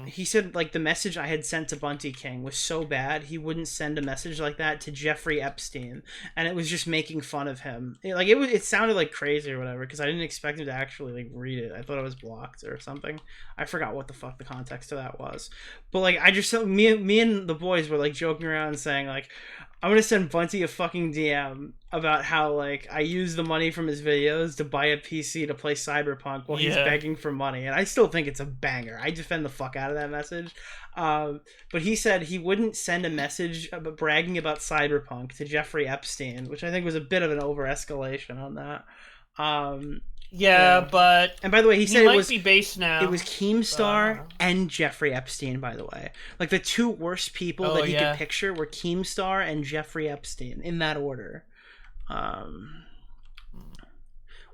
he said like the message I had sent to Bunty King was so bad he wouldn't send a message like that to Jeffrey Epstein, and it was just making fun of him. It sounded like crazy or whatever because I didn't expect him to actually like read it. I thought it was blocked or something. I forgot what the fuck the context of that was, but like I just me and the boys were like joking around and saying like, I'm gonna send Bunty a fucking DM about how like I use the money from his videos to buy a PC to play Cyberpunk while he's Yeah. begging for money, and I still think it's a banger. I defend the fuck out of that message. But he said he wouldn't send a message about bragging about Cyberpunk to Jeffrey Epstein, which I think was a bit of an over-escalation on that. Yeah, but and by the way, he said might it was be based now. It was Keemstar and Jeffrey Epstein. By the way, like the two worst people Oh, that he yeah. could picture were Keemstar and Jeffrey Epstein in that order.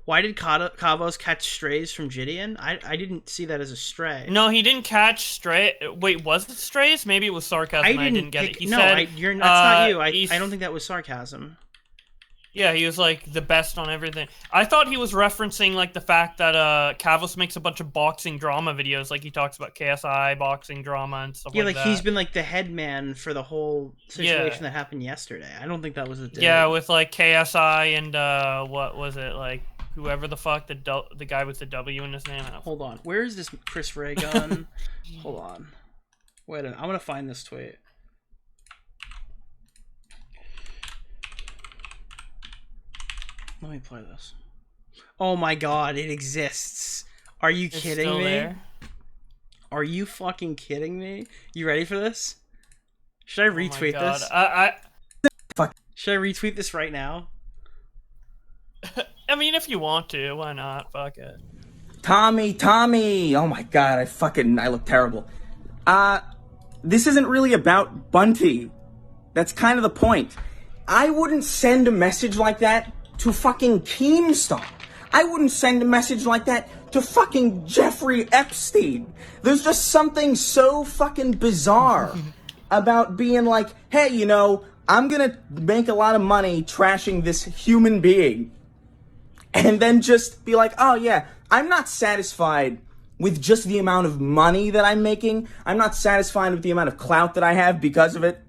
Why did Kavos catch strays from JiDion? I didn't see that as a stray. No, he didn't catch stray. Wait, was it strays? Maybe it was sarcasm. I didn't get it. He said, that's not you. he's- I don't think that was sarcasm. Yeah, he was like the best on everything. I thought he was referencing like the fact that Kavos makes a bunch of boxing drama videos, like he talks about KSI boxing drama and stuff Yeah, like that. he's been like the head man for the whole situation Yeah. that happened yesterday. I don't think that was a dig. Yeah, with like KSI and what was it, like whoever the fuck the guy with the W in his name. Hold on, where is this Chris Reagan? Hold on, wait a minute. I'm gonna find this tweet. Let me play this. Oh my god, it exists. Are you It's kidding still me? there. Are you fucking kidding me? You ready for this? Should I retweet God. this? Should I retweet this right now? I mean, if you want to, why not? Fuck it. Tommy! Oh my god, I look terrible. This isn't really about Bunty. That's kind of the point. I wouldn't send a message like that to fucking Keemstar. I wouldn't send a message like that to fucking Jeffrey Epstein. There's just something so fucking bizarre about being like, hey, you know, I'm gonna make a lot of money trashing this human being. And then just be like, oh yeah, I'm not satisfied with just the amount of money that I'm making. I'm not satisfied with the amount of clout that I have because of it.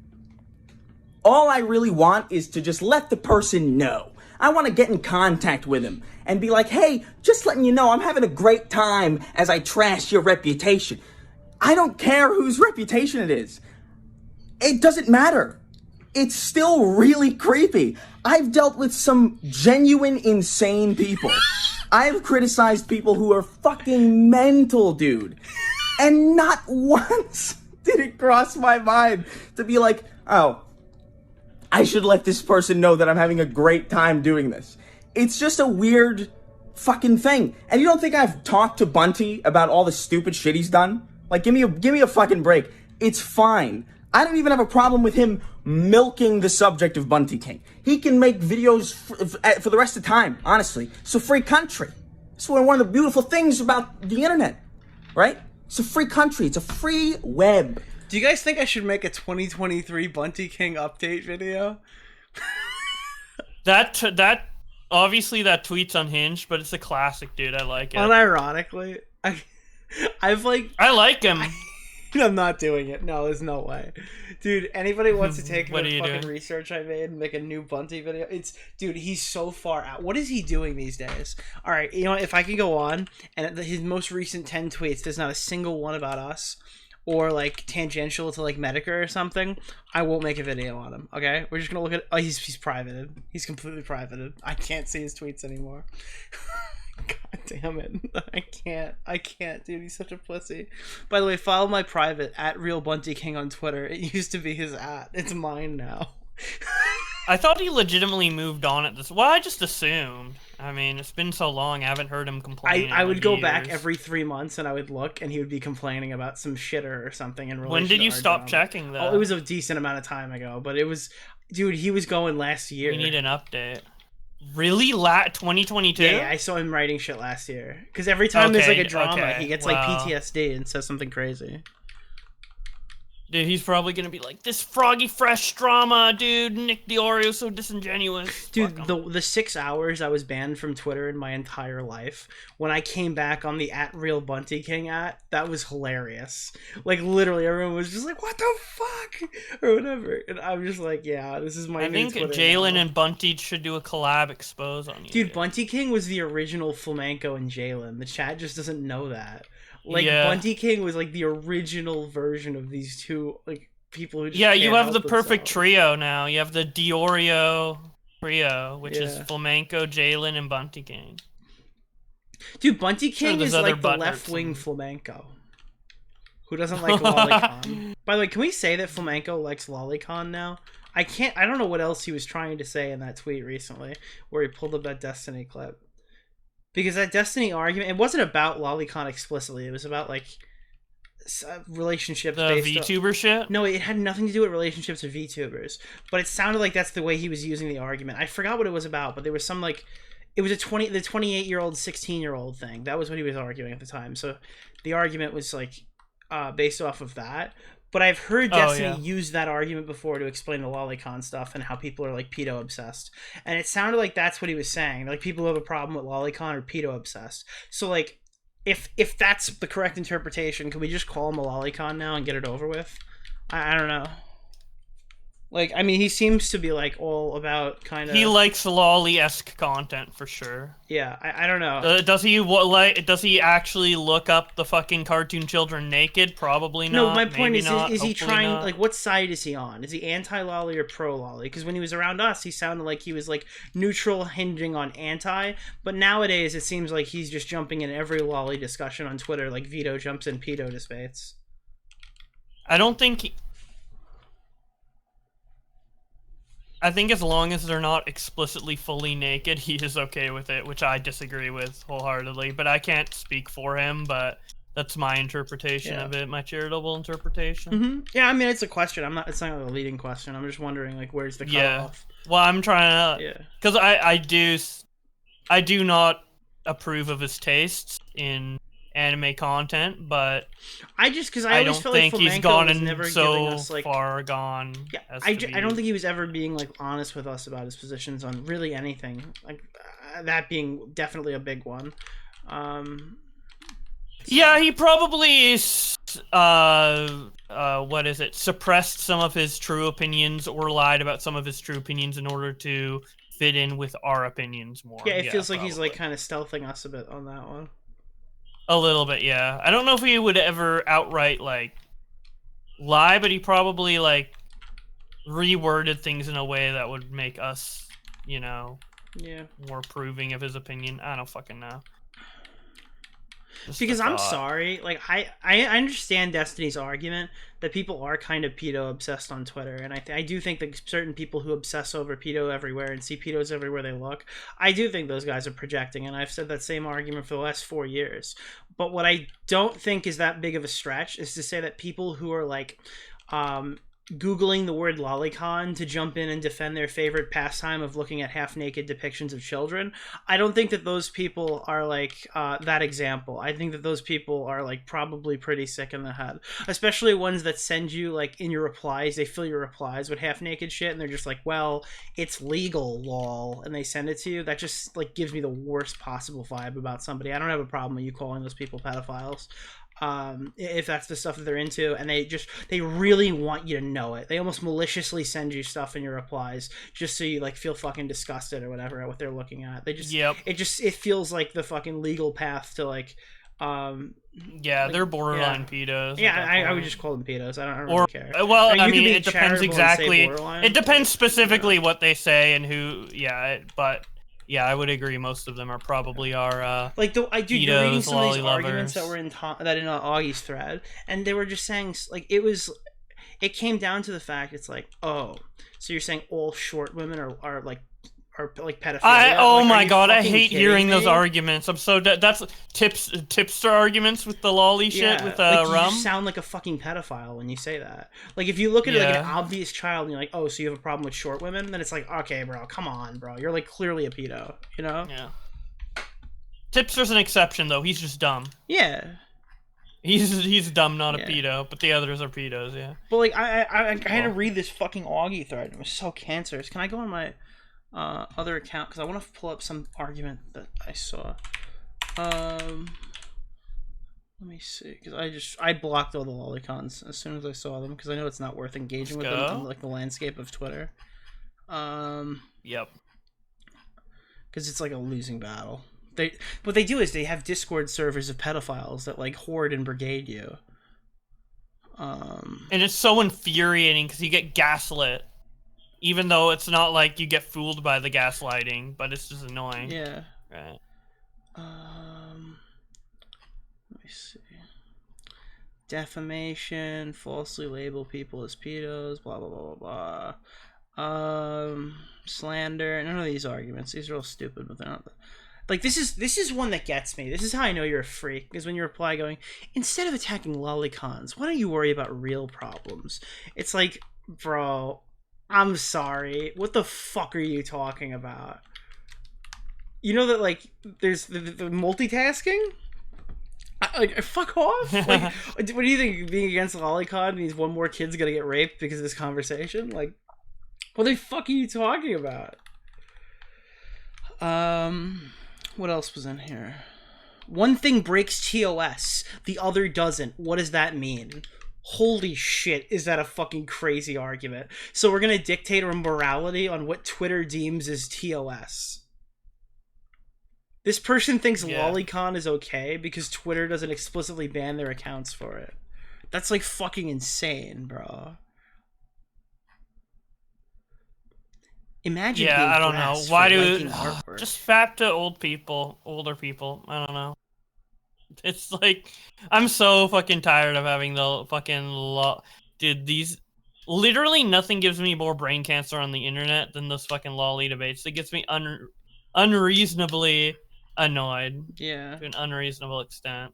All I really want is to just let the person know. I want to get in contact with him and be like, hey, just letting you know I'm having a great time as I trash your reputation. I don't care whose reputation it is. It doesn't matter. It's still really creepy. I've dealt with some genuine insane people. I've criticized people who are fucking mental, dude. And not once did it cross my mind to be like, oh, I should let this person know that I'm having a great time doing this. It's just a weird fucking thing. And you don't think I've talked to Bunty about all the stupid shit he's done? Like, give me a fucking break. It's fine. I don't even have a problem with him milking the subject of Bunty King. He can make videos for the rest of the time, honestly. It's a free country. It's one of the beautiful things about the internet, right? It's a free country. It's a free web. Do you guys think I should make a 2023 Bunty King update video? That obviously that tweet's unhinged, but it's a classic, dude. I like it. Unironically, I like him. I'm not doing it. No, there's no way. Dude, anybody wants to take What the are you fucking doing? research I made and make a new Bunty video? Dude, he's so far out. What is he doing these days? All right, you know what? If I can go on, and his most recent 10 tweets, there's not a single one about us or, like, tangential to, like, Medicare or something, I won't make a video on him, okay? We're just gonna look at... Oh, he's privated. He's completely privated. I can't see his tweets anymore. God damn it. I can't, dude. He's such a pussy. By the way, follow my private @RealBuntyKing on Twitter. It used to be his @. It's mine now. I thought he legitimately moved on at this. Well, I just assumed. I mean, it's been so long. I haven't heard him complain. I would go back years. every 3 months and I would look and he would be complaining about some shitter or something in relation When did to you our stop drama. checking, though? Oh, it was a decent amount of time ago, but it was... Dude, he was going last year. We need an update. Really? 2022? Yeah, I saw him writing shit last year. Because every time there's like a drama, he gets like well. PTSD and says something crazy. Dude, he's probably gonna be like, this Froggy Fresh drama, dude. Nick the Oreo so disingenuous. Dude, the 6 hours I was banned from Twitter in my entire life, when I came back on the @RealBuntyKing that was hilarious. Like, literally, everyone was just like, what the fuck? Or whatever. And I'm just like, yeah, this is my I new think Twitter Jalen now. and Bunty should do a collab expose on you. Dude, Bunty King was the original Flamenco and Jalen. The chat just doesn't know that. Like, Yeah. Bunty King was like the original version of these two, like, people who just Yeah, can't you have help the perfect themselves. trio now. You have the Diorio trio, which is Yeah. Flamenco, Jalen, and Bunty King. Dude, Bunty Sure, King there's is other like the butthurts left-wing Flamenco. Who doesn't like Lolicon? By the way, can we say that Flamenco likes Lolicon now? I don't know what else he was trying to say in that tweet recently, where he pulled up that Destiny clip. Because that Destiny argument, it wasn't about Lolicon explicitly. It was about, like, relationships The based VTuber shit? No, it had nothing to do with relationships with VTubers. But it sounded like that's the way he was using the argument. I forgot what it was about, but there was some, like... It was the 28-year-old, 16-year-old thing. That was what he was arguing at the time. So the argument was, like, based off of that. But I've heard Destiny use that argument before to explain the Lolicon stuff and how people are, like, pedo obsessed. And it sounded like that's what he was saying. Like, people who have a problem with Lolicon are pedo obsessed. So, like, if that's the correct interpretation, can we just call him a Lolicon now and get it over with? I don't know. Like, I mean, he seems to be, like, all about kind of... He likes lolly-esque content, for sure. Yeah, I don't know. Does he actually look up the fucking cartoon children naked? Probably not. No, my point is he hopefully trying, not. like, what side is he on? Is he anti-lolly or pro-lolly? Because when he was around us, he sounded like he was, like, neutral, hinging on anti, but nowadays it seems like he's just jumping in every lolly discussion on Twitter, like Vito jumps in pedo debates. I don't think... I think as long as they're not explicitly fully naked, he is okay with it, which I disagree with wholeheartedly. But I can't speak for him, but that's my interpretation of it, my charitable interpretation. Mm-hmm. Yeah, I mean, it's a question. It's not a leading question. I'm just wondering, like, where's the cutoff? Well, I'm trying to... Because I do not approve of his tastes in anime content, but I always don't felt think like he's Flamenco gone was in never so giving us, like, far gone. Yeah, as I to be. don't think he was ever being, like, honest with us about his positions on really anything. Like, that being definitely a big one. Yeah, he probably suppressed some of his true opinions or lied about some of his true opinions in order to fit in with our opinions more. Yeah, it feels like he's, like, kind of stealthing us a bit on that one. A little bit, yeah. I don't know if he would ever outright like lie, but he probably like reworded things in a way that would make us, Yeah. more approving of his opinion. I don't fucking know. Because I'm sorry, like I understand Destiny's argument that people are kind of pedo obsessed on Twitter, and I do think that certain people who obsess over pedo everywhere and see pedos everywhere they look, I do think those guys are projecting, and I've said that same argument for the last 4 years. But what I don't think is that big of a stretch is to say that people who are like Googling the word lolicon to jump in and defend their favorite pastime of looking at half-naked depictions of children, I don't think that those people are like that example. I think that those people are like probably pretty sick in the head, especially ones that send you like in your replies, they fill your replies with half-naked shit and they're just like, well, it's legal, lol, and they send it to you. That just like gives me the worst possible vibe about somebody. I don't have a problem with you calling those people pedophiles. If that's the stuff that they're into, and they really want you to know it. They almost maliciously send you stuff in your replies just so you like feel fucking disgusted or whatever at what they're looking at. They just it feels like the fucking legal path to like they're borderline pedos. Yeah, I would just call them pedos. I don't really care. Well, I mean, it depends exactly. It depends specifically what they say and who. But yeah, I would agree. Most of them are probably like you're reading some of these lovers. arguments that were in Augie's thread, and they were just saying like it came down to the fact it's like, oh, so you're saying all short women are like pedophilia? Oh my god, I hate hearing those arguments. I'm so that's tipster arguments with the lolly shit with like, rum. You just sound like a fucking pedophile when you say that. Like if you look at it like an obvious child and you're like, oh, so you have a problem with short women, then it's like, okay, bro, come on, bro, you're like clearly a pedo, you know? Yeah. Tipster's an exception though. He's just dumb. Yeah. He's dumb, not a pedo, but the others are pedos. Yeah. But like I had to read this fucking Augie thread. It was so cancerous. Can I go on my other account because I want to pull up some argument that I saw. Let me see, because I blocked all the lolicons as soon as I saw them because I know it's not worth engaging with them in like the landscape of Twitter. Yep. Because it's like a losing battle. What they do is they have Discord servers of pedophiles that like hoard and brigade you. And it's so infuriating because you get gaslit. Even though it's not like you get fooled by the gaslighting, but it's just annoying. Yeah. Right. Let me see. Defamation, falsely label people as pedos, blah blah blah blah blah. Slander. None of these arguments. These are all stupid, but they're not. Like this is one that gets me. This is how I know you're a freak, is when you reply going, instead of attacking lolicons, why don't you worry about real problems? It's like, bro, I'm sorry. What the fuck are you talking about? You know that like there's the multitasking? Like fuck off. Like, what do you think? Being against lolicon means one more kid's gonna get raped because of this conversation? Like, what the fuck are you talking about? What else was in here? One thing breaks TOS, the other doesn't. What does that mean? Holy shit, is that a fucking crazy argument? So we're gonna dictate our morality on what Twitter deems as TOS. This person thinks lolicon is okay because Twitter doesn't explicitly ban their accounts for it. That's like fucking insane, bro. Imagine. Yeah, I don't know. Why do just fap to older people? I don't know. It's like I'm so fucking tired of having the fucking dude. These literally nothing gives me more brain cancer on the internet than those fucking lolly debates. It gets me unreasonably annoyed. Yeah, to an unreasonable extent.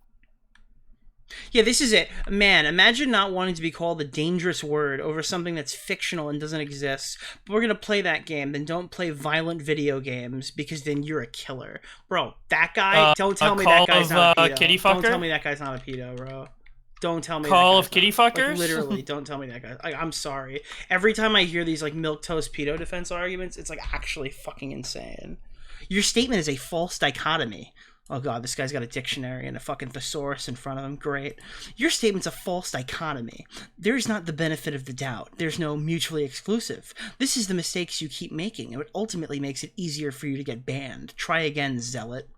Yeah, this is it. Man, imagine not wanting to be called a dangerous word over something that's fictional and doesn't exist. But we're going to play that game. Then don't play violent video games because then you're a killer. Bro, that guy, don't tell me that guy's not a pedo. Kitty fucker? Don't tell me that guy's not a pedo, bro. Don't tell me Call that of kitty fuckers? Like, literally, don't tell me that guy. I'm sorry. Every time I hear these like milquetoast pedo defense arguments, it's like actually fucking insane. Your statement is a false dichotomy. Oh god, this guy's got a dictionary and a fucking thesaurus in front of him. Great. Your statement's a false dichotomy. There's not the benefit of the doubt. There's no mutually exclusive. This is the mistakes you keep making, and it ultimately makes it easier for you to get banned. Try again, zealot.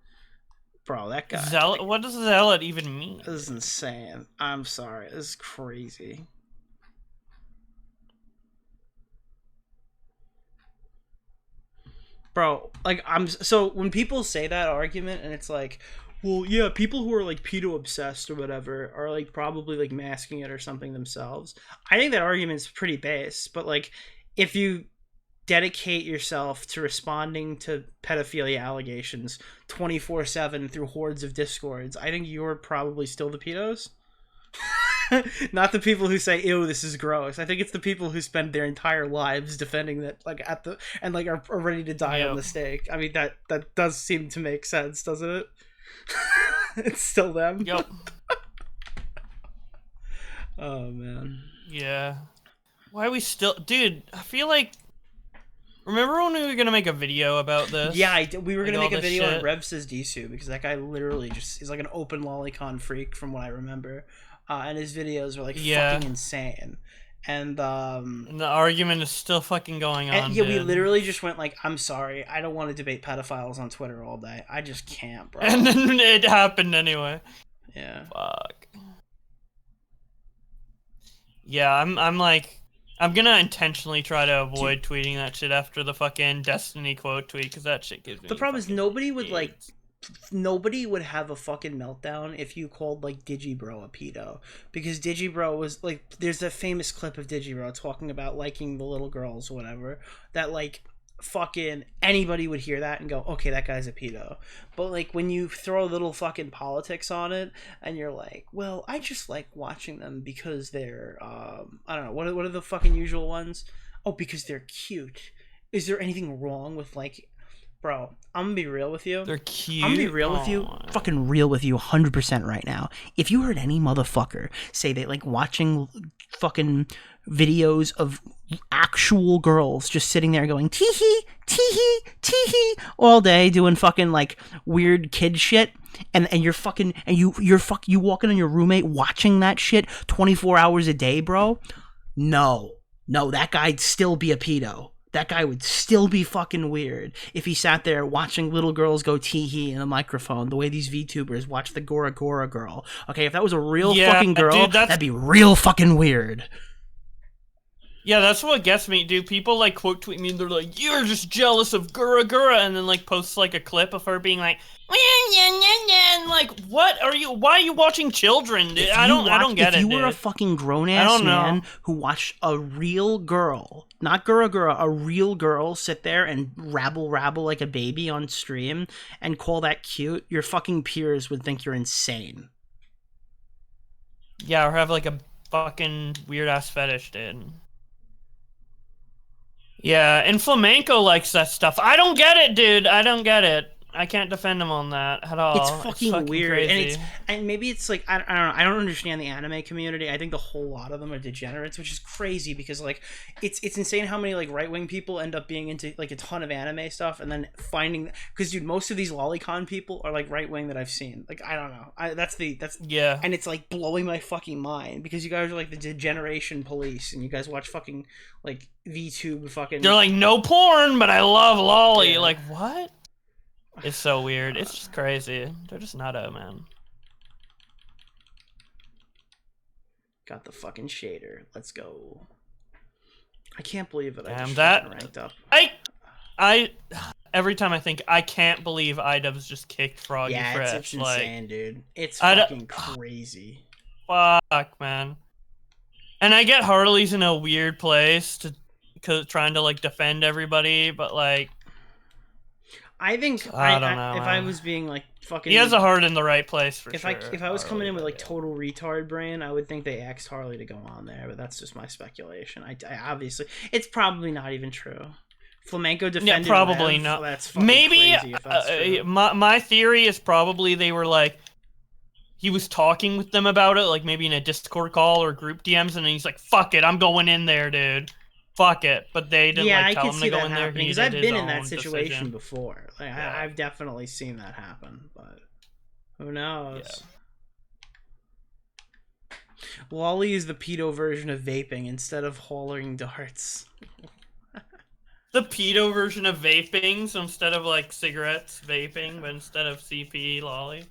Bro, that guy. Zealot? What does zealot even mean? This is insane. I'm sorry. This is crazy. Bro, like so when people say that argument and it's like, well, yeah, people who are like pedo obsessed or whatever are like probably like masking it or something themselves. I think that argument's pretty base, but like if you dedicate yourself to responding to pedophilia allegations 24/7 through hordes of discords, I think you're probably still the pedos. Not the people who say, ew, this is gross. I think it's the people who spend their entire lives defending that, like, and like are ready to die on the stake. I mean, that does seem to make sense, doesn't it? It's still them. Yep. Oh man. Yeah. Why are we still, dude? I feel like. Remember when we were gonna make a video about this? Yeah, we were gonna Like, make a all this video on shit? Rev says Disu because that guy literally just is like an open lolicon freak from what I remember, and his videos are like fucking insane. And the argument is still fucking going on. and yeah, we dude. literally just went like, I'm sorry, I don't want to debate pedophiles on Twitter all day. I just can't, bro. And then it happened anyway. Yeah. Fuck. Yeah, I'm like, I'm gonna intentionally try to avoid tweeting that shit after the fucking Destiny quote tweet, because that shit gives me. The problem is nobody would have a fucking meltdown if you called like Digibro a pedo, because Digibro was like, there's a famous clip of Digibro talking about liking the little girls or whatever, that like fucking anybody would hear that and go, okay, that guy's a pedo. But like when you throw a little fucking politics on it and you're like, well, I just like watching them because they're I don't know, what are the fucking usual ones? Oh, because they're cute. Is there anything wrong with like, bro, I'm gonna be real with you. They're cute. I'm gonna be real with you. Fucking real with you 100% right now. If you heard any motherfucker say they like watching fucking videos of actual girls just sitting there going tee-hee, tee-hee, tee-hee all day doing fucking like weird kid shit, and you're fucking, and you walking on your roommate watching that shit 24 hours a day, bro, no, that guy'd still be a pedo. That guy would still be fucking weird if he sat there watching little girls go tee-hee in a microphone the way these VTubers watch the Gora Gora girl. Okay, if that was a real fucking girl, dude, that'd be real fucking weird. Yeah, that's what gets me, dude. People like quote tweet me and they're like, "You're just jealous of Gura Gura," and then like posts like a clip of her being like, and like, what are you? Why are you watching children? Dude? I don't get it. If you were a dude. fucking grown I ass don't know. man who watched a real girl, not Gura Gura, a real girl sit there and rabble like a baby on stream and call that cute, your fucking peers would think you're insane. Yeah, or have like a fucking weird ass fetish, dude. Yeah, and Flamenco likes that stuff. I don't get it, dude. I don't get it. I can't defend him on that at all. It's fucking weird, crazy. and maybe it's like I don't know. I don't understand the anime community. I think the whole lot of them are degenerates, which is crazy because like it's insane how many like right wing people end up being into like a ton of anime stuff and then finding, because dude, most of these lolicon people are like right wing that I've seen. Like I don't know. That's yeah, and it's like blowing my fucking mind because you guys are like the degeneration police and you guys watch fucking like VTube fucking. They're like, no porn, but I love lolly. Yeah. Like what? It's so weird. It's just crazy. They're just nutto, man. Got the fucking shader. Let's go. I can't believe it. I Damn, just that fucking ranked up. I every time I think I can't believe iDubbbz just kicked Froggy Fresh. It's like, insane, dude. It's fucking crazy. Fuck, man. And I get Harley's in a weird place trying to like defend everybody, but like I think I don't know. If I was being like fucking, he has a heart in the right place for sure. If I was coming in with like total retard brain, I would think they asked Harley to go on there, but that's just my speculation. I obviously it's probably not even true. Flamenco defended. Yeah, probably Lev. not. That's fucking maybe crazy if that's true. My theory is probably they were like, he was talking with them about it, like maybe in a Discord call or group DMs, and then he's like, "Fuck it, I'm going in there, dude. Fuck it." But they didn't like tell him to go in there because I've been in that situation before. Like Yeah. I've definitely seen that happen, but who knows? Yeah. Lolly is the pedo version of vaping instead of hollering darts. the pedo version of vaping. So instead of like cigarettes, vaping, but instead of CP, lolly.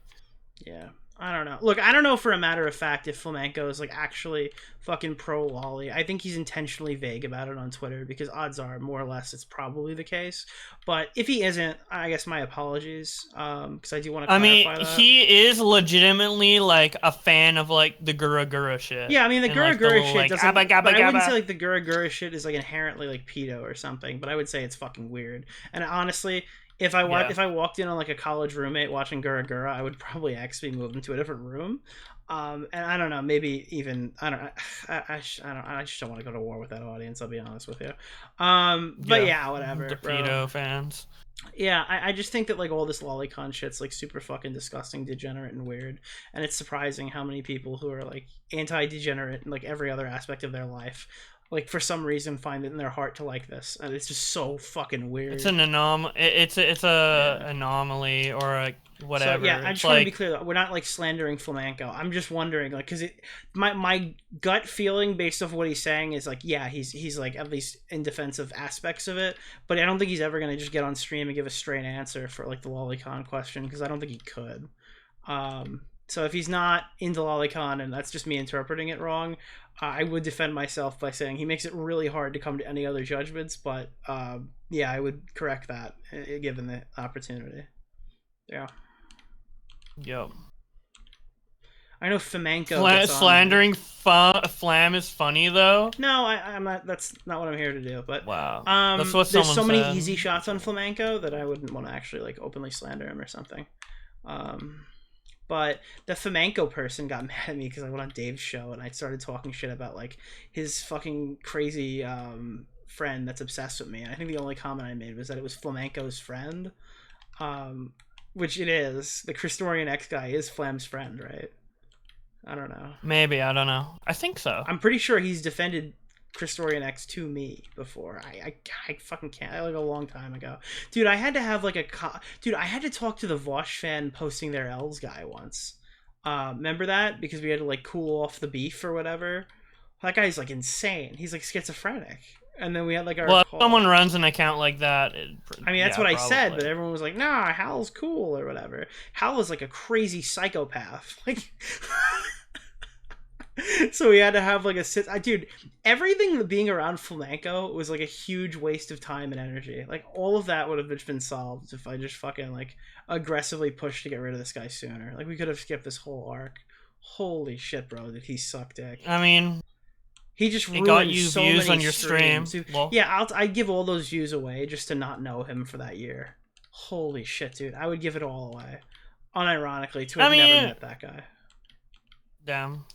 Yeah. I don't know. Look, I don't know for a matter of fact if Flamenco is like actually fucking pro lolly. I think he's intentionally vague about it on Twitter because odds are more or less it's probably the case. But if he isn't, I guess my apologies. Because I do want to clarify that. He is legitimately like a fan of like the Gura Gura shit. Yeah, I mean the Gura like, Gura little, shit like, doesn't. abba, gabba, but I wouldn't gabba. say like the Gura Gura shit is like inherently like pedo or something. But I would say it's fucking weird. And honestly, if I walked in on like a college roommate watching Gura Gura, I would probably actually move into a different room. And I don't know, maybe even I don't. I just don't want to go to war with that audience. I'll be honest with you. But yeah, whatever. The bro. pedo fans. Yeah, I just think that like all this lolicon shit's like super fucking disgusting, degenerate, and weird, and it's surprising how many people who are like anti-degenerate in like every other aspect of their life, like for some reason find it in their heart to like this, and it's just so fucking weird. It's an It's a anomaly or a whatever. So, yeah, I It's just want to like, be clear that we're not like slandering Flamenco. I'm just wondering, like, because my gut feeling based off what he's saying is like, yeah, he's like at least in defense of aspects of it, but I don't think he's ever gonna just get on stream and give a straight answer for like the lolicon question because I don't think he could. So if he's not into lolicon and that's just me interpreting it wrong, I would defend myself by saying he makes it really hard to come to any other judgments. But yeah, I would correct that given the opportunity. Yeah. Yep. I know Flamenco slandering Flam is funny though. No, I'm not. That's not what I'm here to do. But wow, that's what there's so someone many said. easy shots on Flamenco that I wouldn't want to actually like openly slander him or something. But the Flamenco person got mad at me because I went on Dave's show and I started talking shit about like his fucking crazy friend that's obsessed with me. And I think the only comment I made was that it was Flamenco's friend, which it is. The Christorian X guy is Flam's friend, right? I don't know. Maybe, I don't know. I think so. I'm pretty sure he's defended Christorian X to me before. I fucking can't. Like a long time ago, dude. I had to have like I had to talk to the Vosh fan posting their L's guy once. Remember that? Because we had to like cool off the beef or whatever. That guy's like insane. He's like schizophrenic. And then we had like our well, call. if someone runs an account like that. I mean, that's yeah, what I probably. said, but everyone was like, "Nah, Hal's cool" or whatever. Hal is like a crazy psychopath. Like. So we had to have like a dude. Everything being around Flamenco was like a huge waste of time and energy. Like all of that would have been solved if I just fucking like aggressively pushed to get rid of this guy sooner. Like we could have skipped this whole arc. Holy shit, bro! Did he suck dick? I mean, he just ruined got you so views many on your streams. stream. Well, yeah, I'd give all those views away just to not know him for that year. Holy shit, dude! I would give it all away, unironically, to have never met that guy. Damn.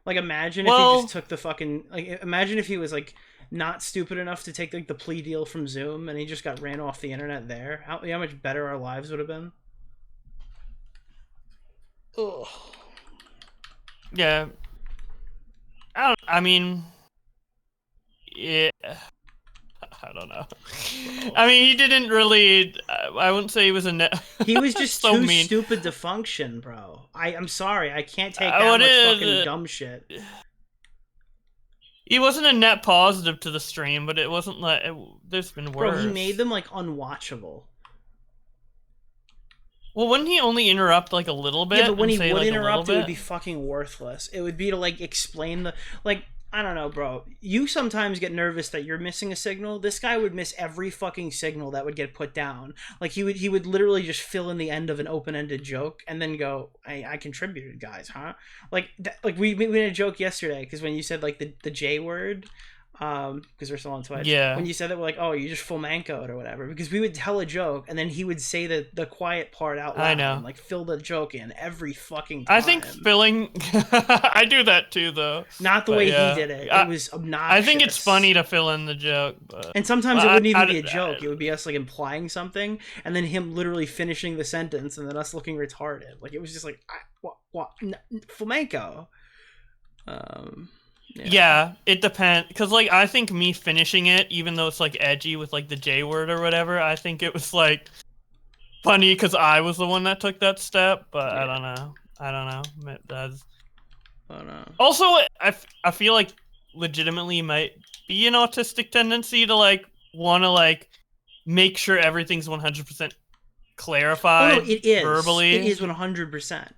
Like imagine if he just took the fucking like imagine if he was like not stupid enough to take like the plea deal from Zoom and he just got ran off the internet there. How much better our lives would have been. Ugh. Yeah. I mean, yeah. I don't know. I mean, he didn't really. I wouldn't say he was a net. He was just so too mean. stupid to function, bro. I'm sorry, I can't take that much fucking dumb shit. He wasn't a net positive to the stream, but it wasn't like there's been worse. Bro, he made them like unwatchable. Well, wouldn't he only interrupt like a little bit? Yeah, but when he say, would like, interrupt, it would be fucking worthless. It would be to like explain the like. I don't know, bro. You sometimes get nervous that you're missing a signal. This guy would miss every fucking signal that would get put down. Like he would literally just fill in the end of an open-ended joke and then go, "I contributed, guys, huh?" Like we made a joke yesterday because when you said like the J word, because we're still on Twitch. Yeah. When you said that, we're like, "Oh, you just Flamenco'd or whatever," because we would tell a joke and then he would say the quiet part out loud. I know. And, like fill the joke in every fucking time. I think filling. I do that too, though. Not the But way yeah. he did it. It was obnoxious. I think it's funny to fill in the joke, but and sometimes it wouldn't even be a joke. It would be us like implying something, and then him literally finishing the sentence, and then us looking retarded. Like it was just like, what, Flamenco. Yeah, it depends. Because, like, I think me finishing it, even though it's, like, edgy with, like, the J word or whatever, I think it was, like, funny because I was the one that took that step, but I don't know. I don't know. That's... Oh, no. Also, I feel like legitimately might be an autistic tendency to, like, want to like make sure everything's 100% clarified. Oh no, it is verbally. It is 100%.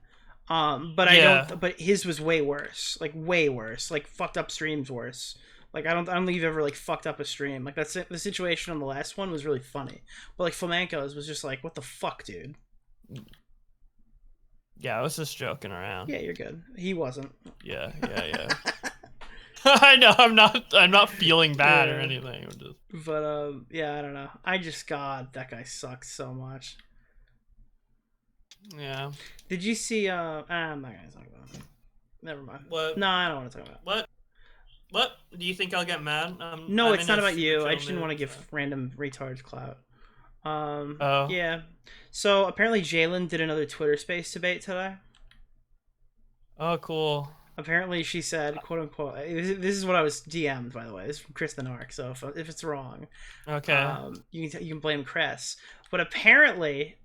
But I Yeah. don't. But his was way worse. Like way worse. Like fucked up streams worse. Like I don't think you've ever like fucked up a stream. Like that's the situation on the last one was really funny. But like Flamenco's was just like, what the fuck, dude? Yeah, I was just joking around. Yeah, you're good. He wasn't. Yeah. I know. I'm not feeling bad or Yeah. anything. I'm just... But yeah, I don't know. God, that guy sucks so much. Yeah. Did you see? I'm not gonna talk about it. Never mind. What? No, I don't want to talk about it. What? Do you think I'll get mad? No, I'm it's in not a about super you. chill I just didn't mood, want to give so. random retards clout. Oh. Yeah. So apparently Jalen did another Twitter Space debate today. Oh, cool. Apparently she said, "quote unquote." This is what I was DM'd, by the way. This is from Chris the Narc. So if it's wrong, Okay. you can blame Chris. But apparently,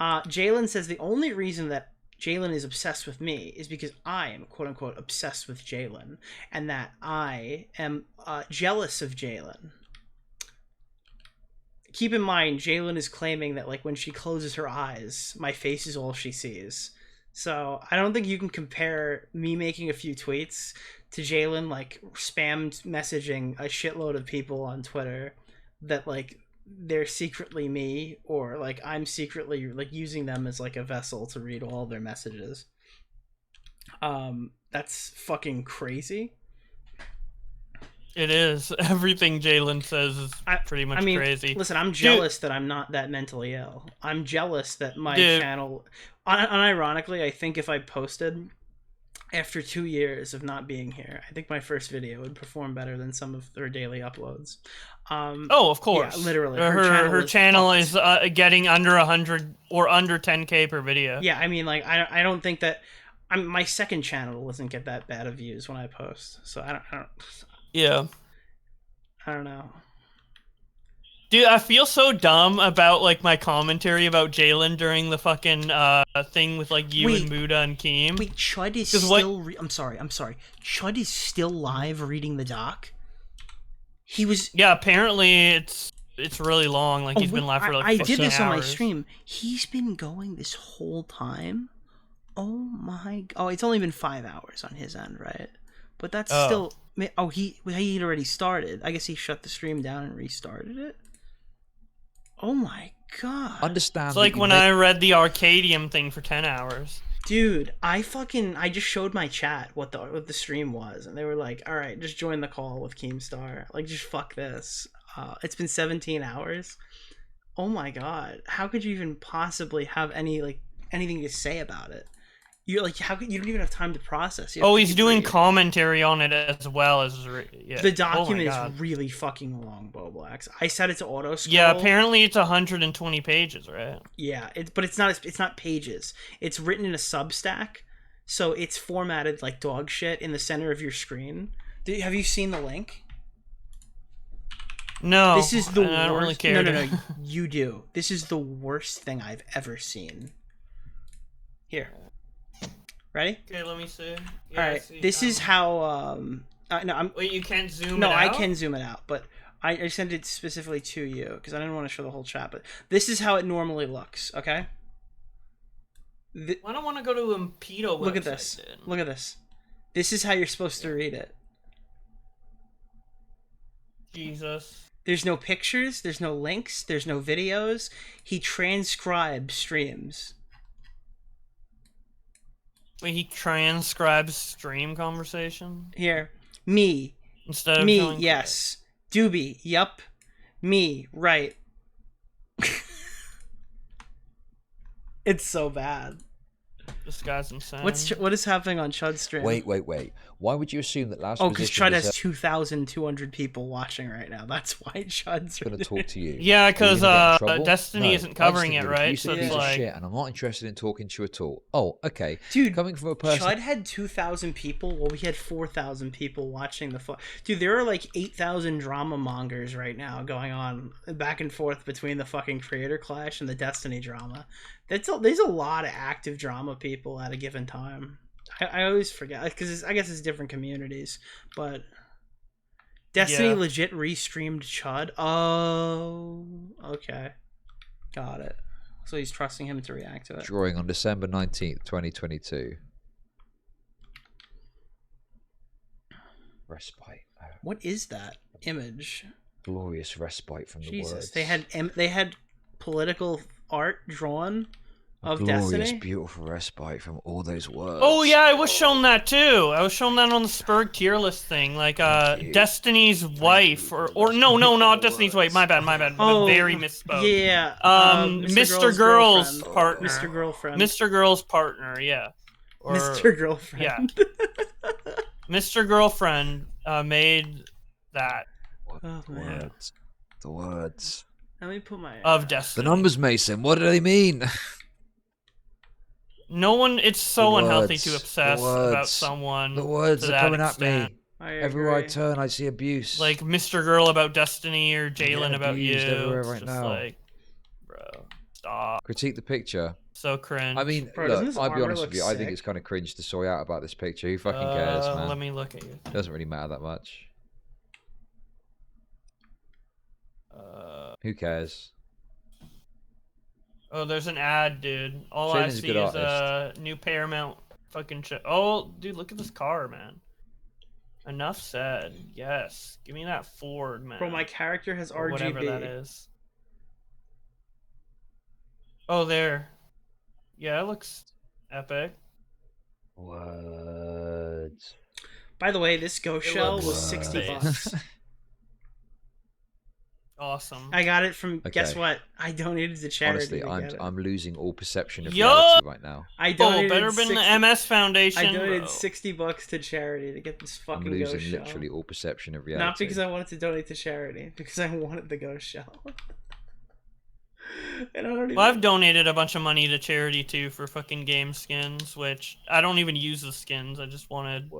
Jalen says the only reason that Jalen is obsessed with me is because I am, quote unquote, obsessed with Jalen, and that I am jealous of Jalen. Keep in mind, Jalen is claiming that like when she closes her eyes, my face is all she sees. So I don't think you can compare me making a few tweets to Jalen like spammed messaging a shitload of people on Twitter that like they're secretly me, or like I'm secretly like using them as like a vessel to read all their messages. That's fucking crazy. It is. Everything Jalen says is pretty much crazy. Listen, I'm jealous that I'm not that mentally ill. I'm jealous that my Dude. channel, unironically, I think if I posted after 2 years of not being here, I think my first video would perform better than some of their daily uploads. Oh, of course. Yeah, literally. Her channel is getting under 100 or under 10K per video. Yeah, I mean, like, I don't think that... my second channel doesn't get that bad of views when I post, so I don't Yeah. I don't know. Dude, I feel so dumb about like my commentary about Jalen during the fucking thing with like you and Muda and Keem. Wait, Chud is still... I'm sorry. Chud is still live reading the doc? He was... Yeah, apparently it's really long. Like he's been live for like 15 I did this on my hours. stream. He's been going this whole time? Oh my... Oh, it's only been 5 hours on his end, right? But that's still... Oh, he'd already started. I guess he shut the stream down and restarted it? Oh my god. Understand. It's like when I read the Arcadium thing for 10 hours. Dude, I just showed my chat what the stream was, and they were like, alright, just join the call with Keemstar. Like, just fuck this. It's been 17 hours. Oh my god. How could you even possibly have anything to say about it? You're like, you don't even have time to process. Oh, he's doing commentary on it as well as the document is really fucking long, Boblax. I set it to auto scroll. Yeah, apparently it's 120 pages, right? Yeah, but it's not pages. It's written in a Substack, so it's formatted like dog shit in the center of your screen. Have you seen the link? No, this is the worst. I don't really care. No, you do. This is the worst thing I've ever seen. Here. Ready? Okay, let me see. All right, this is how. Wait, you can't zoom. No, it out? I can zoom it out, but I sent it specifically to you because I didn't want to show the whole chat. But this is how it normally looks. Okay. I don't want to go to Impedo. Look at this. Dude. Look at this. This is how you're supposed to read it. Jesus. There's no pictures. There's no links. There's no videos. He transcribes streams. Wait, he transcribes stream conversation? Here. Me. Instead of me, showing yes. Doobie, yup. Me, right. It's so bad. This guy's insane. What is happening on Chud's stream? Wait. Why would you assume that last? Oh, because position Chud was has 2,200 people watching right now. That's why Chud's going to talk to you. Yeah, because Destiny Destiny isn't covering it, right? So it's like shit, and I'm not interested in talking to you at all. Oh, okay. Dude, coming from a person. Chud had 2,000 people. Well, we had 4,000 people watching the. Dude, there are like 8,000 drama mongers right now going on back and forth between the fucking Creator Clash and the Destiny drama. There's a lot of active drama people at a given time. I always forget because I guess it's different communities, but Destiny Yeah. legit restreamed Chud. Oh, okay, got it. So he's trusting him to react to it. Drawing on December 19th, 2022. Respite. What is that image? Glorious respite from the Jesus, words. they had political art drawn of Glorious, Destiny. beautiful respite from all those words. Oh yeah, I was shown that too. I was shown that on the Spurg tier list thing, like Destiny's wife, or no, not Destiny's wife. My bad. Oh, Very misspoke. yeah. Mr. Girl's partner. Mr. Girlfriend. Mr. Girl's partner. Yeah. Or, Mr. Girlfriend. Yeah. Mr. Girlfriend made that. Oh man. The words. Let me put my Of Destiny. The numbers, Mason. What do they mean? No one. It's so The unhealthy words, to the obsess words, about someone. The words to are that coming extent. at me. Everywhere I turn, I see abuse. Like Mr. Girl about Destiny or Jalen about you. abused everywhere It's right just now. like, bro, stop. Critique the picture. So cringe. I mean, Bro, doesn't look, this I'll be armor honest look with you. I think sick? it's kind of cringe to soy out about this picture. Who fucking cares, man? Let me look at you. It doesn't really matter that much. Who cares? Oh, there's an ad, dude. All Shaden's I a see good is artist. new Paramount fucking shit. Oh, dude, look at this car, man. Enough said. Yes, give me that Ford, man. Bro, my character has Or RGB. whatever that is. Oh, there. Yeah, it looks epic. Words. By the way, this ghost It shell looks was $60. Awesome. I got it from. Guess Okay. what? I donated to charity. Honestly, to get it. I'm losing all perception of Yo! reality right now. I donated better been the MS Foundation. I donated bro. $60 to charity to get this I'm fucking losing ghost shell. literally all perception of reality. Not because I wanted to donate to charity, because I wanted the ghost shell. And I don't even... Well, I've donated a bunch of money to charity too for fucking game skins, which I don't even use the skins. I just wanted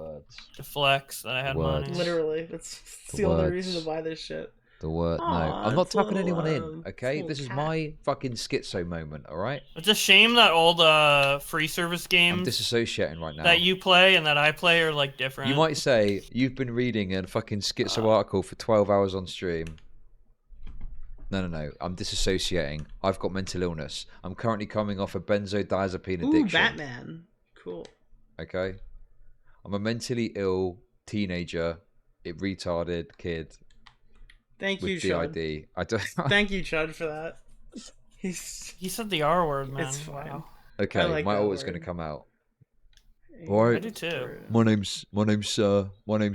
to flex that I had money. Literally, that's The the only words. reason to buy this shit. The word. No, Aw, I'm not it's tapping little, anyone in. Okay, little this is cat. my fucking schizo moment. All right. It's a shame that all the free service I'm games disassociating right now. that you play and that I play are like different. You might say you've been reading a fucking schizo article for 12 hours on stream. No. I'm disassociating. I've got mental illness. I'm currently coming off a benzodiazepine Ooh, addiction. Batman. Cool. Okay. I'm a mentally ill teenager, retarded kid. Thank you, with Chud. DID. I don't. Thank you, Chud, for that. He said the R word, man. It's fine. Wow. Okay, I like my that ult is going to word. come out. All right. I do too. My name's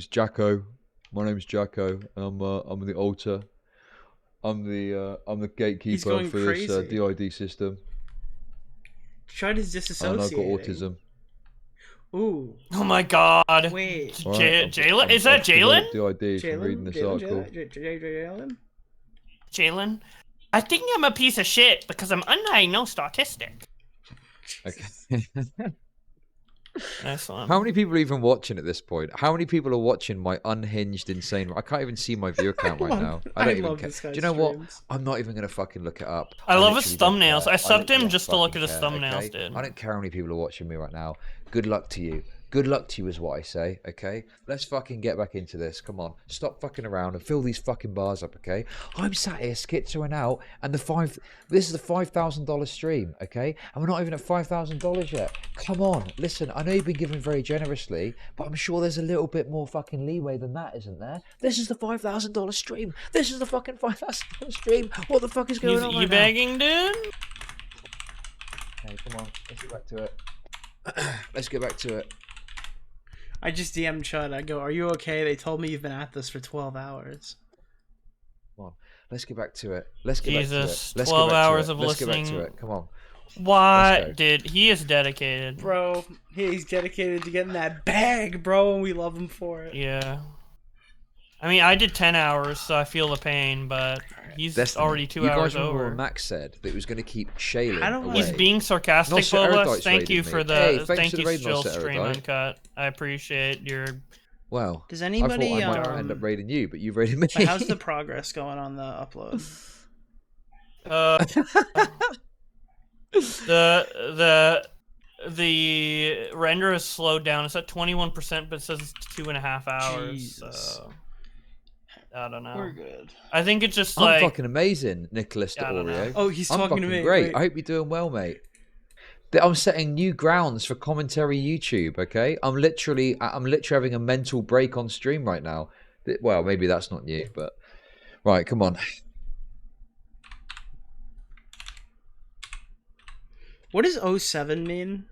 Jacko. My name's Jacko. I'm the altar. I'm the gatekeeper going for this crazy. DID system. Chud is And I've got disassociating. autism. Ooh. Oh my god. Wait. All right, Jalen? Is that Jalen? DID from reading this article. Jalen? Jalen? I think I'm a piece of shit because I'm undiagnosed autistic. Okay. Nice one. How many people are even watching at this point? How many people are watching my unhinged, insane? I can't even see my view account right now. I don't even love care. this Do guy's you know what? streams. I'm not even gonna fucking look it up. I love his literally don't thumbnails. care. I subbed him literally just to don't look at his fucking care, thumbnails, okay? dude. I don't care how many people are watching me right now. Good luck to you. Good luck to you is what I say, okay? Let's fucking get back into this. Come on. Stop fucking around and fill these fucking bars up, okay? I'm sat here schizoing out and this is the $5,000 stream, okay? And we're not even at $5,000 yet. Come on. Listen, I know you've been given very generously, but I'm sure there's a little bit more fucking leeway than that, isn't there? This is the $5,000 stream. This is the fucking $5,000 stream. What the fuck is going on right now? E-bagging, dude? Okay, come on. Let's get back to it. Let's get back to it. I just DM'd Chud. I go, are you okay? They told me you've been at this for 12 hours. Come on. Let's get back to it. Let's get back to Jesus, it. Let's 12 get back hours to it. of Let's listening. get back to it. Come on. What? Dude, he is dedicated. Bro, he's dedicated to getting that bag, bro, and we love him for it. Yeah. I mean, I did 10 hours, so I feel the pain, but he's Destiny. already 2 you hours guys remember over. when Max said that he was going to keep Shaylin away? He's being sarcastic, Not Sir Boba. Erudite's Thank you raided for me. the Hey, thanks thank for the you, raid, Still Master Stream Erudite. Uncut. I appreciate your. Well, Does anybody, I thought I might end up raiding you, but you raided me. But how's the progress going on the upload? The render has slowed down. It's at 21%, but it says it's 2.5 hours. Jesus. So. I don't know. We're good. I think it's just I'm like fucking amazing, Nicholas I don't Oreo. know. Oh, he's I'm talking to fucking me. great. Wait. I hope you're doing well, mate. I'm setting new grounds for commentary YouTube. Okay, I'm literally having a mental break on stream right now. Well, maybe that's not new, but right, come on. What does 07 mean?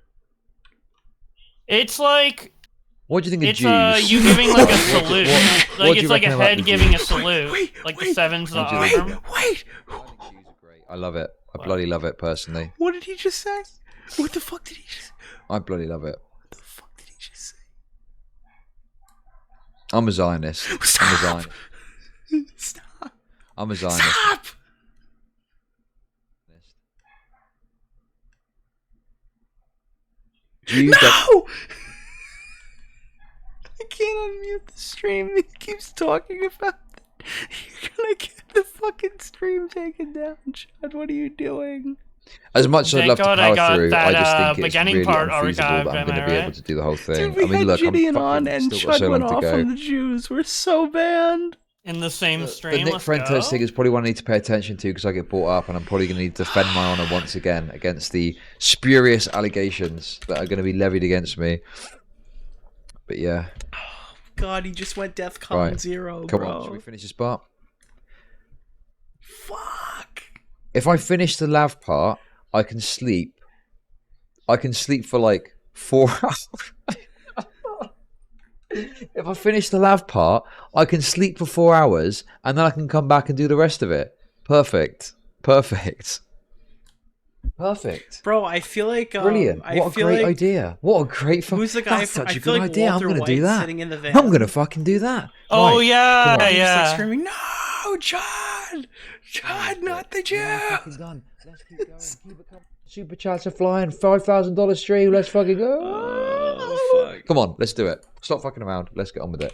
It's like What do you think of it's Jews? you giving like a What- salute. what Like do you it's like a reckon about head the giving a Jews? salute. Like the seven's the What do you arm. think? Wait. I love it. I bloody love it personally. What did he just say? What the fuck did he just? I bloody love it. What the fuck did he just say? I'm a Zionist. I'm a Zionist. Stop. I'm a Zionist. Stop. Jews No! that- I can't unmute the stream. He keeps talking about it. You're gonna get the fucking stream taken down, Chad. What are you doing? As much as I'd Thank love to God I power got through, that, I just think it's beginning really part unfeasible archived, that I'm am going to I be right? able to do the whole thing. Dude, we I mean, had look, I'm JiDion on fucking and still got Chud so went long to off go. on the Jews. We're so banned. In the same The stream. Nick Let's Frentos go. thing is probably one I need to pay attention to because I get brought up, and I'm probably going to need to defend my honour once again against the spurious allegations that are going to be levied against me. But yeah. God, he just went DEFCON Right. 0, Come bro. on, should we finish this part? Fuck. If I finish the lav part, I can sleep. I can sleep for like 4 hours. If I finish the lav part, I can sleep for 4 hours, and then I can come back and do the rest of it. Perfect. Perfect. Perfect. Bro, I feel like Brilliant. I What a feel great like, idea. What a great Who's the guy That's from- such I a feel good like idea. Walter I'm going to do White that. sitting in the van. I'm going to fucking do that. Oh Right, yeah, come on. Just yeah. like screaming, no, John, not the Jew. Fucking done. Let's keep going. Keep it coming. Super chats are flying. $5,000 stream. Let's fucking go. Oh, fuck. Come on, let's do it. Stop fucking around. Let's get on with it.